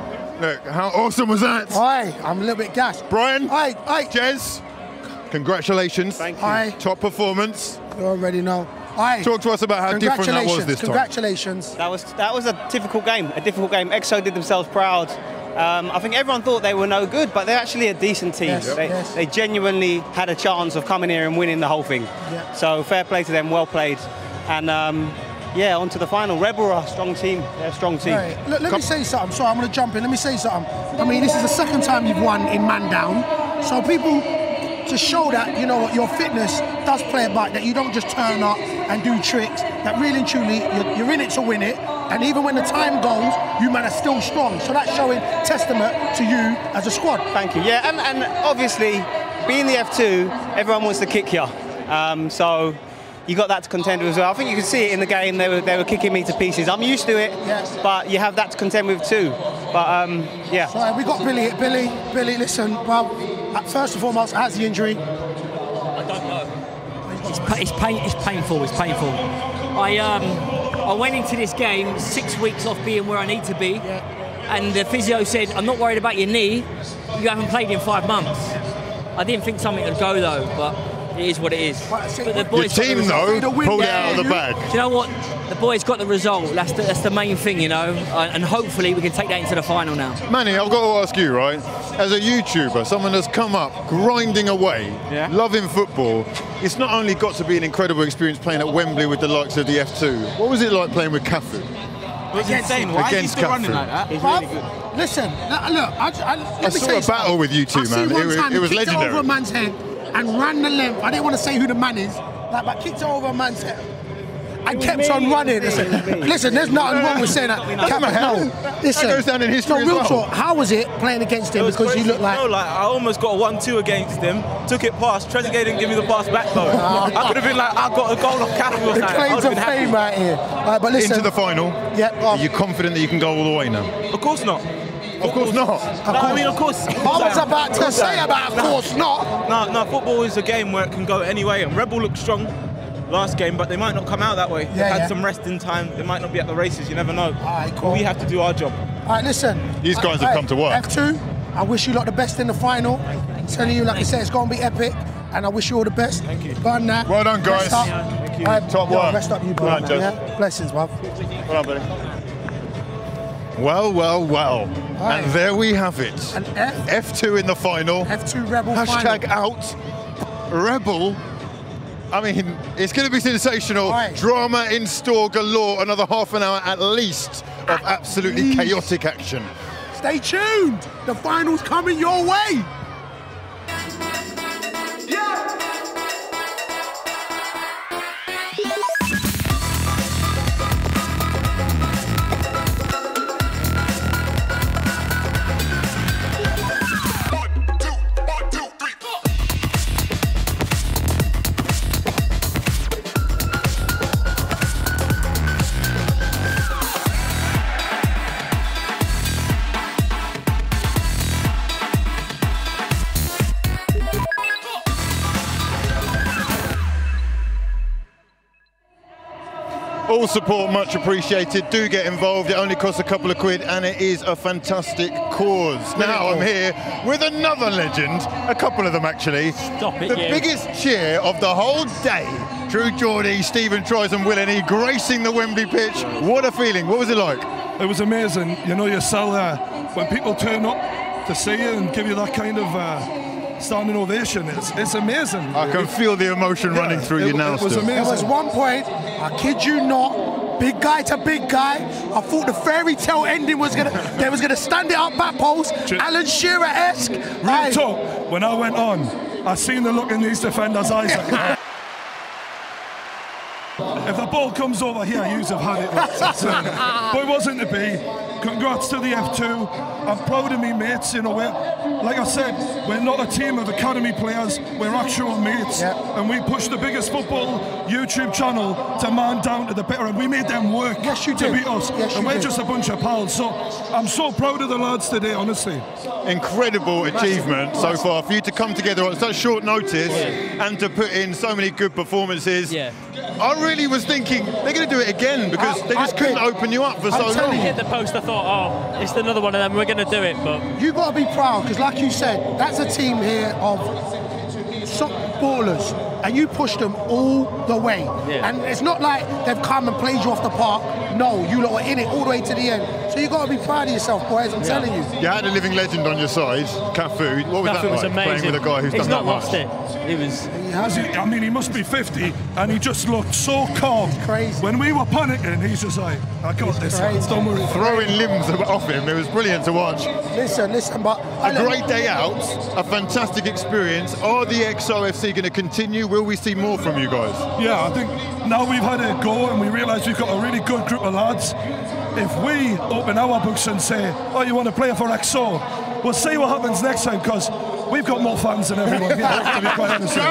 Look, how awesome was that? Hi, I'm a little bit gassed. Brian, hi, Jez, congratulations. Thank you. Hi. Top performance. You already know. Hi. Talk to us about how different that was this time. Congratulations. That was a difficult game. EXO did themselves proud. I think everyone thought they were no good, but they're actually a decent team. Yes, they genuinely had a chance of coming here and winning the whole thing. Yeah. So fair play to them, well played. And yeah, on to the final. Rebel are a strong team. They're a strong team. Right. Let me say something. Sorry, I'm going to jump in. Let me say something. I mean, this is the second time you've won in man down. So people, to show that, you know, your fitness does play a part, that you don't just turn up and do tricks, that really and truly, you're in it to win it. And even when the time goes, you man are still strong. So that's showing testament to you as a squad. Thank you. Yeah, and obviously, being the F2, everyone wants to kick you. So you got that to contend with as well. I think you can see it in the game. They were kicking me to pieces. I'm used to it, but you have that to contend with too. But yeah. So we got Billy. Listen, well, first and foremost, how's the injury? I don't know. It's painful. It's painful. I went into this game 6 weeks off being where I need to be, and the physio said, "I'm not worried about your knee. You haven't played in 5 months." I didn't think something would go though, but it is what it is. But the boys your team, though, pulled it out of the bag. Do you know what? The boys got the result. That's the main thing, you know. And hopefully we can take that into the final now. Manny, I've got to ask you, right? As a YouTuber, someone that's come up grinding away, loving football, it's not only got to be an incredible experience playing at Wembley with the likes of the F2. What was it like playing with Cafu? It was insane. Why is he still running like that? He's really good. Listen, look, I saw a battle with you two, man. It was legendary. Over a man's head and ran the length. I didn't want to say who the man is, but kicked it over a man's head. I kept on running. Listen, there's nothing wrong with saying that. Listen, that goes down in history real as well. talk. How was it playing against him? Because you look like... No, like I almost got a 1-2 against him. Took it past. Trezeguet didn't give me the pass back though. I could have been like, I got a goal off Cafu or something. The claims of fame right here. But listen. Into the final. Yep. Are you confident that you can go all the way now? Of course not. Of course not. I mean, of course. I was about to say about of course not. No, football is a game where it can go any way, and Red Bull looked strong last game, but they might not come out that way. They had some resting time. They might not be at the races. You never know. All right, cool. We have to do our job. All right, listen. These guys have come to work. F2, I wish you lot the best in the final. I'm telling you, like I said, it's going to be epic, and I wish you all the best. Thank you. Go on now. Well done, guys. Thank you. Top work. Rest up, you boys. Well done, Yeah? Blessings, bruv. Well done, buddy. Well. Right. And there we have it. An F2 in the final. F2 Rebel Hashtag final. out. Rebel. I mean, it's going to be sensational. Right. Drama in store galore. Another half an hour at least of absolutely chaotic action. Stay tuned. The final's coming your way. All support much appreciated. Do get involved. It only costs a couple of quid and it is a fantastic cause. Now I'm here with another legend, a couple of them actually. Stop it, the biggest cheer of the whole day. Drew Geordie, Stephen Tries and Will Ennie gracing the Wembley pitch. What a feeling. What was it like? It was amazing. You know yourself there. When people turn up to see you and give you that kind of standing ovation, it's amazing. I can feel the emotion running through you now. It was amazing. There was one point, I kid you not, big guy to big guy. I thought the fairy tale ending was they was gonna stand it up back post, Alan Shearer-esque. Real talk, when I went on, I seen the look in these defenders' eyes. Like, if the ball comes over here, yous have had it. But it wasn't to be. Congrats to the F2. I'm proud of me mates, you know, like I said, we're not a team of academy players, we're actual mates, and we pushed the biggest football YouTube channel to man down to the bitter, and we made them work to beat us, and we're just a bunch of pals, so I'm so proud of the lads today, honestly. Incredible achievement so far for you to come together on such short notice and to put in so many good performances. I really was thinking they're going to do it again because they just couldn't open you up for so long. I hit the post, I thought, oh, it's another one of them, we're going to do it, but... You got to be proud, because like you said, that's a team here of ballers, and you pushed them all the way. And it's not like they've come and played you off the park. No, you lot were in it all the way to the end. So you got to be proud of yourself, boys, I'm telling you. You had a living legend on your side, Cafu. What was that like, playing with a guy who's done that much? He's not lost it. It was... I mean, he must be 50, and he just looked so calm. Crazy. When we were panicking, he's just like, I got this, don't worry. Throwing limbs off him, it was brilliant to watch. Listen, but... A great day out, a fantastic experience. Are the XOFC going to continue? Will we see more from you guys? Yeah, I think now we've had a go and we realise we've got a really good group of lads. If we open our books and say, oh, you want to play for XO, we'll see what happens next time, because we've got more fans than everyone, to be quite honest. So,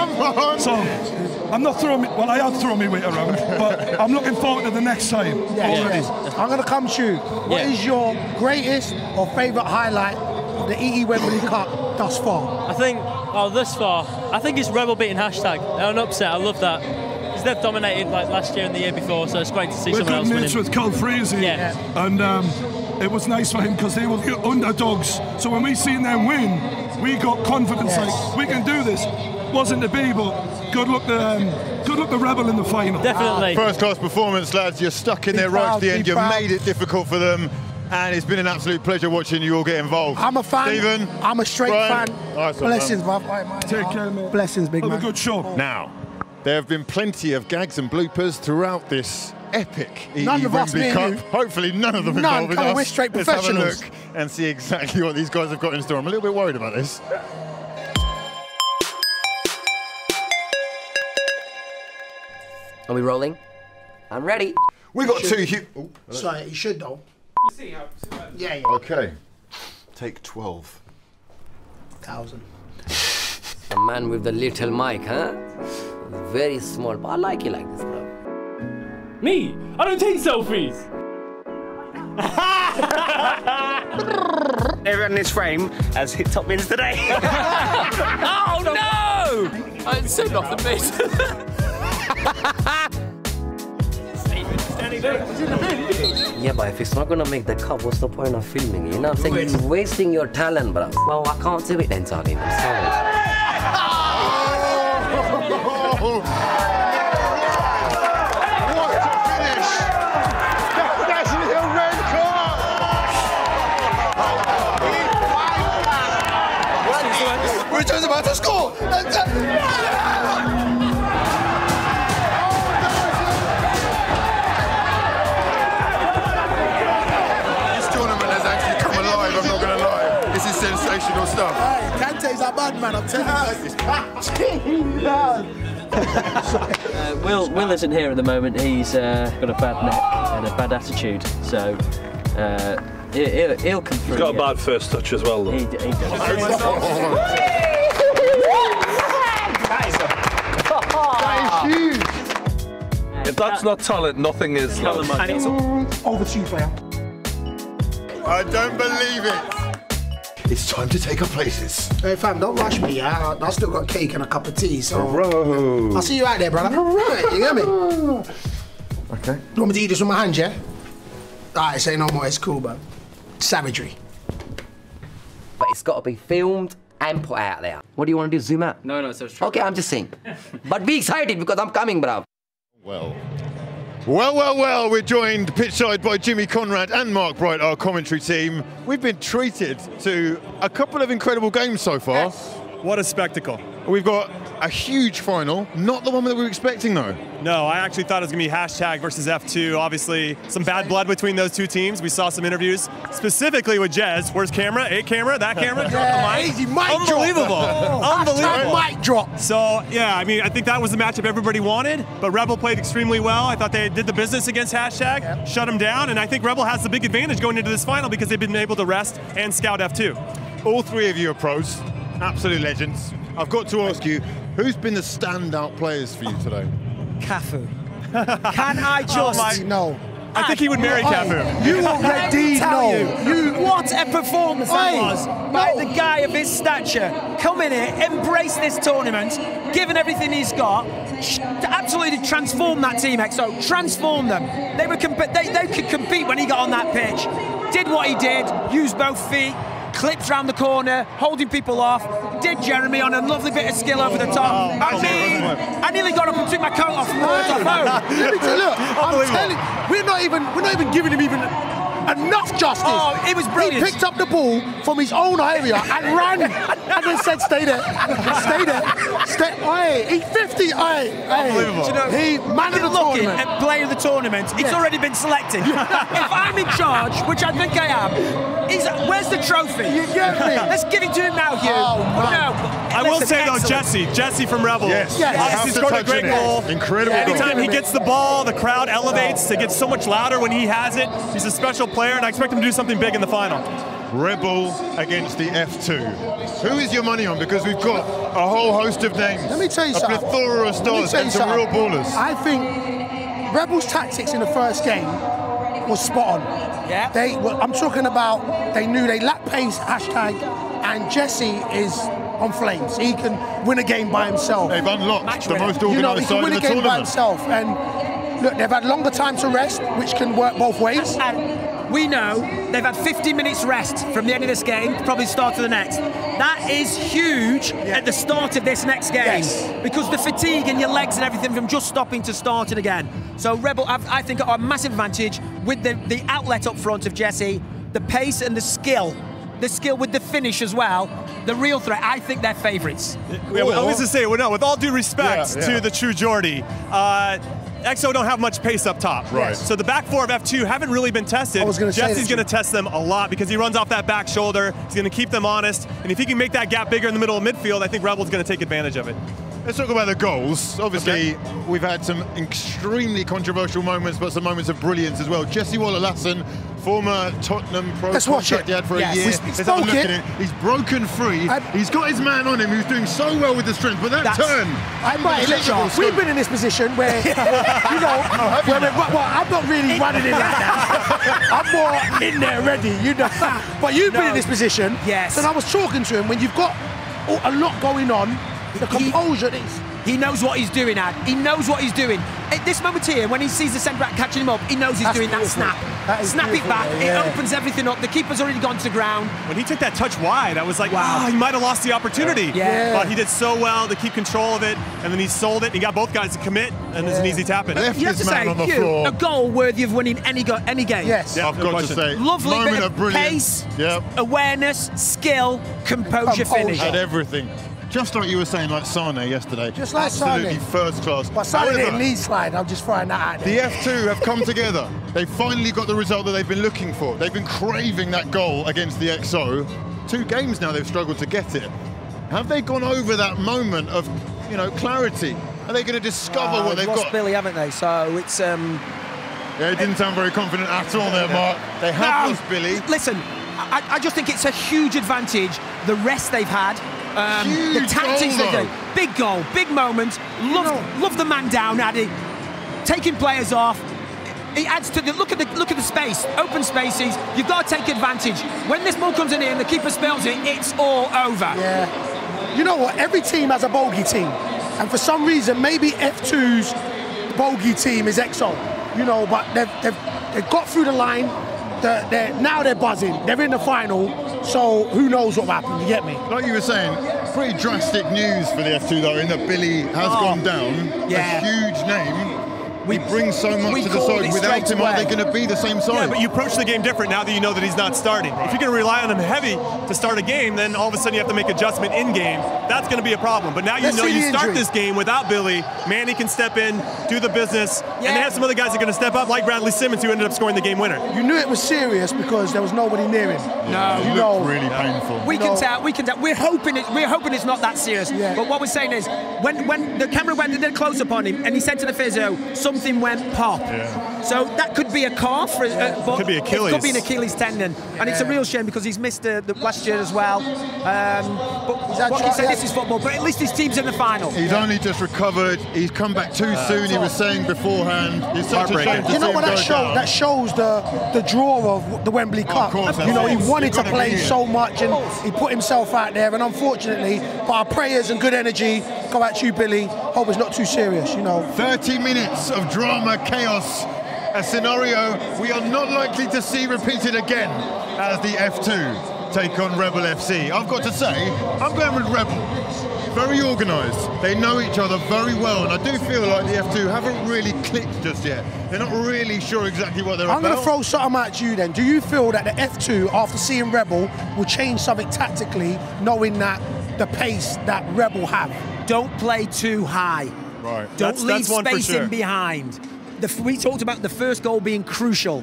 I'm not throwing me, well, I have thrown my weight around, but I'm looking forward to the next time. I'm going to come to you. What is your greatest or favourite highlight of the EE Wembley Cup thus far? I think, thus far, I think it's Rebel beating Hashtag. They're an upset, I love that. Because they've dominated like last year and the year before, so it's great to see someone else winning. We're good mates with Carl Freezy, and it was nice for him because they were the underdogs. So when we seen them win, we got confidence, like, we can do this. Wasn't to be, but good luck to Rebel in the final. Definitely. First class performance, lads. You're stuck in there right to the end. You've made it difficult for them. And it's been an absolute pleasure watching you all get involved. I'm a fan. Stephen, I'm a straight Brian. fan. Nice one, Blessings, bruv. Take care, mate. Blessings, big man. Have a good show. Now, there have been plenty of gags and bloopers throughout this epic EE Wembley Cup. Hopefully none of them involving us. We're straight Let's have a professionals. look and see exactly what these guys have got in store. I'm a little bit worried about this. Are we rolling? I'm ready. We got two. Sorry, you should though. You see how? Yeah. Okay. Take 12,000. The man with the little mic, huh? Very small, but I like you like this, bro. Me? I don't take selfies. everyone in this frame has hit top wins today. Oh no! I didn't say nothing, mate. Yeah, but if it's not gonna make the cut, what's the point of filming it? You know what I'm saying? You're wasting your talent, bro. Well, I can't do it then, Charlie. I'm sorry. What a finish! That's a red card! We're just about to score! Sensational stuff. Hey, Kante's a bad man, I'm telling you. Will isn't here at the moment. He's got a bad neck and a bad attitude, so he'll come through. He's got a bad first touch as well, though. He does. That is huge. If that's not talent, nothing is. And it's over to you, player. I don't believe it. It's time to take our places. Hey fam, don't rush me, yeah? I still got cake and a cup of tea, so... Bro. I'll see you out there, brother. Alright, you get me? Okay. You want me to eat this with my hands, yeah? Alright, say no more, it's cool, bro. Savagery. But it's got to be filmed and put out there. What do you want to do, zoom out? No, so it's true. Okay, I'm just saying. But be excited because I'm coming, bro. Well, we're joined pitchside by Jimmy Conrad and Mark Bright, our commentary team. We've been treated to a couple of incredible games so far. Yes. What a spectacle. We've got a huge final, not the one that we were expecting though. No, I actually thought it was going to be HashTag versus F2. Obviously, some bad blood between those two teams. We saw some interviews, specifically with Jez. Where's camera? A camera? That camera? Yeah, easy mic drop. Unbelievable. Unbelievable. Mic drop. So, yeah, I mean, I think that was the matchup everybody wanted, but Rebel played extremely well. I thought they did the business against HashTag, shut them down, and I think Rebel has the big advantage going into this final because they've been able to rest and scout F2. All three of you are pros, absolute legends. I've got to ask you, who's been the standout players for you today? Cafu. Can I just... No. I think he would marry Cafu. You already know. What a performance that was by the guy of his stature. Come in here, embrace this tournament, given everything he's got, to absolutely transform that team, EXO. Transform them. They could compete when he got on that pitch. Did what he did, used both feet, clips round the corner, holding people off, did Jeremy on a lovely bit of skill over the top. I mean, I nearly got up and took my coat off and walked off home. Look, I'm telling you, we're not even giving him even enough justice. Oh, it was brilliant. He picked up the ball from his own area and ran and then said, stay there, stay there. He's 50, Unbelievable. You know, he man of the tournament. At player of the tournament, it's already been selected. If I'm in charge, which I think I am, where's the trophy? You get me? Let's give it to him now, Hugh. Oh, no. I will say though, Jesse from Rebel. Yes. Obviously scored a great goal. Incredible goal. Anytime he gets the ball, the crowd elevates. It gets so much louder when he has it. He's a special player, and I expect him to do something big in the final. Rebel against the F2. Who is your money on? Because we've got a whole host of names. Let me tell you something. A plethora of stars and some real ballers. I think Rebel's tactics in the first game was spot on. Yeah. I'm talking about, they knew they lacked pace, HashTag, and Jesse is on flames. He can win a game by himself. They've unlocked the most organised side in the tournament. He can win a game by himself. And look, they've had longer time to rest, which can work both ways. And we know they've had 50 minutes rest from the end of this game, probably start of the next. That is huge at the start of this next game, because the fatigue in your legs and everything from just stopping to starting again. So Rebel, I think, got a massive advantage with the outlet up front of Jesse, the pace and the skill with the finish as well. The real threat, I think they're favourites. I was to say, well, no, with all due respect to the true Geordie, EXO don't have much pace up top. Right. So the back four of F2 haven't really been tested. Jesse's going to test them a lot because he runs off that back shoulder. He's going to keep them honest. And if he can make that gap bigger in the middle of midfield, I think Rebel's going to take advantage of it. Let's talk about the goals. Obviously, we've had some extremely controversial moments, but some moments of brilliance as well. Jesse Waller-Lassen, former Tottenham pro contract he had for a year. Let's have a look at it. He's broken free. He's got his man on him. He was doing so well with the strength, but that turn. We've been in this position where, you know, I'm not really running in like that. I'm more in there ready, you know. But you've been in this position. Yes. And I was talking to him when you've got a lot going on. The composure is. He knows what he's doing, Ad. He knows what he's doing. At this moment here, when he sees the centre-back catching him up, he knows he's doing that snap. Snap it back, it opens everything up. The keeper's already gone to ground. When he took that touch wide, I was like, wow, he might have lost the opportunity. But he did so well to keep control of it, and then he sold it. He got both guys to commit, and it's an easy tap-in. You have to say, a goal worthy of winning any game. Yes, I've got to say. Lovely moment bit of brilliance. Pace, awareness, skill, composure, finish. Had everything. Just like you were saying, like Sane yesterday. Just like absolutely Sane. first class. But Sane didn't lead slide, I'm just throwing that out there. The F2 have come together. They've finally got the result that they've been looking for. They've been craving that goal against the XO. 2 games now they've struggled to get it. Have they gone over that moment of, you know, clarity? Are they going to discover what they've got? Billy, haven't they? So it's... Yeah, it didn't sound very confident at all there, Mark. They have lost Billy. Listen, I just think it's a huge advantage, the rest they've had. The tactics they do. Big goal, big moment. Love the man down, Addy. Taking players off. It adds to the look at the space, open spaces. You've got to take advantage. When this ball comes in here and the keeper spells it, it's all over. Yeah. You know what? Every team has a bogey team, and for some reason, maybe F2's bogey team is XO. You know, but they've got through the line. Now they're buzzing. They're in the final. So who knows what will happen, you get me? Like you were saying, pretty drastic news for the F2 though, in that Billy has gone down. A huge name. We bring so much to the side. Without him, are they going to be the same side? Yeah, but you approach the game different now that you know that he's not starting. If you're going to rely on him heavy to start a game, then all of a sudden you have to make adjustment in game. That's going to be a problem. But now you know you start this game without Billy. Manny can step in, do the business, and they have some other guys that are going to step up, like Bradley Simmons, who ended up scoring the game winner. You knew it was serious because there was nobody near him. It looked really painful. We can tell. We're hoping it's not that serious. But what we're saying is, when the camera went, they did a close up on him, and he said to the physio, something went pop. So that could be a calf, but could be Achilles. It could be an Achilles tendon, and it's a real shame because he's missed the last year as well. But what can you say? This is football. But at least his team's in the final. He's only just recovered. He's come back too soon. He was saying beforehand. It's such a shame to see him go down. That shows the draw of the Wembley Cup. You know, he wanted to play so much, and he put himself out there. And unfortunately, but our prayers and good energy go out to you, Billy. Hope it's not too serious. You know, 30 minutes of drama, chaos. A scenario we are not likely to see repeated again as the F2 take on Rebel FC. I've got to say, I'm going with Rebel. Very organised. They know each other very well, and I do feel like the F2 haven't really clicked just yet. They're not really sure exactly what they're about. I'm going to throw something at you then. Do you feel that the F2, after seeing Rebel, will change something tactically, knowing that the pace that Rebel have? Don't play too high. Right. Don't leave space in behind. We talked about the first goal being crucial.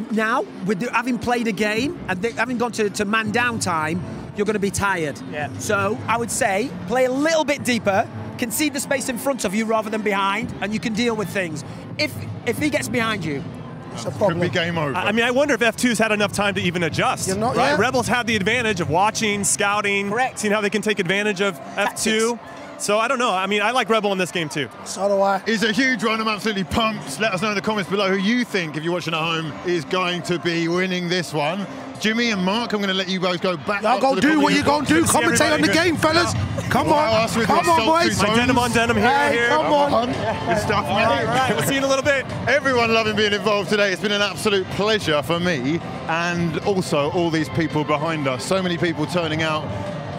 Now, with having played a game and having gone to man down time, you're going to be tired. So I would say play a little bit deeper, concede the space in front of you rather than behind, and you can deal with things. If he gets behind you, it's a problem. Could be game over. I mean, I wonder if F2's had enough time to even adjust. Right? Rebels have the advantage of watching, scouting, seeing how they can take advantage of F2. So I don't know. I mean, I like Rebel in this game too. So do I. It's a huge run. I'm absolutely pumped. Let us know in the comments below who you think, if you're watching at home, is going to be winning this one. Jimmy and Mark, I'm going to let you both go back. Y'all go do what you're going to do. Commentate on the game, fellas. Come on. Come on, boys. My denim on denim here. Come on. Good stuff, man. All right, we'll see you in a little bit. Everyone loving being involved today. It's been an absolute pleasure for me, and also all these people behind us. So many people turning out.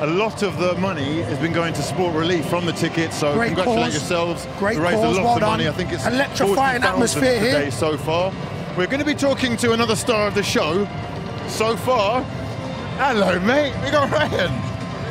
A lot of the money has been going to sport relief from the tickets, so congratulate yourselves. Great you raised cause, a lot of money. I think it's electrifying atmosphere today here so far. We're going to be talking to another star of the show. So far, hello mate, we got Ryan.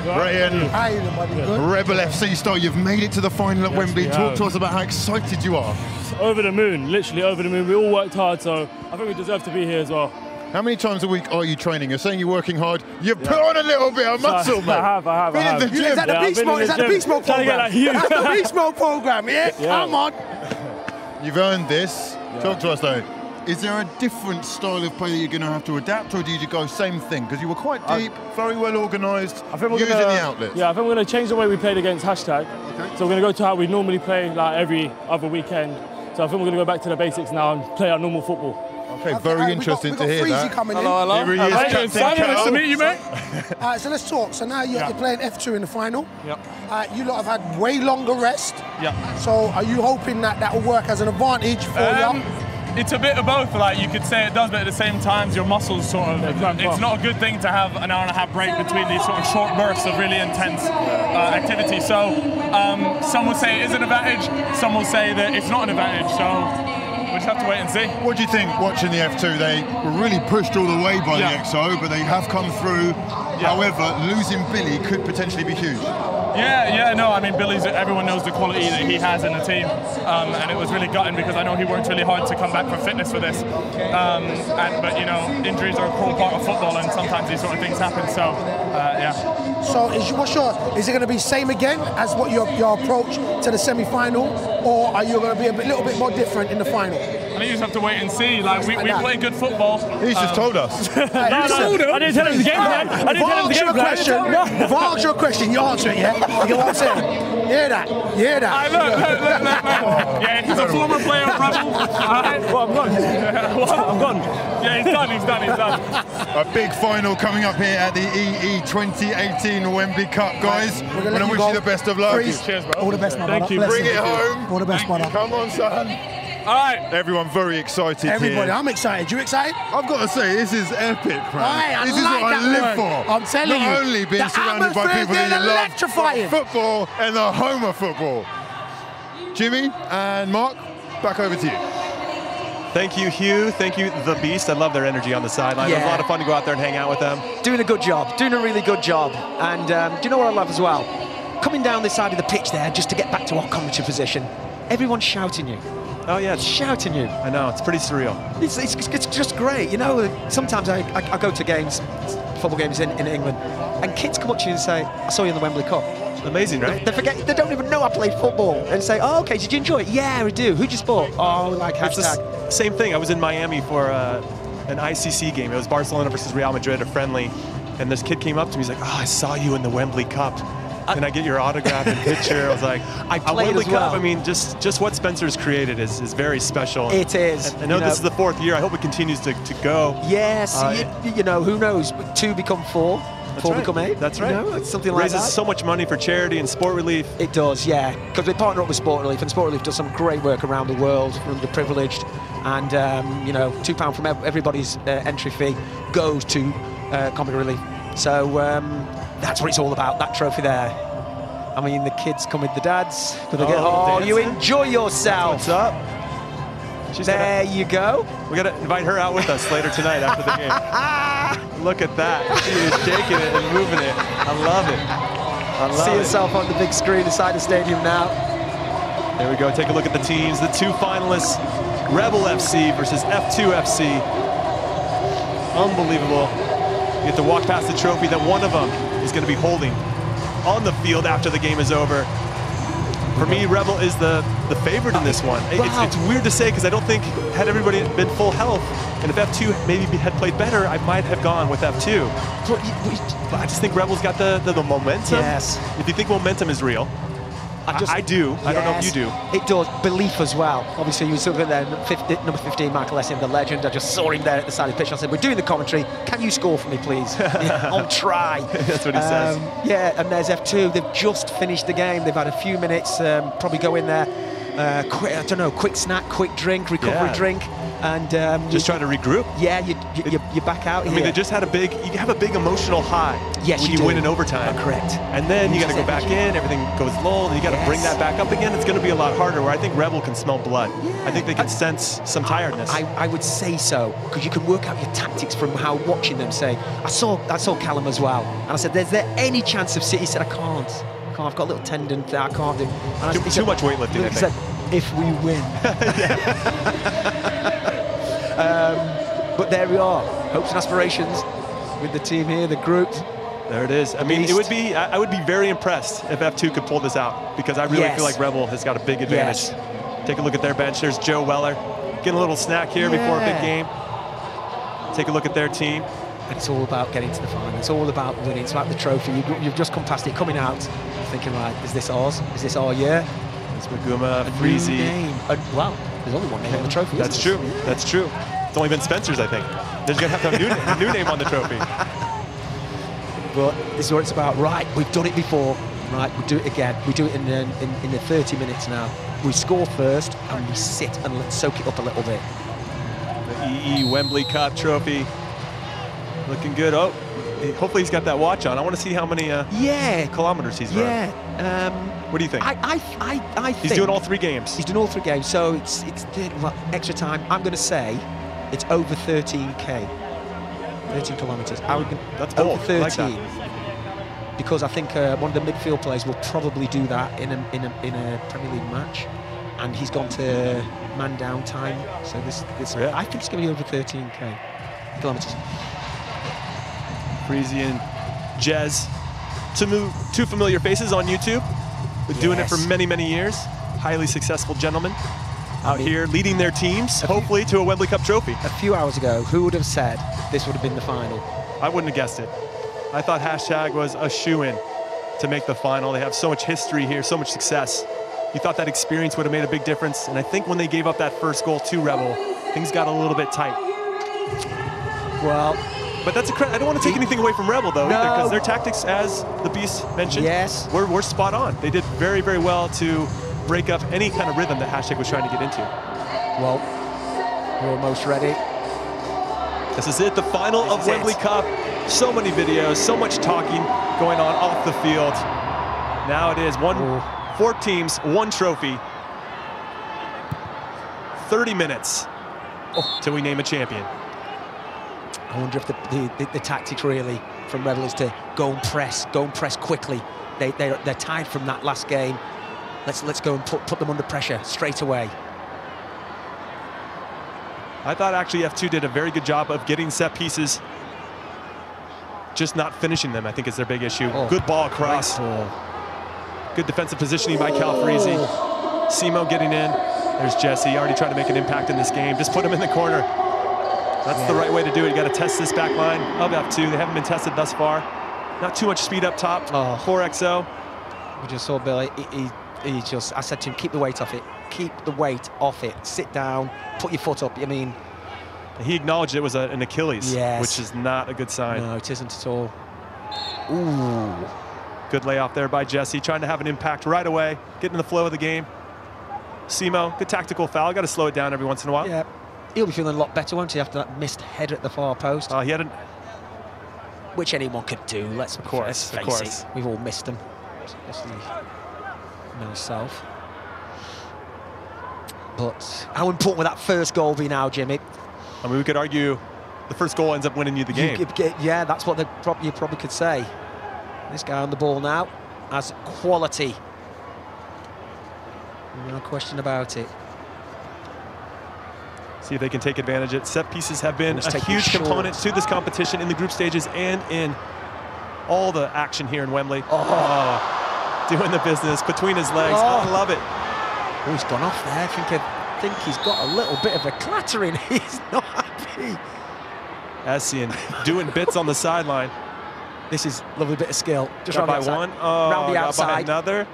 Ryan, Rebel FC star, you've made it to the final at Wembley. Talk to us about how excited you are. Over the moon, literally over the moon. We all worked hard, so I think we deserve to be here as well. How many times a week are you training? You're saying you're working hard. You've put on a little bit of muscle, mate. I have. Been in the gym. Is that the Beast Mode? Is that the Beast Mode program? That's the Beast Mode program, yeah? Come on. You've earned this. Talk to us, though. Is there a different style of play that you're going to have to adapt, or do you go same thing? Because you were quite deep, very well organised, using the outlets. Yeah, I think we're going to change the way we played against HashTag. Okay. So we're going to go to how we normally play, like every other weekend. So I think we're going to go back to the basics now and play our normal football. Okay, very interesting to hear that. Coming hello. Here he is, Captain Nice to meet you, mate. So let's talk. So now you're playing F2 in the final. Yep. You lot have had way longer rest. Yeah. So are you hoping that that will work as an advantage for you? It's a bit of both. Like, you could say it does, but at the same time, your muscles sort of. It's not a good thing to have an hour and a half break between these sort of short bursts of really intense activity. So some will say it is an advantage. Some will say that it's not an advantage. So. We'll just have to wait and see. What do you think watching the F2? They were really pushed all the way by the XO, but they have come through. However, losing Billy could potentially be huge. Yeah, no, I mean, Billy's, everyone knows the quality that he has in the team, and it was really gutting because I know he worked really hard to come back for fitness for this. But, you know, injuries are a core part of football, and sometimes these sort of things happen, so, yeah. So is it going to be same again as what your approach to the semi-final, or are you going to be a little bit more different in the final? I think you just have to wait and see. Like, we play good football. He's just told us. I didn't tell him the game plan. If I ask you a question, you answer it, yeah? You get what I'm saying? Hear that? Look. Yeah, he's a former player of Rebel. Well, I'm gone. I'm gone. Yeah, he's done. A big final coming up here at the EE 2018 Wembley Cup, guys. We're going to wish you the best of luck. Cheers, bro. All the best, my brother. Thank you. Bring it home. All the best, brother. Come on, son. All right. Everyone very excited Everybody, here. I'm excited. You excited? I've got to say, this is epic, man. This is what I live for. I'm telling you. Not only being surrounded by people that love football and the home of football. Jimmy and Mark, back over to you. Thank you, Hugh. Thank you, The Beast. I love their energy on the sideline. It was a lot of fun to go out there and hang out with them. Doing a good job. Doing a really good job. And do you know what I love as well? Coming down this side of the pitch there just to get back to our commentary position. Everyone's shouting you. Oh, yeah. Shouting you. I know. It's pretty surreal. It's just great. You know, sometimes I go to games, football games in England, and kids come up to you and say, I saw you in the Wembley Cup. Amazing, right? They don't even know I played football, and say, oh, okay, did you enjoy it? Yeah, I do. Who'd you support? Oh, like HashTag. Same thing. I was in Miami for an ICC game. It was Barcelona versus Real Madrid, a friendly, and this kid came up to me. He's like, oh, I saw you in the Wembley Cup. Can I get your autograph and picture? I was like, I played Wembley as well. Cup, I mean, just what Spencer's created is very special. It is. I know this is the 4th year. I hope it continues to go. Yes, you know, who knows? 2 become 4. 4 become 8. That's right. You know, it's something like that. Raises so much money for charity and Sport Relief. It does, yeah. Because we partner up with Sport Relief, and Sport Relief does some great work around the world for the privileged. And, you know, £2 from everybody's entry fee goes to Comedy Relief. So that's what it's all about, that trophy there. I mean, the kids come with the dads. You enjoy yourself. What's up? There you go. We got to invite her out with us later tonight after the game. Look at that. She is shaking it and moving it. I love it. See yourself on the big screen inside the stadium now. There we go. Take a look at the teams. The 2 finalists, Rebel FC versus F2 FC. Unbelievable. You get to walk past the trophy that one of them is going to be holding on the field after the game is over. For me, Rebel is the favorite in this one. Wow. It's weird to say because I don't think had everybody been full health, and if F2 maybe had played better, I might have gone with F2. But I just think Rebel's got the momentum. Yes. If you think momentum is real, I do. Yes. I don't know if you do. It does. Belief as well. Obviously, you saw there, number 15, Michael Essien, the legend. I just saw him there at the side of the pitch. I said, we're doing the commentary. Can you score for me, please? I'll try. That's what he says. Yeah, and there's F2. They've just finished the game. They've had a few minutes, probably go in there. I don't know, quick snack, quick drink, recovery drink. And just trying to regroup. Yeah, you're back out here. I mean, they just had you have a big emotional high when you win in overtime. Correct. And then you got to go back in, everything goes low, and you got to bring that back up again. It's going to be a lot harder, where I think Rebel can smell blood. Yeah. I think they can sense some tiredness. I would say so, because you can work out your tactics from how watching them say. I saw Callum as well, and I said, is there any chance of City? He said, I can't. I've got a little tendon that I can't do. And too much weightlifting, I think. He said, if we win. But there we are. hopes and aspirations with the team here, the group. There it is. I mean, it would be. I would be very impressed if F2 could pull this out, because I really feel like Rebel has got a big advantage. Take a look at their bench. There's Joe Weller, getting a little snack here before a big game. Take a look at their team. And it's all about getting to the final. It's all about winning. It's about the trophy. You've just come past it, coming out, thinking, right, is this ours? Is this our year? It's Maguma, Freezy. Wow, there's only one name on the trophy. That's true. That's true. It's only been Spencer's, I think. They're going to have to have a new name on the trophy. But this is what it's about. Right, we've done it before. Right, we'll do it again. We do it in the 30 minutes now. We score first and we sit and let's soak it up a little bit. The EE Wembley Cup trophy. Looking good. Oh, hopefully he's got that watch on. I want to see how many kilometers he's run. What do you think? I think he's doing all 3 games. He's doing all 3 games, so it's extra time. I'm going to say it's over 13k, 13 kilometers. That's bold. Over 13. I like that. Because I think one of the midfield players will probably do that in a Premier League match, and he's gone to man down time. So this I think it's going to be over 13k kilometers. Freezy and Jez, two familiar faces on YouTube. Been doing it for many, many years. Highly successful gentlemen out here leading their teams, hopefully to a Wembley Cup trophy. A few hours ago, who would have said this would have been the final? I wouldn't have guessed it. I thought HashTag was a shoo-in to make the final. They have so much history here, so much success. You thought that experience would have made a big difference. And I think when they gave up that first goal to Rebel, things got a little bit tight. Well, but that's I don't want to take anything away from Rebel, though, either, because their tactics, as the Beast mentioned, were spot on. They did very, very well to break up any kind of rhythm that HashTag was trying to get into. Well, we're almost ready. This is it, the final of Wembley Cup. So many videos, so much talking going on off the field. Now it is 4 teams, 1 trophy. 30 minutes till we name a champion. I wonder if the tactics really from Rebel is to go and press quickly. They're tired from that last game. Let's go and put them under pressure straight away. I thought actually F2 did a very good job of getting set pieces, just not finishing them, I think is their big issue. Good ball across. Good defensive positioning by Cal Freezy. Simo getting in. There's Jesse, already trying to make an impact in this game. Just put him in the corner. That's the right way to do it. You got to test this back line of F2. They haven't been tested thus far. Not too much speed up top. 4XO. We just saw Billy. I said to him, keep the weight off it. Keep the weight off it. Sit down. Put your foot up. I mean, he acknowledged it was an Achilles, which is not a good sign. No, it isn't at all. Ooh. Good layoff there by Jesse, trying to have an impact right away, getting in the flow of the game. Simo, good tactical foul. Got to slow it down every once in a while. Yeah. He'll be feeling a lot better, won't he, after that missed header at the far post? He had which anyone could do, let's face it. We've all missed them, especially myself. But how important would that first goal be now, Jimmy? I mean, we could argue the first goal ends up winning you the game. Yeah, that's what you probably could say. This guy on the ball now has quality. No question about it. See if they can take advantage of it. Set pieces have been a huge component to this competition in the group stages and in all the action here in Wembley. Doing the business between his legs. I love it. Oh, he's gone off there. I think he's got a little bit of a clattering. He's not happy. Essien doing bits on the sideline. This is a lovely bit of skill. Just got by one. Round the outside. By another.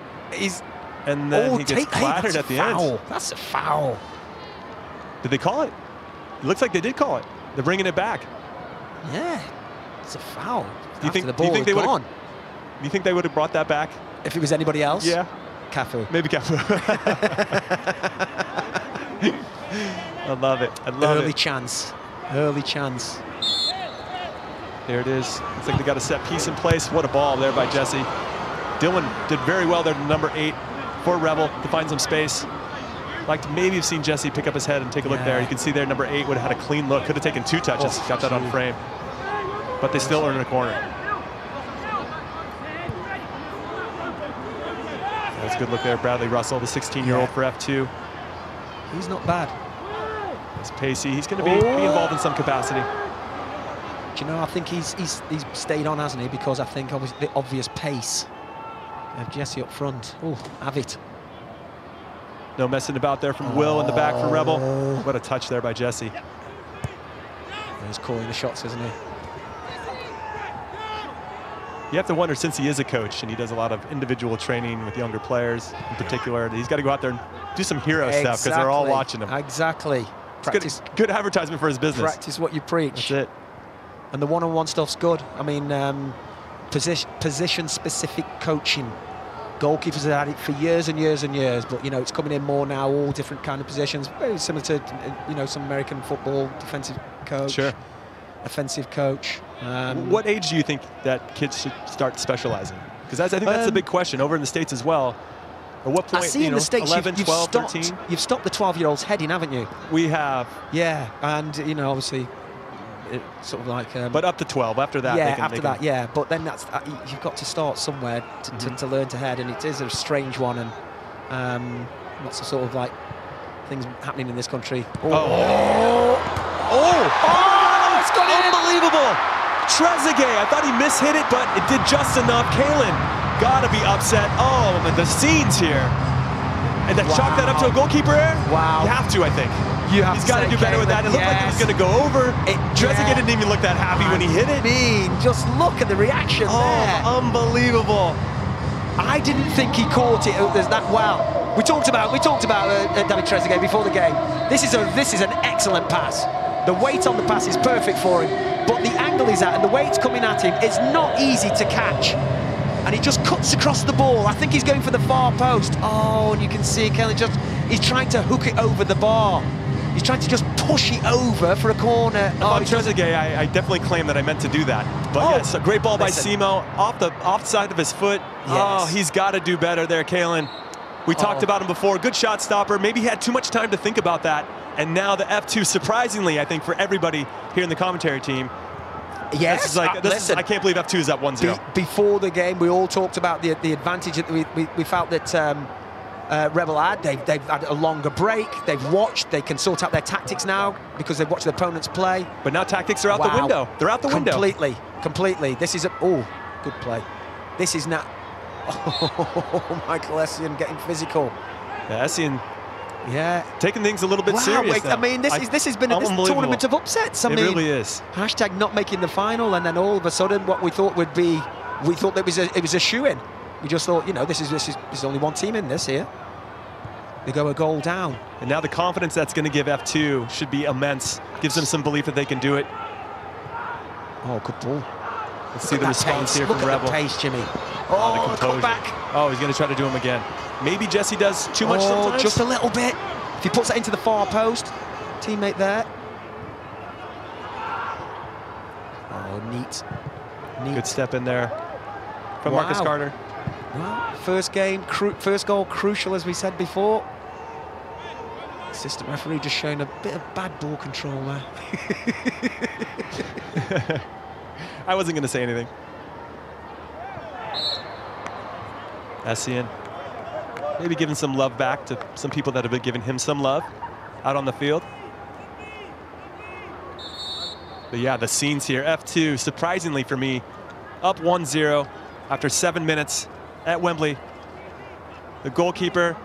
And then he gets clattered at the end. That's a foul. Did they call it? It looks like they did call it. They're bringing it back. Yeah, it's a foul. Do you think they would have brought that back? If it was anybody else? Yeah. Cafu. Maybe Cafu. I love it. I love it. Early chance. Early chance. There it is. Looks like they got a set piece in place. What a ball there by Jesse. Dylan did very well there to number 8 for Rebel to find some space. Like to maybe have seen Jesse pick up his head and take a look there. You can see there number 8 would have had a clean look. Could have taken 2 touches. Got that on frame. But they still earn a corner. That's a good look there. Bradley Russell, the 16-year-old for F2. He's not bad. He's pacey. He's going to be involved in some capacity. Do you know, I think he's stayed on, hasn't he? Because I think obviously the obvious pace of Jesse up front. Oh, have it. No messing about there from Will in the back for Rebel. What a touch there by Jesse. He's calling the shots, isn't he? You have to wonder, since he is a coach and he does a lot of individual training with younger players in particular, he's got to go out there and do some hero stuff because they're all watching him. Exactly. Practice. Good advertisement for his business. Practice what you preach. That's it. And the one-on-one stuff's good. I mean, position-specific coaching. Goalkeepers have had it for years and years and years, but, you know, it's coming in more now, all different kind of positions. Very similar to, you know, some American football, defensive coach. Sure. Offensive coach. What age do you think that kids should start specializing? Because I think that's a big question over in the States as well. At what point, I see in the States 11, 12, 13? You've stopped the 12-year-olds heading, haven't you? We have. Yeah, and, you know, obviously, it's sort of like... but up to 12, after that, yeah, yeah. But then that's you've got to start somewhere to learn to head, and it is a strange one, and lots of sort of like things happening in this country. It's gone unbelievable! Trezeguet, I thought he mishit it, but it did just enough. Kalen, gotta be upset. Oh, the scenes here. And then chalk that up to a goalkeeper error? Wow. You have to, I think. He's got to do better with that. It looked like it was going to go over. Trezeguet didn't even look that happy when he hit it. Just look at the reaction there. Unbelievable. I didn't think he caught it that well. We talked about David Trezeguet before the game. This is an excellent pass. The weight on the pass is perfect for him, but the angle he's at and the way it's coming at him, it's not easy to catch. And he just cuts across the ball. I think he's going for the far post. Oh, and you can see Kelly he's trying to hook it over the bar. He's trying to just push it over for a corner. Trezeguet, I definitely claim that I meant to do that. But yes, a great ball by Simo, off side of his foot. Yes. Oh, he's got to do better there, Kalen. We talked about him before. Good shot stopper. Maybe he had too much time to think about that. And now the F2, surprisingly, I think, for everybody here in the commentary team. Yes, I can't believe F2 is at 1-0. Before the game, we all talked about the advantage that we felt that Rebel had. They've had a longer break. They've watched. They can sort out their tactics now because they've watched their opponents play. But now tactics are out the window. They're out the window. Completely. This is good play. This is not. Oh, Michael Essien getting physical. Yeah, Essien. Yeah, taking things a little bit serious. I mean, this has been a tournament of upsets. I mean, it really is. Hashtag not making the final, and then all of a sudden, what we thought would be, it was a shoe-in. We just thought, you know, there's only one team in this here. They go a goal down, and now the confidence that's going to give F2 should be immense. Gives them some belief that they can do it. Oh, good ball. Let's see the response here from Rebel. Look at the pace, Jimmy. The composure. Back. Oh, he's going to try to do him again. Maybe Jesse does too much sometimes. Just a little bit. If he puts that into the far post, teammate there. Oh, neat. Good step in there from Marcus Carter. Well, first goal crucial, as we said before. Assistant referee just showing a bit of bad ball control there. I wasn't going to say anything. Essien. Maybe giving some love back to some people that have been giving him some love out on the field. But yeah, the scenes here. F2, surprisingly for me, up 1-0 after 7 minutes at Wembley. The goalkeeper,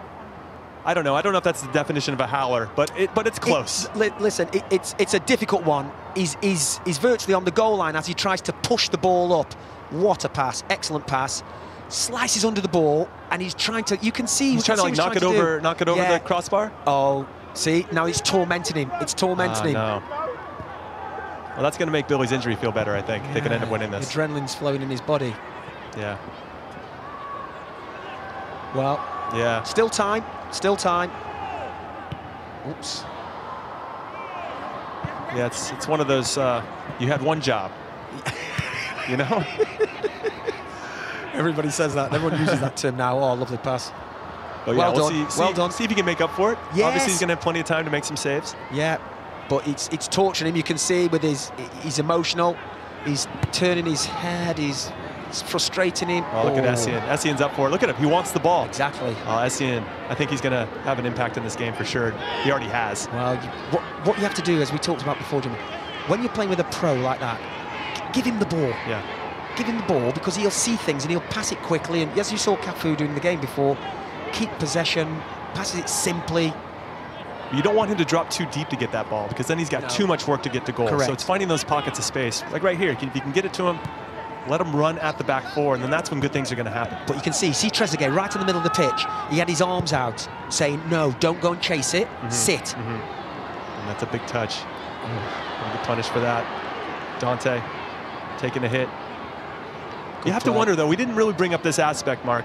I don't know if that's the definition of a howler, but it's close. It's a difficult one. He's virtually on the goal line as he tries to push the ball up. What a pass, excellent pass. Slices under the ball, and he's trying to. You can see he's trying to knock it over the crossbar. Oh, see, now it's tormenting him. It's tormenting him. No. Well, that's going to make Billy's injury feel better. I think they can end up winning this. The adrenaline's flowing in his body. Yeah. Well. Yeah. Still time. Still time. Oops. Yeah, it's one of those. You had one job. You know. Everybody says that. Everyone uses that term now. Oh, lovely pass. Oh, yeah, well done. Well done. See if he can make up for it. Yes. Obviously, he's going to have plenty of time to make some saves. Yeah, but it's torturing him. You can see with he's emotional. He's turning his head. He's frustrating him. Oh, look at Essien. Essien's up for it. Look at him. He wants the ball. Exactly. Essien, I think he's going to have an impact in this game for sure. He already has. Well, what you have to do, as we talked about before, Jimmy, when you're playing with a pro like that, give him the ball. Yeah. Give him the ball, because he'll see things and he'll pass it quickly. And as you saw Cafu doing the game before, keep possession, passes it simply. You don't want him to drop too deep to get that ball, because then he's got too much work to get to goal. Correct. So it's finding those pockets of space. Like right here, if you can get it to him, let him run at the back four, and then that's when good things are going to happen. But you can see Trezeguet right in the middle of the pitch. He had his arms out, saying, no, don't go and chase it, sit. And that's a big touch. Gonna get punished for that. Dante taking a hit. You have to wonder, though, we didn't really bring up this aspect, Mark,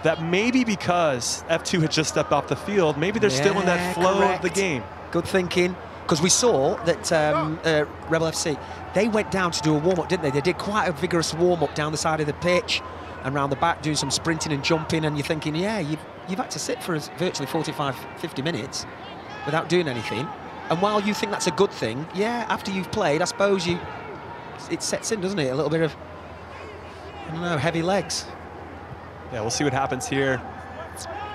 that maybe because F2 had just stepped off the field, maybe they're still in that flow of the game. Good thinking, because we saw that Rebel FC, they went down to do a warm-up, didn't they? They did quite a vigorous warm-up down the side of the pitch and round the back, doing some sprinting and jumping, and you're thinking, yeah, you've had to sit for virtually 45, 50 minutes without doing anything. And while you think that's a good thing, yeah, after you've played, I suppose it sets in, doesn't it? A little bit of, I don't know, heavy legs. Yeah, we'll see what happens here.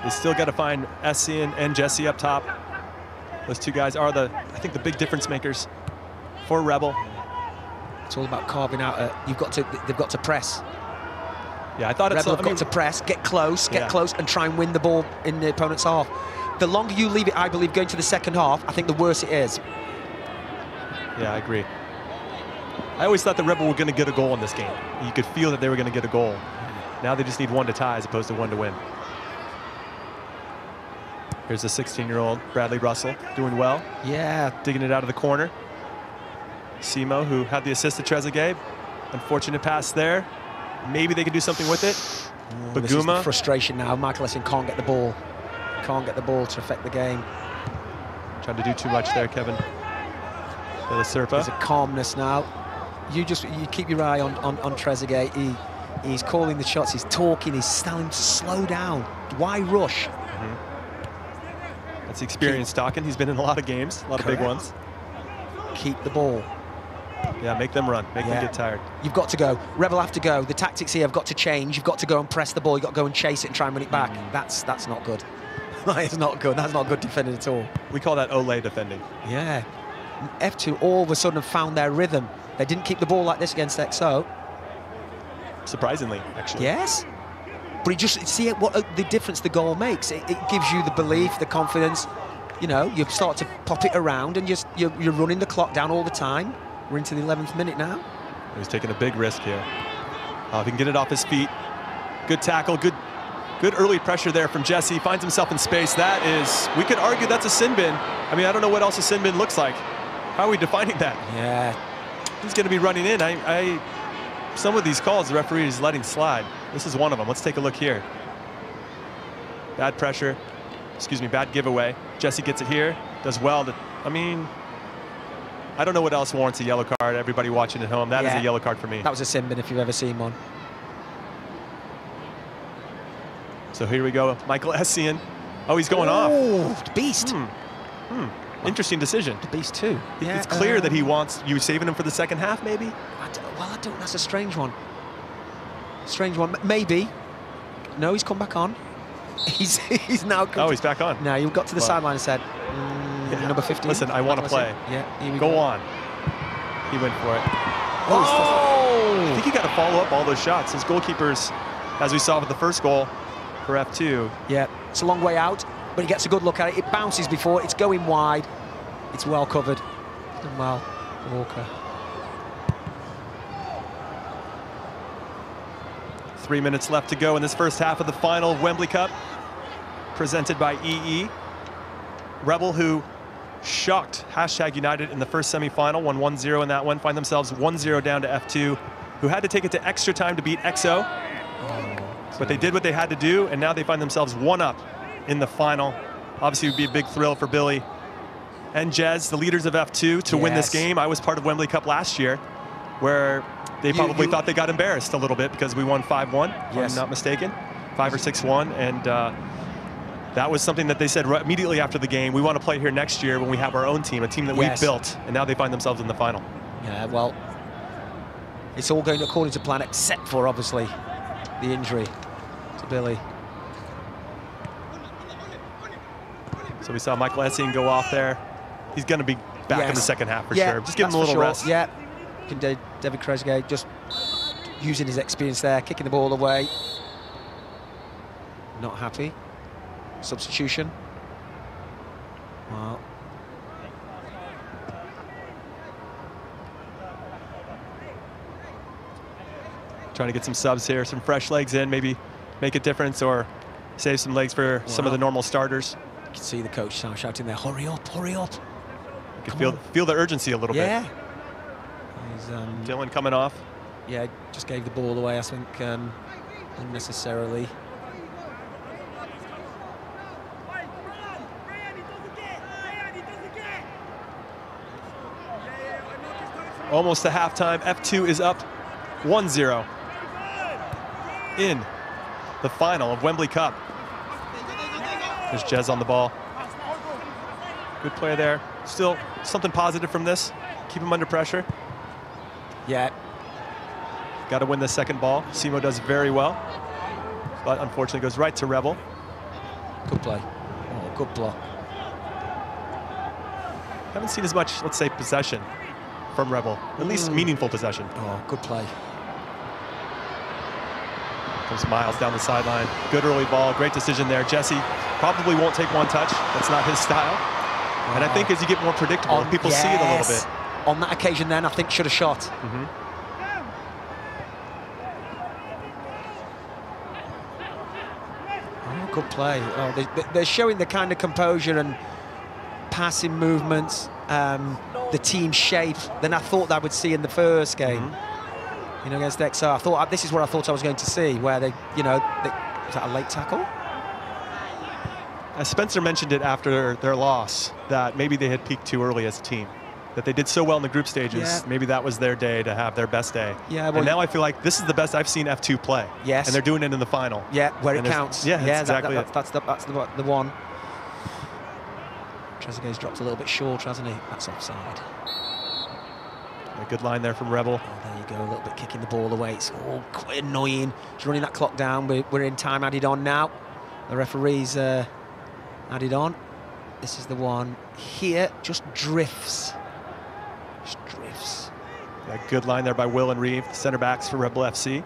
They still got to find Essien and Jesse up top. Those two guys are I think the big difference makers for Rebel. It's all about carving out. They've got to press. Yeah, I thought Rebel have got to press, get close, and try and win the ball in the opponent's half. The longer you leave it, I believe, going to the second half, I think the worse it is. Yeah, I agree. I always thought the Rebel were going to get a goal in this game. You could feel that they were going to get a goal. Now they just need one to tie as opposed to one to win. Here's the 16-year-old Bradley Russell doing well. Yeah. Digging it out of the corner. Simo, who had the assist to Trezeguet. Unfortunate pass there. Maybe they can do something with it. Baguma. This is the frustration now. Michael Essien can't get the ball. Can't get the ball to affect the game. Trying to do too much there, Kevin. There's a calmness now. You keep your eye on Trezeguet. He's calling the shots, he's talking, he's telling him to slow down. Why rush? That's the experience talking. He's been in a lot of games, a lot of big ones. Keep the ball. Yeah, make them run, make them get tired. You've got to go. Rebel have to go. The tactics here have got to change. You've got to go and press the ball. You've got to go and chase it and try and win it back. That's not good. It's not good. That's not good defending at all. We call that Olay defending. Yeah. F2 all of a sudden have found their rhythm. They didn't keep the ball like this against XO. Surprisingly, actually. Yes. But you just see what the difference the goal makes. It gives you the belief, the confidence. You know, you start to pop it around and you're running the clock down all the time. We're into the 11th minute now. He's taking a big risk here. If he can get it off his feet. Good tackle, good early pressure there from Jesse. Finds himself in space. That is, we could argue that's a sin bin. I mean, I don't know what else a sin bin looks like. How are we defining that? Yeah. He's going to be running in. Some of these calls the referee is letting slide. This is one of them. Let's take a look here. Bad pressure. Excuse me, bad giveaway. Jesse gets it here. Does well. I mean, I don't know what else warrants a yellow card. Everybody watching at home, that is a yellow card for me. That was a sin bin if you've ever seen one. So here we go. Michael Essien. Oh, he's going off. Oh, beast. Interesting decision. The beast too. Yeah, it's clear that he wants you saving him for the second half, maybe? I don't. That's a strange one. Strange one. Maybe. No, he's come back on. He's now. Oh, he's back on. No, you got to the sideline and said, number 15. Listen, I want to play. Yeah, here we go on. He went for it. I think he got to follow up all those shots. His goalkeepers, as we saw with the first goal for F2. Yeah, it's a long way out, but he gets a good look at it. It bounces before, it's going wide. It's well covered. Done well, Walker. 3 minutes left to go in this first half of the final Wembley Cup, presented by EE. Rebel, who shocked HashTag Utd in the first semi-final, won 1-0 in that one, find themselves 1-0 down to F2, who had to take it to extra time to beat XO. But they did what they had to do, and now they find themselves one up in the final. Obviously, it would be a big thrill for Billy and Jez, the leaders of F2, to win this game. I was part of Wembley Cup last year, where they probably thought they got embarrassed a little bit because we won 5-1, if I'm not mistaken, 5 or 6-1, and that was something that they said immediately after the game. We want to play here next year when we have our own team, a team that we've built, and now they find themselves in the final. Yeah, well, it's all going according to plan, except for, obviously, the injury to Billy. So we saw Michael Essien go off there. He's going to be back in the second half for sure. Just give him a little rest. Yeah, David Trezeguet just using his experience there, kicking the ball away. Not happy. Substitution. Well. Trying to get some subs here, some fresh legs in, maybe make a difference or save some legs for some of the normal starters. You can see the coach shouting there, hurry up, hurry up. You can feel the urgency a little bit. Yeah. Dylan coming off. Yeah, just gave the ball away, I think, unnecessarily. Almost to halftime. F2 is up 1-0 in the final of Wembley Cup. There's Jez on the ball. Good play there. Still something positive from this. Keep him under pressure. Yeah. Got to win the second ball. Simo does very well, but unfortunately goes right to Rebel. Good play. Oh, good block. Haven't seen as much, let's say, possession from Rebel. At least meaningful possession. Oh, good play. Comes Miles down the sideline. Good early ball. Great decision there. Jesse probably won't take one touch. That's not his style. And I think as you get more predictable, people see it a little bit. On that occasion then, I think should have shot. Oh, good play. Oh, they're showing the kind of composure and passing movements, the team shape than I thought I would see in the first game. You know, against XR. I thought this is what I thought I was going to see, where they, you know, was that a late tackle? Spencer mentioned it after their loss, that maybe they had peaked too early as a team. That they did so well in the group stages, maybe that was their day to have their best day. Yeah, well, and now I feel like this is the best I've seen F2 play. Yes. And they're doing it in the final. Yeah, where it counts. Yeah, that's exactly it. That's the one. Trezeguet's dropped a little bit short, hasn't he? That's offside. A good line there from Rebel. Oh, there you go, a little bit kicking the ball away. It's all quite annoying. He's running that clock down. We're in time added on now. The referee's added on. This is the one here. Just drifts. Just drifts. Yeah, good line there by Will and Reeve, center backs for Rebel FC.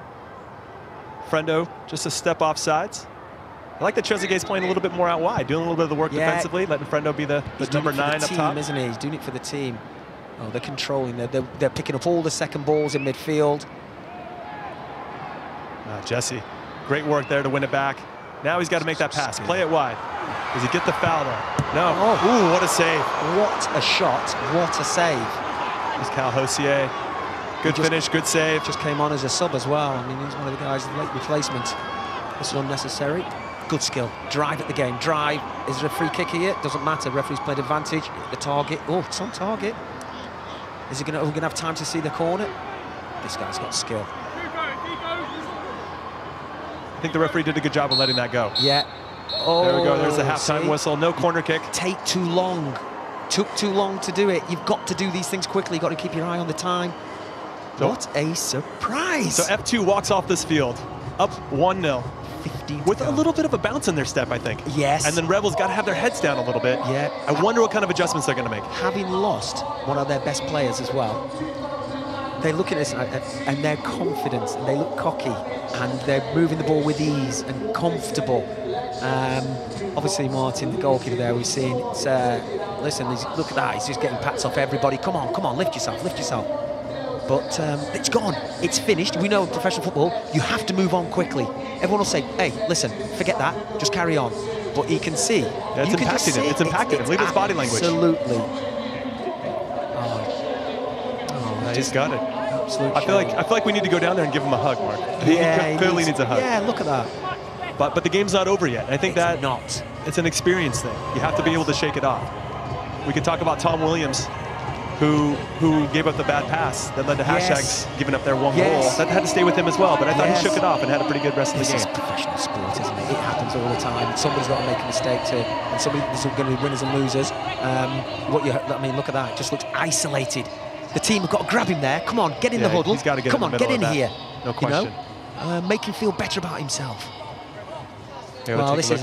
Frendo, just a step off sides. I like that Trezeguet's playing a little bit more out wide, doing a little bit of the work defensively, letting Frendo be the number 9 up top. Isn't he? He's doing it for the team. Oh, they're controlling. They're picking up all the second balls in midfield. Jesse, great work there to win it back. Now he's got to make that pass. Play it wide. Does he get the foul there? No. Oh. Ooh, what a save. What a shot. What a save. There's Cal Hosier. Good finish, good save. Just came on as a sub as well. I mean, he's one of the guys, the late replacement. This is unnecessary. Good skill. Drive at the game. Drive. Is there a free kick here? Doesn't matter. Referee's played advantage. The target. Oh, it's on target. Is he going to have time to see the corner? This guy's got skill. I think the referee did a good job of letting that go. Yeah. Oh, there we go. There's the halftime whistle. No corner kick. Take too long. Took too long to do it. You've got to do these things quickly. You've got to keep your eye on the time. So, what a surprise. So F2 walks off this field up 1-0. With a little bit of a bounce in their step, I think. Yes. And then Rebels got to have their heads down a little bit. Yeah. I wonder what kind of adjustments they're going to make. Having lost one of their best players as well, they look at us and they're confident and they look cocky and they're moving the ball with ease and comfortable. Obviously, Martin, the goalkeeper there, we've seen. It's, listen, look at that. He's just getting pats off everybody. Come on, lift yourself, lift yourself. But it's gone. It's finished. We know in professional football, you have to move on quickly. Everyone will say, hey, listen, forget that. Just carry on. But you can see. Yeah, it's impacted him. It's impacted him. Look at his body language. Absolutely. Oh, he's got it. Absolutely. I feel like we need to go down there and give him a hug, Mark. Yeah, he clearly needs a hug. Yeah, look at that. But the game's not over yet. I think it's an experience thing. You have to be able to shake it off. We could talk about Tom Williams, who gave up the bad pass that led to HashTags giving up their one goal. That had to stay with him as well, but I thought he shook it off and had a pretty good rest of the game. This is professional sport, isn't it? It happens all the time. Somebody's got to make a mistake too, and somebody's going to be winners and losers. I mean, look at that. It just looks isolated. The team have got to grab him there. Come on, get in the huddle. He's got to get Come on, get in here. No question. You know? Make him feel better about himself. Yeah, well, this is.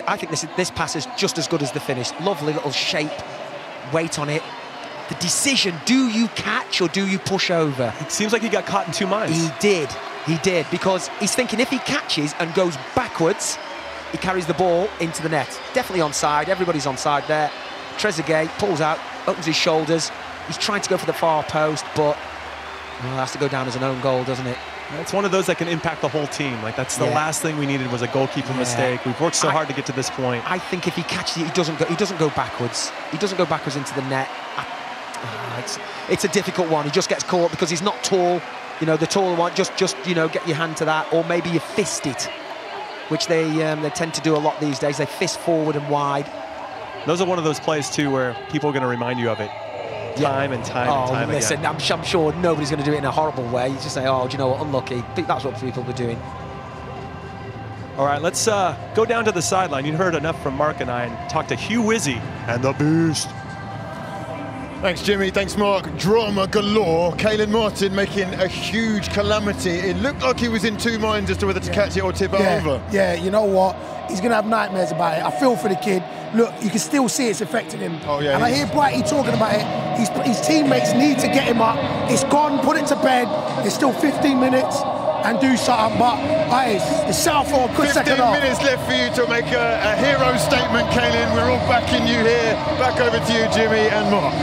I think this pass is just as good as the finish. Lovely little shape, weight on it. the decision, do you catch or do you push over? It seems like he got caught in two minds. He did, because he's thinking if he catches and goes backwards, he carries the ball into the net. Definitely onside, everybody's onside there. Trezeguet pulls out, opens his shoulders. He's trying to go for the far post, but well, it has to go down as an own goal, doesn't it? It's one of those that can impact the whole team. Like, that's the last thing we needed was a goalkeeper mistake. We've worked so hard to get to this point. I think if he catches it, he doesn't go backwards. He doesn't go backwards into the net. It's a difficult one. He just gets caught because he's not tall. You know, the taller one, just you know, get your hand to that, or maybe you fist it, which they tend to do a lot these days. They fist forward and wide. Those are one of those plays too where people are going to remind you of it time and time listen, again. I'm sure nobody's going to do it in a horrible way. You just say, oh, do you know what, unlucky. That's what people were doing. All right, let's go down to the sideline. You heard enough from Mark and I and talk to Hugh Wizzy and the Beast. Thanks, Jimmy. Thanks, Mark. Drama galore. Caelan Martin making a huge calamity. It looked like he was in two minds as to whether to catch it or tip it over. Yeah, you know what? He's going to have nightmares about it. I feel for the kid. Look, you can still see it's affecting him. Oh, yeah. And I hear Brighty talking about it. His teammates need to get him up. It's gone, put it to bed. There's still 15 minutes and do something. But it's set up for a good second half. 15 minutes left for you to make a hero statement, Caelan. We're all backing you here. Back over to you, Jimmy and Mark.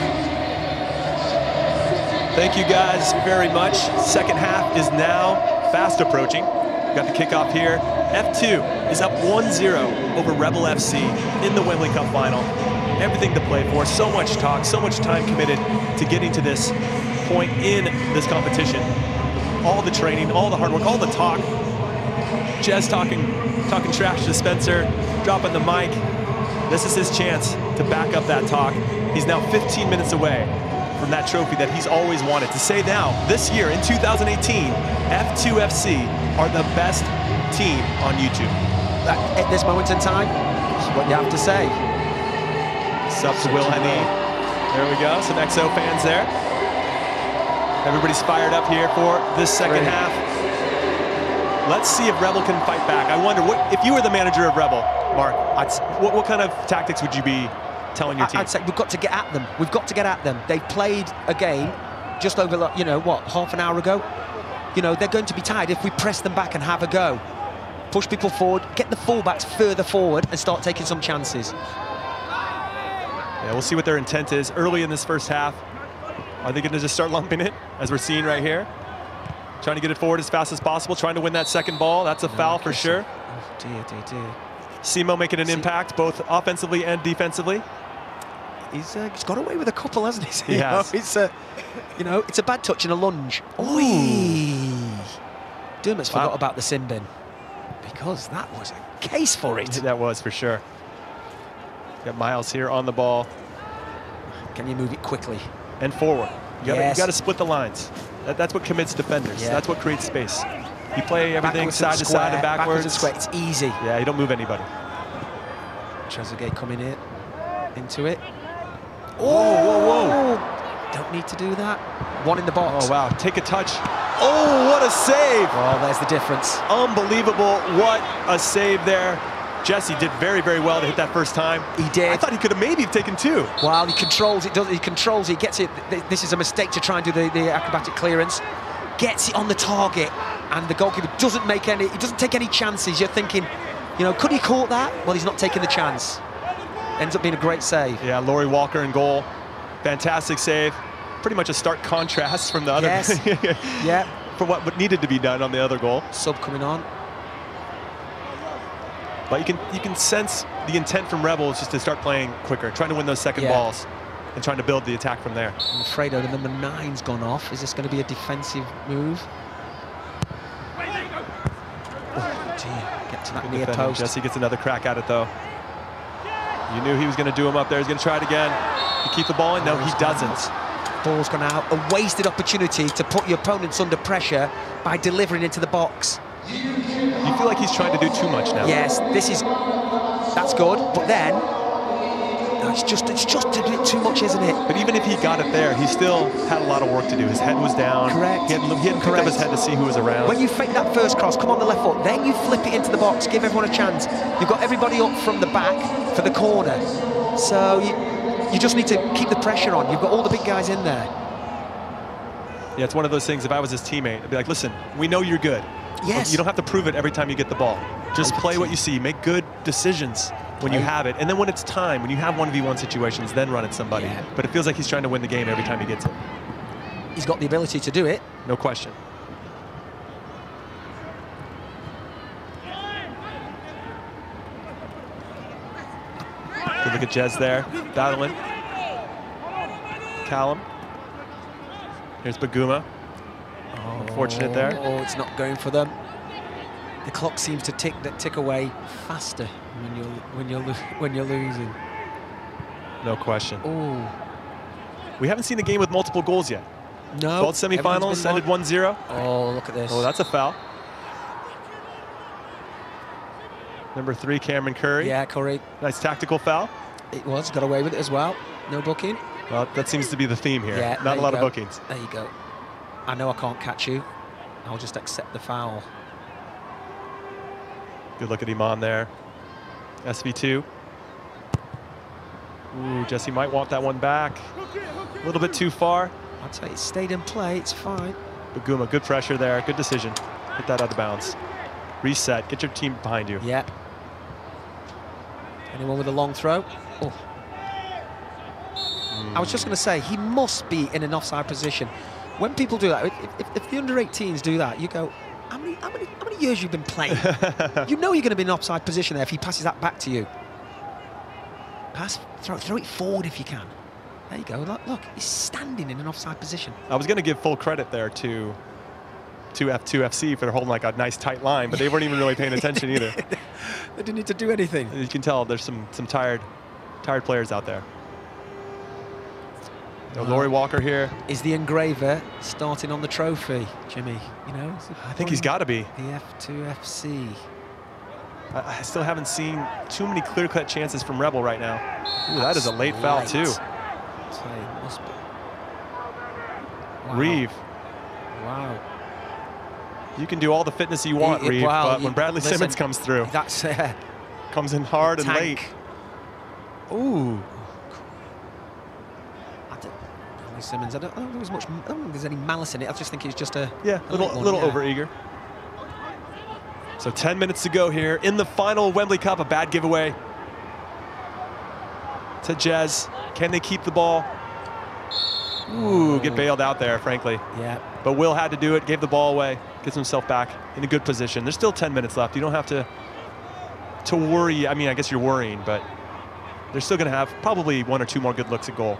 Thank you guys very much. Second half is now fast approaching. We got the kickoff here. F2 is up 1-0 over Rebel FC in the Wembley Cup final. Everything to play for, so much talk, so much time committed to getting to this point in this competition. All the training, all the hard work, all the talk. Jez talking trash to Spencer, dropping the mic. This is his chance to back up that talk. He's now 15 minutes away from that trophy that he's always wanted. To say now, this year in 2018, F2 FC are the best team on YouTube. At this moment in time, that's what you have to say. Sup to Will Henny. There we go, some XO fans there. Everybody's fired up here for this second half. Let's see if Rebel can fight back. I wonder, if you were the manager of Rebel, Mark, what kind of tactics would you be telling your team? I'd say we've got to get at them. We've got to get at them. They've played a game just over, you know, what, half an hour ago? You know, they're going to be tired if we press them back and have a go. Push people forward, get the fullbacks further forward and start taking some chances. Yeah, we'll see what their intent is early in this first half. Are they going to just start lumping it, as we're seeing right here? Trying to get it forward as fast as possible, trying to win that second ball. That's a foul for sure. Oh, dear. Simo making an impact, both offensively and defensively. He's got away with a couple, hasn't he? He has. You know, it's a bad touch and a lunge. Dermot's forgot about the sin bin, because that was a case for it. That was for sure. Got Miles here on the ball. Can you move it quickly? And forward. You got to split the lines. That's what commits defenders. Yeah. That's what creates space. You play everything Backwards side to side and backwards. And square. It's easy. Yeah, you don't move anybody. Trezeguet coming in into it. Whoa. Don't need to do that. One in the box. Oh, wow. Take a touch. Oh, what a save. Oh, there's the difference. Unbelievable. What a save there. Jesse did very, very well to hit that first time. He did. I thought he could have maybe taken two. Well, he controls it, he controls it, gets it. This is a mistake to try and do the acrobatic clearance. Gets it on the target, and the goalkeeper doesn't take any chances. You're thinking, you know, could he caught that? Well, he's not taking the chance. Ends up being a great save. Yeah, Laurie Walker in goal. Fantastic save. Pretty much a stark contrast from the other. Yes. Yeah. For what needed to be done on the other goal. Sub coming on. But you can sense the intent from Rebels just to start playing quicker, trying to win those second balls and trying to build the attack from there. I'm afraid the number 9's gone off. Is this going to be a defensive move? Oh, dear. Get to that near post. Jesse gets another crack at it, though. You knew he was going to do him up there. He's going to try it again. You keep the ball in? No, he doesn't. Ball's gone out. A wasted opportunity to put your opponents under pressure by delivering into the box. You feel like he's trying to do too much now. Yes, that's good, but then it's just a bit too much, isn't it? But even if he got it there, he still had a lot of work to do. His head was down. Correct. He hadn't picked up his head to see who was around. When you fake that first cross, come on the left foot, then you flip it into the box, give everyone a chance. You've got everybody up from the back for the corner. So you just need to keep the pressure on. You've got all the big guys in there. Yeah, it's one of those things, if I was his teammate, I'd be like, listen, we know you're good. Yes. You don't have to prove it every time you get the ball. Just play what you see. Make good decisions when you have it. And then when it's time, when you have 1v1 situations, then run at somebody. Yeah. But it feels like he's trying to win the game every time he gets it. He's got the ability to do it. No question. Good look at Jez there, battling. Callum. Here's Baguma. Unfortunate there. Oh, it's not going for them. The clock seems to tick away faster when you're losing. No question. Oh. We haven't seen a game with multiple goals yet. No. Both semifinals ended 1-0. Oh, look at this. Oh, that's a foul. Number 3, Cameron Curry. Yeah, Curry. Nice tactical foul. It was, got away with it as well. No booking. Well, that seems to be the theme here. Yeah, not a lot of bookings. There you go. I know I can't catch you. I'll just accept the foul. Good look at Iman there. SV2. Ooh, Jesse might want that one back. A little bit too far. I'd say it stayed in play, it's fine. Baguma, good pressure there, good decision. Hit that out of bounds. Reset, get your team behind you. Yeah. Anyone with a long throw? Oh. I was just going to say, he must be in an offside position. When people do that, if the under-18s do that, you go, how many years you've been playing? You know you're going to be in an offside position there if he passes that back to you. Pass, throw it forward if you can. There you go. Look, he's standing in an offside position. I was going to give full credit there to F2FC for holding like a nice tight line, but they weren't even really paying attention either. They didn't need to do anything. You can tell there's some tired players out there. Laurie Walker here. Is the engraver starting on the trophy, Jimmy? You know, I think he's got to be. The F2FC. I still haven't seen too many clear-cut chances from Rebel right now. Ooh, that is a late foul too. Must be. Wow. Reeve. Wow. You can do all the fitness you want, Reeve, but when Bradley Simmons comes through, that's comes in hard and late. Ooh. Simmons. I don't think there's any malice in it. I just think he's just a little over-eager. So 10 minutes to go here in the final Wembley Cup. A bad giveaway to Jez. Can they keep the ball? Ooh, get bailed out there, frankly. Yeah. But Will had to do it, gave the ball away, gets himself back in a good position. There's still 10 minutes left. You don't have to worry. I mean, I guess you're worrying, but they're still going to have probably 1 or 2 more good looks at goal.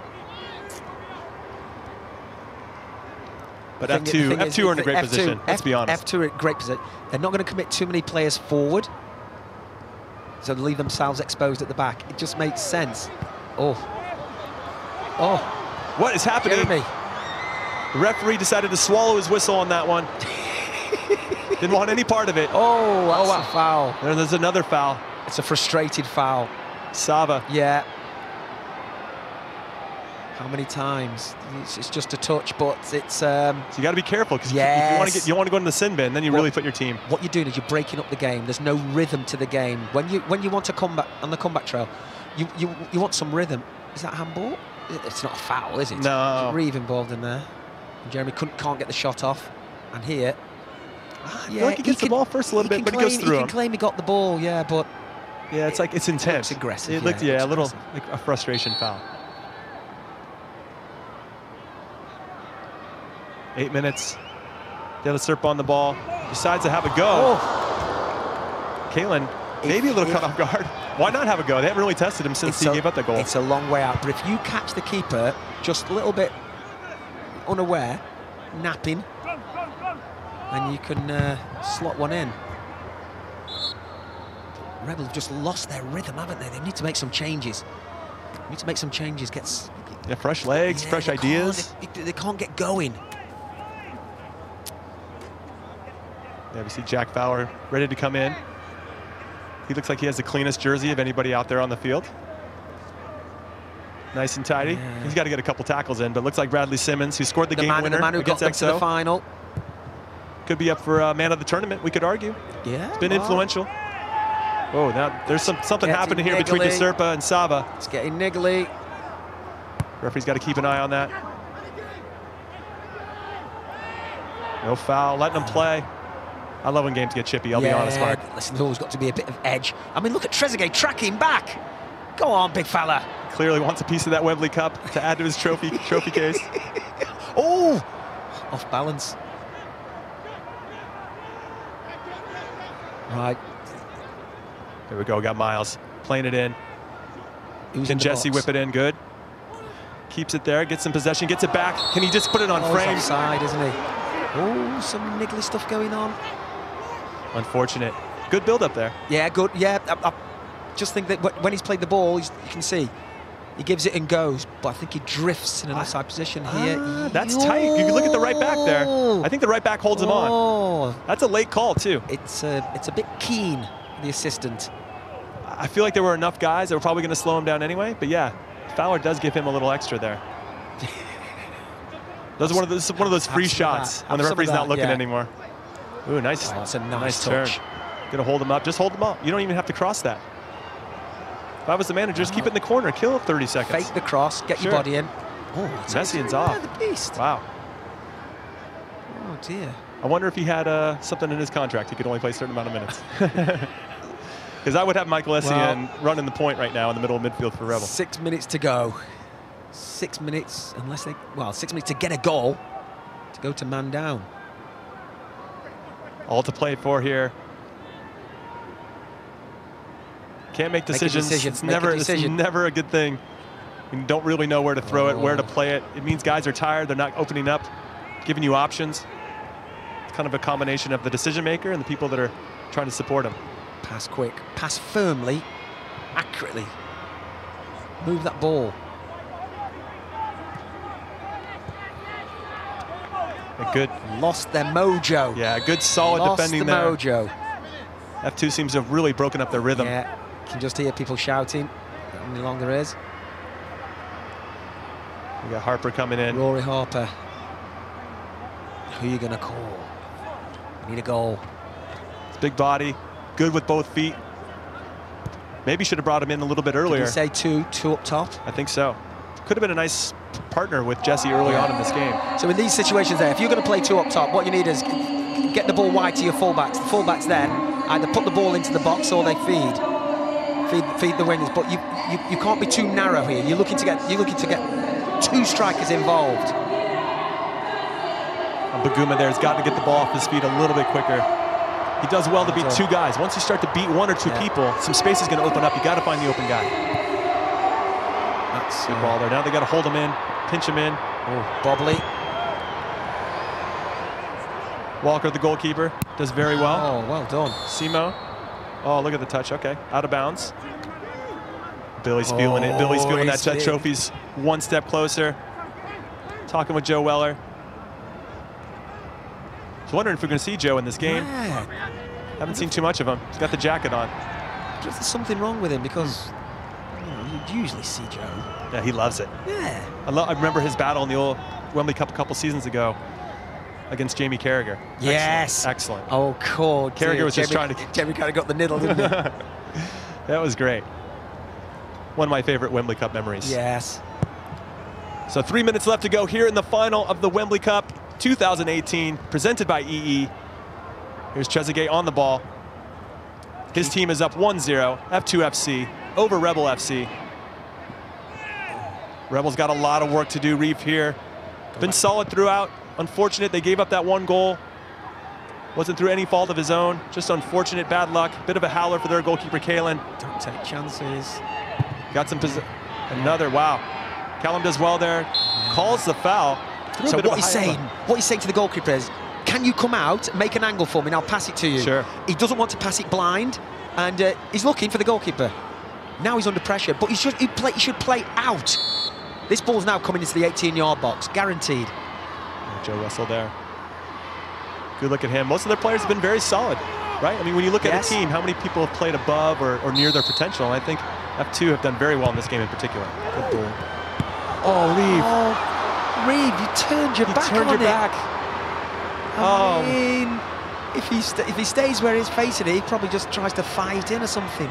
But F2 are in a great position, let's be honest. F2 are in a great position. They're not going to commit too many players forward, so they leave themselves exposed at the back. It just makes sense. Oh. What is happening? Jeremy. The referee decided to swallow his whistle on that one. Didn't want any part of it. Oh, that's a foul. There's another foul. It's a frustrated foul. Sava. Yeah. How many times? It's just a touch, but it's. So you got to be careful because you want to go into the sin bin, then you really put your team. What you're doing is you're breaking up the game. There's no rhythm to the game. When you want to combat on the comeback trail, you want some rhythm. Is that handball? It's not a foul, is it? No. Reeve involved in there. And Jeremy can't get the shot off, and here. I feel like he gets the ball first a little bit, but he goes through him. He can claim he got the ball, yeah, but. Yeah, it's like it's intense. It's aggressive. It looked, a little like a frustration foul. 8 minutes. De La Serpa on the ball. Decides to have a go. Kalen, maybe a little cut off guard. Why not have a go? They haven't really tested him since he gave up that goal. It's a long way out, but if you catch the keeper just a little bit unaware, napping, then you can slot one in. Rebel have just lost their rhythm, haven't they? They need to make some changes. Yeah, fresh legs, fresh ideas. They can't get going. Yeah, we see Jack Fowler ready to come in. He looks like he has the cleanest jersey of anybody out there on the field. Nice and tidy. Yeah. He's got to get a couple tackles in, but looks like Bradley Simmons, who scored the game winner the man who got them to the final. Could be up for man of the tournament, we could argue. Yeah. It's been influential. Oh, now there's something happening here between De Serpa and Sava. It's getting niggly. Referee's got to keep an eye on that. No foul, letting them play. I love when games get chippy, I'll be honest, Mark. Listen, there's always got to be a bit of edge. I mean, look at Trezeguet tracking back. Go on, big fella. Clearly wants a piece of that Wembley Cup to add to his trophy case. Oh, off balance. Right. Here we go, got Miles playing it in. Can Jesse whip it in? Good. Keeps it there, gets some possession, gets it back. Can he just put it on frame? He's offside, isn't he? Oh, some niggly stuff going on. Unfortunate. Good build up there. Yeah, good. Yeah, I just think that when he's played the ball, you can see he gives it and goes, but I think he drifts in an offside position here. That's tight. You can look at the right back there. I think the right back holds him on. That's a late call too. It's a bit keen, the assistant. I feel like there were enough guys that were probably going to slow him down anyway, but yeah, Fowler does give him a little extra there. Those are one of those free shots when the referee's not looking anymore. Ooh, nice. That's a nice turn. touch. Gonna hold him up. Just hold him up. You don't even have to cross that. If I was the manager, just keep it in the corner. Kill 30 seconds. Fake the cross. Get your body in. Oh, Messian's off. The beast. Wow. Oh dear. I wonder if he had something in his contract. He could only play a certain amount of minutes. Because I would have Michael Essien running the point right now in the middle of midfield for Rebel. 6 minutes to go. 6 minutes, unless they, 6 minutes to get a goal, to go to man down. All to play for here. Can't make decisions. It's never a good thing. You don't really know where to throw it, where to play it. It means guys are tired. They're not opening up, giving you options. It's kind of a combination of the decision maker and the people that are trying to support him. Pass quick, pass firmly, accurately. Move that ball. Good. Lost their mojo. Yeah, good solid defending there. Lost the mojo. F2 seems to have really broken up their rhythm. Yeah, you can just hear people shouting. How long there is. We got Harper coming in. Rory Harper. Who are you going to call? Need a goal. It's big body, good with both feet. Maybe should have brought him in a little bit earlier. Did you say two up top? I think so. Could have been a nice partner with Jesse early on in this game. So in these situations there, if you're going to play two up top, what you need is get the ball wide to your fullbacks. The fullbacks then either put the ball into the box or they feed the wingers. But you can't be too narrow here. You're looking to get two strikers involved. And Baguma there has got to get the ball off his feet a little bit quicker. He does well to beat two guys. Once you start to beat one or two people, some space is going to open up. You got to find the open guy. That's good ball there. Now they got to hold him in, pinch him in. Oh, Bobley. Walker, the goalkeeper, does very well. Oh, well done. Simo. Oh, look at the touch. Okay, out of bounds. Billy's feeling it. Billy's feeling that trophy's one step closer. Talking with Joe Weller. I was wondering if we're going to see Joe in this game. Yeah. Haven't seen too much of him. He's got the jacket on. There's something wrong with him because you'd usually see Joe. Yeah, he loves it. Yeah. I remember his battle in the old Wembley Cup a couple seasons ago against Jamie Carragher. Yes. Excellent. Oh, cool. Carragher was just trying to... Jamie kind of got the niddle, didn't he? That was great. One of my favorite Wembley Cup memories. Yes. So 3 minutes left to go here in the final of the Wembley Cup 2018, presented by EE. Here's Trezeguet on the ball. His team is up 1-0, F2FC, over Rebel FC. Rebel's got a lot of work to do, Reef here. Been solid throughout. Unfortunate, they gave up that one goal. Wasn't through any fault of his own. Just unfortunate, bad luck. Bit of a howler for their goalkeeper, Kalen. Don't take chances. Got some another, wow. Callum does well there. Calls the foul. So what he's saying to the goalkeeper is, can you come out, make an angle for me, and I'll pass it to you. Sure. He doesn't want to pass it blind, and he's looking for the goalkeeper. Now he's under pressure, but he should play out. This ball's now coming into the 18-yard box, guaranteed. Joe Russell there. Good look at him. Most of their players have been very solid, right? I mean, when you look at a team, how many people have played above or near their potential? And I think F2 have done very well in this game in particular. Good ball. Oh, Reeve. Oh, Reeve, you turned your back on it. I mean, if he stays where he's facing it, he probably just tries to fight in or something.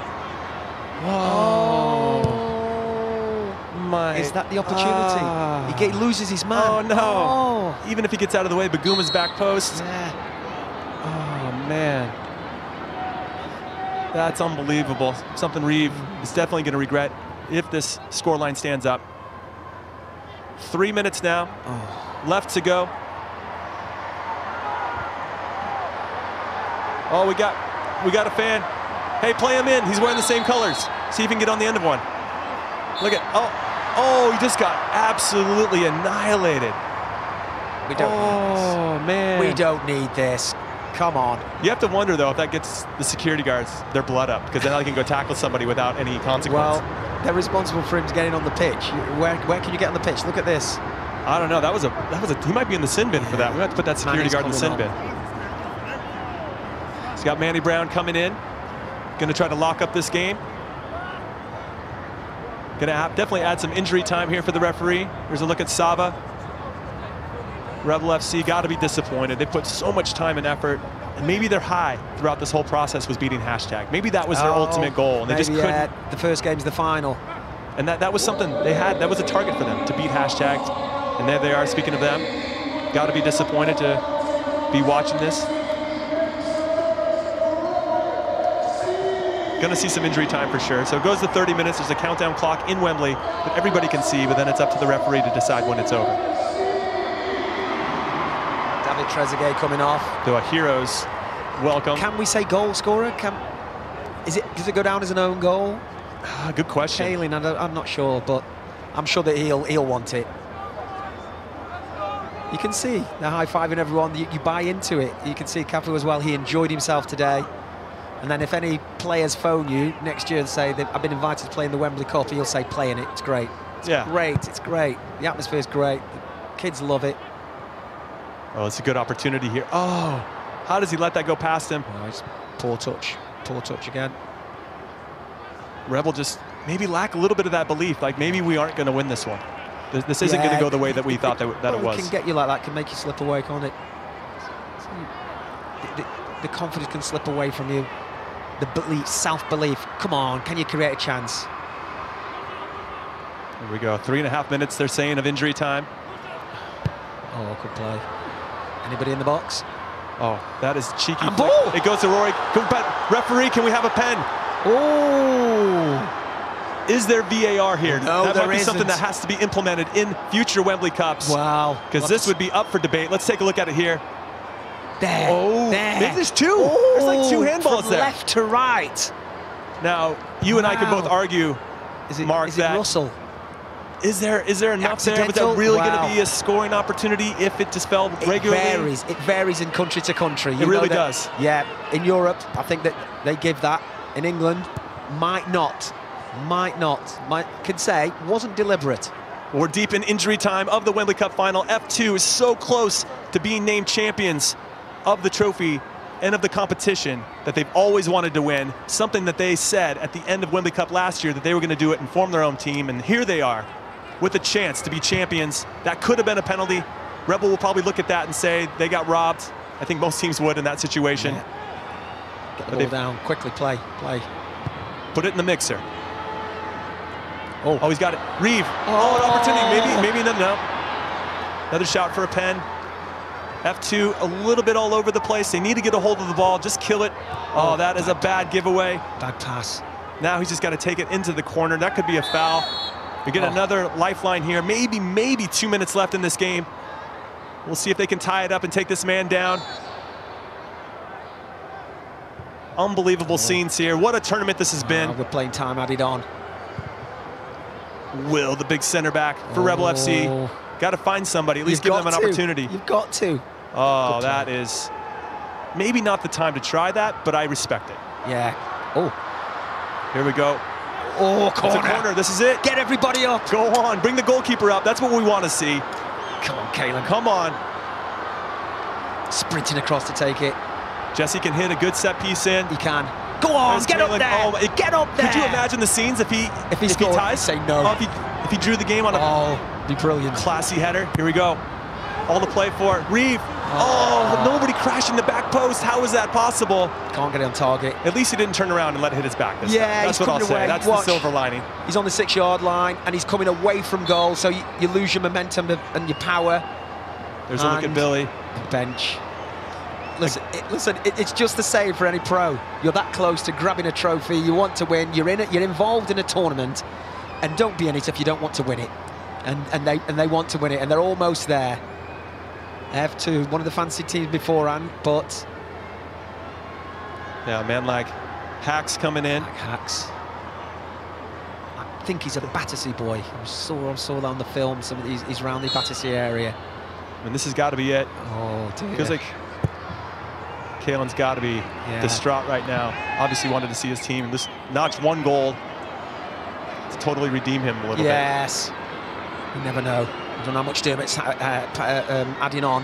Oh. my. Is that the opportunity? He loses his man. Oh, no. Oh. Even if he gets out of the way, Baguma's back post. Yeah. Oh, man. That's unbelievable. Something Reeve is definitely going to regret if this scoreline stands up. 3 minutes now. Left to go. Oh, we got a fan. Hey, play him in. He's wearing the same colors. See if he can get on the end of one. Look at, oh, he just got absolutely annihilated. We don't need this. Man. We don't need this. Come on. You have to wonder, though, if that gets the security guards their blood up, because then they can go tackle somebody without any consequence. Well, they're responsible for him getting on the pitch. Where can you get on the pitch? Look at this. I don't know. That was a. He might be in the sin bin for that. We have to put that security guard in the sin bin. He's got Manny Brown coming in. Going to try to lock up this game. Going to definitely add some injury time here for the referee. Here's a look at Sava. Rebel FC got to be disappointed. They put so much time and effort, and maybe their high throughout this whole process was beating HashTag. Maybe that was their ultimate goal, and they just couldn't. The first game's the final. And that was something they had. That was a target for them, to beat HashTag. And there they are, speaking of them. Got to be disappointed to be watching this. Going to see some injury time for sure. So it goes to 30 minutes. There's a countdown clock in Wembley that everybody can see, but then it's up to the referee to decide when it's over. David Trezeguet coming off. To a hero's welcome. Can we say goal scorer? Does it go down as an own goal? Good question. Kaelin, I'm not sure, but I'm sure that he'll want it. You can see they're high-fiving everyone. You buy into it. You can see Cafu as well. He enjoyed himself today. And then if any players phone you next year and say, I've been invited to play in the Wembley Cup, he'll say, play in it. It's great. It's great. It's great. The atmosphere's great. The kids love it. Oh, it's a good opportunity here. Oh, how does he let that go past him? Oh, it's poor touch. Poor touch again. Rebel just maybe lack a little bit of that belief. Like, maybe we aren't going to win this one. This isn't going to go the way that we thought that it was. It can get you like that, can make you slip away, can't it? The confidence can slip away from you. The belief, self-belief. Come on, can you create a chance? Here we go. 3.5 minutes, they're saying, of injury time. Oh, good play. Anybody in the box? Oh, that is cheeky. And ball! It goes to Rory. Referee, can we have a pen? Oh! Is there VAR here? No, that there might be isn't. something that has to be implemented in future Wembley Cups. Wow. Because this would be up for debate. Let's take a look at it here. There. Oh, there. maybe there's two. Oh, there's like two handballs from there. Left to right. Now, you and I could both argue, Mark, is it Russell? Is there enough there? Was that really going to be a scoring opportunity if it just fell regularly? It varies in country to country. It really does. Yeah, in Europe, I think that they give that. In England, might not. Could say, wasn't deliberate. We're deep in injury time of the Wembley Cup final. F2 is so close to being named champions of the trophy and of the competition that they've always wanted to win, something that they said at the end of Wembley Cup last year that they were going to do it and form their own team, and here they are with a chance to be champions. That could have been a penalty. Rebel will probably look at that and say they got robbed. I think most teams would in that situation. Yeah. Get the ball down, quickly play. Put it in the mixer. Oh, he's got it. Reeve. Oh, an opportunity. Maybe no. Another shot for a pen. F2 a little bit all over the place. They need to get a hold of the ball. Just kill it. Oh, that is a bad giveaway. Bad pass. Now he's just got to take it into the corner. That could be a foul. We get another lifeline here. Maybe 2 minutes left in this game. We'll see if they can tie it up and take this man down. Unbelievable scenes here. What a tournament this has been. We're playing time added on. Will, the big center back for Rebel FC. Got to find somebody, at least give them an opportunity. You've got to. Oh, that is maybe not the time to try that, but I respect it. Yeah. Oh. Here we go. Oh, corner. It's a corner. This is it. Get everybody up. Go on. Bring the goalkeeper up. That's what we want to see. Come on, Kaelin. Come on. Sprinting across to take it. Jesse can hit a good set piece in. He can. Go on, get up there. Oh, get up there. Could you imagine the scenes if he scored, ties? Say no. Oh, if he drew the game on a be brilliant. Classy header. Here we go. All the play for Reeve. Oh, nobody crashing the back post. How is that possible? Can't get it on target. At least he didn't turn around and let it hit his back this time. That's what I'll say. That's the silver lining. He's on the 6-yard line, and he's coming away from goal, so you lose your momentum and your power. There's a look at Billy. Bench. Listen, it's just the same for any pro. You're that close to grabbing a trophy. You want to win. You're in it. You're involved in a tournament, and don't be in it if you don't want to win it. And they want to win it, and they're almost there. F2, one of the fancy teams beforehand, but yeah, a man like Hacks coming in. Hacks. I think he's a Battersea boy. I saw that on the film. Some of these, he's around the Battersea area. And this has got to be it. Oh dear. Feels like Kalen's got to be distraught right now. Obviously wanted to see his team just notch one goal to totally redeem him a little bit. Yes. You never know. I don't know how much Dermot's adding on.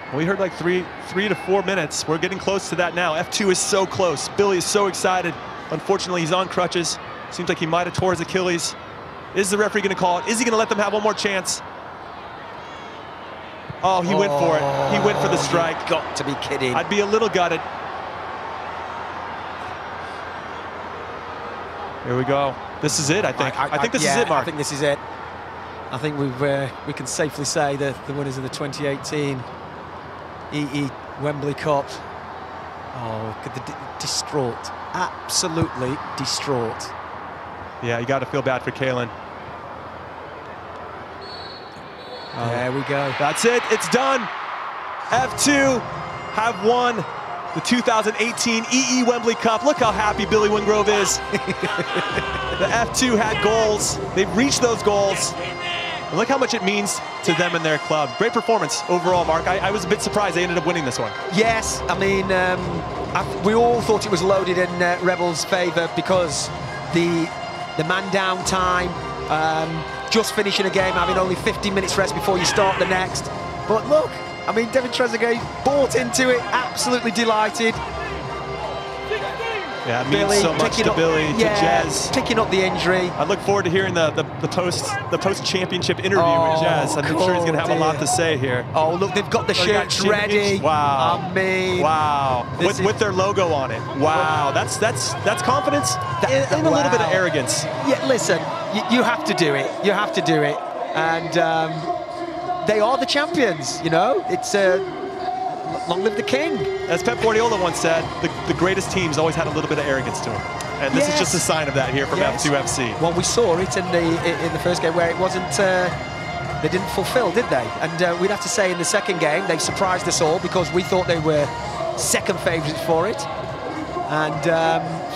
Well, we heard like 3 to 4 minutes. We're getting close to that now. F2 is so close. Billy is so excited. Unfortunately, he's on crutches. Seems like he might have tore his Achilles. Is the referee going to call it? Is he going to let them have one more chance? Oh, he went for it. He went for the strike. You've got to be kidding. I'd be a little gutted. Here we go. This is it, I think. I think this is it, Mark. I think this is it. I think we can safely say that the winners of the 2018 EE Wembley Cup. Oh, distraught. Absolutely distraught. Yeah, you got to feel bad for Kalen. There we go. That's it. It's done. F2 have won the 2018 EE Wembley Cup. Look how happy Billy Wingrove is. The F2 had goals. They've reached those goals. And look how much it means to them and their club. Great performance overall, Mark. I was a bit surprised they ended up winning this one. Yes, I mean, we all thought it was loaded in Rebels' favour because the man down time, just finishing a game, having only 15 minutes rest before you start the next. But look, I mean, Devin Trezeguet bought into it, absolutely delighted. Yeah, it means so much to Billy, to Jez. Picking up the injury. I look forward to hearing the post-championship interview with Jez. I'm sure he's going to have a lot to say here. Oh, look, they've got the shirts ready. Wow. I mean, wow. With their logo on it. Wow. That's confidence and a little bit of arrogance. Yeah, listen, you have to do it. You have to do it. And they are the champions, you know? It's long live the king. As Pep Guardiola once said, the greatest teams always had a little bit of arrogance to them. And this is just a sign of that here from F2 FC. Well, we saw it in the first game where it wasn't, they didn't fulfill, did they? And we'd have to say in the second game, they surprised us all because we thought they were second favourites for it. And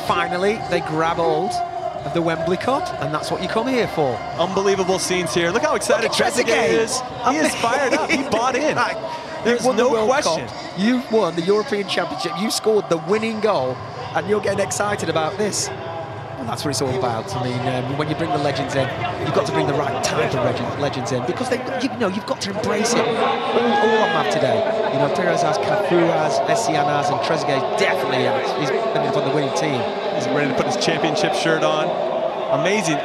finally, they grab hold of the Wembley Cup, and that's what you come here for. Unbelievable scenes here. Look how excited Trezeguet is. He is fired up. He bought in. There's no question. You won the European Championship. You scored the winning goal, and you're getting excited about this. Well, that's what it's all about. I mean, when you bring the legends in, you've got to bring the right type of legends in because you've got to embrace it. All of them have today. You know, Perez has, Cafu has, Essian has, and Trezeguet definitely has. He's ended up on the winning team. He's ready to put his championship shirt on. Amazing.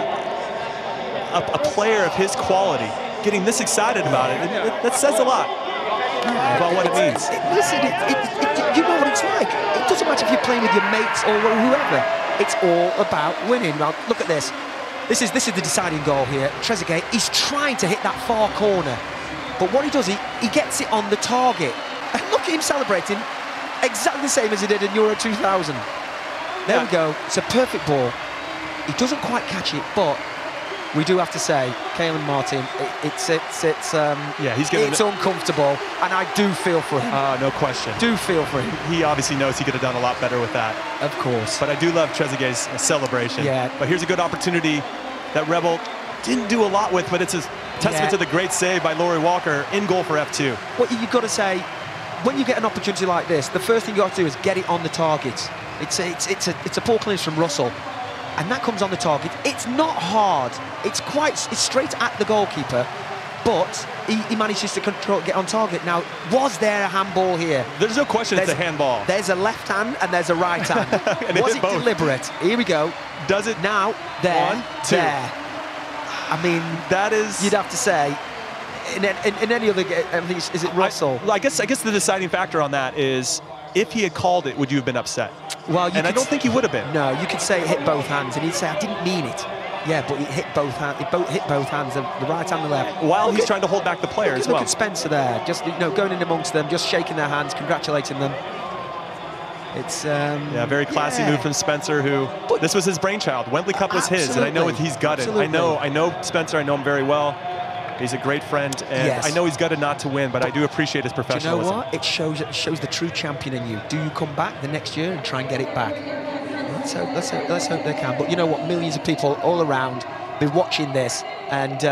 A player of his quality getting this excited about it. That says a lot about what it means. Listen, you know what it's like. It doesn't matter if you're playing with your mates or whoever. It's all about winning. Now, look at this. This is the deciding goal here. Trezeguet, he's trying to hit that far corner. But what he does, he gets it on the target. And look at him celebrating exactly the same as he did in Euro 2000. There we go. It's a perfect ball. He doesn't quite catch it, but we do have to say, Kalen Martin, it's uncomfortable, and I do feel for him. No question. Do feel for him. He obviously knows he could have done a lot better with that. Of course. But I do love Trezeguet's celebration. Yeah. But here's a good opportunity that Rebel didn't do a lot with, but it's a testament to the great save by Laurie Walker in goal for F2. What you've got to say, when you get an opportunity like this, the first thing you got to do is get it on the target. It's a poor clearance from Russell. And that comes on the target. It's not hard. It's straight at the goalkeeper, but he manages to get on target. Now, was there a handball here? There's no question it's a handball. There's a left hand and there's a right hand. Was it deliberate? Here we go. Does it? Now, there, 1, 2. there. I mean, that is... You'd have to say, in any other game, I think is it Russell? I guess the deciding factor on that is, if he had called it, would you have been upset? Well, I don't think he would have been. No, you could say it hit both hands, and he'd say, I didn't mean it. Yeah, but it hit both hands. It hit both hands, the right and the left. While he's trying to hold back the player as well. Look at Spencer there, just going in amongst them, just shaking their hands, congratulating them. It's yeah, very classy move from Spencer, who this was his brainchild. Wembley Cup was his, and I know he's gutted. I know Spencer. I know him very well. He's a great friend, and I know he's gutted not to win, but I do appreciate his professionalism. Do you know what? It shows the true champion in you. Do you come back the next year and try and get it back? Let's hope they can. But you know what? Millions of people all around be watching this and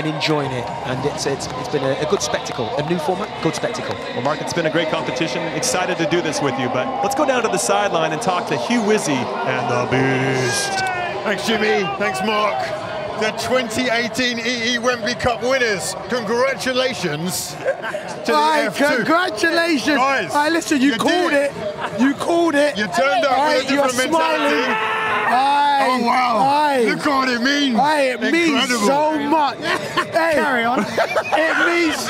enjoying it, and it's been a good spectacle, a new format, good spectacle. Well, Mark, it's been a great competition. Excited to do this with you, but let's go down to the sideline and talk to Hugh Wizzy and the Beast. Thanks, Jimmy. Thanks, Mark. The 2018 EE Wembley Cup winners. Congratulations to the F2. Congratulations. Guys, listen, you called it. You called it. You turned up with a different mentality. Oh, wow. Look what it means. It means so much. Carry on. It means,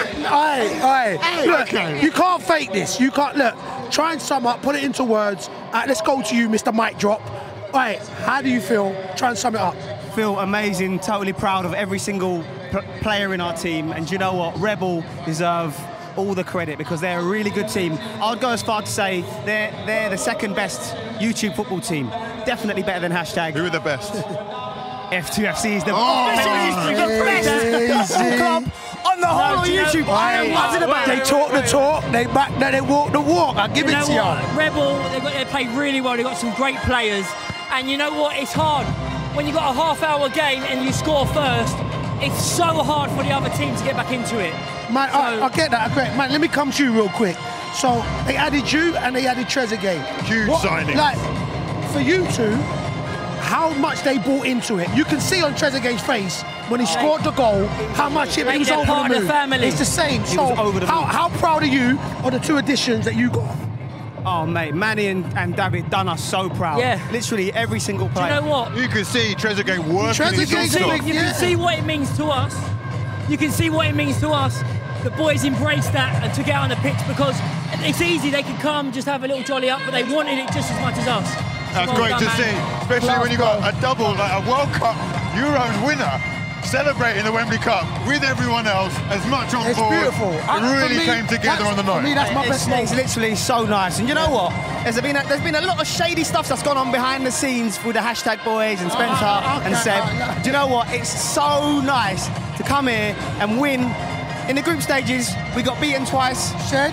look, you can't fake this. You can't, look, try and sum up, put it into words. Let's go to you, Mr. Mic Drop. How do you feel? Try and sum it up. Feel amazing, totally proud of every single player in our team, and you know what, Rebel deserve all the credit because they're a really good team. I would go as far to say they're the second best YouTube football team, definitely better than HashTag. Who are the best? F2FC is the best football club on the whole of YouTube. They talk the talk, they walk the walk. I give it to you. Rebel, they play really well. They've got some great players, and you know what? It's hard. When you've got a half-hour game and you score first, it's so hard for the other team to get back into it. Man, I get that. Okay, man, let me come to you real quick. So they added you and they added Trezeguet. Huge signing. Like, for you two, how much they bought into it. You can see on Trezeguet's face when he scored the goal how much he was over the moon. Family. It's the same. So how proud are you of the two additions that you got? Oh, mate, Manny and David done us so proud. Yeah. Literally every single player. Do you know what? You can see Trezeguet working his socks off. You can see what it means to us. You can see what it means to us. The boys embraced that and took it out on the pitch because it's easy. They could come, just have a little jolly up, but they wanted it just as much as us. That's great to see, especially when you got a double, like a World Cup Euros winner, celebrating the Wembley Cup with everyone else, as much on board. It's beautiful. It really came together on the night. For me, that's my best moment. It's literally so nice. And you know what? There's been a lot of shady stuff that's gone on behind the scenes with the HashTag boys and Spencer and Seb. Do you know what? It's so nice to come here and win. In the group stages, we got beaten twice. The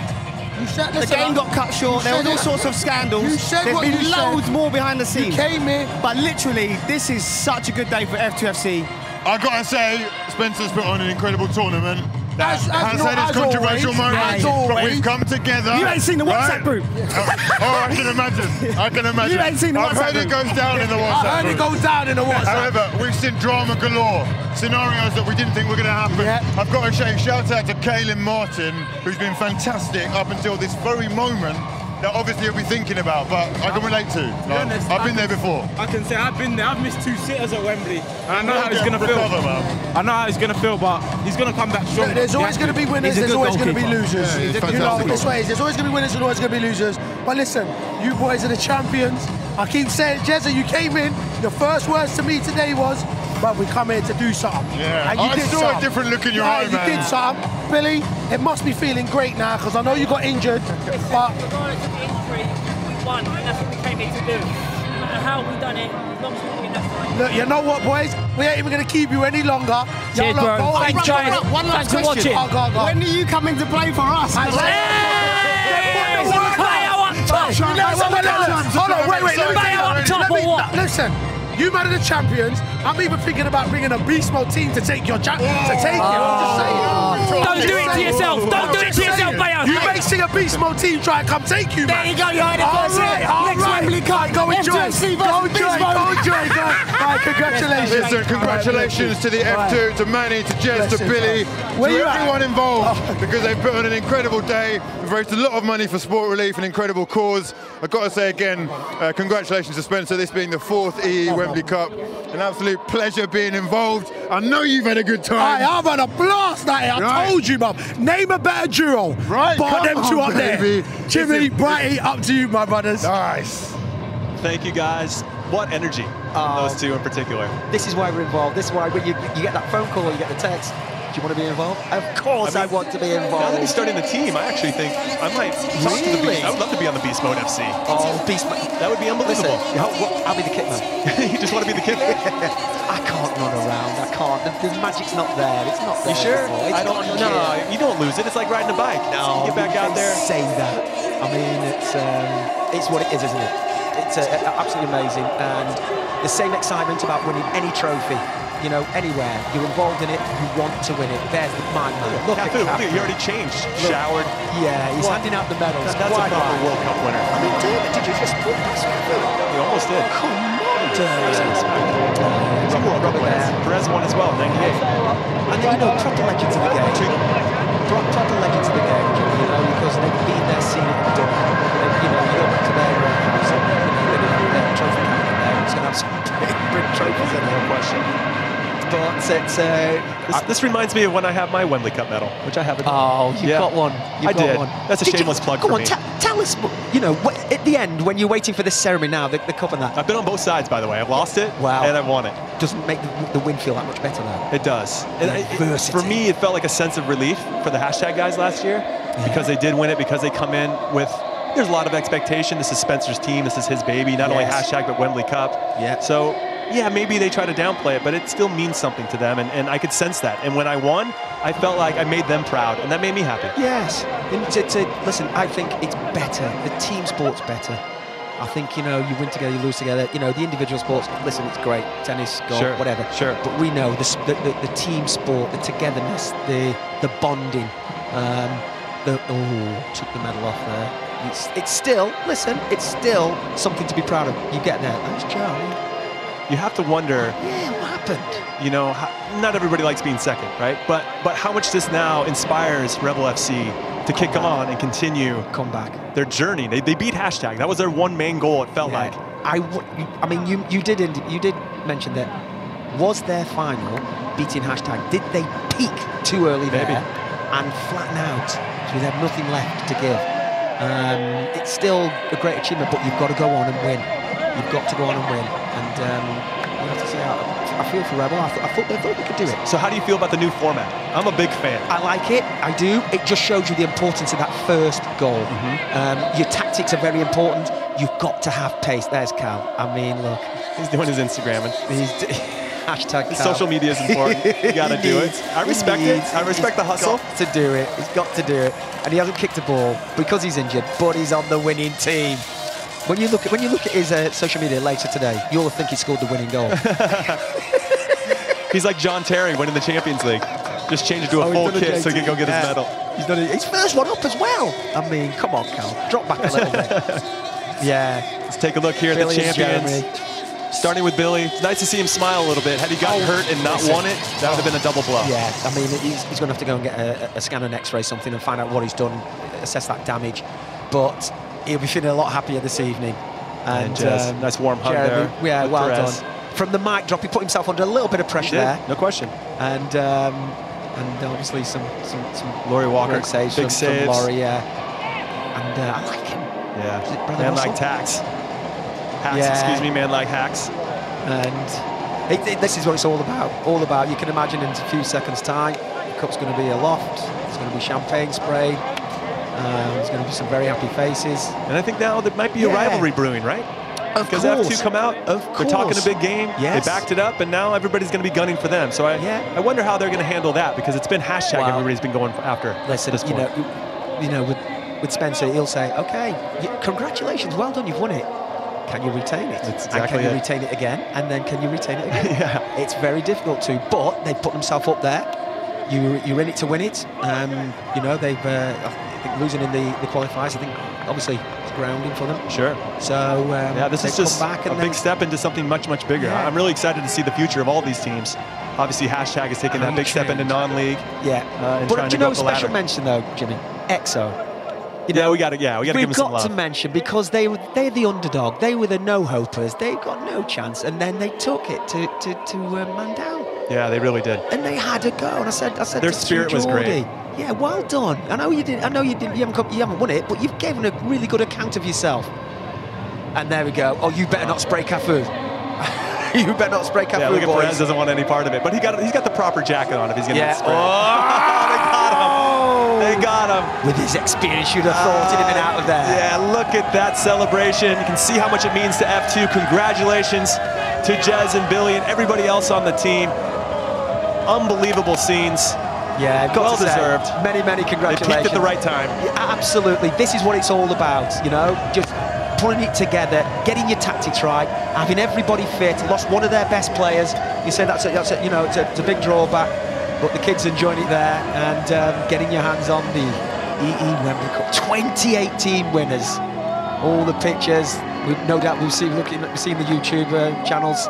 game got cut short. There was all sorts of scandals. There's been loads more behind the scenes. You came in. But literally, this is such a good day for F2FC. I gotta say, Spencer's put on an incredible tournament. Has had its controversial moments, but we've come together. You ain't seen the WhatsApp group. I can imagine. You ain't seen the WhatsApp I've heard it goes down in the WhatsApp I heard it goes down in the WhatsApp. However, we've seen drama galore. Scenarios that we didn't think were going to happen. Yeah. I've got to say, shout out to Kaylin Martin, who's been fantastic up until this very moment. That obviously you'll be thinking about, but I can relate to. I've been there before. I can say I've been there. I've missed 2 sitters at Wembley, and I know how he's going to feel. I know how he's going to feel, but he's going to come back strong. There's always going to be winners. There's always going to be losers. Yeah, you know, this way. There's always going to be winners and always going to be losers. But listen, you boys are the champions. I keep saying, Jezza, you came in. Your first words to me today was, "But we come here to do something." Yeah, and you I saw a different look in your eye, man. You did something. Billy, it must be feeling great now because I know you got injured. But and that's what we came here to do. No matter how we've done it, as long as we win, that's fine. Look, you know what, boys? We ain't even going to keep you any longer. Cheers, bro. One last question. Go. When do you come into play for us? Hold on, wait. Listen. You man are the champions. I'm even thinking about bringing a beast mode team to take your to take it. I'm just saying. Don't do it to yourself. Don't do it to yourself, Bayo. You may see a beast mode team try and come take you, man. There you go. You heard it first. Next Wembley Cup. Go enjoy. Go enjoy. All right, congratulations. Congratulations. Listen, congratulations to the F2, to Manny, to Jez, to Billy, to everyone involved, because they've put on an incredible day. We've raised a lot of money for sport relief, an incredible cause. I've got to say again, congratulations to Spencer, this being the 4th EE Wembley Cup. An absolute pleasure being involved. I know you've had a good time. I've had a blast at it. I told you, Bob. Name a better duo. Right, bar them two up baby. there. Jimmy, Brighty, up to you, my brothers. Nice. Thank you, guys. What energy, those two in particular. This is why we're involved. This is why when you get that phone call or you get the text, do you want to be involved? Of course I want to be involved. Now that he's starting the team, I actually think I might talk to the Beast. I would love to be on the Beast Mode FC. Oh, Beast Mode. That would be unbelievable. Listen, I'll be the kitman. You just want to be the kitman? I can't run around. I can't. The magic's not there. It's not there. You sure? I don't. No, you don't lose it. It's like riding a bike. No, you get back out there. Say that. I mean, it's what it is, isn't it? It's absolutely amazing, and the same excitement about winning any trophy. You know, anywhere you're involved in it, you want to win it. There's the mind man. Look at Cafu. He already changed, showered. Yeah, he's handing out the medals. That's a proper World Cup winner. I mean, David, did you just put this? He almost did. Come on, Robert Perez won as well, 98. And then, you know, proper legends of the game. Proper legends of the game, you know, because they've been there, seen it, and done it. You know, you go back to their house, and their trophy cabinet there, it's going to have some big trophies in there. No question. But this reminds me of when I have my Wembley Cup medal, which I haven't. Oh, you got one. I did. That's a shameless plug for me. Tell us, you know, at the end, when you're waiting for this ceremony now, the cup and that. I've been on both sides, by the way. I've lost it, and I've won it. Doesn't make the win feel that much better, though. It does. For me, it felt like a sense of relief for the hashtag guys last year, because they did win it, because they come in with. There's a lot of expectation. This is Spencer's team. This is his baby. Not only hashtag, but Wembley Cup. Yeah. So. Yeah, maybe they try to downplay it, but it still means something to them, and I could sense that. And when I won, I felt like I made them proud, and that made me happy. Yes. Listen, I think it's better. The team sport's better. I think, you know, you win together, you lose together. You know, the individual sports, listen, it's great. Tennis, golf, whatever. Sure. But we know the team sport, the togetherness, the bonding. Took the medal off there. It's still, listen, it's still something to be proud of. You get there. That's Charlie. You have to wonder. Yeah, what happened? You know, not everybody likes being second, right? But how much this now inspires Rebel FC to kick on and continue back their journey. They beat hashtag. That was their one main goal. It felt like. I mean, you did mention that. Was their final beating hashtag? Did they peak too early there and flatten out? So they had nothing left to give. It's still a great achievement, but you've got to go on and win. You've got to go on and win. And you have to say, I feel for Rebel. I thought they could do it. So how do you feel about the new format? I'm a big fan. I like it. I do. It just shows you the importance of that first goal. Your tactics are very important. You've got to have pace. There's Cal. I mean, look. He's doing his Instagramming. Hashtag Cal. Social media is important. You got to do it. I respect it. I respect the hustle. He's got to do it. He's got to do it. And he hasn't kicked a ball because he's injured, but he's on the winning team. When you look at his social media later today, you'll think he scored the winning goal. He's like John Terry winning the Champions League. Just change it to a full kit so he can go get his medal. He's done his first one up as well. I mean, come on, Cal. Drop back a little bit. Yeah. Let's take a look here at the champions. Starting with Billy. It's nice to see him smile a little bit. Had he gotten hurt and not won it, that would have been a double blow. Yeah, I mean, he's going to have to go and get a scan and x-ray something and find out what he's done, assess that damage. But he'll be feeling a lot happier this evening. And nice warm hug there. Yeah, well done. From the mic drop, he put himself under a little bit of pressure there. No question. And obviously some Laurie Walker, great saves big saves. From Laurie, yeah. And I like him. Yeah, man like Hacks. Excuse me, man like Hacks. And this is what it's all about. All about. You can imagine in a few seconds' time, the cup's going to be aloft. It's going to be champagne spray. There's going to be some very happy faces. And I think now there might be a rivalry brewing, right? Because F2 come out, they're talking a big game, they backed it up, and now everybody's going to be gunning for them. So I wonder how they're going to handle that, because it's been hashtag everybody's been going after. Listen, this point. you know, with Spencer, he'll say, okay, congratulations, well done, you've won it. Can you retain it? That's exactly and can you retain it again? And then can you retain it again? It's very difficult to, but they put themselves up there. You're in it to win it. You know, they've I think losing in the qualifiers, I think obviously it's grounding for them. Sure. So yeah, this is just back a big step into something much, much bigger. Yeah. I'm really excited to see the future of all these teams. Obviously, HashTag is taking that big step into non-league. Yeah. And But trying do to you go know up the special ladder. mention though, Jimmy? EXO. We got to give them some love. We've got to mention, because they're the underdog. They were the no-hopers. They got no chance, and then they took it to man down. Yeah, they really did. And they had a go. And I said their spirit was great. Yeah, well done. I know you did. I know you didn't. You haven't won it, but you've given a really good account of yourself. And there we go. Oh, you better not spray Cafu. You better not spray Cafu, Yeah, look at boys. Perez doesn't want any part of it, but he's got the proper jacket on if he's going to get sprayed. They got him. With his experience, you'd have thought he'd have been out of there. Yeah, look at that celebration. You can see how much it means to F2. Congratulations to Jez and Billy and everybody else on the team. Unbelievable scenes. Yeah, well deserved. Many congratulations. They peaked at the right time. Yeah, absolutely. This is what it's all about, you know, just putting it together, getting your tactics right, having everybody fit. Lost one of their best players. You say that's a big drawback, but the kids enjoying it there, and getting your hands on the EE Wembley Cup 2018 winners. All the pictures, no doubt we've seen the YouTube channels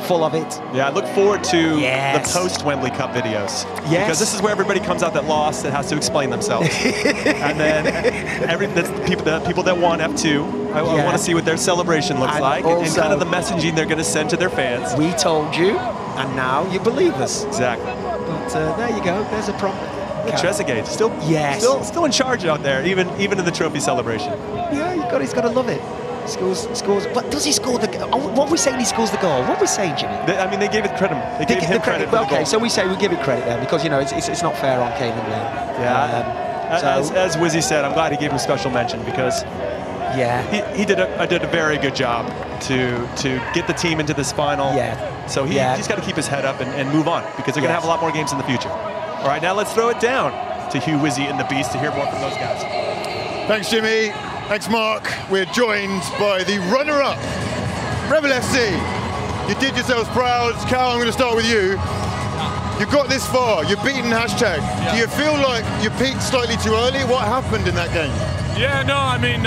full of it. Yeah, I look forward to the post-Wembley Cup videos. Yes. Because this is where everybody comes out that lost that has to explain themselves. And then the people that won F2, I want to see what their celebration looks like and kind of the messaging they're going to send to their fans. We told you, and now you believe us. Exactly. But there you go, there's a problem. Trezeguet still in charge out there, even in the trophy celebration. Yeah, he's got to love it. Scores. But does he score the goal? What are we saying he scores the goal? What are we saying, Jimmy? They gave it credit. They gave him credit for the goal. Okay, so we give it credit then, because, you know, it's not fair on Kane and Blaine. Yeah. As Wizzy said, I'm glad he gave him special mention, because he did a very good job to get the team into this final. Yeah. So he's got to keep his head up and move on, because they're going to have a lot more games in the future. All right, now let's throw it down to Hugh, Wizzy, and the Beast to hear more from those guys. Thanks, Jimmy. Thanks, Mark. We're joined by the runner-up, Rebel FC. You did yourselves proud. Cal, I'm going to start with you. You got this far. You've beaten HashTag. Yeah. Do you feel like you peaked slightly too early? What happened in that game? Yeah, no, I mean,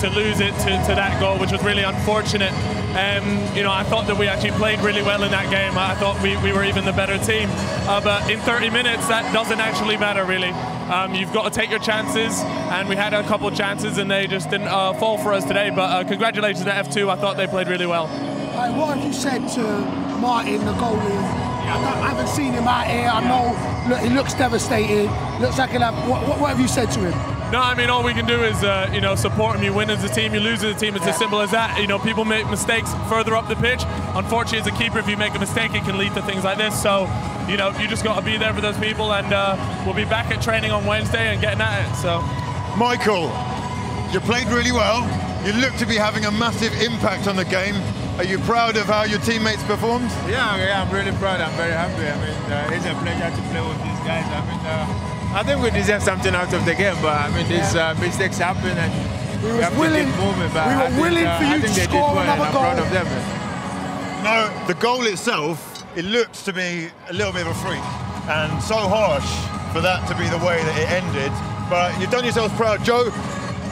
to lose it to that goal, which was really unfortunate. I thought that we actually played really well in that game. I thought we were even the better team. But in 30 minutes, that doesn't actually matter, really. You've got to take your chances, and we had a couple of chances, and they just didn't fall for us today. But congratulations to F2. I thought they played really well. What have you said to Martin, the goalie? I haven't seen him out here. I know he looks devastated. Looks like he'll have. What have you said to him? No, I mean, all we can do is, support him. You win as a team, you lose as a team. It's as simple as that. People make mistakes further up the pitch. Unfortunately, as a keeper, if you make a mistake, it can lead to things like this. So, you just got to be there for those people, and we'll be back at training on Wednesday and getting at it. So, Michael, you played really well. You look to be having a massive impact on the game. Are you proud of how your teammates performed? Yeah, I'm really proud. I'm very happy. I mean, it's a pleasure to play with these guys. I mean, I think we deserve something out of the game, but I mean, these mistakes happen, and we have to keep moving. But we were willing for you to score another goal. I'm proud of them. No, the goal itself, it looks to be a little bit of a freak, and so harsh for that to be the way that it ended. But you've done yourselves proud. Joe,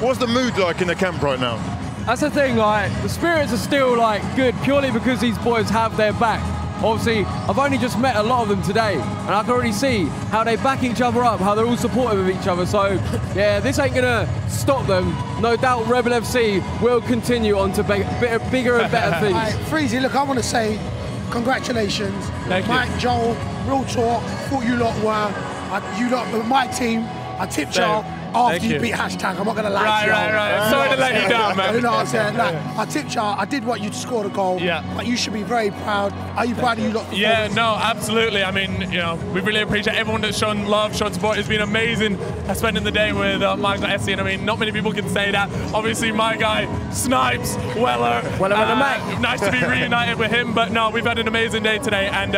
what's the mood like in the camp right now? That's the thing, like, the spirits are still, like, good purely because these boys have their back. Obviously, I've only just met a lot of them today, and I can already see how they back each other up, how they're all supportive of each other. So, yeah, this ain't gonna stop them. No doubt Rebel FC will continue on to bigger and better things. Right, Freezy, look, I want to say congratulations. Thank you. Mike, Joel, real talk, thought you lot were, my team, I tipped y'all after you beat HashTag. I'm not going to lie to you. Right. Sorry to let you down, man. You know what I'm saying? Like, I tipped y'all. I did want you to score the goal. Yeah. But you should be very proud. Are you proud of you lot? Yeah, no, absolutely. I mean, we really appreciate everyone that's shown love, shown support. It's been amazing spending the day with Mike Essie, and I mean, not many people can say that. Obviously, my guy, Snipes, Weller. Weller with the Mac. Nice to be reunited with him, but no, we've had an amazing day today, and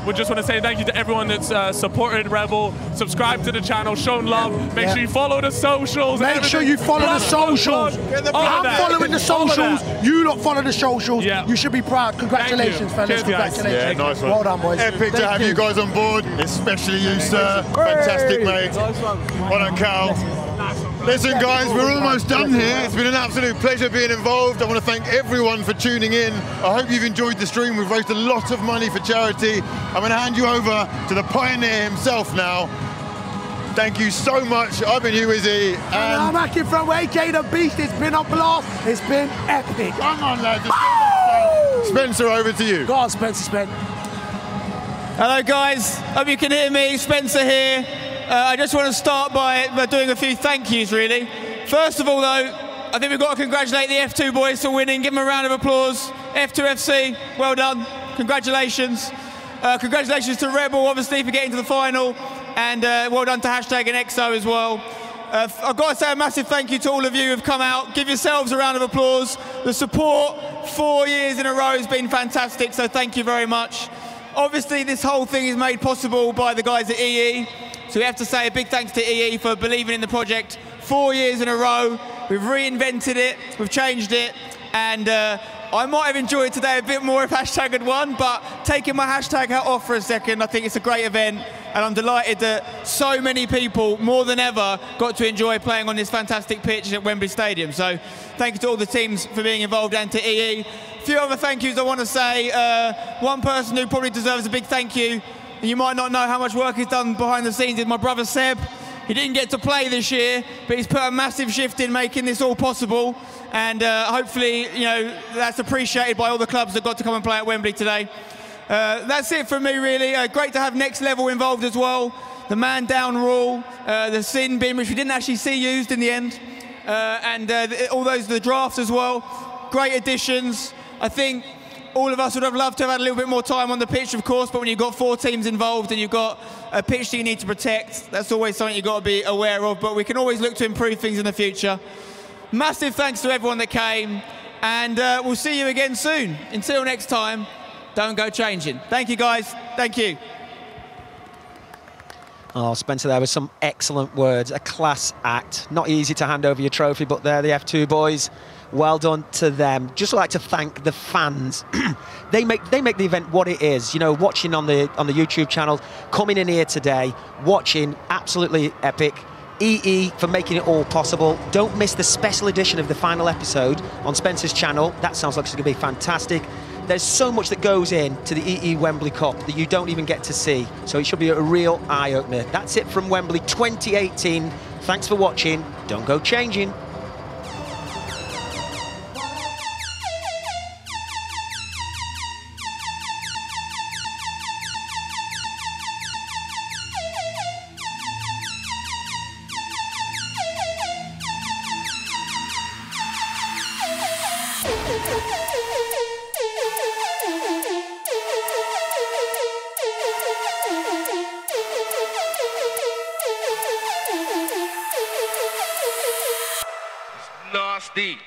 we just want to say thank you to everyone that's supported Rebel, subscribed to the channel, shown love. Make sure you follow the socials. Make sure you follow the socials. I'm following the socials. You lot follow the socials. You should be proud. Congratulations, fellas. Congratulations. Yeah, nice one. Well done, boys. Epic to have you guys on board, especially you, sir. Fantastic, mate. Well done, Cal. Listen, guys, we're almost done here. It's been an absolute pleasure being involved. I want to thank everyone for tuning in. I hope you've enjoyed the stream. We've raised a lot of money for charity. I'm going to hand you over to the pioneer himself now. Thank you so much. I've been Hugh Izzy. And I'm Akin from AK the Beast. It's been a blast. It's been epic. Come on, lads. Spencer, over to you. Go on, Spencer. Hello, guys. Hope you can hear me. Spencer here. I just want to start by doing a few thank yous, really. First of all, though, I think we've got to congratulate the F2 boys for winning. Give them a round of applause. F2FC, well done. Congratulations. Congratulations to Rebel, obviously, for getting to the final. And well done to HashTag and EXO as well. I've got to say a massive thank you to all of you who've come out. Give yourselves a round of applause. The support 4 years in a row has been fantastic, so thank you very much. Obviously, this whole thing is made possible by the guys at EE. So we have to say a big thanks to EE for believing in the project 4 years in a row. We've reinvented it, we've changed it, and I might have enjoyed today a bit more if HashTag had won, but taking my HashTag hat off for a second, I think it's a great event, and I'm delighted that so many people, more than ever, got to enjoy playing on this fantastic pitch at Wembley Stadium. So thank you to all the teams for being involved and to EE. A few other thank yous I want to say. One person who probably deserves a big thank you, and you might not know how much work he's done behind the scenes, is my brother Seb. He didn't get to play this year, but he's put a massive shift in making this all possible. And hopefully, you know, that's appreciated by all the clubs that got to come and play at Wembley today. That's it from me, really. Great to have Next Level involved as well. The man down rule, the sin bin, which we didn't actually see used in the end, and all those, the drafts as well. Great additions. I think all of us would have loved to have had a little bit more time on the pitch, of course, but when you've got 4 teams involved and you've got a pitch that you need to protect, that's always something you've got to be aware of, but we can always look to improve things in the future. Massive thanks to everyone that came, and we'll see you again soon. Until next time, don't go changing. Thank you, guys. Thank you. Oh, Spencer, there was some excellent words. A class act. Not easy to hand over your trophy, but they're the F2 boys. Well done to them. Just like to thank the fans. they make the event what it is. You know, watching on the YouTube channel, coming in here today, watching, absolutely epic. EE for making it all possible. Don't miss the special edition of the final episode on Spencer's channel. That sounds like it's going to be fantastic. There's so much that goes into the EE Wembley Cup that you don't even get to see. So it should be a real eye-opener. That's it from Wembley 2018. Thanks for watching. Don't go changing. Nasty.